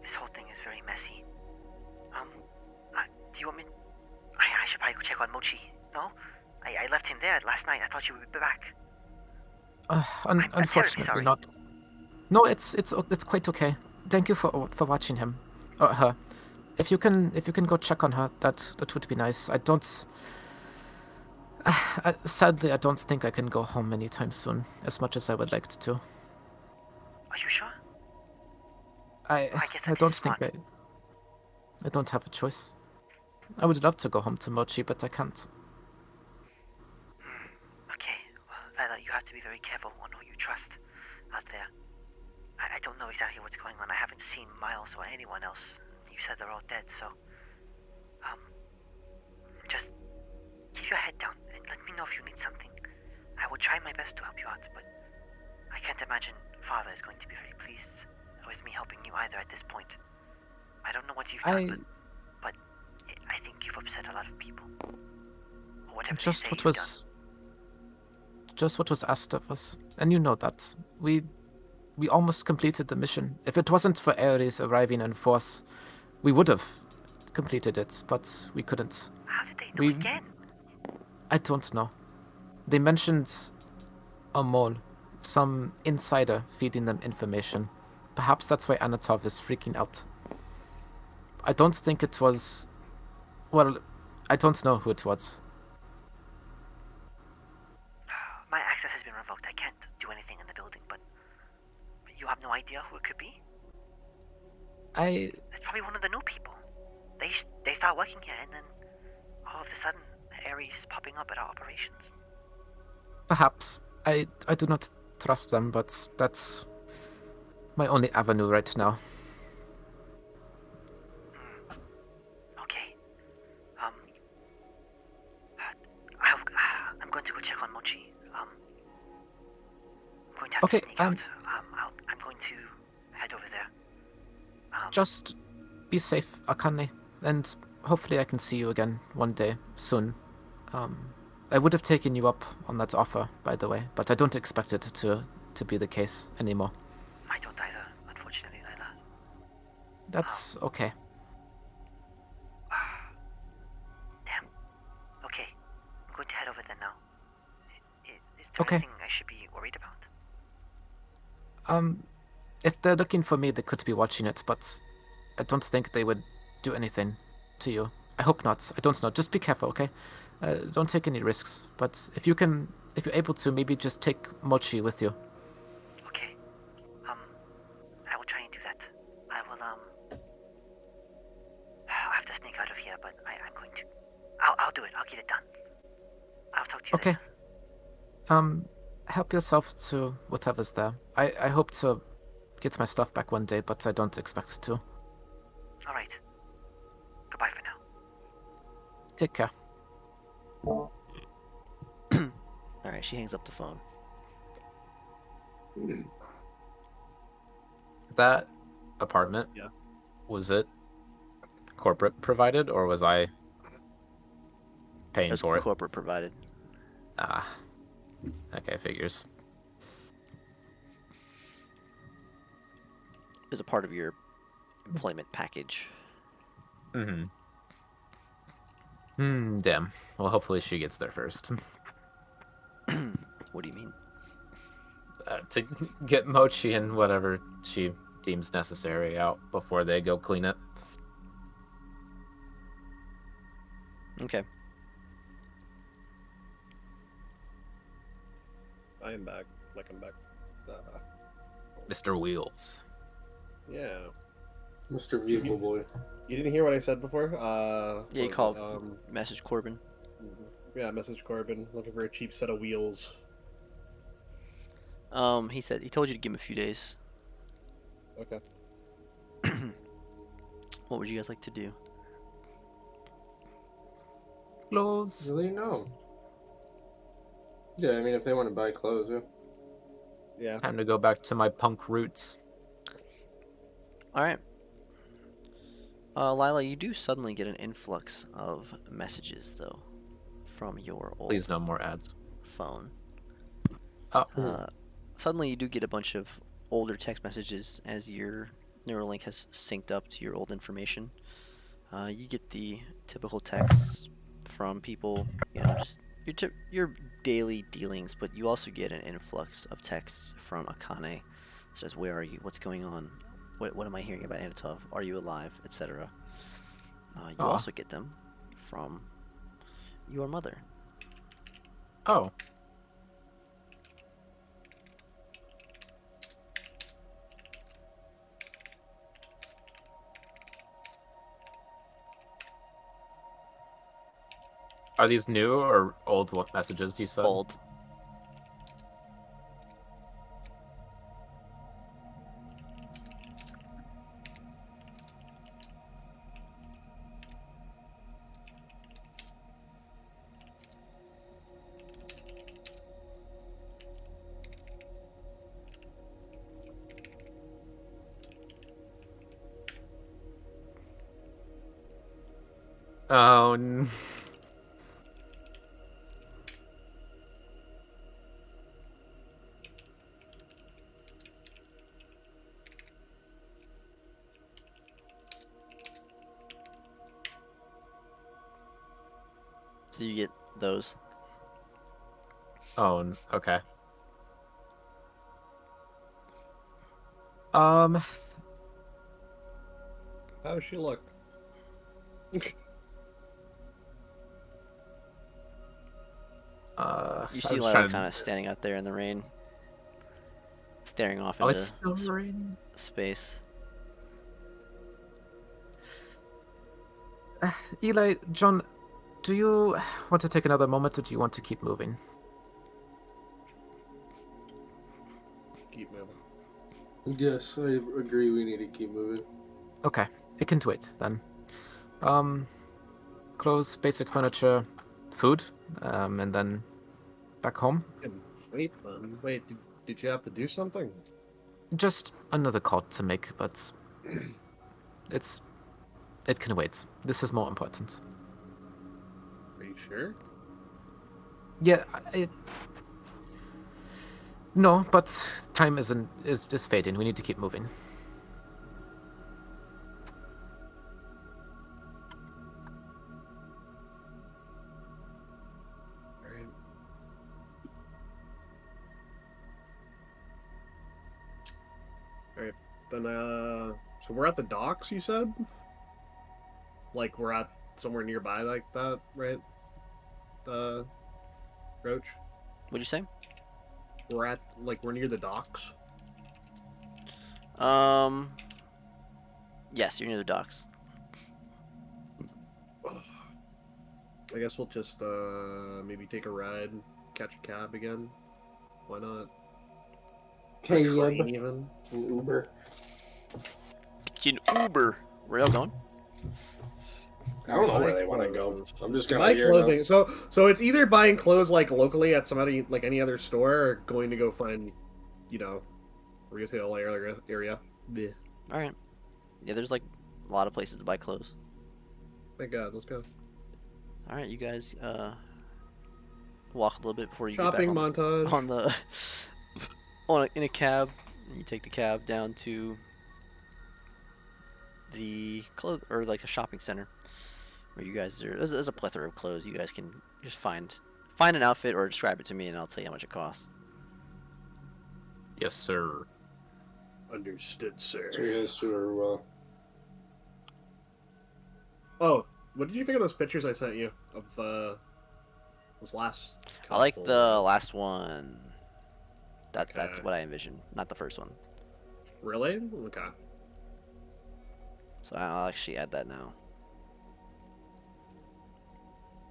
Speaker 6: This whole thing is very messy. Do you want me? I should probably go check on Mochi. No, I left him there last night. I thought you would be back. I'm terribly
Speaker 3: Unfortunately
Speaker 6: sorry.
Speaker 3: not. No, it's quite okay. Thank you for watching him or her. If you can go check on her, that would be nice. I don't. Sadly, I don't think I can go home anytime soon, as much as I would like to.
Speaker 6: Are you sure?
Speaker 3: I
Speaker 6: guess that
Speaker 3: don't
Speaker 6: is
Speaker 3: think
Speaker 6: smart.
Speaker 3: I don't have a choice. I would love to go home to Mochi, but I can't.
Speaker 6: Okay, well, Lila, you have to be very careful on who you trust out there. I don't know exactly what's going on. I haven't seen Miles or anyone else. You said they're all dead, so just keep your head down and let me know if you need something. I will try my best to help you out, but I can't imagine Father is going to be very pleased with me helping you either at this point. I don't know what you've done, but I think you've upset a lot of people. Or whatever they say you've done.
Speaker 3: Just what was asked of us, and you know that we almost completed the mission. If it wasn't for Ares arriving in force, we would have completed it, but we couldn't.
Speaker 6: How did they know again?
Speaker 3: I don't know. They mentioned a mole, some insider feeding them information. Perhaps that's why Anatov is freaking out. I don't think it was... Well, I don't know who it was.
Speaker 6: My access has been revoked. I can't do anything in the building, but you have no idea who it could be? It's probably one of the new people. They start working here, and then all of a sudden, Ares is popping up at our operations.
Speaker 3: Perhaps. I do not trust them, but that's my only avenue right now.
Speaker 6: Okay. I'm going to go check on Mochi. I'm going to have to sneak out. I'm going to head over there.
Speaker 3: Just be safe, Akane, and hopefully I can see you again one day soon. I would have taken you up on that offer, by the way, but I don't expect it to be the case anymore.
Speaker 6: I don't either, unfortunately, Layla.
Speaker 3: That's okay.
Speaker 6: Damn. Okay, I'm going to head over there now. Is there
Speaker 3: Okay.
Speaker 6: anything I should be worried about?
Speaker 3: If they're looking for me, they could be watching it, but I don't think they would do anything to you. I hope not. I don't know. Just be careful, okay? Don't take any risks. But if you're able to, maybe just take Mochi with you.
Speaker 6: Okay. I will try and do that. I will, I have to sneak out of here, but I'm going to... I'll do it. I'll get it done. I'll talk to you
Speaker 3: Okay.
Speaker 6: later.
Speaker 3: Help yourself to whatever's there. I hope to get my stuff back one day, but I don't expect to.
Speaker 6: Alright. Goodbye for now.
Speaker 3: Take care.
Speaker 2: Alright, she hangs up the phone.
Speaker 3: That apartment,
Speaker 5: Yeah.
Speaker 3: Was it corporate provided, or was I paying
Speaker 2: That's
Speaker 3: for it?
Speaker 2: corporate provided.
Speaker 3: Ah. Okay, figures.
Speaker 2: As a part of your employment package.
Speaker 3: Mm-hmm. Damn. Well, hopefully she gets there first.
Speaker 2: What do you mean?
Speaker 3: To get Mochi and whatever she deems necessary out before they go clean it.
Speaker 2: Okay.
Speaker 5: I am back. Like I'm back.
Speaker 3: Mr. Wheels.
Speaker 5: Yeah.
Speaker 9: Mr. Vehicle Boy.
Speaker 5: You didn't hear what I said before?
Speaker 2: Yeah,
Speaker 5: what
Speaker 2: you
Speaker 5: was
Speaker 2: called.
Speaker 5: it?
Speaker 2: Message Corbin.
Speaker 5: Yeah, message Corbin. Looking for a cheap set of wheels.
Speaker 2: He said he told you to give him a few days.
Speaker 5: Okay.
Speaker 2: What would you guys like to do?
Speaker 3: Clothes.
Speaker 9: Really? No. Yeah, I mean, if they want to buy clothes, yeah.
Speaker 5: Yeah.
Speaker 3: Time to go back to my punk roots.
Speaker 2: All right. Lila, you do suddenly get an influx of messages, though, from your old
Speaker 3: Please no more ads.
Speaker 2: phone.
Speaker 3: Oh,
Speaker 2: Suddenly, you do get a bunch of older text messages as your Neuralink has synced up to your old information. You get the typical texts from people, just your daily dealings, but you also get an influx of texts from Akane. It says, "Where are you? What's going on? What am I hearing about Anatov? Are you alive?" Etc. You
Speaker 3: Aw.
Speaker 2: also get them from your mother.
Speaker 3: oh. Are these new or old messages you said?
Speaker 2: Old.
Speaker 3: Oh,
Speaker 2: So you get those.
Speaker 3: oh, okay.
Speaker 5: How does she look?
Speaker 2: You
Speaker 3: I
Speaker 2: see
Speaker 3: was
Speaker 2: Lila
Speaker 3: trying to-
Speaker 2: kind of standing out there in the rain, staring off
Speaker 3: Oh,
Speaker 2: into
Speaker 3: it's still raining.
Speaker 2: space.
Speaker 3: Eli, John, do you want to take another moment, or do you want to keep moving?
Speaker 5: Keep moving.
Speaker 9: Yes, I agree. We need to keep moving.
Speaker 3: Okay, it can wait then. Clothes, basic furniture, food, and then back home.
Speaker 5: Wait, did you have to do something?
Speaker 3: Just another call to make, but it can wait. This is more important.
Speaker 5: Are you sure?
Speaker 3: Yeah, no, but time is fading. We need to keep moving.
Speaker 5: Alright. Alright, then, so we're at the docks, you said? Like, we're at somewhere nearby like that, right? Roach?
Speaker 2: What'd you say?
Speaker 5: We're near the docks?
Speaker 2: Yes, you're near the docks.
Speaker 5: I guess we'll just, maybe take a ride, catch a cab again. Why not?
Speaker 7: Okay,
Speaker 5: A train,
Speaker 7: yeah,
Speaker 5: even.
Speaker 7: an Uber.
Speaker 2: It's an Uber. Where y'all going?
Speaker 1: I don't know where they want to go. I'm just gonna
Speaker 5: Buy
Speaker 1: hear
Speaker 5: clothing. So it's either buying clothes like locally at somebody like any other store, or going to go find, retail area. Bleh.
Speaker 2: All right. Yeah, there's like a lot of places to buy clothes.
Speaker 5: Thank God. Let's go.
Speaker 2: All right, you guys walk a little bit before you
Speaker 5: Shopping
Speaker 2: get back
Speaker 5: montage.
Speaker 2: on the in a cab. And you take the cab down to the clothes or like a shopping center where you guys are. There's a plethora of clothes. You guys can just find an outfit or describe it to me, and I'll tell you how much it costs.
Speaker 3: Yes, sir.
Speaker 5: Understood, sir.
Speaker 9: Yes, sure.
Speaker 5: Oh, what did you think of those pictures I sent you of those last?
Speaker 2: I like
Speaker 5: couple?
Speaker 2: the last one. That's
Speaker 5: Okay.
Speaker 2: what I envisioned, not the first one.
Speaker 5: Really? Okay.
Speaker 2: So I'll actually add that now.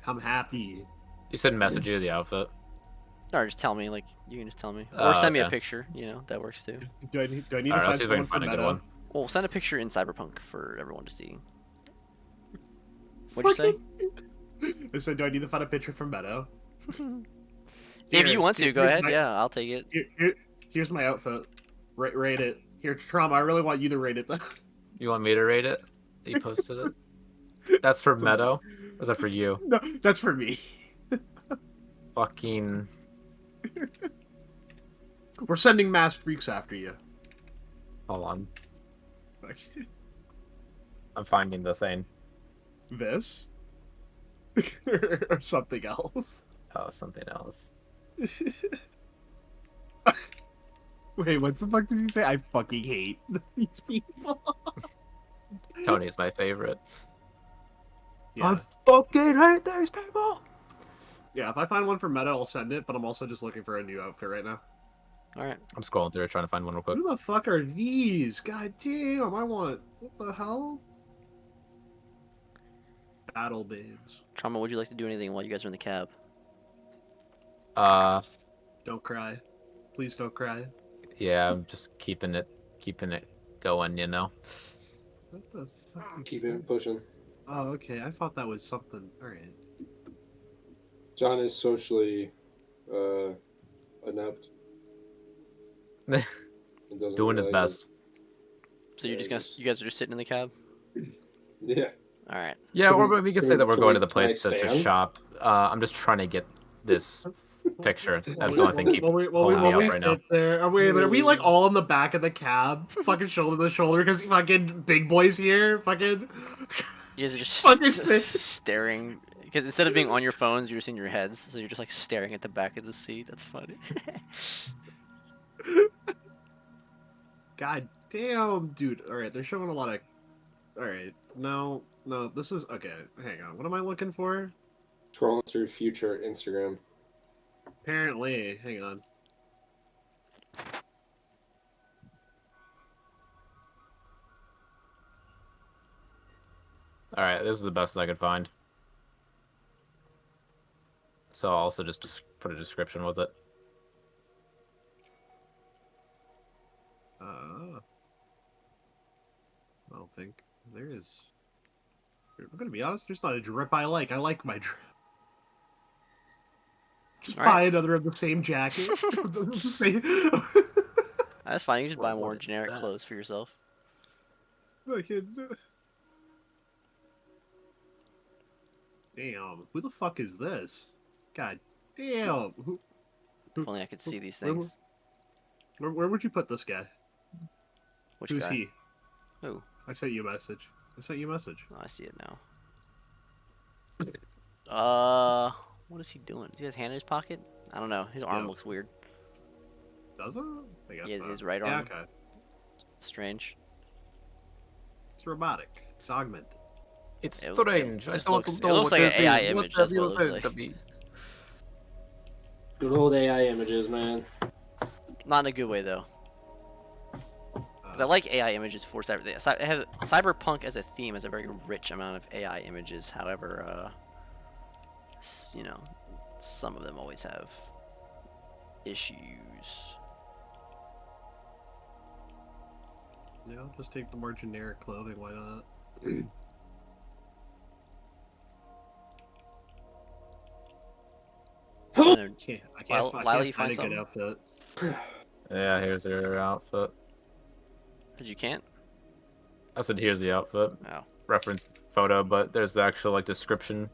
Speaker 5: I'm happy.
Speaker 3: You said message you the outfit.
Speaker 2: Or just tell me, like you can just tell me, or
Speaker 3: Oh,
Speaker 2: send me a
Speaker 3: okay.
Speaker 2: picture. You know that works too.
Speaker 5: Do I need
Speaker 3: All
Speaker 5: to
Speaker 3: right, I'll
Speaker 5: find
Speaker 3: see if I can
Speaker 5: someone for
Speaker 3: find a good
Speaker 5: Meadow?
Speaker 3: one.
Speaker 2: Well, send a picture in Cyberpunk for everyone to see. What'd you say?
Speaker 5: I said, do I need to find a picture from Meadow?
Speaker 2: If you want to, go
Speaker 5: here's
Speaker 2: ahead.
Speaker 5: my-
Speaker 2: Yeah, I'll take it.
Speaker 5: Here's my outfit. Rate it. Here, Trauma, I really want you to rate it. though.
Speaker 3: You want me to rate it? You posted it? That's for Meadow? Or is that for you?
Speaker 5: No, that's for me.
Speaker 3: Fucking...
Speaker 5: We're sending masked freaks after you.
Speaker 3: Hold on.
Speaker 5: Like,
Speaker 3: I'm finding the thing.
Speaker 5: this? or something else.
Speaker 3: Oh, something else.
Speaker 5: Wait, what the fuck did you say? I fucking hate these people.
Speaker 3: Tony's my favorite.
Speaker 5: Yeah.
Speaker 3: fucking hate these people!
Speaker 5: Yeah, if I find one for Meta, I'll send it, but I'm also just looking for a new outfit right now.
Speaker 2: All right.
Speaker 3: I'm scrolling through trying to find one real quick.
Speaker 5: Who the fuck are these? God damn, I want... What the hell? Battle babes.
Speaker 2: Trauma, would you like to do anything while you guys are in the cab?
Speaker 5: Don't cry. Please don't cry.
Speaker 3: Yeah, I'm just keeping it going, you know?
Speaker 5: What the fuck?
Speaker 9: Keeping it pushing.
Speaker 5: Oh, okay. I thought that was something. Alright.
Speaker 9: John is socially inept. and doesn't
Speaker 3: Doing his
Speaker 9: realize
Speaker 3: best.
Speaker 2: So you're
Speaker 9: Yeah,
Speaker 2: just gonna,
Speaker 9: just-
Speaker 2: you guys are just sitting in the cab?
Speaker 9: it. Yeah.
Speaker 2: All right.
Speaker 3: Yeah,
Speaker 9: Can
Speaker 3: or
Speaker 9: we-
Speaker 3: we can
Speaker 9: can
Speaker 3: say
Speaker 9: we-
Speaker 3: that we're
Speaker 9: can
Speaker 3: going
Speaker 9: we-
Speaker 3: to the
Speaker 9: can I
Speaker 3: place to
Speaker 9: stand?
Speaker 3: shop. I'm just trying to get this picture. That's the only thing keep
Speaker 5: Well, we
Speaker 3: pulling me up
Speaker 5: sit
Speaker 3: right now.
Speaker 5: there. Are we like all in the back of the cab? Fucking shoulder to shoulder because fucking big boys here? Fucking.
Speaker 2: You guys are just
Speaker 5: Fucking sit-
Speaker 2: staring because instead of being on your phones, you're just in your heads. So you're just like staring at the back of the seat. That's funny.
Speaker 5: God damn, dude. Alright, they're showing a lot of. Alright, no, this is. Okay, hang on. What am I looking for?
Speaker 9: Scrolling through future Instagram.
Speaker 5: Apparently, hang on.
Speaker 3: All right, this is the best I could find. So I'll also just put a description with it.
Speaker 5: I don't think there is. I'm gonna be honest. There's not a drip I like. I like my drip. Just
Speaker 2: All
Speaker 5: buy
Speaker 2: right.
Speaker 5: another of the same jacket.
Speaker 2: That's fine. You can just buy
Speaker 3: What
Speaker 2: more
Speaker 3: is
Speaker 2: generic
Speaker 3: that?
Speaker 2: clothes for yourself.
Speaker 5: Damn, who the fuck is this? God damn.
Speaker 2: If only I could see these
Speaker 5: where-
Speaker 2: things.
Speaker 5: Where would you put this guy?
Speaker 2: Which
Speaker 5: Who's
Speaker 2: guy?
Speaker 5: he?
Speaker 2: Who?
Speaker 5: I sent you a message.
Speaker 2: Oh, I see it now. What is he doing? Does he have his hand in his pocket? I don't know. His arm
Speaker 5: Yeah.
Speaker 2: looks weird.
Speaker 5: Does it? I guess
Speaker 2: Yeah,
Speaker 5: so.
Speaker 2: his right
Speaker 5: Yeah,
Speaker 2: arm.
Speaker 5: okay.
Speaker 2: Strange.
Speaker 5: It's robotic. It's augmented.
Speaker 3: It's
Speaker 2: It
Speaker 3: strange.
Speaker 2: just
Speaker 3: I don't
Speaker 2: looks- it
Speaker 3: know
Speaker 2: looks
Speaker 3: what
Speaker 2: like
Speaker 3: this
Speaker 2: an AI
Speaker 3: is.
Speaker 2: image,
Speaker 3: What
Speaker 2: that's
Speaker 3: have you
Speaker 2: what it looks
Speaker 3: said to
Speaker 2: like.
Speaker 3: me?
Speaker 7: Good old AI images, man.
Speaker 2: Not in a good way though. 'Cause I like AI images for Cyberpunk as a theme has a very rich amount of AI images. However, you know, some of them always have issues.
Speaker 5: Yeah, I'll just take the more generic clothing. Why not?
Speaker 2: And
Speaker 5: I can't
Speaker 2: Lila, you
Speaker 5: find
Speaker 2: find
Speaker 5: a good outfit.
Speaker 3: Yeah, here's her outfit.
Speaker 2: Did you can't?
Speaker 3: I said here's the outfit.
Speaker 2: Oh.
Speaker 3: Reference photo, but there's the actual like description.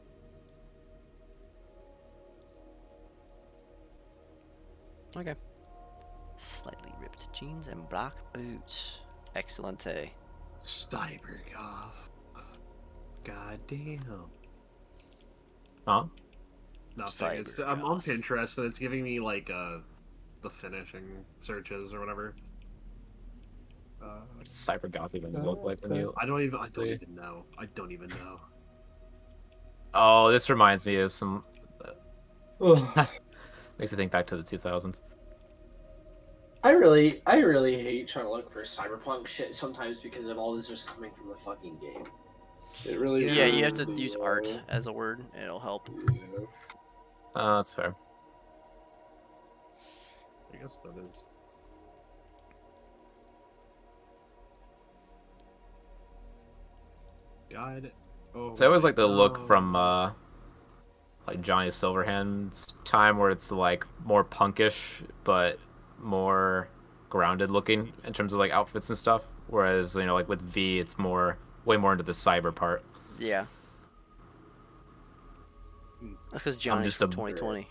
Speaker 2: Okay. Slightly ripped jeans and black boots. Excellente.
Speaker 5: Cybergoth. God damn.
Speaker 3: Huh?
Speaker 5: Nothing. I'm on Pinterest and it's giving me like the finishing searches or whatever.
Speaker 3: What does cybergoth even look like when you?
Speaker 5: I don't even know. I don't even know.
Speaker 3: Oh, this reminds me of some.
Speaker 7: Ugh.
Speaker 3: Makes you think back to the 2000s.
Speaker 7: I really hate trying to look for cyberpunk shit sometimes because of all this just coming from the fucking game. It really.
Speaker 2: Yeah, you have to
Speaker 7: really,
Speaker 2: use art as a word. It'll help.
Speaker 7: Yeah.
Speaker 3: That's fair.
Speaker 5: I guess that is. God. Oh.
Speaker 3: So I always like the look
Speaker 5: no.
Speaker 3: from like Johnny Silverhand's time, where it's like more punkish but more grounded looking in terms of like outfits and stuff. Whereas like with V, it's way more into the cyber part.
Speaker 2: Yeah. That's because Johnny's
Speaker 3: just
Speaker 2: from
Speaker 3: a-
Speaker 2: 2020.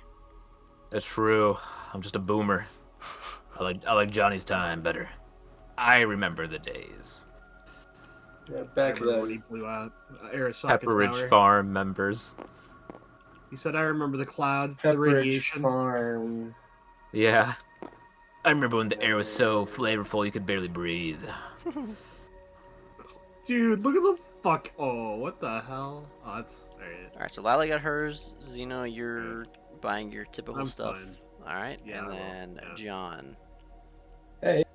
Speaker 3: That's true. I'm just a boomer. I like Johnny's time better. I remember the days.
Speaker 7: Yeah,
Speaker 5: I
Speaker 7: back
Speaker 5: remember when
Speaker 7: then.
Speaker 5: he blew out Arasaka
Speaker 3: Pepperidge
Speaker 5: Tower.
Speaker 3: Farm members.
Speaker 5: He said, "I remember the cloud, the
Speaker 7: Pepperidge
Speaker 5: radiation."
Speaker 7: Farm.
Speaker 3: Yeah. I remember when the air was so flavorful you could barely breathe.
Speaker 5: Dude, look at the fuck. Oh, what the hell? Oh, that's alright.
Speaker 2: Alright, so Lila got hers. Zeno, you're buying your typical
Speaker 5: I'm
Speaker 2: stuff.
Speaker 5: fine.
Speaker 2: Alright,
Speaker 5: Yeah,
Speaker 2: and
Speaker 5: I will,
Speaker 2: then
Speaker 5: yeah.
Speaker 2: John.
Speaker 7: Hey,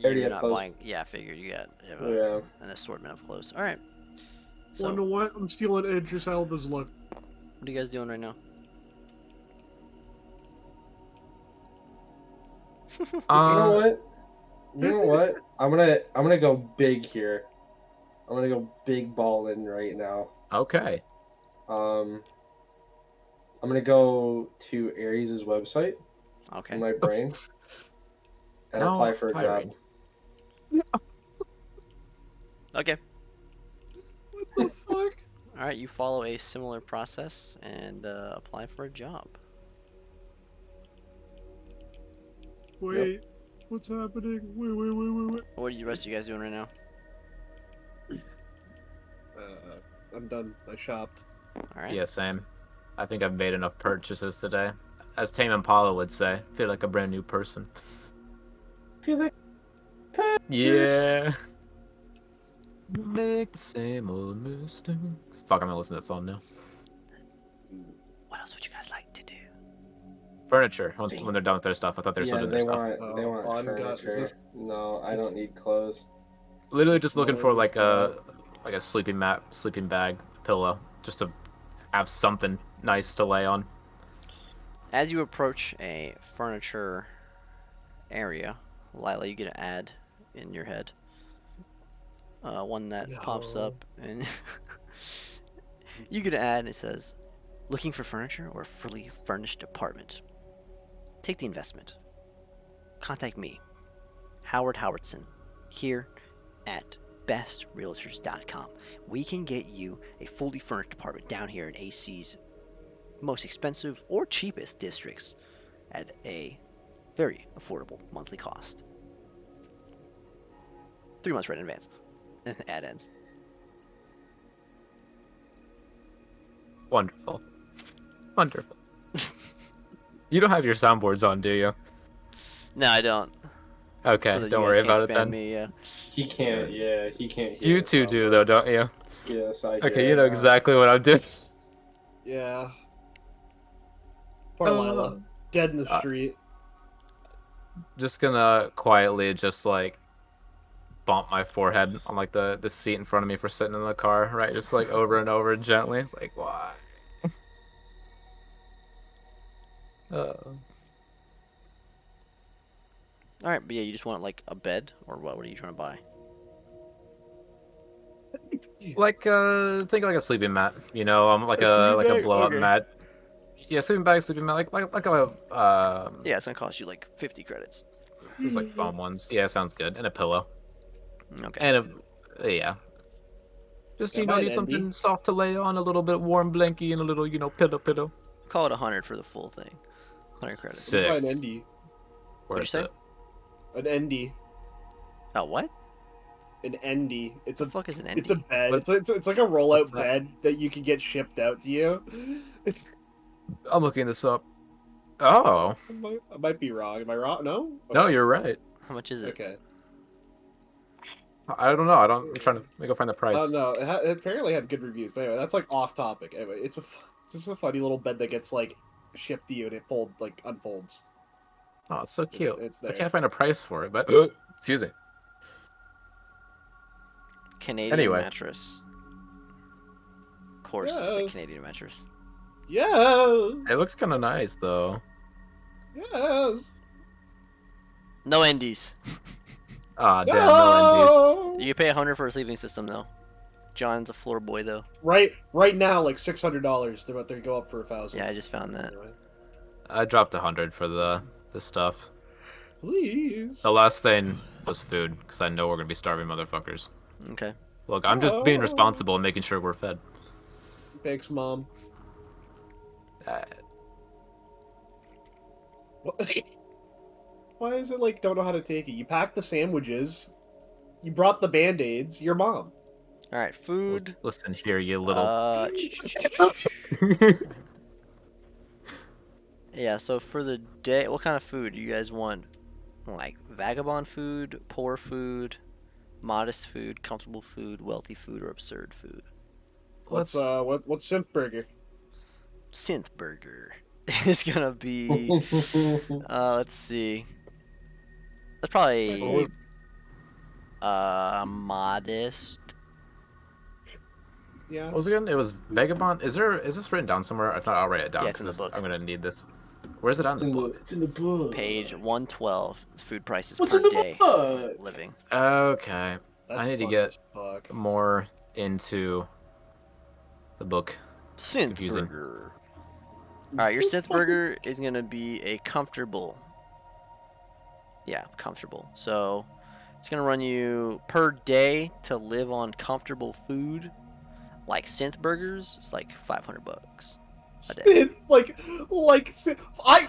Speaker 7: already
Speaker 2: You're
Speaker 7: have
Speaker 2: not
Speaker 7: clothes.
Speaker 2: buying. Yeah, I figured you got
Speaker 7: Yeah.
Speaker 2: an assortment of clothes. Alright. So,
Speaker 5: Wonder what? I'm stealing Idris Elba's look.
Speaker 2: what are you guys doing right now?
Speaker 7: You know what? You know what? I'm gonna go big here. I'm gonna go big ballin' right now.
Speaker 3: Okay.
Speaker 7: I'm gonna go to Ares' website
Speaker 2: Okay.
Speaker 7: in my brain and
Speaker 3: No
Speaker 7: apply for a
Speaker 3: hiring.
Speaker 7: job.
Speaker 2: Okay.
Speaker 5: What the fuck?
Speaker 2: Alright, you follow a similar process and apply for a job.
Speaker 5: Wait, what's happening? Wait.
Speaker 2: What are the rest of you guys doing right now?
Speaker 5: I'm done. I shopped.
Speaker 2: Alright.
Speaker 3: Yeah, same. I think I've made enough purchases today. As Tame Impala would say, feel like a brand new person.
Speaker 7: Feel like
Speaker 3: Yeah. Make the same old mistakes. Fuck, I'm gonna listen to that song now.
Speaker 2: What else would you guys like to do?
Speaker 3: Furniture. When they're done with their stuff, I thought they were still
Speaker 7: yeah,
Speaker 3: doing their
Speaker 7: they
Speaker 3: stuff.
Speaker 7: want they want
Speaker 5: on got-
Speaker 7: furniture. No, I don't need clothes.
Speaker 3: Literally just looking for like
Speaker 7: Clothes,
Speaker 3: a sleeping mat, sleeping bag, pillow, just to have something nice to lay on.
Speaker 2: As you approach a furniture area, Lila, you get an ad in your head. One that pops
Speaker 5: No.
Speaker 2: up, and you get an ad, and it says, "Looking for furniture or a fully furnished apartment? Take the investment. Contact me, Howard Howardson, here at bestrealtors.com. We can get you a fully furnished apartment down here in AC's most expensive or cheapest districts at a very affordable monthly cost. 3 months right in advance." And the ad ends.
Speaker 3: Wonderful. Wonderful. You don't have your soundboards on, do you?
Speaker 2: No, I don't.
Speaker 3: Okay,
Speaker 2: So that
Speaker 3: don't
Speaker 2: you
Speaker 3: worry
Speaker 2: guys can't
Speaker 3: about it
Speaker 2: spam
Speaker 3: then.
Speaker 2: Me, yeah.
Speaker 7: He can't. Yeah, he can't. Hear
Speaker 3: You
Speaker 7: us
Speaker 3: two
Speaker 7: out.
Speaker 3: do though, don't you?
Speaker 7: Yes, I.
Speaker 3: Okay,
Speaker 7: hear
Speaker 3: you know
Speaker 7: it now.
Speaker 3: exactly what I'm doing.
Speaker 5: Yeah. Poor
Speaker 3: Uh,
Speaker 5: Lila. Dead in the street.
Speaker 3: Just gonna quietly just like bump my forehead on like the seat in front of me for sitting in the car, right? Just like over and over gently, like why?
Speaker 2: Alright, but yeah, you just want like a bed, or what? What are you trying to buy?
Speaker 3: Like think like a sleeping mat, you know, like
Speaker 2: A
Speaker 3: a
Speaker 2: sleeping bag?
Speaker 3: blow up
Speaker 2: Okay.
Speaker 3: mat. Yeah, sleeping bag, sleeping mat, like a
Speaker 2: Yeah, it's gonna cost you like 50 credits.
Speaker 3: those like foam ones. Yeah, sounds good. And a pillow.
Speaker 2: Okay.
Speaker 3: And yeah. Just
Speaker 5: Can I buy
Speaker 3: need
Speaker 5: an
Speaker 3: something
Speaker 5: ND?
Speaker 3: soft to lay on, a little bit warm blankie, and a little pillow.
Speaker 2: Call it 100 for the full thing. 100 credits.
Speaker 3: Sick.
Speaker 5: Buy an ND.
Speaker 2: What'd you say?
Speaker 3: it?
Speaker 5: An ND.
Speaker 2: Oh, what?
Speaker 5: An Endy. It's
Speaker 2: The
Speaker 5: a
Speaker 2: fuck is an
Speaker 5: it's a
Speaker 2: Endy?
Speaker 5: bed.
Speaker 3: What-
Speaker 5: It's like a rollout
Speaker 3: what's that?
Speaker 5: bed that you can get shipped out to you.
Speaker 3: I'm looking this up. Oh,
Speaker 5: I might be wrong. Am I wrong? No.
Speaker 3: no,
Speaker 5: Okay.
Speaker 3: you're right.
Speaker 2: How much is it?
Speaker 5: Okay.
Speaker 3: I don't know. I'm trying to go find the price.
Speaker 5: Oh no, it apparently had good reviews. But anyway, that's like off topic. Anyway, it's just a funny little bed that gets like shipped to you and it unfolds.
Speaker 3: Oh, it's so cute.
Speaker 5: It's
Speaker 3: I
Speaker 5: there.
Speaker 3: can't find a price for it, but excuse me.
Speaker 2: Canadian
Speaker 3: Anyway.
Speaker 2: mattress. Of course, it's a
Speaker 5: Yeah.
Speaker 2: Canadian mattress.
Speaker 5: Yeah.
Speaker 3: It looks kind of nice though.
Speaker 5: Yes.
Speaker 2: No Endies.
Speaker 3: Ah, damn, no indeed.
Speaker 2: You pay 100 for a sleeping system though. John's a floor boy though.
Speaker 5: Right now, like $600. They're about to go up for 1,000.
Speaker 2: Yeah, I just found that.
Speaker 5: Anyway.
Speaker 3: I dropped 100 for the stuff.
Speaker 5: Please.
Speaker 3: The last thing was food, because I know we're gonna be starving motherfuckers.
Speaker 2: Okay.
Speaker 3: Look, I'm just being
Speaker 5: Oh.
Speaker 3: responsible and making sure we're fed.
Speaker 5: Thanks, Mom.
Speaker 3: Uh,
Speaker 5: Why is it like don't know how to take it? You packed the sandwiches. You brought the Band-Aids. Your mom.
Speaker 2: All right, food.
Speaker 3: listen here, you little.
Speaker 2: Yeah, so for the day, what kind of food do you guys want? Like vagabond food, poor food, modest food, comfortable food, wealthy food, or absurd food?
Speaker 5: What's what's Synth Burger?
Speaker 2: Synth burger is gonna be. Let's see. That's probably modest.
Speaker 5: Yeah.
Speaker 3: What was it again? It was Vagabond. Is this written down somewhere? If not, I'll write it down.
Speaker 2: Yeah, it's in the
Speaker 3: 'cause
Speaker 2: book.
Speaker 3: I'm gonna need this. Where's it on the book?
Speaker 7: It's in the book.
Speaker 2: Page 112. It's food prices
Speaker 7: What's
Speaker 2: per
Speaker 7: in the
Speaker 2: day
Speaker 7: book?
Speaker 2: living.
Speaker 3: Okay,
Speaker 5: That's
Speaker 3: I need to
Speaker 5: fun
Speaker 3: get
Speaker 5: as fuck.
Speaker 3: more into the book.
Speaker 2: Synth
Speaker 3: Confusing.
Speaker 2: burger. All right, your synth burger is gonna be a comfortable. Yeah, comfortable. So it's gonna run you per day to live on comfortable food, like synth burgers. It's like $500 a day.
Speaker 5: Synth,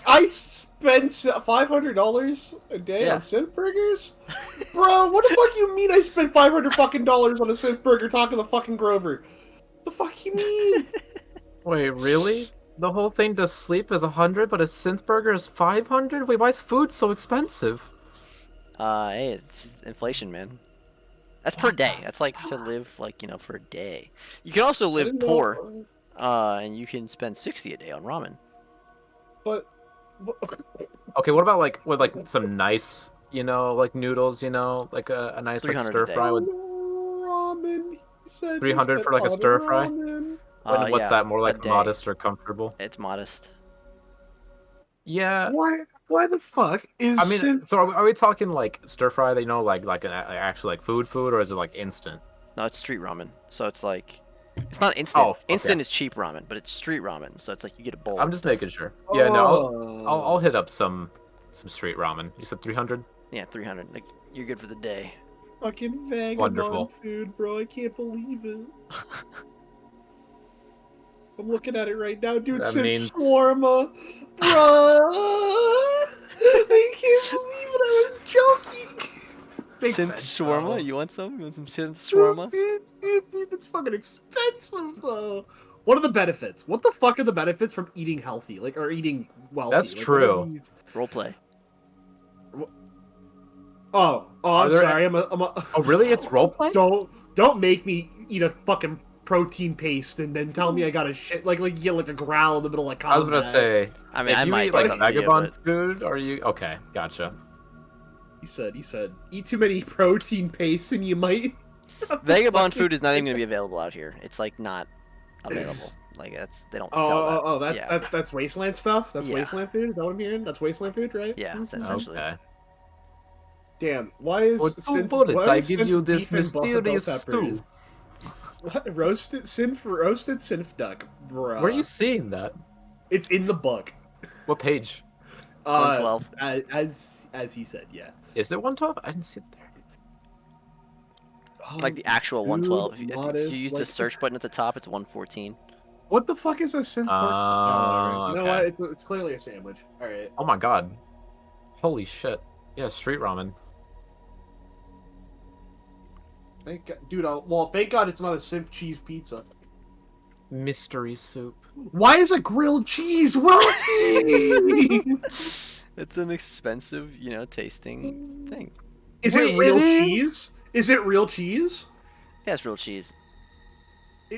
Speaker 5: I spend $500 a day
Speaker 2: Yeah.
Speaker 5: on Synth Burgers, bro. What the fuck you mean? I spent $500 fucking dollars on a Synth Burger talking to fucking Grover. The fuck you mean?
Speaker 3: Wait, really? The whole thing to sleep is 100, but a synth burger is 500? Wait, why is food so expensive?
Speaker 2: Hey, it's just inflation, man. That's per day. That's like to live for a day. You can also
Speaker 5: I
Speaker 2: live
Speaker 5: didn't know-
Speaker 2: poor, and you can spend 60 a day on ramen.
Speaker 5: But
Speaker 3: Okay, what about with some nice, like noodles, like a nice like
Speaker 2: 300 a
Speaker 3: stir
Speaker 2: day.
Speaker 3: fry with
Speaker 5: ramen. He said
Speaker 3: 300
Speaker 5: he
Speaker 3: for, like, a
Speaker 5: spent
Speaker 3: stir
Speaker 5: on
Speaker 3: fry?
Speaker 5: ramen.
Speaker 3: what's
Speaker 2: Yeah,
Speaker 3: that, more
Speaker 2: a
Speaker 3: like
Speaker 2: day.
Speaker 3: modest or comfortable?
Speaker 2: It's modest.
Speaker 3: Yeah.
Speaker 5: Why the fuck is
Speaker 3: I mean,
Speaker 5: Synth?
Speaker 3: so are we talking like stir fry, like an actual like food, or is it like instant?
Speaker 2: No, it's street ramen. So it's like, it's not instant.
Speaker 3: Oh, okay.
Speaker 2: Instant is cheap ramen, but it's street ramen. So it's like you get a bowl.
Speaker 3: I'm
Speaker 2: of
Speaker 3: just
Speaker 2: stuff.
Speaker 3: making sure. Yeah, no,
Speaker 5: Oh.
Speaker 3: I'll hit up some street ramen. You said 300?
Speaker 2: Yeah, 300. Like you're good for the day.
Speaker 5: Fucking vagabond
Speaker 3: Wonderful.
Speaker 5: food, bro. I can't believe it. I'm looking at it right now, dude.
Speaker 3: That
Speaker 5: Synth
Speaker 3: means-
Speaker 5: shawarma, bro. I can't believe it. I was joking. Makes
Speaker 2: Synth
Speaker 5: sense,
Speaker 2: shawarma?
Speaker 5: though.
Speaker 2: You want some? You want some synth shawarma?
Speaker 5: Dude, that's fucking expensive, though. What are the benefits? What the fuck are the benefits from eating healthy, or eating wealthy?
Speaker 3: That's
Speaker 5: Like, what are
Speaker 3: true.
Speaker 5: these-
Speaker 2: Roleplay.
Speaker 5: Oh,
Speaker 3: Are
Speaker 5: I'm
Speaker 3: there-
Speaker 5: sorry. I'm a.
Speaker 3: Oh, really? It's roleplay?
Speaker 5: Don't make me eat a fucking protein paste and then tell me I got a shit like you get like a growl in the middle of combat.
Speaker 3: I was gonna say,
Speaker 2: I mean,
Speaker 3: if
Speaker 2: I
Speaker 3: you
Speaker 2: might
Speaker 3: eat
Speaker 2: do
Speaker 3: like
Speaker 2: something to you,
Speaker 3: vagabond
Speaker 2: but-
Speaker 3: food, are you okay? Gotcha.
Speaker 5: He said eat too many protein pastes and you might.
Speaker 2: Vagabond food is not even gonna be available out here. It's like not available. Like they don't sell that. Yeah.
Speaker 5: That's wasteland stuff. That's
Speaker 2: Yeah.
Speaker 5: wasteland food. Is that what I'm hearing? That's wasteland food, right?
Speaker 2: Yeah, it's essentially.
Speaker 3: Okay.
Speaker 5: Damn. Why is
Speaker 3: For 2
Speaker 5: Synth-
Speaker 3: bullets,
Speaker 5: why
Speaker 3: I
Speaker 5: is
Speaker 3: give
Speaker 5: Synth
Speaker 3: you this
Speaker 5: beef and buffalo
Speaker 3: mysterious stew.
Speaker 5: peppers? What? Roasted synth duck, bro.
Speaker 3: Where are you seeing that?
Speaker 5: It's in the book.
Speaker 3: What page?
Speaker 2: 112.
Speaker 5: As he said, yeah.
Speaker 3: Is it 112? I didn't see it there.
Speaker 2: Like the actual 112. If you
Speaker 5: modest,
Speaker 2: use the
Speaker 5: like-
Speaker 2: search button at the top, it's 114.
Speaker 5: What the fuck is a synth?
Speaker 3: Oh,
Speaker 5: You know
Speaker 3: okay.
Speaker 5: what? It's clearly a sandwich. All right.
Speaker 3: Oh my god. Holy shit. Yeah, street ramen.
Speaker 5: Thank God, dude. Well, thank God it's not a synth cheese pizza.
Speaker 3: Mystery soup.
Speaker 5: Why is a grilled cheese wealthy?
Speaker 2: It's an expensive, tasting thing.
Speaker 5: Is
Speaker 3: Wait,
Speaker 5: it real
Speaker 3: it is?
Speaker 5: cheese? Is it real cheese?
Speaker 2: Yeah, it's real cheese.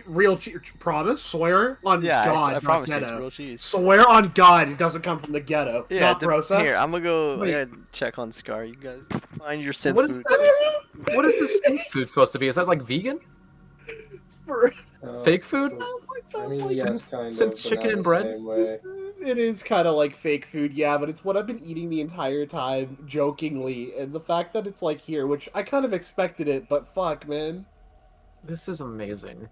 Speaker 5: Real cheese? Promise? Swear on
Speaker 2: Yeah,
Speaker 5: God,
Speaker 2: I
Speaker 5: not
Speaker 2: promise you, it's
Speaker 5: ghetto.
Speaker 2: real cheese.
Speaker 5: Swear on God, it doesn't come from the ghetto.
Speaker 2: Yeah,
Speaker 5: not processed.
Speaker 2: here, I'm gonna go.
Speaker 3: Wait.
Speaker 2: I gotta check on Scar. You guys find your synth
Speaker 3: What is
Speaker 2: food.
Speaker 3: that? What is this synth food supposed to be? Is that like vegan? Fake food?
Speaker 7: I mean, yes, kind
Speaker 3: Synth
Speaker 7: of. But
Speaker 3: chicken
Speaker 7: not
Speaker 3: and
Speaker 7: the
Speaker 3: bread?
Speaker 7: Same way.
Speaker 5: It is kind of like fake food, yeah, but it's what I've been eating the entire time, jokingly, and the fact that it's like here, which I kind of expected it, but fuck, man.
Speaker 3: This is amazing.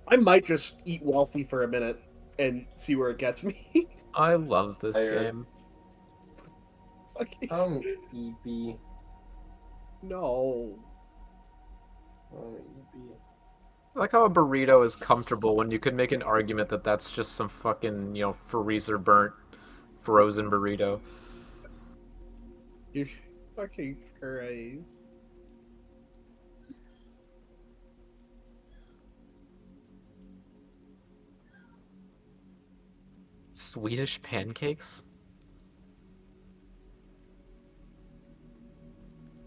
Speaker 5: I might just eat wealthy for a minute and see where it gets me.
Speaker 3: I love this
Speaker 7: Fire.
Speaker 3: game.
Speaker 5: Fucking-
Speaker 7: EP.
Speaker 5: no.
Speaker 7: EP.
Speaker 3: I like how a burrito is comfortable when you could make an argument that that's just some fucking, freezer burnt frozen burrito.
Speaker 5: You're fucking crazy.
Speaker 3: Swedish pancakes?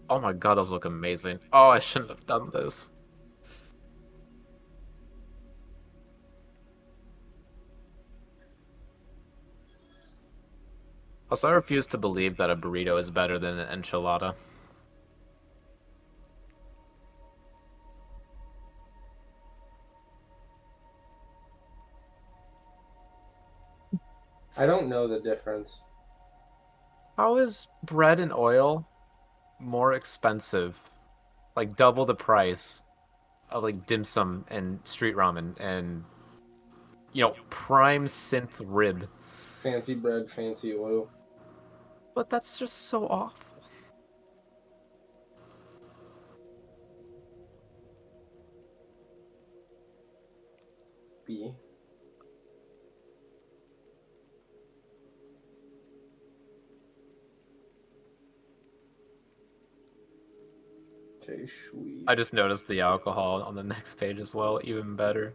Speaker 3: Oh my god, those look amazing. Oh, I shouldn't have done this. Also, I refuse to believe that a burrito is better than an enchilada.
Speaker 7: I don't know the difference.
Speaker 3: How is bread and oil more expensive? Like double the price of like dim sum and street ramen and prime synth rib.
Speaker 7: Fancy bread, fancy oil.
Speaker 3: But that's just so awful.
Speaker 7: B. Okay, sweet.
Speaker 3: I just noticed the alcohol on the next page as well, even better.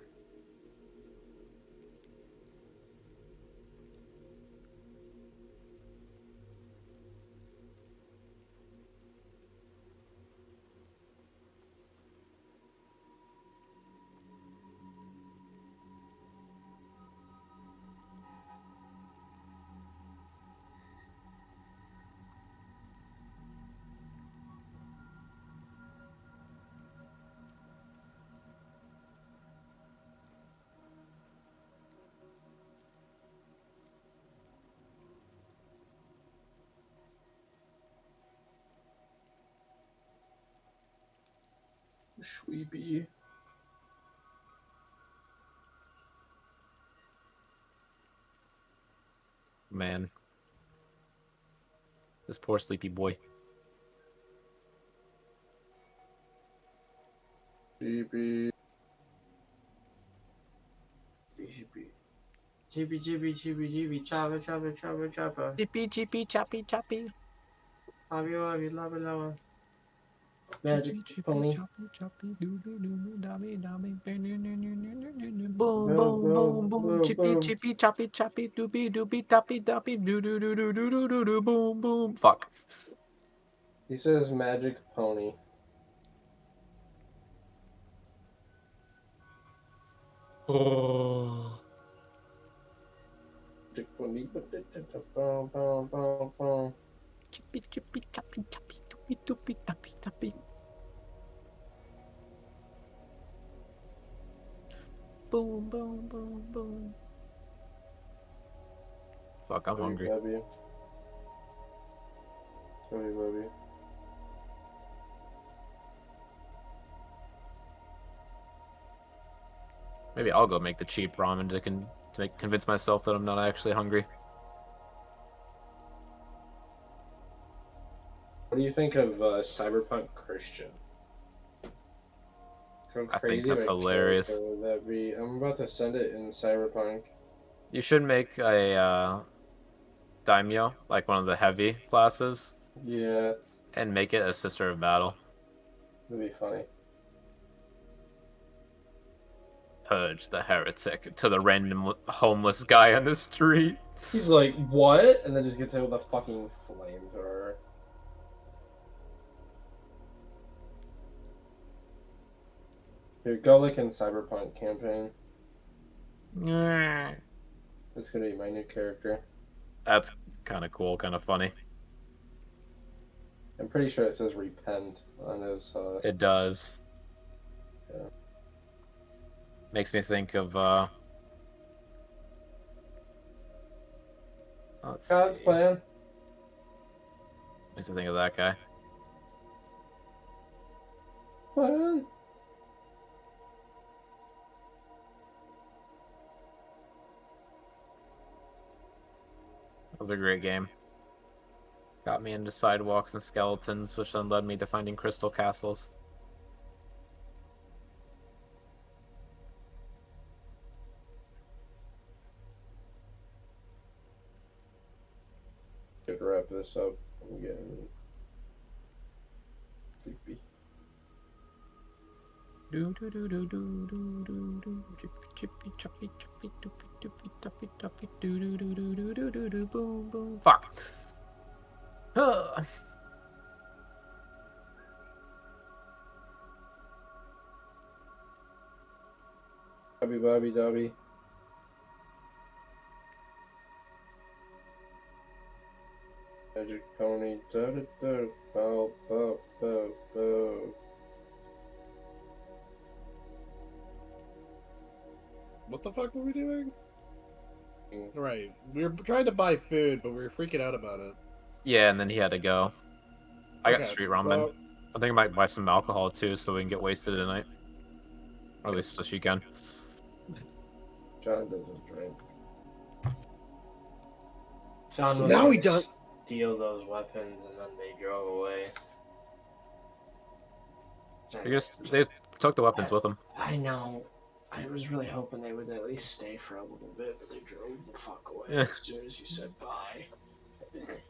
Speaker 7: Sweepy.
Speaker 3: Man. This poor sleepy boy.
Speaker 7: Chippy. Chippy, chippy, chippy, chippy, chopper, chopper, chopper, chopper.
Speaker 3: Chippy, chippy, choppy, choppy.
Speaker 7: Love you, love you, love you. Magic pony.
Speaker 3: Boom, boom, boom, boom. Chippy,
Speaker 7: boom.
Speaker 3: chippy, choppy, choppy. Doopy, doopy, toppy, doppy. Doo, doo, doo, doo, doo, doo, doo, doo, boom, boom. Fuck.
Speaker 7: He says magic pony.
Speaker 3: Oh.
Speaker 7: Magic pony. Boom, boom, boom, boom.
Speaker 3: Chippy, chippy, choppy, choppy. Doopy, doopy, toppy, toppy. Boom, boom, boom, boom. Fuck, I'm hungry.
Speaker 7: Love you. Love you.
Speaker 3: Maybe I'll go make the cheap ramen to convince myself that I'm not actually hungry.
Speaker 7: What do you think of Cyberpunk Christian? How
Speaker 3: I think
Speaker 7: crazy
Speaker 3: that's
Speaker 7: of a
Speaker 3: hilarious.
Speaker 7: character would that be? I'm about to send it in Cyberpunk.
Speaker 3: You should make a daimyo, like one of the heavy classes,
Speaker 7: Yeah.
Speaker 3: and make it a sister of battle.
Speaker 7: That'd be funny.
Speaker 3: Purge the heretic to the random homeless guy on the street.
Speaker 7: He's like, what? And then just gets hit with a fucking flamethrower. Here, go look in Cyberpunk campaign. That's gonna be my new character.
Speaker 3: That's kind of cool, kind of funny.
Speaker 7: I'm pretty sure it says repent on his.
Speaker 3: It does.
Speaker 7: Yeah.
Speaker 3: Makes me think of let's
Speaker 7: God's
Speaker 3: see.
Speaker 7: plan.
Speaker 3: Makes me think of that guy.
Speaker 7: Plan.
Speaker 3: That was a great game. Got me into sidewalks and skeletons, which then led me to finding crystal castles.
Speaker 7: Should wrap this up. I'm getting sleepy.
Speaker 3: Do do do do do do do do chippy chippy choppy choppy doopy doopy toppy toppy do do do do do do do do boom boom. Fuck.
Speaker 7: Bobby Bobby Dobby. Magic pony da da da bow bow bow bow.
Speaker 5: What the fuck were we doing? Right, we were trying to buy food, but we were freaking out about it.
Speaker 3: Yeah, and then he had to go. I got
Speaker 5: Okay,
Speaker 3: street ramen.
Speaker 5: so-
Speaker 3: I think I might buy some alcohol too, so we can get wasted tonight. Or at least this weekend.
Speaker 7: John doesn't drink. John was
Speaker 5: Now
Speaker 7: gonna
Speaker 5: he does-
Speaker 7: steal those weapons and then they drove away.
Speaker 3: They took the weapons with them.
Speaker 7: I know. I was really hoping they would at least stay for a little bit, but they drove the fuck away
Speaker 3: Yeah.
Speaker 7: as soon as you said bye.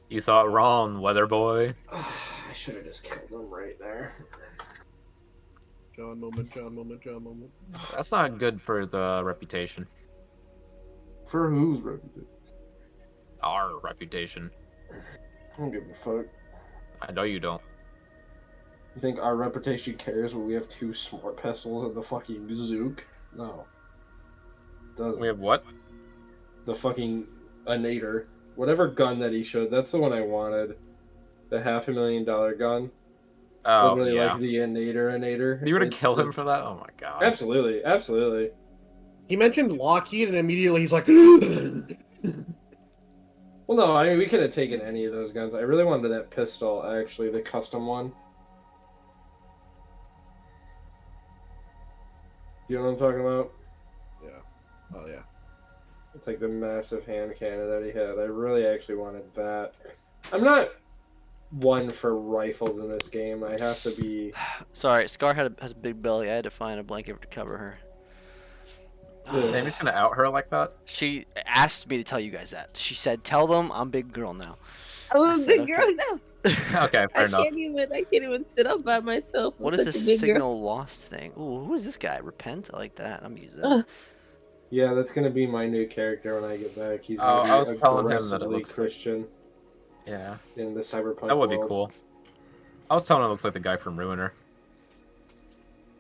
Speaker 3: You thought wrong, weather boy.
Speaker 7: I should have just killed them right there.
Speaker 5: John moment, John moment, John moment.
Speaker 3: That's not good for the reputation.
Speaker 7: For whose reputation?
Speaker 3: Our reputation.
Speaker 7: I don't give a fuck.
Speaker 3: I know you don't.
Speaker 7: You think our reputation cares when we have two smart pistols and the fucking Zook? No. Doesn't.
Speaker 3: We have what?
Speaker 7: The fucking Anator. Whatever gun that he showed, that's the one I wanted. The $500,000 gun.
Speaker 3: Oh,
Speaker 7: Literally
Speaker 3: yeah.
Speaker 7: like the Anator.
Speaker 3: You were to
Speaker 7: It
Speaker 3: kill him
Speaker 7: just-
Speaker 3: for that? Oh my god.
Speaker 7: Absolutely, absolutely.
Speaker 5: He mentioned Lockheed, and immediately he's like,
Speaker 7: Well, no, I mean, we could have taken any of those guns. I really wanted that pistol, actually, the custom one. Do you know what I'm talking about?
Speaker 5: yeah. Oh, yeah.
Speaker 7: It's like the massive hand cannon that he had. I really actually wanted that. I'm not one for rifles in this game. I have to be...
Speaker 2: Sorry, Scar has a big belly. I had to find a blanket to cover her.
Speaker 3: They're just gonna out her like that?
Speaker 2: She asked me to tell you guys that. She said, "Tell them I'm big girl now."
Speaker 10: I'm
Speaker 2: I
Speaker 10: a
Speaker 2: said,
Speaker 10: big
Speaker 2: okay.
Speaker 10: girl now.
Speaker 3: Okay, fair enough.
Speaker 10: I can't even sit up by myself. I'm
Speaker 2: What is
Speaker 10: such
Speaker 2: this
Speaker 10: a big girl.
Speaker 2: signal lost thing? Ooh, who is this guy? Repent? I like that. I'm using
Speaker 10: Ugh.
Speaker 2: that.
Speaker 7: Yeah, that's going to be my new character when I get back. He's
Speaker 3: Oh,
Speaker 7: going to
Speaker 3: I
Speaker 7: be
Speaker 3: was telling him that it
Speaker 7: aggressively
Speaker 3: looks like-
Speaker 7: Christian
Speaker 3: Yeah.
Speaker 7: in the cyberpunk
Speaker 3: That would be
Speaker 7: world.
Speaker 3: cool. I was telling him it looks like the guy from Ruiner.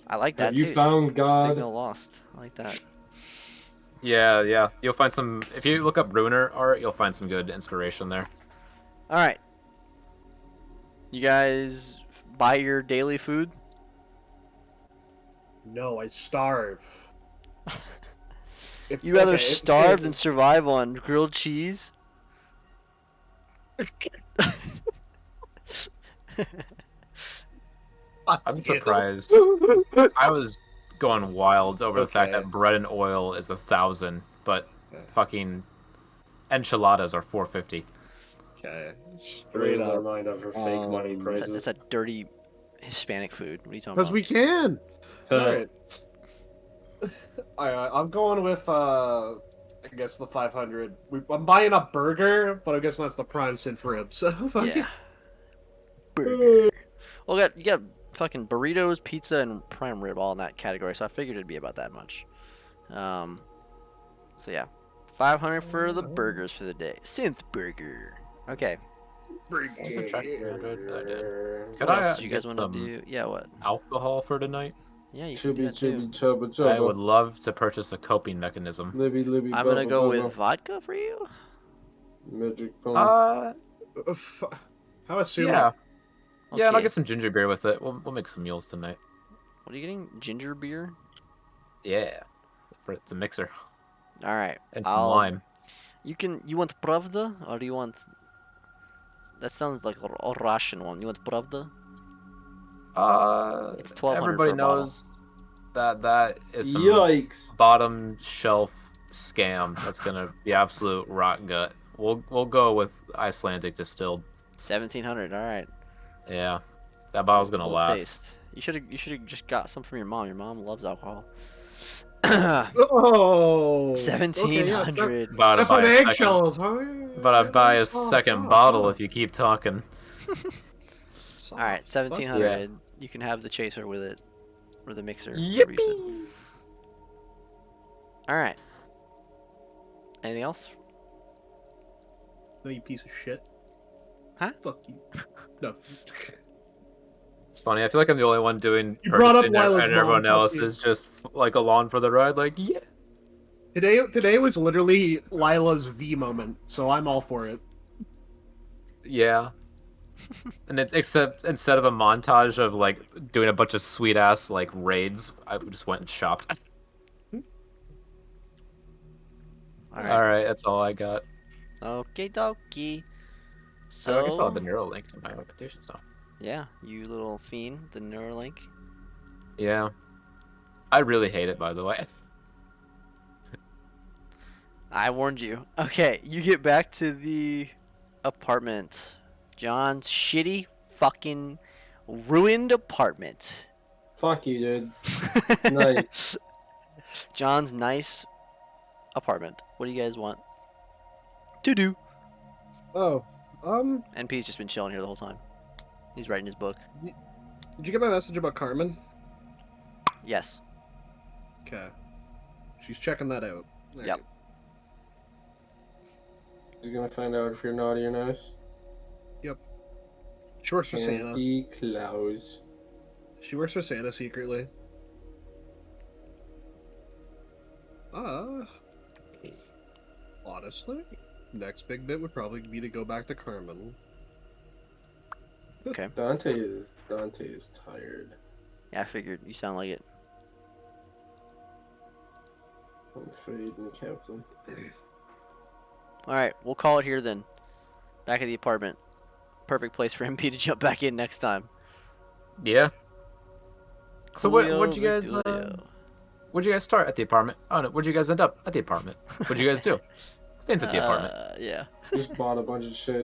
Speaker 2: I like that
Speaker 7: Have you
Speaker 2: too.
Speaker 7: found God?
Speaker 2: Signal lost. I like that.
Speaker 3: Yeah, yeah. You'll find some. If you look up Ruiner art, you'll find some good inspiration there.
Speaker 2: All right. You guys buy your daily food?
Speaker 5: No, I starve. If-
Speaker 2: You'd rather
Speaker 5: okay, if-
Speaker 2: starve than survive on grilled cheese?
Speaker 3: I'm surprised. I was going wild over the fact
Speaker 5: Okay.
Speaker 3: that bread and oil is 1,000, but fucking enchiladas are 450.
Speaker 5: Okay.
Speaker 7: Raise
Speaker 5: Straight
Speaker 7: our
Speaker 5: up.
Speaker 7: mind up for fake money prices.
Speaker 2: That's a dirty Hispanic food. What are you talking
Speaker 5: Because
Speaker 2: about?
Speaker 5: we can.
Speaker 7: Uh,
Speaker 5: Alright. I'm going with, I guess the 500. I'm buying a burger, but I guess that's the prime sin for him. So, fuck
Speaker 2: Yeah. Burger. Well, you got fucking burritos, pizza, and prime rib all in that category, so I figured it'd be about that much. So yeah, 500 for the burgers for the day. Synth burger. Okay.
Speaker 3: I wasn't trying to get rid of it. Could
Speaker 2: What
Speaker 3: I
Speaker 2: else did you guys
Speaker 3: get
Speaker 2: want to
Speaker 3: some
Speaker 2: do? Yeah, what?
Speaker 3: alcohol for tonight?
Speaker 2: Yeah, you can do
Speaker 9: Chibby,
Speaker 2: that too.
Speaker 9: chibby, chubba,
Speaker 3: I would
Speaker 9: chubba.
Speaker 3: love to purchase a coping mechanism.
Speaker 9: Libby, libby,
Speaker 2: I'm gonna
Speaker 9: bubba,
Speaker 2: go
Speaker 9: bubba.
Speaker 2: with vodka for you.
Speaker 9: Magic phone.
Speaker 5: How assuming?
Speaker 3: Yeah. Yeah, and I'll
Speaker 2: Okay.
Speaker 3: get some ginger beer with it. We'll make some meals tonight.
Speaker 2: What are you getting? Ginger beer?
Speaker 3: Yeah. It's a mixer.
Speaker 2: All right.
Speaker 3: And some lime.
Speaker 2: You want Pravda or do you want? That sounds like a Russian one. You want Pravda? It's 1200
Speaker 3: everybody
Speaker 2: for a bottle.
Speaker 3: knows that is some
Speaker 7: Yikes.
Speaker 3: bottom shelf scam. That's gonna be absolute rot gut. We'll go with Icelandic distilled.
Speaker 2: 1700. All right.
Speaker 3: Yeah, that bottle's gonna
Speaker 2: Little
Speaker 3: last.
Speaker 2: taste. You should have just got some from your mom. Your mom loves alcohol.
Speaker 5: Oh.
Speaker 2: 1700.
Speaker 3: But I
Speaker 5: Step
Speaker 3: buy
Speaker 5: on
Speaker 3: a second,
Speaker 5: eggshells, huh?
Speaker 3: but I buy a
Speaker 5: Stop,
Speaker 3: second
Speaker 5: stop,
Speaker 3: bottle
Speaker 5: stop.
Speaker 3: if you keep talking.
Speaker 2: All right, 1700. You can have the chaser with it, or the mixer.
Speaker 3: Yippee!
Speaker 2: All right. Anything else?
Speaker 5: No, you piece of shit.
Speaker 2: Huh?
Speaker 5: Fuck you. No.
Speaker 3: It's funny. I feel like I'm the only one doing
Speaker 5: You brought up
Speaker 3: purchasing, and
Speaker 5: Lila's
Speaker 3: everyone
Speaker 5: mom, fuck
Speaker 3: else
Speaker 5: you.
Speaker 3: is just like along for the ride. Like, yeah.
Speaker 5: Today was literally Lila's V moment, so I'm all for it.
Speaker 3: Yeah. And it's except instead of a montage of like doing a bunch of sweet ass like raids, I just went and shopped.
Speaker 2: All right.
Speaker 3: All right, that's all I got.
Speaker 2: Okay, dokie.
Speaker 3: So
Speaker 2: So
Speaker 3: I guess I'll have the Neuralink to my recommendations now.
Speaker 2: yeah, you little fiend, the Neuralink.
Speaker 3: Yeah. I really hate it, by the way.
Speaker 2: I warned you. Okay, you get back to the apartment. John's shitty fucking ruined apartment.
Speaker 9: Fuck you, dude. Nice.
Speaker 2: John's nice apartment. What do you guys want to do?
Speaker 5: Oh,
Speaker 2: NP's just been chilling here the whole time. He's writing his book.
Speaker 5: did you get my message about Carmen?
Speaker 2: Yes.
Speaker 5: Okay. She's checking that out. There
Speaker 2: Yep.
Speaker 5: you
Speaker 9: He's gonna find out if you're naughty or nice.
Speaker 5: go. She works for Santa.
Speaker 9: Andy Claus.
Speaker 5: She works for Santa secretly. Honestly, next big bit would probably be to go back to Carmen.
Speaker 2: Okay.
Speaker 9: Dante is tired.
Speaker 2: Yeah, I figured. You sound like it.
Speaker 9: I'm fading, Captain.
Speaker 2: All right, we'll call it here then. Back at the apartment. Perfect place for MP to jump back in next time.
Speaker 3: Yeah. So what'd you
Speaker 2: Coolio
Speaker 3: guys
Speaker 2: Victorio.
Speaker 3: where'd you guys start at the apartment? Oh no, where'd you guys end up at the apartment? What'd you guys do? Stays at the apartment.
Speaker 2: Yeah.
Speaker 9: Just bought a bunch of shit.